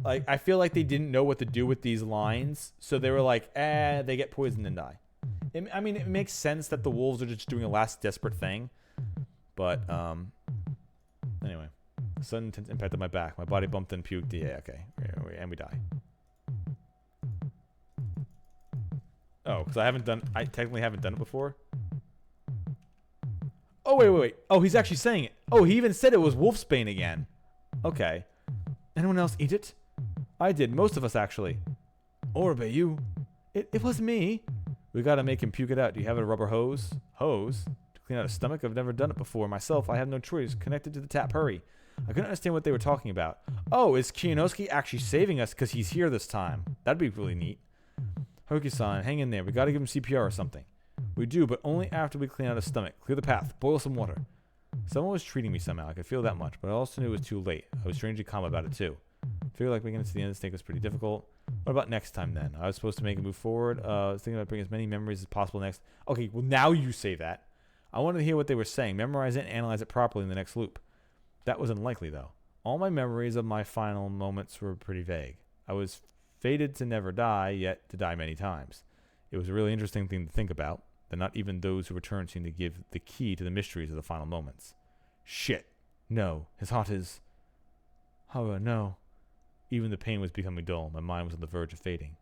Like, I feel like they didn't know what to do with these lines, so they were like, they get poisoned and die. I mean, it makes sense that the wolves are just doing a last desperate thing, but, anyway. Sudden intense impact on my back. My body bumped and puked. Yeah, okay. And we die. Oh, because I technically haven't done it before. Oh, wait. Oh, he's actually saying it. Oh, he even said it was wolfsbane again. Okay. Anyone else eat it? I did. Most of us, actually. Orbe, you. It was me. We gotta make him puke it out. Do you have a rubber hose? Hose? To clean out his stomach? I've never done it before. Myself, I have no choice. Connected to the tap. Hurry. I couldn't understand what they were talking about. Oh, is Kiyonosuke actually saving us because he's here this time? That'd be really neat. Hoki-san, hang in there. We gotta give him CPR or something. We do, but only after we clean out his stomach. Clear the path. Boil some water. Someone was treating me somehow. I could feel that much, but I also knew it was too late. I was strangely calm about it, too. I feel like making it to the end of the snake was pretty difficult. What about next time, then? I was supposed to make a move forward. I was thinking about bringing as many memories as possible next. Okay, well, now you say that. I wanted to hear what they were saying. Memorize it and analyze it properly in the next loop. That was unlikely, though. All my memories of my final moments were pretty vague. I was fated to never die, yet to die many times. It was a really interesting thing to think about, that not even those who return seem to give the key to the mysteries of the final moments. Shit. No. His heart is... Oh, no. Even the pain was becoming dull. My mind was on the verge of fading.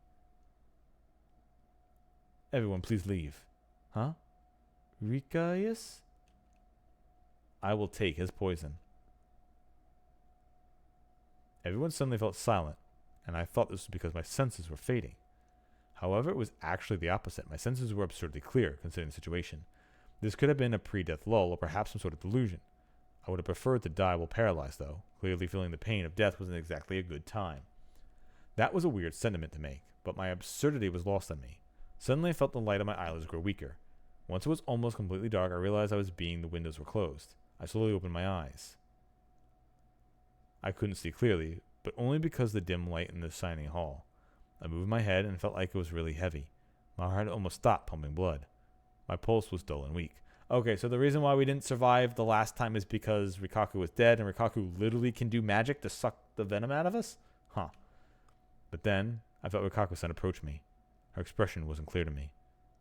Everyone, please leave. Huh? Rikaius? I will take his poison. Everyone suddenly felt silent, and I thought this was because my senses were fading. However, it was actually the opposite. My senses were absurdly clear, considering the situation. This could have been a pre-death lull, or perhaps some sort of delusion. I would have preferred to die while paralyzed, though. Clearly feeling the pain of death wasn't exactly a good time. That was a weird sentiment to make, but my absurdity was lost on me. Suddenly I felt the light of my eyelids grow weaker. Once it was almost completely dark, I realized the windows were closed. I slowly opened my eyes. I couldn't see clearly, but only because of the dim light in the shining hall. I moved my head and felt like it was really heavy. My heart almost stopped pumping blood. My pulse was dull and weak. Okay, so the reason why we didn't survive the last time is because Rikaku was dead, and Rikaku literally can do magic to suck the venom out of us? Huh. But then, I felt Rikaku-san approach me. Her expression wasn't clear to me,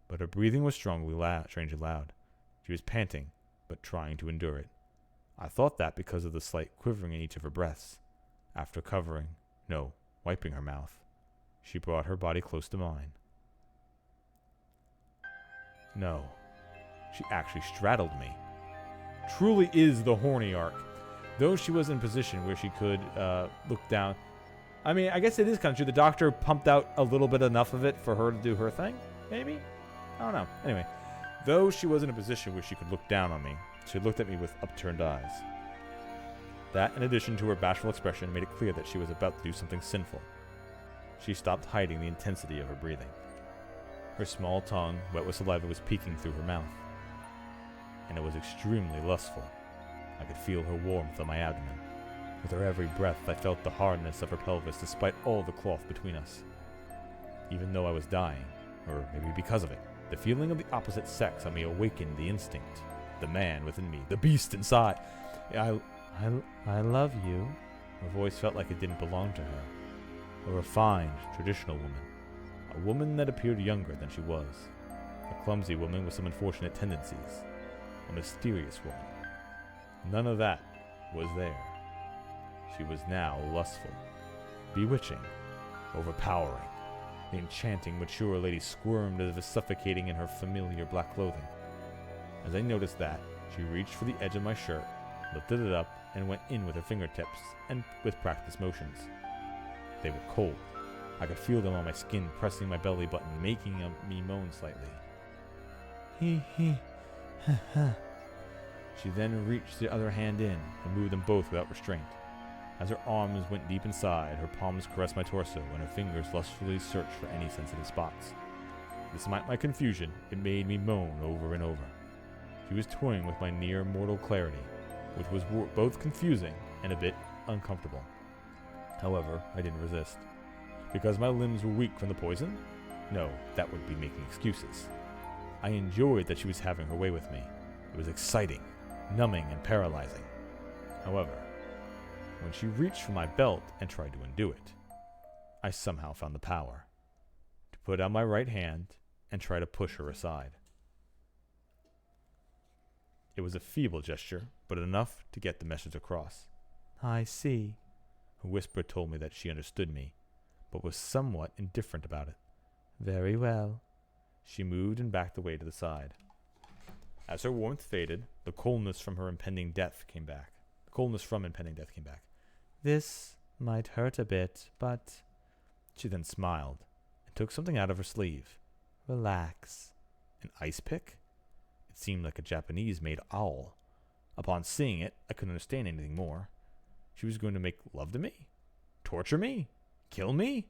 but her breathing was strangely loud. She was panting, but trying to endure it. I thought that because of the slight quivering in each of her breaths. After wiping her mouth, she brought her body close to mine. No. She actually straddled me. Truly is the horny arc. Though she was in a position where she could look down. I mean, I guess it is kind of true. The doctor pumped out a little bit enough of it for her to do her thing, maybe? I don't know. Anyway, though she was in a position where she could look down on me, she looked at me with upturned eyes. That, in addition to her bashful expression, made it clear that she was about to do something sinful. She stopped hiding the intensity of her breathing. Her small tongue, wet with saliva, was peeking through her mouth. And it was extremely lustful. I could feel her warmth on my abdomen. With her every breath, I felt the hardness of her pelvis despite all the cloth between us. Even though I was dying, or maybe because of it, the feeling of the opposite sex on me awakened the instinct. The man within me, the beast inside. I love you. Her voice felt like it didn't belong to her. A refined, traditional woman. A woman that appeared younger than she was. A clumsy woman with some unfortunate tendencies. A mysterious woman. None of that was there. She was now lustful, bewitching, overpowering. The enchanting, mature lady squirmed as if suffocating in her familiar black clothing. As I noticed that, she reached for the edge of my shirt, lifted it up, and went in with her fingertips and with practiced motions. They were cold. I could feel them on my skin, pressing my belly button, making me moan slightly. She then reached the other hand in and moved them both without restraint. As her arms went deep inside, her palms caressed my torso, and her fingers lustfully searched for any sensitive spots. Despite my confusion, it made me moan over and over. She was toying with my near-mortal clarity, which was both confusing and a bit uncomfortable. However, I didn't resist. Because my limbs were weak from the poison? No, that would be making excuses. I enjoyed that she was having her way with me. It was exciting, numbing, and paralyzing. However, when she reached for my belt and tried to undo it, I somehow found the power to put out my right hand and try to push her aside. It was a feeble gesture, but enough to get the message across. I see. Her whisper told me that she understood me, but was somewhat indifferent about it. Very well. She moved and backed away to the side. As her warmth faded, the coldness from impending death came back. This might hurt a bit, but She then smiled and took something out of her sleeve. relax. An ice pick? It seemed like a Japanese-made owl. Upon seeing it, I couldn't understand anything more. She was going to make love to me? Torture me? Kill me?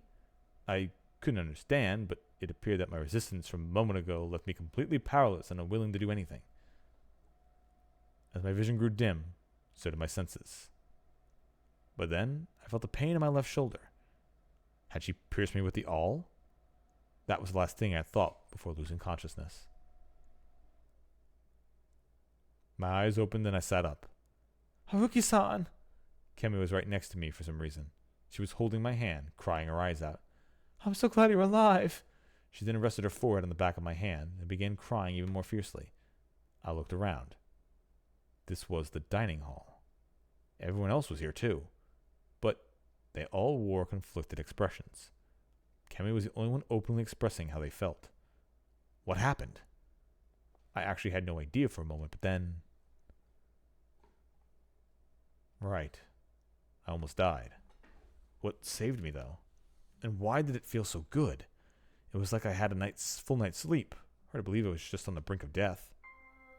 I couldn't understand, but it appeared that my resistance from a moment ago left me completely powerless and unwilling to do anything. As my vision grew dim, so did my senses. But then, I felt a pain in my left shoulder. Had she pierced me with the awl? That was the last thing I thought before losing consciousness. My eyes opened and I sat up. Haruki-san! Kemi was right next to me for some reason. She was holding my hand, crying her eyes out. I'm so glad you're alive. She then rested her forehead on the back of my hand and began crying even more fiercely. I looked around. This was the dining hall. Everyone else was here too, but they all wore conflicted expressions. Kemi was the only one openly expressing how they felt. What happened? I actually had no idea for a moment, but then... Right. I almost died. What saved me, though? And why did it feel so good? It was like I had a full night's sleep. Hard to believe I was just on the brink of death.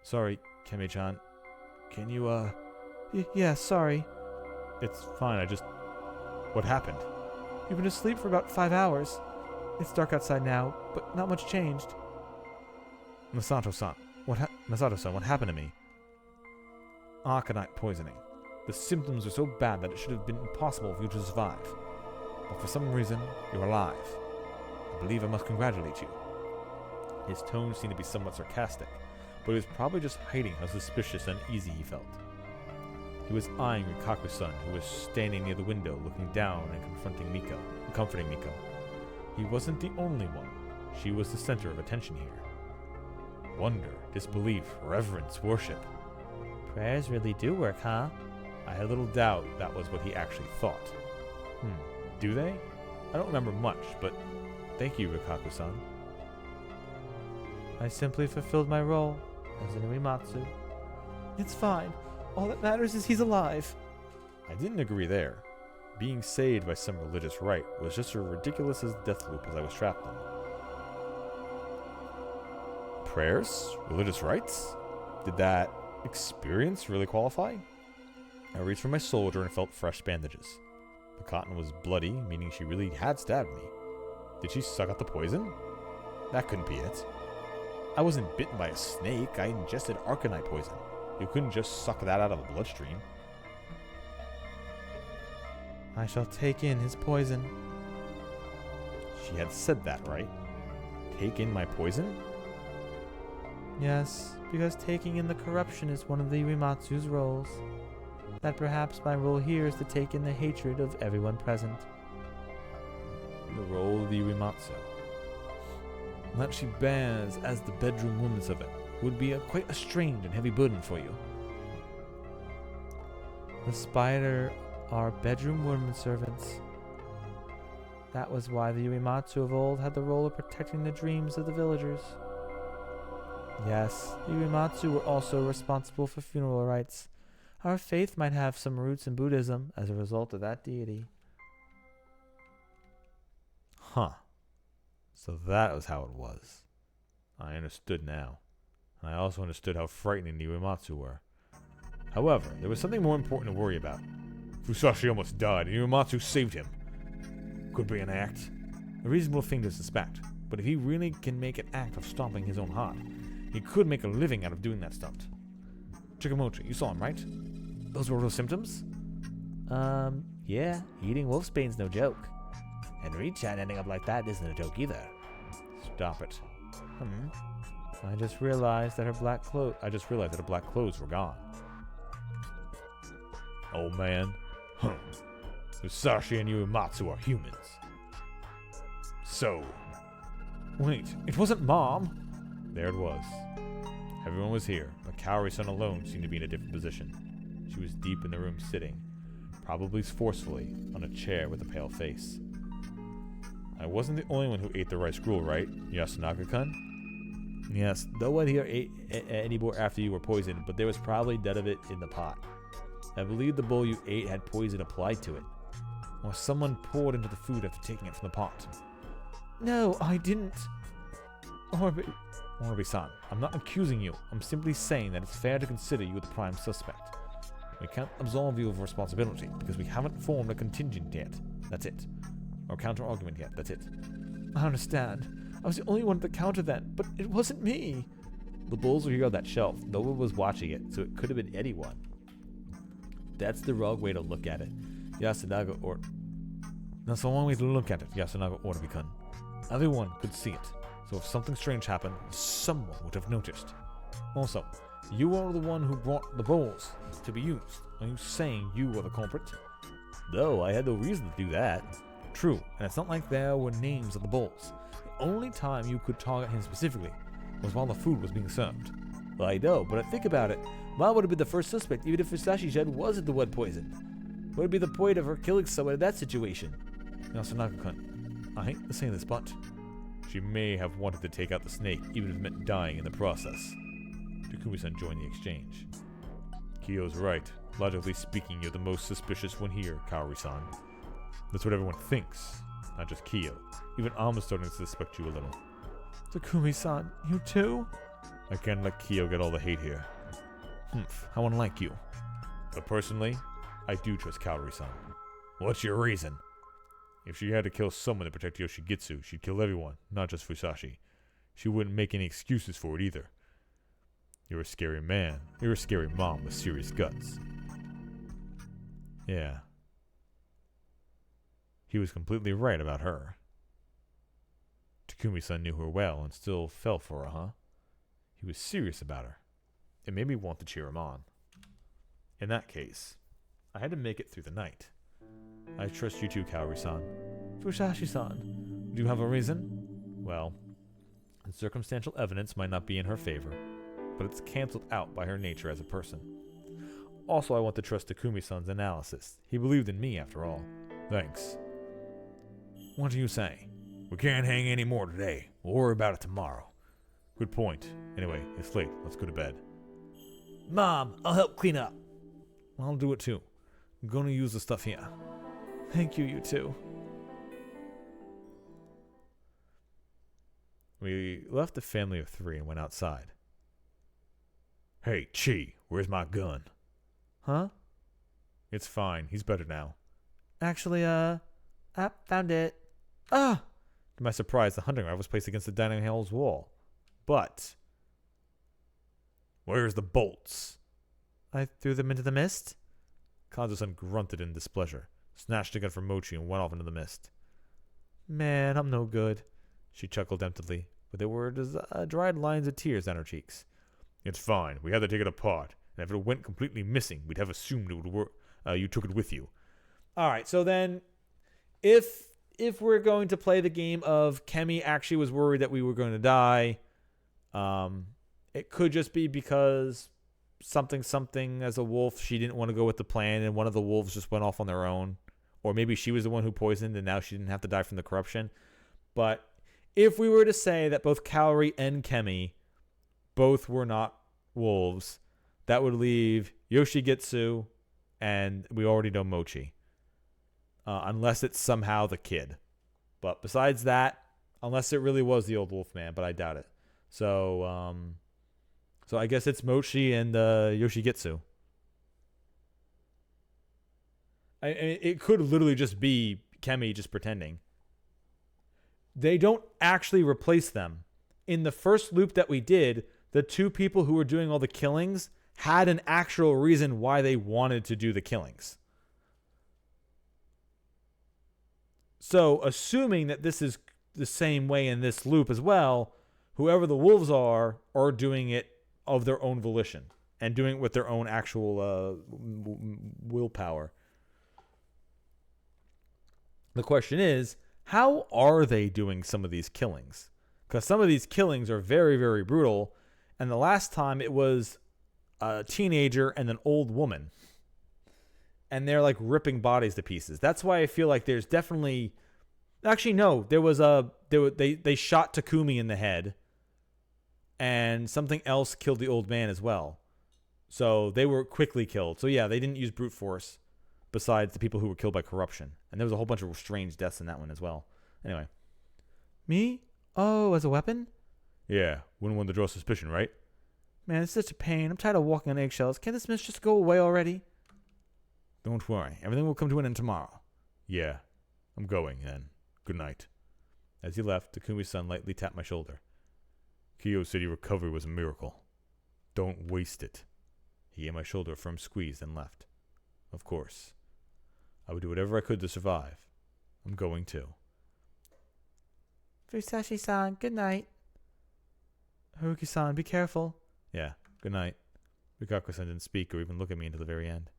Sorry, Kemi-chan. Can you, Yeah, sorry. It's fine, What happened? You've been asleep for about 5 hours. It's dark outside now, but not much changed. Masato-san, what happened to me? Arcanite poisoning. The symptoms were so bad that it should have been impossible for you to survive. But for some reason, you're alive. I believe I must congratulate you. His tone seemed to be somewhat sarcastic, but he was probably just hiding how suspicious and uneasy he felt. He was eyeing Rikaku-san, who was standing near the window looking down and comforting Miko. He wasn't the only one. She was the center of attention here. Wonder, disbelief, reverence, worship. Prayers really do work, huh? I had little doubt that was what he actually thought. Do they? I don't remember much, but thank you, Rikaku-san. I simply fulfilled my role as an Uematsu. It's fine. All that matters is he's alive. I didn't agree there. Being saved by some religious rite was just as ridiculous as the death loop as I was trapped in. Prayers? Religious rites? Did that experience really qualify? I reached for my soldier and felt fresh bandages. The cotton was bloody, meaning she really had stabbed me. Did she suck out the poison? That couldn't be it. I wasn't bitten by a snake. I ingested arcanite poison. You couldn't just suck that out of the bloodstream. I shall take in his poison. She had said that, right? Take in my poison? Yes, because taking in the corruption is one of the Uematsu's roles. That perhaps my role here is to take in the hatred of everyone present. The role of the Uematsu. That she bears as the bedroom woman of it would be quite a strange and heavy burden for you. The spider are bedroom women servants. That was why the Uematsu of old had the role of protecting the dreams of the villagers. Yes, the Uematsu were also responsible for funeral rites. Our faith might have some roots in Buddhism as a result of that deity. Huh. So that was how it was. I understood now. And I also understood how frightening the Uematsu were. However, there was something more important to worry about. Fusashi almost died, and Uematsu saved him. Could be an act. A reasonable thing to suspect, but if he really can make an act of stomping his own heart, he could make a living out of doing that stunt. Chikamochi, you saw him, right? Those were those symptoms? Yeah, eating wolfsbane's no joke. And Reed-chan ending up like that isn't a joke either. Stop it. I just realized that her black clothes were gone. Oh man. Fusashi and Uematsu are humans. So, Wait, it wasn't Mom! There it was. Everyone was here, but Kaori-san alone seemed to be in a different position. She was deep in the room sitting, probably forcefully, on a chair with a pale face. I wasn't the only one who ate the rice gruel, right, Yasunaka-kun? Yes, no one here ate any more after you were poisoned, but there was probably none of it in the pot. I believe the bowl you ate had poison applied to it. Or someone poured into the food after taking it from the pot. No, I didn't. Orbi-san, I'm not accusing you. I'm simply saying that it's fair to consider you the prime suspect. We can't absolve you of responsibility because we haven't formed a contingent yet. That's it. Or counter-argument yet. That's it. I understand. I was the only one to counter that, but it wasn't me. The bowls were here on that shelf. No one was watching it, so it could have been anyone. That's the wrong way to look at it. That's the wrong way to look at it, Yasunaga Orbi-kun. Everyone could see it. So if something strange happened, someone would have noticed. Also, you are the one who brought the bowls to be used. Are you saying you were the culprit? No, I had no reason to do that. True, and it's not like there were names on the bowls. The only time you could target him specifically was while the food was being served. Well, I know, but think about it. Mom would have been the first suspect even if Fusashi-chan wasn't the one poisoned. What would be the point of her killing someone in that situation? Yasunaka-kun, I hate to say this, but she may have wanted to take out the snake, even if it meant dying in the process. Takumi-san joined the exchange. Kyo's right. Logically speaking, you're the most suspicious one here, Kaori-san. That's what everyone thinks, not just Kyo. Even Alma's starting to suspect you a little. Takumi-san, you too? I can't let Kyo get all the hate here. How unlike you. But personally, I do trust Kaori-san. what's your reason? If she had to kill someone to protect Yoshigitsu, she'd kill everyone, not just Fusashi. She wouldn't make any excuses for it either. You're a scary man. You're a scary mom with serious guts. Yeah. He was completely right about her. Takumi-san knew her well and still fell for her, huh? He was serious about her. It made me want to cheer him on. In that case, I had to make it through the night. I trust you too, Kaori-san. Fusashi-san, do you have a reason? Well, the circumstantial evidence might not be in her favor, but it's canceled out by her nature as a person. Also, I want to trust Takumi-san's analysis. He believed in me, after all. Thanks. What do you say? We can't hang any more today. We'll worry about it tomorrow. Good point. Anyway, it's late. Let's go to bed. Mom, I'll help clean up. I'll do it too. I'm going to use the stuff here. Thank you, you two. We left the family of 3 and went outside. Hey, Chi, where's my gun? Huh? It's fine. He's better now. Actually, found it. Ah! To my surprise, the hunting rifle was placed against the dining hall's wall. But Where's the bolts? I threw them into the mist. Kanzo-san grunted in displeasure, snatched a gun from Mochi, and went off into the mist. Man, I'm no good. She chuckled emptily, but there were dried lines of tears on her cheeks. It's fine. We had to take it apart, and if it went completely missing, we'd have assumed it would you took it with you. All right, so then, if we're going to play the game of Kemi actually was worried that we were going to die, it could just be because something as a wolf, she didn't want to go with the plan, and one of the wolves just went off on their own. Or maybe she was the one who poisoned, and now she didn't have to die from the corruption. But if we were to say that both Kaori and Kemi both were not wolves, that would leave Yoshigitsu, and we already know Mochi. Unless it's somehow the kid. But besides that, unless it really was the old wolf man, but I doubt it. So I guess it's Mochi and Yoshigitsu. It could literally just be Kemi just pretending. They don't actually replace them. In the first loop that we did, the two people who were doing all the killings had an actual reason why they wanted to do the killings. So, assuming that this is the same way in this loop as well, whoever the wolves are doing it of their own volition and doing it with their own actual willpower. The question is, how are they doing some of these killings? Because some of these killings are very, very brutal. And the last time it was a teenager and an old woman. And they're like ripping bodies to pieces. That's why I feel like there's definitely... Actually, no. They shot Takumi in the head. And something else killed the old man as well. So they were quickly killed. So yeah, they didn't use brute force. Besides the people who were killed by corruption. And there was a whole bunch of strange deaths in that one as well. Anyway. Me? Oh, as a weapon? Yeah, wouldn't want to draw suspicion, right? Man, it's such a pain. I'm tired of walking on eggshells. Can't this mist just go away already? Don't worry. Everything will come to an end tomorrow. Yeah, I'm going then. Good night. As he left, Takumi's son lightly tapped my shoulder. Kyo said your recovery was a miracle. Don't waste it. He gave my shoulder a firm squeeze, then left. Of course. I would do whatever I could to survive. I'm going too. Fusashi-san, good night. Haruki-san, be careful. Yeah, good night. Rikaku-san didn't speak or even look at me until the very end.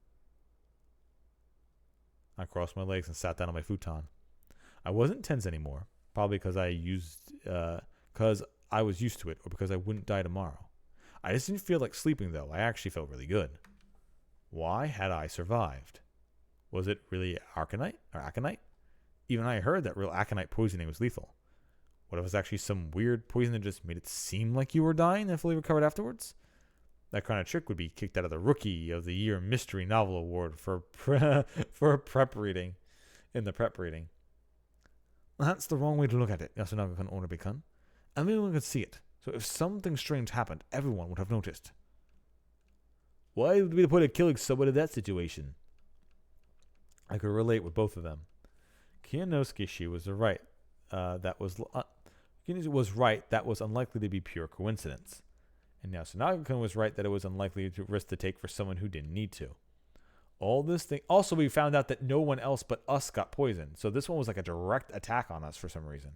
I crossed my legs and sat down on my futon. I wasn't tense anymore, probably because I was used to it or because I wouldn't die tomorrow. I just didn't feel like sleeping, though. I actually felt really good. Why had I survived? Was it really aconite? Even I heard that real aconite poisoning was lethal. What if it was actually some weird poison that just made it seem like you were dying and fully recovered afterwards? That kind of trick would be kicked out of the Rookie of the Year Mystery Novel Award for prep reading, in the prep reading. That's the wrong way to look at it, Yasunaga-kun Onobe-kun. Everyone could see it, so if something strange happened, everyone would have noticed. Why would be the point of killing someone in that situation? I could relate with both of them. Kiyonosuke was right. That was unlikely to be pure coincidence. And now Yasunaga-kun was right that it was unlikely to risk to take for someone who didn't need to. All this thing. Also, we found out that no one else but us got poisoned. So this one was like a direct attack on us for some reason.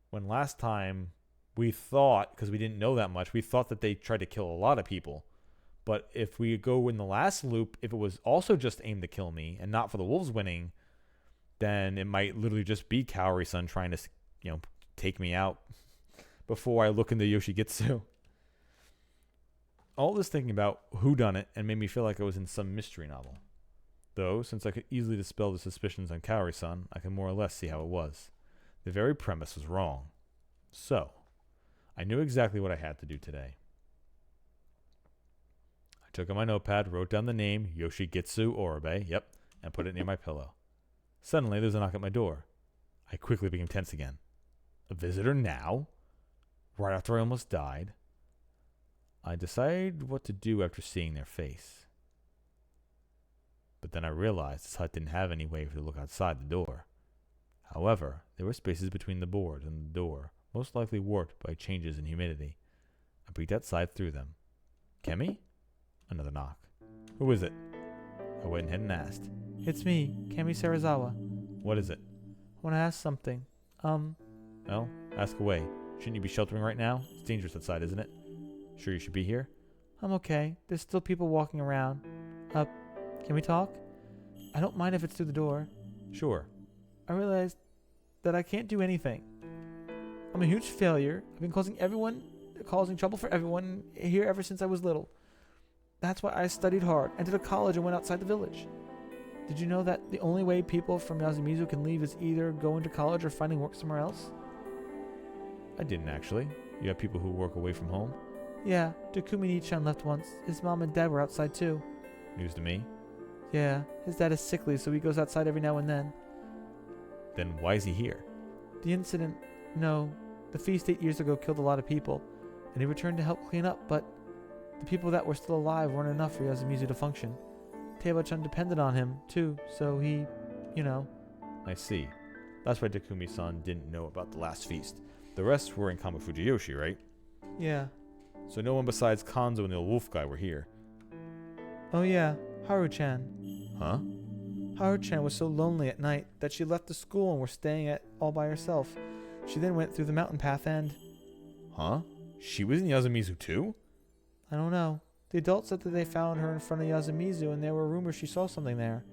When last time we thought, because we didn't know that much, we thought that they tried to kill a lot of people. But if we go in the last loop, if it was also just aimed to kill me and not for the wolves winning, then it might literally just be Kaori-san trying to, take me out before I look into Yoshigitsu. All this thinking about whodunit and made me feel like I was in some mystery novel. Though, since I could easily dispel the suspicions on Kaori-san, I could more or less see how it was. The very premise was wrong. So, I knew exactly what I had to do today. I took out my notepad, wrote down the name, Yoshigitsu Oribe, and put it near my pillow. Suddenly, there was a knock at my door. I quickly became tense again. A visitor now? Right after I almost died? I decided what to do after seeing their face. But then I realized this hut didn't have any way to look outside the door. However, there were spaces between the board and the door, most likely warped by changes in humidity. I peeked outside through them. Kemi? Another knock. Who is it? I went ahead and asked. It's me, Kami Sarazawa. What is it? I want to ask something. Well, ask away. Shouldn't you be sheltering right now? It's dangerous outside, isn't it? Sure you should be here? I'm okay. There's still people walking around. Can we talk? I don't mind if it's through the door. Sure. I realized that I can't do anything. I'm a huge failure. I've been causing trouble for everyone here ever since I was little. That's why I studied hard, entered a college, and went outside the village. Did you know that the only way people from Yasumizu can leave is either going to college or finding work somewhere else? I didn't actually. You have people who work away from home? Yeah, Takumi-chan left once. His mom and dad were outside too. News to me? Yeah, his dad is sickly, so he goes outside every now and then. Then why is he here? The incident, no, the feast 8 years ago killed a lot of people, and he returned to help clean up, but the people that were still alive weren't enough for Yasumizu to function. Teiba-chan depended on him, too, so he, you know. I see. That's why Takumi-san didn't know about the last feast. The rest were in Kamafujiyoshi, right? Yeah. So no one besides Kanzo and the old wolf guy were here. Oh yeah, Haru-chan. Huh? Haru-chan was so lonely at night that she left the school and was staying at all by herself. She then went through the mountain path and... Huh? She was in Yasumizu too? I don't know. The adults said that they found her in front of Yasumizu and there were rumors she saw something there.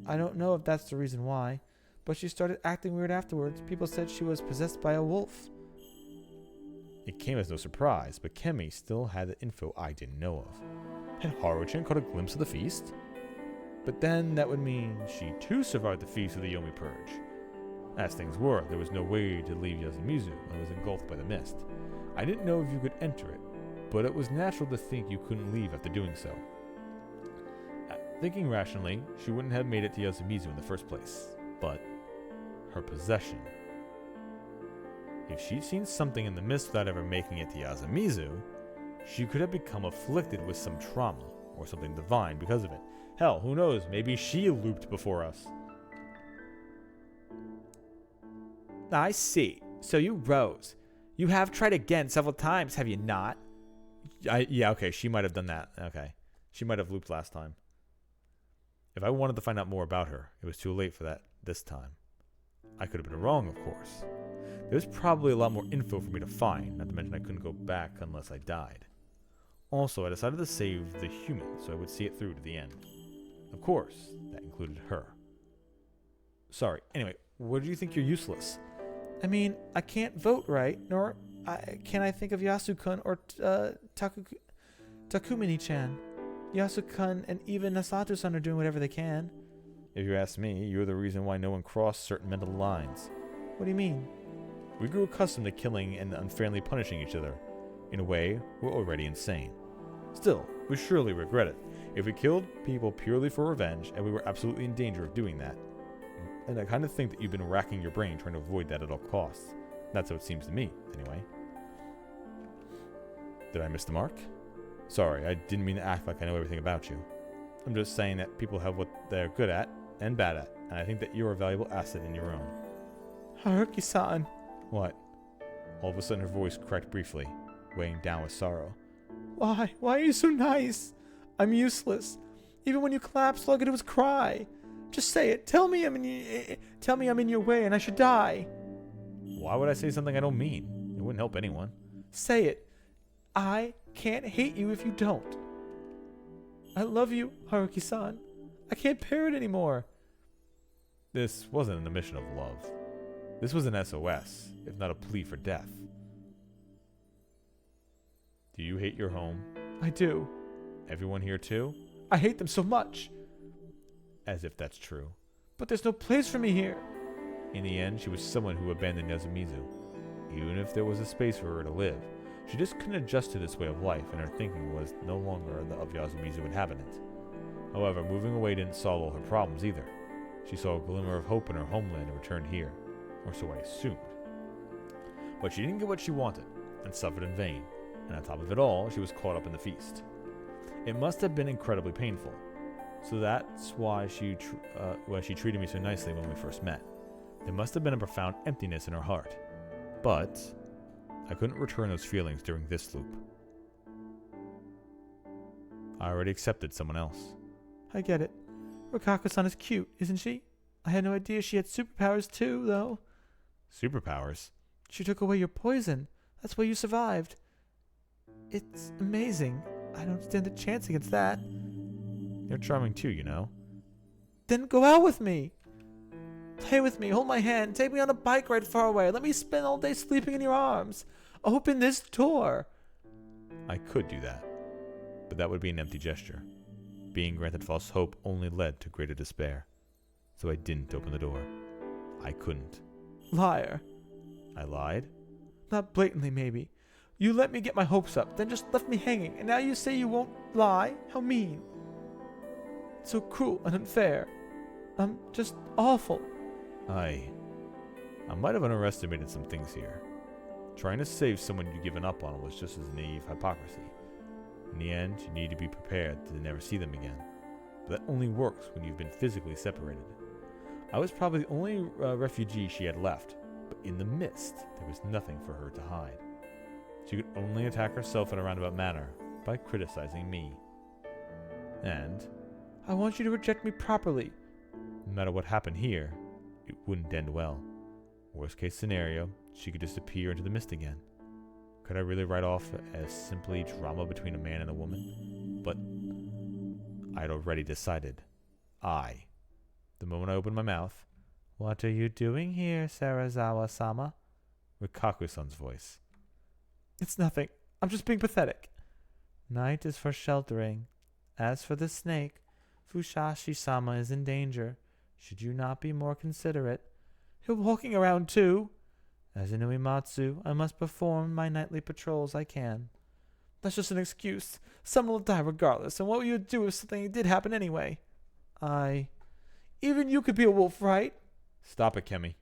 I don't know if that's the reason why, but she started acting weird afterwards. People said she was possessed by a wolf. It came as no surprise, but Kemi still had the info I didn't know of. Had Haru-chan caught a glimpse of the feast? But then that would mean she too survived the feast of the Yomi Purge. As things were, there was no way to leave Yasumizu and was engulfed by the mist. I didn't know if you could enter it, but it was natural to think you couldn't leave after doing so. Thinking rationally, she wouldn't have made it to Yasumizu in the first place. But her possession. If she'd seen something in the mist without ever making it to Yasumizu, she could have become afflicted with some trauma or something divine because of it. Hell, who knows? Maybe she looped before us. I see. So you rose. You have tried again several times, have you not? Yeah, okay, she might have done that. Okay. She might have looped last time. If I wanted to find out more about her, it was too late for that this time. I could have been wrong, of course. There's probably a lot more info for me to find, not to mention I couldn't go back unless I died. Also, I decided to save the human so I would see it through to the end. Of course, that included her. Sorry, anyway, where do you think you're useless? I mean, I can't vote, right? Nor can I think of Yasu-kun or Takumini-chan. Yasu-kun and even Nasato-san are doing whatever they can. If you ask me, you're the reason why no one crossed certain mental lines. What do you mean? We grew accustomed to killing and unfairly punishing each other. In a way, we're already insane. Still, we surely regret it. If we killed people purely for revenge, and we were absolutely in danger of doing that, and I kind of think that you've been racking your brain trying to avoid that at all costs. That's how it seems to me, anyway. Did I miss the mark? Sorry, I didn't mean to act like I know everything about you. I'm just saying that people have what they're good at and bad at, and I think that you're a valuable asset in your own. Haruki-san. What? All of a sudden her voice cracked briefly, weighing down with sorrow. Why? Why are you so nice? I'm useless. Even when you collapsed, all I could do was cry. Just say it. Tell me I'm in your way and I should die. Why would I say something I don't mean? It wouldn't help anyone. Say it. I can't hate you if you don't. I love you, Haruki-san. I can't bear it anymore. This wasn't a mission of love. This was an SOS, if not a plea for death. Do you hate your home? I do. Everyone here too? I hate them so much. As if that's true. But there's no place for me here. In the end, she was someone who abandoned Yasumizu. Even if there was a space for her to live, she just couldn't adjust to this way of life, and her thinking was no longer the of Yasumizu inhabitant. However, moving away didn't solve all her problems either. She saw a glimmer of hope in her homeland and returned here, or so I assumed. But she didn't get what she wanted, and suffered in vain, and on top of it all, she was caught up in the feast. It must have been incredibly painful, so that's why she treated me so nicely when we first met. There must have been a profound emptiness in her heart, but I couldn't return those feelings during this loop. I already accepted someone else. I get it. Rokako-san is cute, isn't she? I had no idea she had superpowers too, though. Superpowers? She took away your poison. That's why you survived. It's amazing. I don't stand a chance against that. You're charming too, you know. Then go out with me. Play with me, hold my hand, take me on a bike ride far away. Let me spend all day sleeping in your arms. Open this door. I could do that, but that would be an empty gesture. Being granted false hope only led to greater despair. So I didn't open the door. I couldn't. Liar. I lied? Not blatantly, maybe. You let me get my hopes up, then just left me hanging, and now you say you won't lie? How mean. So cruel and unfair. I'm just awful. I might have underestimated some things here. Trying to save someone you'd given up on was just as naive hypocrisy. In the end, you need to be prepared to never see them again. but that only works when you've been physically separated. I was probably the only refugee she had left, but in the midst, there was nothing for her to hide. She could only attack herself in a roundabout manner by criticizing me. And I want you to reject me properly. No matter what happened here, it wouldn't end well. Worst case scenario, she could disappear into the mist again. Could I really write off as simply drama between a man and a woman? But I'd already decided. The moment I opened my mouth, What are you doing here, Sarazawa-sama? Rikaku-san's voice. It's nothing. I'm just being pathetic. Night is for sheltering. As for the snake, Fusashi-sama is in danger. Should you not be more considerate? You're walking around too. As an Uematsu, I must perform my nightly patrols I can. That's just an excuse. Someone will die regardless, and what will you do if something did happen anyway? Even you could be a wolf, right? Stop it, Kemi.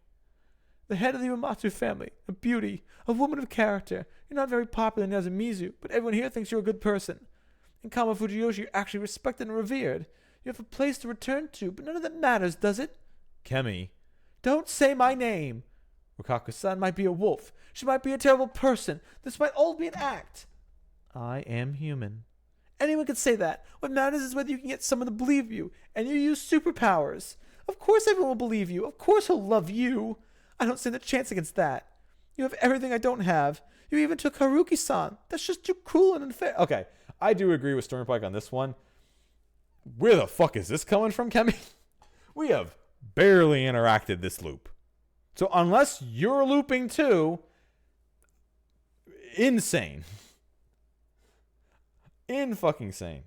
The head of the Uematsu family, a beauty, a woman of character. You're not very popular in Yasumizu, but everyone here thinks you're a good person. In Kama Fujiyoshi, you're actually respected and revered. You have a place to return to, but none of that matters, does it? Kemi. Don't say my name. Rikaku-san might be a wolf. She might be a terrible person. This might all be an act. I am human. Anyone can say that. What matters is whether you can get someone to believe you, and you use superpowers. Of course everyone will believe you. Of course he'll love you. I don't stand a chance against that. You have everything I don't have. You even took Haruki-san. That's just too cruel and unfair. Okay, I do agree with Stormpike on this one. Where the fuck is this coming from, Kemi? We have barely interacted this loop. So unless you're looping too, insane. In-fucking sane.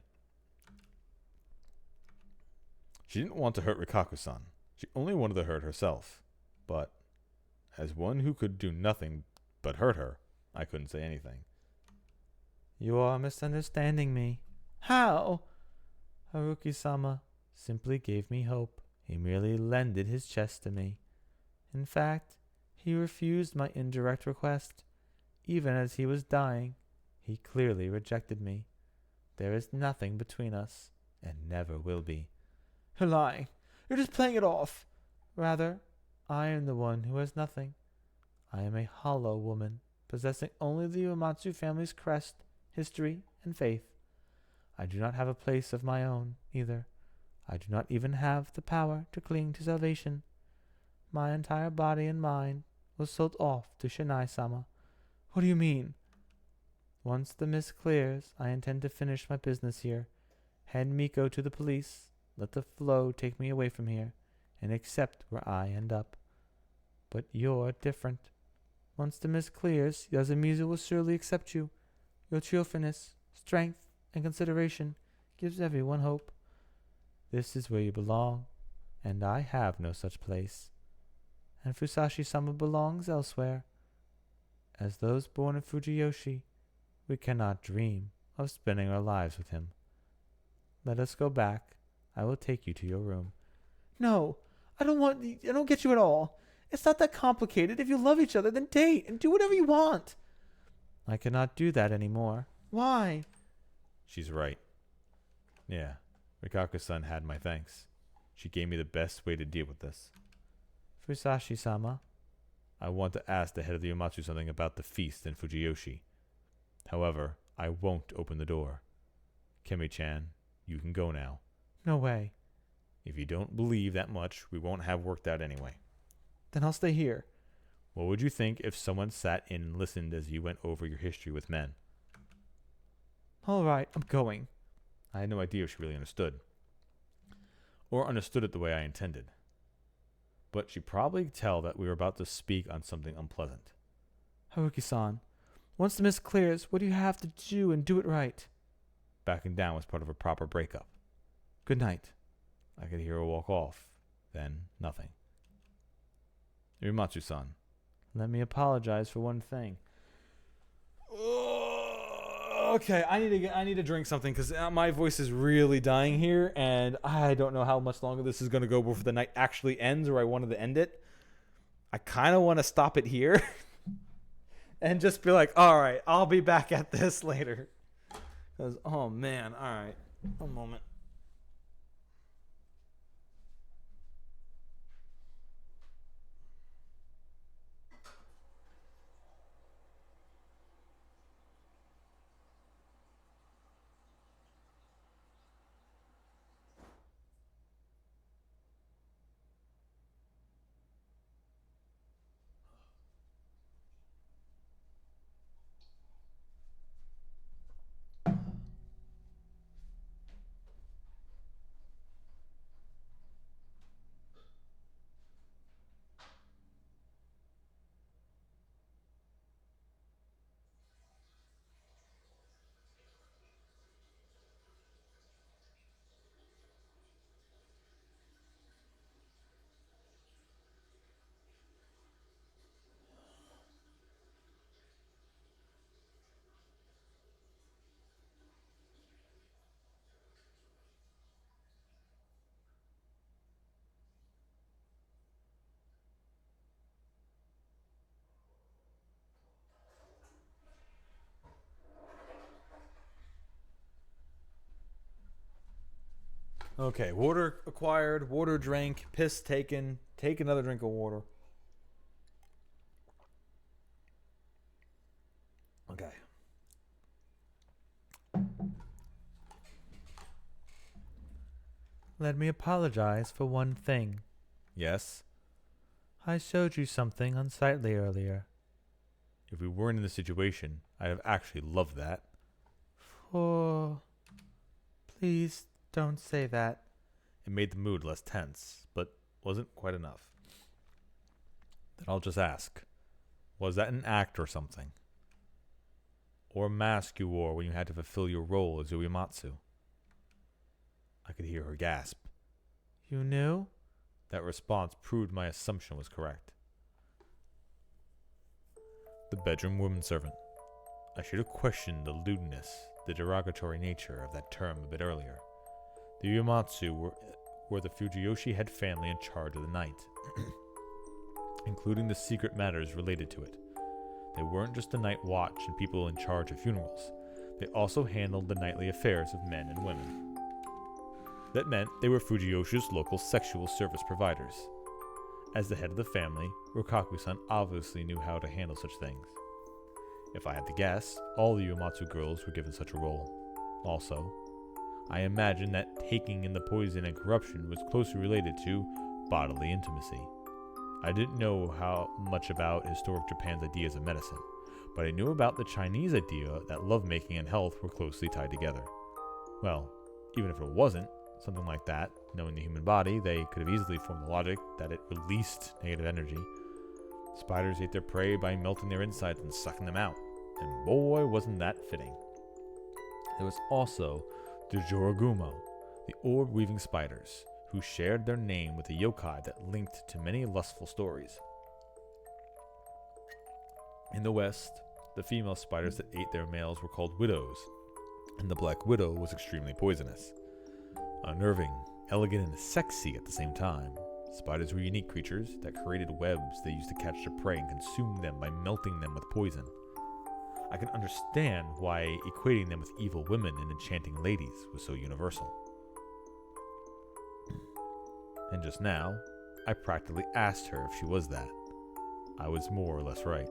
She didn't want to hurt Rikaku-san. She only wanted to hurt herself. But as one who could do nothing but hurt her, I couldn't say anything. You are misunderstanding me. How? Haruki-sama simply gave me hope. He merely lended his chest to me. In fact, he refused my indirect request. Even as he was dying, he clearly rejected me. There is nothing between us, and never will be. You're lying. You're just playing it off. Rather, I am the one who has nothing. I am a hollow woman, possessing only the Uematsu family's crest, history, and faith. I do not have a place of my own, either. I do not even have the power to cling to salvation. My entire body and mind was sold off to Shinai-sama. What do you mean? Once the mist clears, I intend to finish my business here. Hand Miko to the police. Let the flow take me away from here, and accept where I end up. But you're different. Once the mist clears, Yasumizu will surely accept you. Your cheerfulness, strength, and consideration gives everyone hope. This is where you belong, and I have no such place. And Fusashi-sama belongs elsewhere. As those born in Fujiyoshi, we cannot dream of spending our lives with him. Let us go back. I will take you to your room. No, I don't get you at all. It's not that complicated. If you love each other, then date and do whatever you want. I cannot do that anymore. Why? She's right. Yeah, Rikaku-san had my thanks. She gave me the best way to deal with this. Fusashi-sama, I want to ask the head of the Uematsu something about the feast in Fujiyoshi. However, I won't open the door. Kemi-chan, you can go now. No way. If you don't believe that much, we won't have worked out anyway. Then I'll stay here. What would you think if someone sat in and listened as you went over your history with men? All right, I'm going. I had no idea if she really understood. Or understood it the way I intended. But she probably could tell that we were about to speak on something unpleasant. Haruki-san, once the mist clears, what do you have to do and do it right? Backing down was part of a proper breakup. Good night. I could hear her walk off. Then, nothing. Uematsu-san. Let me apologize for one thing. Okay, I need to drink something because my voice is really dying here, and I don't know how much longer this is going to go before the night actually ends, or I wanted to end it. I kind of want to stop it here and just be like, all right, I'll be back at this later. Because, oh man, all right, one moment. Okay, water acquired, water drank, piss taken. Take another drink of water. Okay. Let me apologize for one thing. Yes. I showed you something unsightly earlier. If we weren't in this situation, I'd have actually loved that. Please don't say that. It made the mood less tense, but wasn't quite enough. Then I'll just ask, was that an act or something? Or a mask you wore when you had to fulfill your role as Uematsu? I could hear her gasp. You knew? That response proved my assumption was correct. The bedroom woman servant. I should have questioned the lewdness, the derogatory nature of that term a bit earlier. The Uematsu were the Fujiyoshi head family in charge of the night, including the secret matters related to it. They weren't just the night watch and people in charge of funerals. They also handled the nightly affairs of men and women. That meant they were Fujiyoshi's local sexual service providers. As the head of the family, Rokaku-san obviously knew how to handle such things. If I had to guess, all the Uematsu girls were given such a role. Also, I imagine that taking in the poison and corruption was closely related to bodily intimacy. I didn't know how much about historic Japan's ideas of medicine, but I knew about the Chinese idea that lovemaking and health were closely tied together. Well, even if it wasn't something like that, knowing the human body, they could have easily formed the logic that it released negative energy. Spiders ate their prey by melting their insides and sucking them out, and boy, wasn't that fitting. There was also the Jorogumo, the orb-weaving spiders, who shared their name with a yokai that linked to many lustful stories. In the West, the female spiders that ate their males were called widows, and the black widow was extremely poisonous. Unnerving, elegant, and sexy at the same time, spiders were unique creatures that created webs they used to catch their prey and consume them by melting them with poison. I can understand why equating them with evil women and enchanting ladies was so universal. And just now, I practically asked her if she was that. I was more or less right.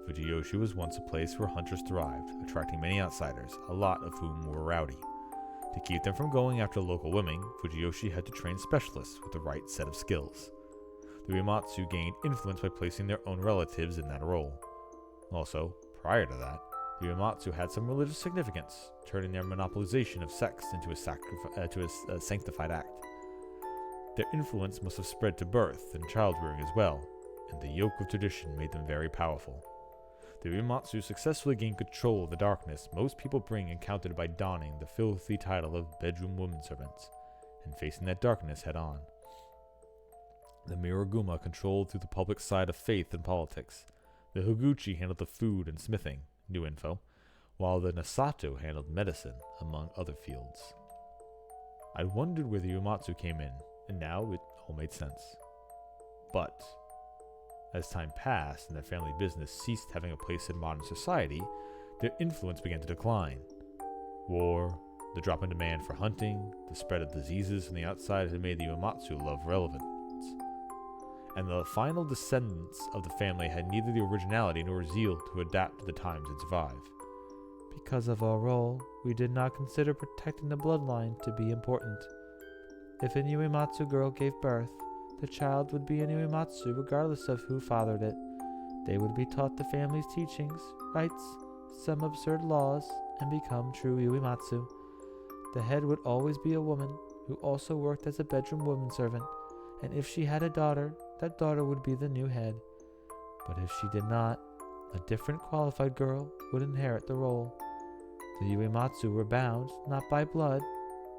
Fujiyoshi was once a place where hunters thrived, attracting many outsiders, a lot of whom were rowdy. To keep them from going after local women, Fujiyoshi had to train specialists with the right set of skills. The Uematsu gained influence by placing their own relatives in that role. Also, prior to that, the Uematsu had some religious significance, turning their monopolization of sex into a sanctified act. Their influence must have spread to birth and child-rearing as well, and the yoke of tradition made them very powerful. The Uematsu successfully gained control of the darkness most people bring encountered by donning the filthy title of bedroom woman servants, and facing that darkness head-on. The Miroguma controlled through the public side of faith and politics. The Higuchi handled the food and smithing, new info, while the Nasato handled medicine, among other fields. I wondered where the Uematsu came in, and now it all made sense. But as time passed and their family business ceased having a place in modern society, their influence began to decline. War, the drop in demand for hunting, the spread of diseases from the outside had made the Uematsu love relevance. And the final descendants of the family had neither the originality nor zeal to adapt to the times and survive. Because of our role, we did not consider protecting the bloodline to be important. If a Uematsu girl gave birth, the child would be an Uematsu regardless of who fathered it. They would be taught the family's teachings, rites, some absurd laws, and become true Uematsu. The head would always be a woman who also worked as a bedroom woman servant, and if she had a daughter, that daughter would be the new head. But if she did not, a different qualified girl would inherit the role. The Uematsu were bound not by blood,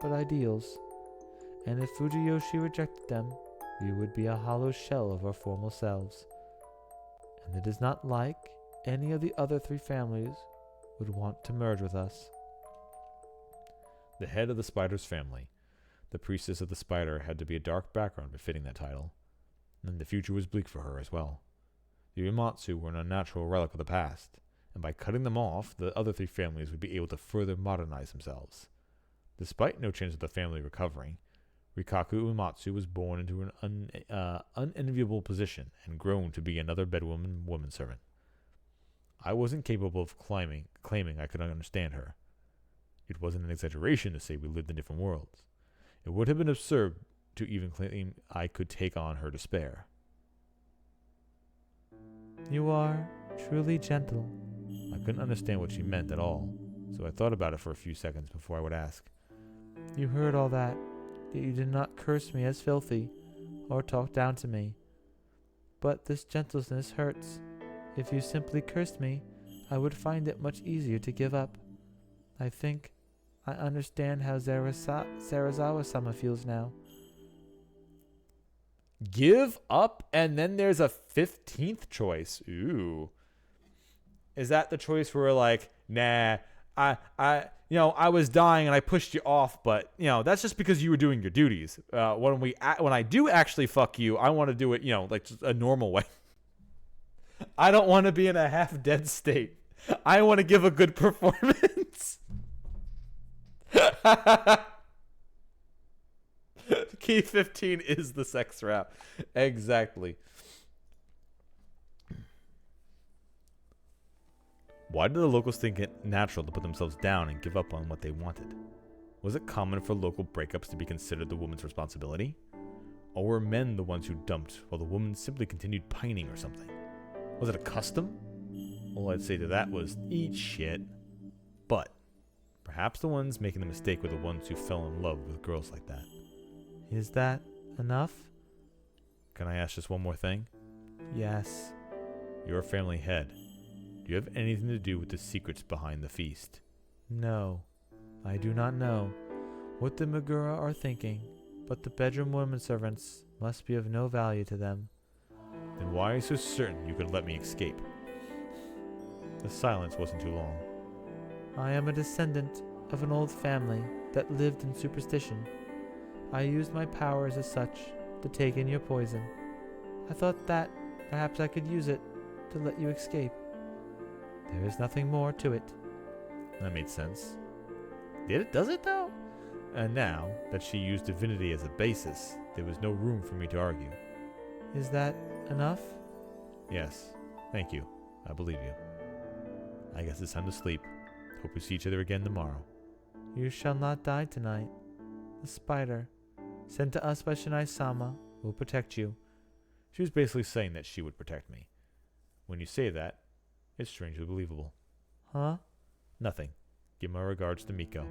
but ideals. And if Fujiyoshi rejected them, we would be a hollow shell of our former selves. And it is not like any of the other three families would want to merge with us. The head of the spider's family, the priestess of the spider, had to be a dark background befitting that title, and the future was bleak for her as well. The Uematsu were an unnatural relic of the past, and by cutting them off, the other three families would be able to further modernize themselves. Despite no chance of the family recovering, Rikaku Uematsu was born into an unenviable position and grown to be another bedwoman woman servant. I wasn't capable of claiming I could understand her. It wasn't an exaggeration to say we lived in different worlds. It would have been absurd to even claim I could take on her despair. You are truly gentle. I couldn't understand what she meant at all, so I thought about it for a few seconds before I would ask. You heard all that, yet you did not curse me as filthy, or talk down to me. But this gentleness hurts. If you simply cursed me, I would find it much easier to give up. I think I understand how Sarazawa-sama feels now. Give up, and then there's a 15th choice. Ooh. Is that the choice where we're like, nah, I was dying and I pushed you off, but that's just because you were doing your duties. When I do actually fuck you, I want to do it, like just a normal way. I don't want to be in a half dead state. I want to give a good performance. Key 15 is the sex rap. Exactly. Why did the locals think it natural to put themselves down and give up on what they wanted? Was it common for local breakups to be considered the woman's responsibility? Or were men the ones who dumped while the woman simply continued pining or something? Was it a custom? All I'd say to that was, eat shit. But perhaps the ones making the mistake were the ones who fell in love with girls like that. Is that enough? Can I ask just one more thing? Yes. You're a family head. Do you have anything to do with the secrets behind the feast? No. I do not know what the Megura are thinking, but the bedroom women servants must be of no value to them. Then why are you so certain you could let me escape? The silence wasn't too long. I am a descendant of an old family that lived in superstition. I used my powers as such to take in your poison. I thought that perhaps I could use it to let you escape. There is nothing more to it. That made sense. Does it though? And now that she used divinity as a basis, there was no room for me to argue. Is that enough? Yes. Thank you. I believe you. I guess it's time to sleep. Hope we see each other again tomorrow. You shall not die tonight. The spider, sent to us by Shinai-sama, will protect you. She was basically saying that she would protect me. When you say that, it's strangely believable. Huh? Nothing. Give my regards to Miko.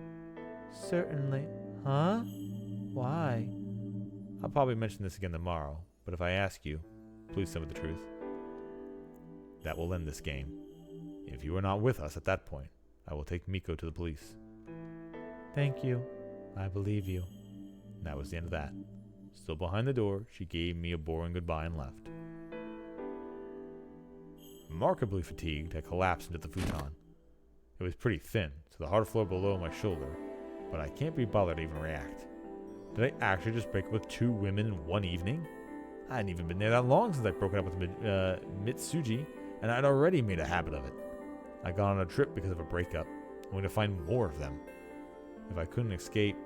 Certainly. Huh? Why? I'll probably mention this again tomorrow, but if I ask you, please tell me the truth. That will end this game. If you are not with us at that point, I will take Miko to the police. Thank you. I believe you. And that was the end of that. Still behind the door, she gave me a boring goodbye and left. Remarkably fatigued, I collapsed into the futon. It was pretty thin, to the hard floor below my shoulder, but I can't be bothered to even react. Did I actually just break up with 2 women in one evening? I hadn't even been there that long since I'd broken up with Mitsuji, and I'd already made a habit of it. I got on a trip because of a breakup, only to find more of them. If I couldn't escape,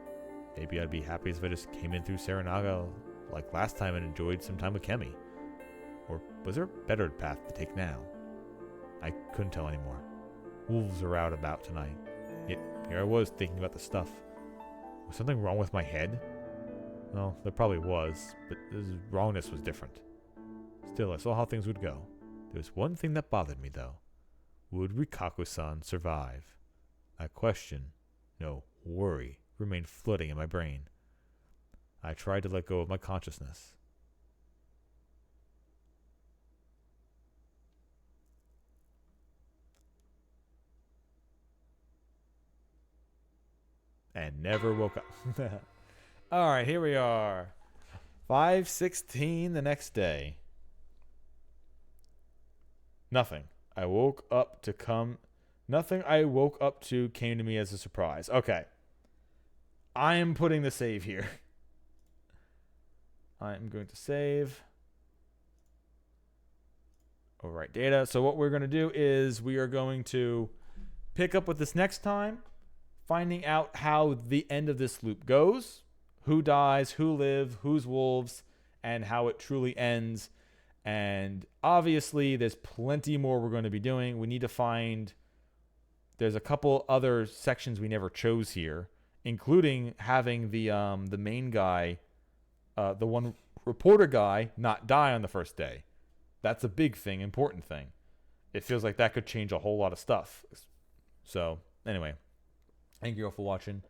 maybe I'd be happiest if I just came in through Saranaga like last time and enjoyed some time with Kemi. Or was there a better path to take now? I couldn't tell anymore. Wolves are out about tonight. Yet here I was thinking about the stuff. Was something wrong with my head? Well, there probably was, but this wrongness was different. Still, I saw how things would go. There was one thing that bothered me, though. Would Rikaku-san survive? That question, no, worry, remained floating in my brain. I tried to let go of my consciousness. And never woke up. All right, here we are. 5:16 the next day. Nothing I woke up to came to me as a surprise. Okay. I am putting the save here. I am going to save. Overwrite data. So what we're going to do is we are going to pick up with this next time, finding out how the end of this loop goes. who dies, who live, who's wolves, and how it truly ends. And obviously, there's plenty more we're going to be doing. We need to find. There's a couple other sections we never chose here, including having the main guy, the one reporter guy, not die on the first day. That's a big thing, important thing. It feels like that could change a whole lot of stuff. So anyway, thank you all for watching.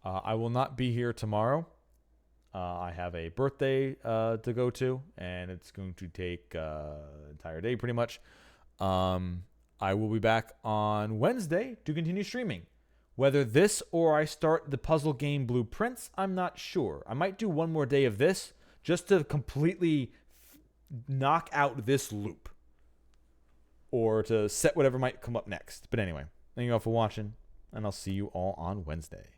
I will not be here tomorrow. I have a birthday to go to, and it's going to take an entire day pretty much. I will be back on Wednesday to continue streaming. Whether this or I start the puzzle game Blueprints, I'm not sure. I might do one more day of this just to completely knock out this loop, or to set whatever might come up next. But anyway, thank you all for watching, and I'll see you all on Wednesday.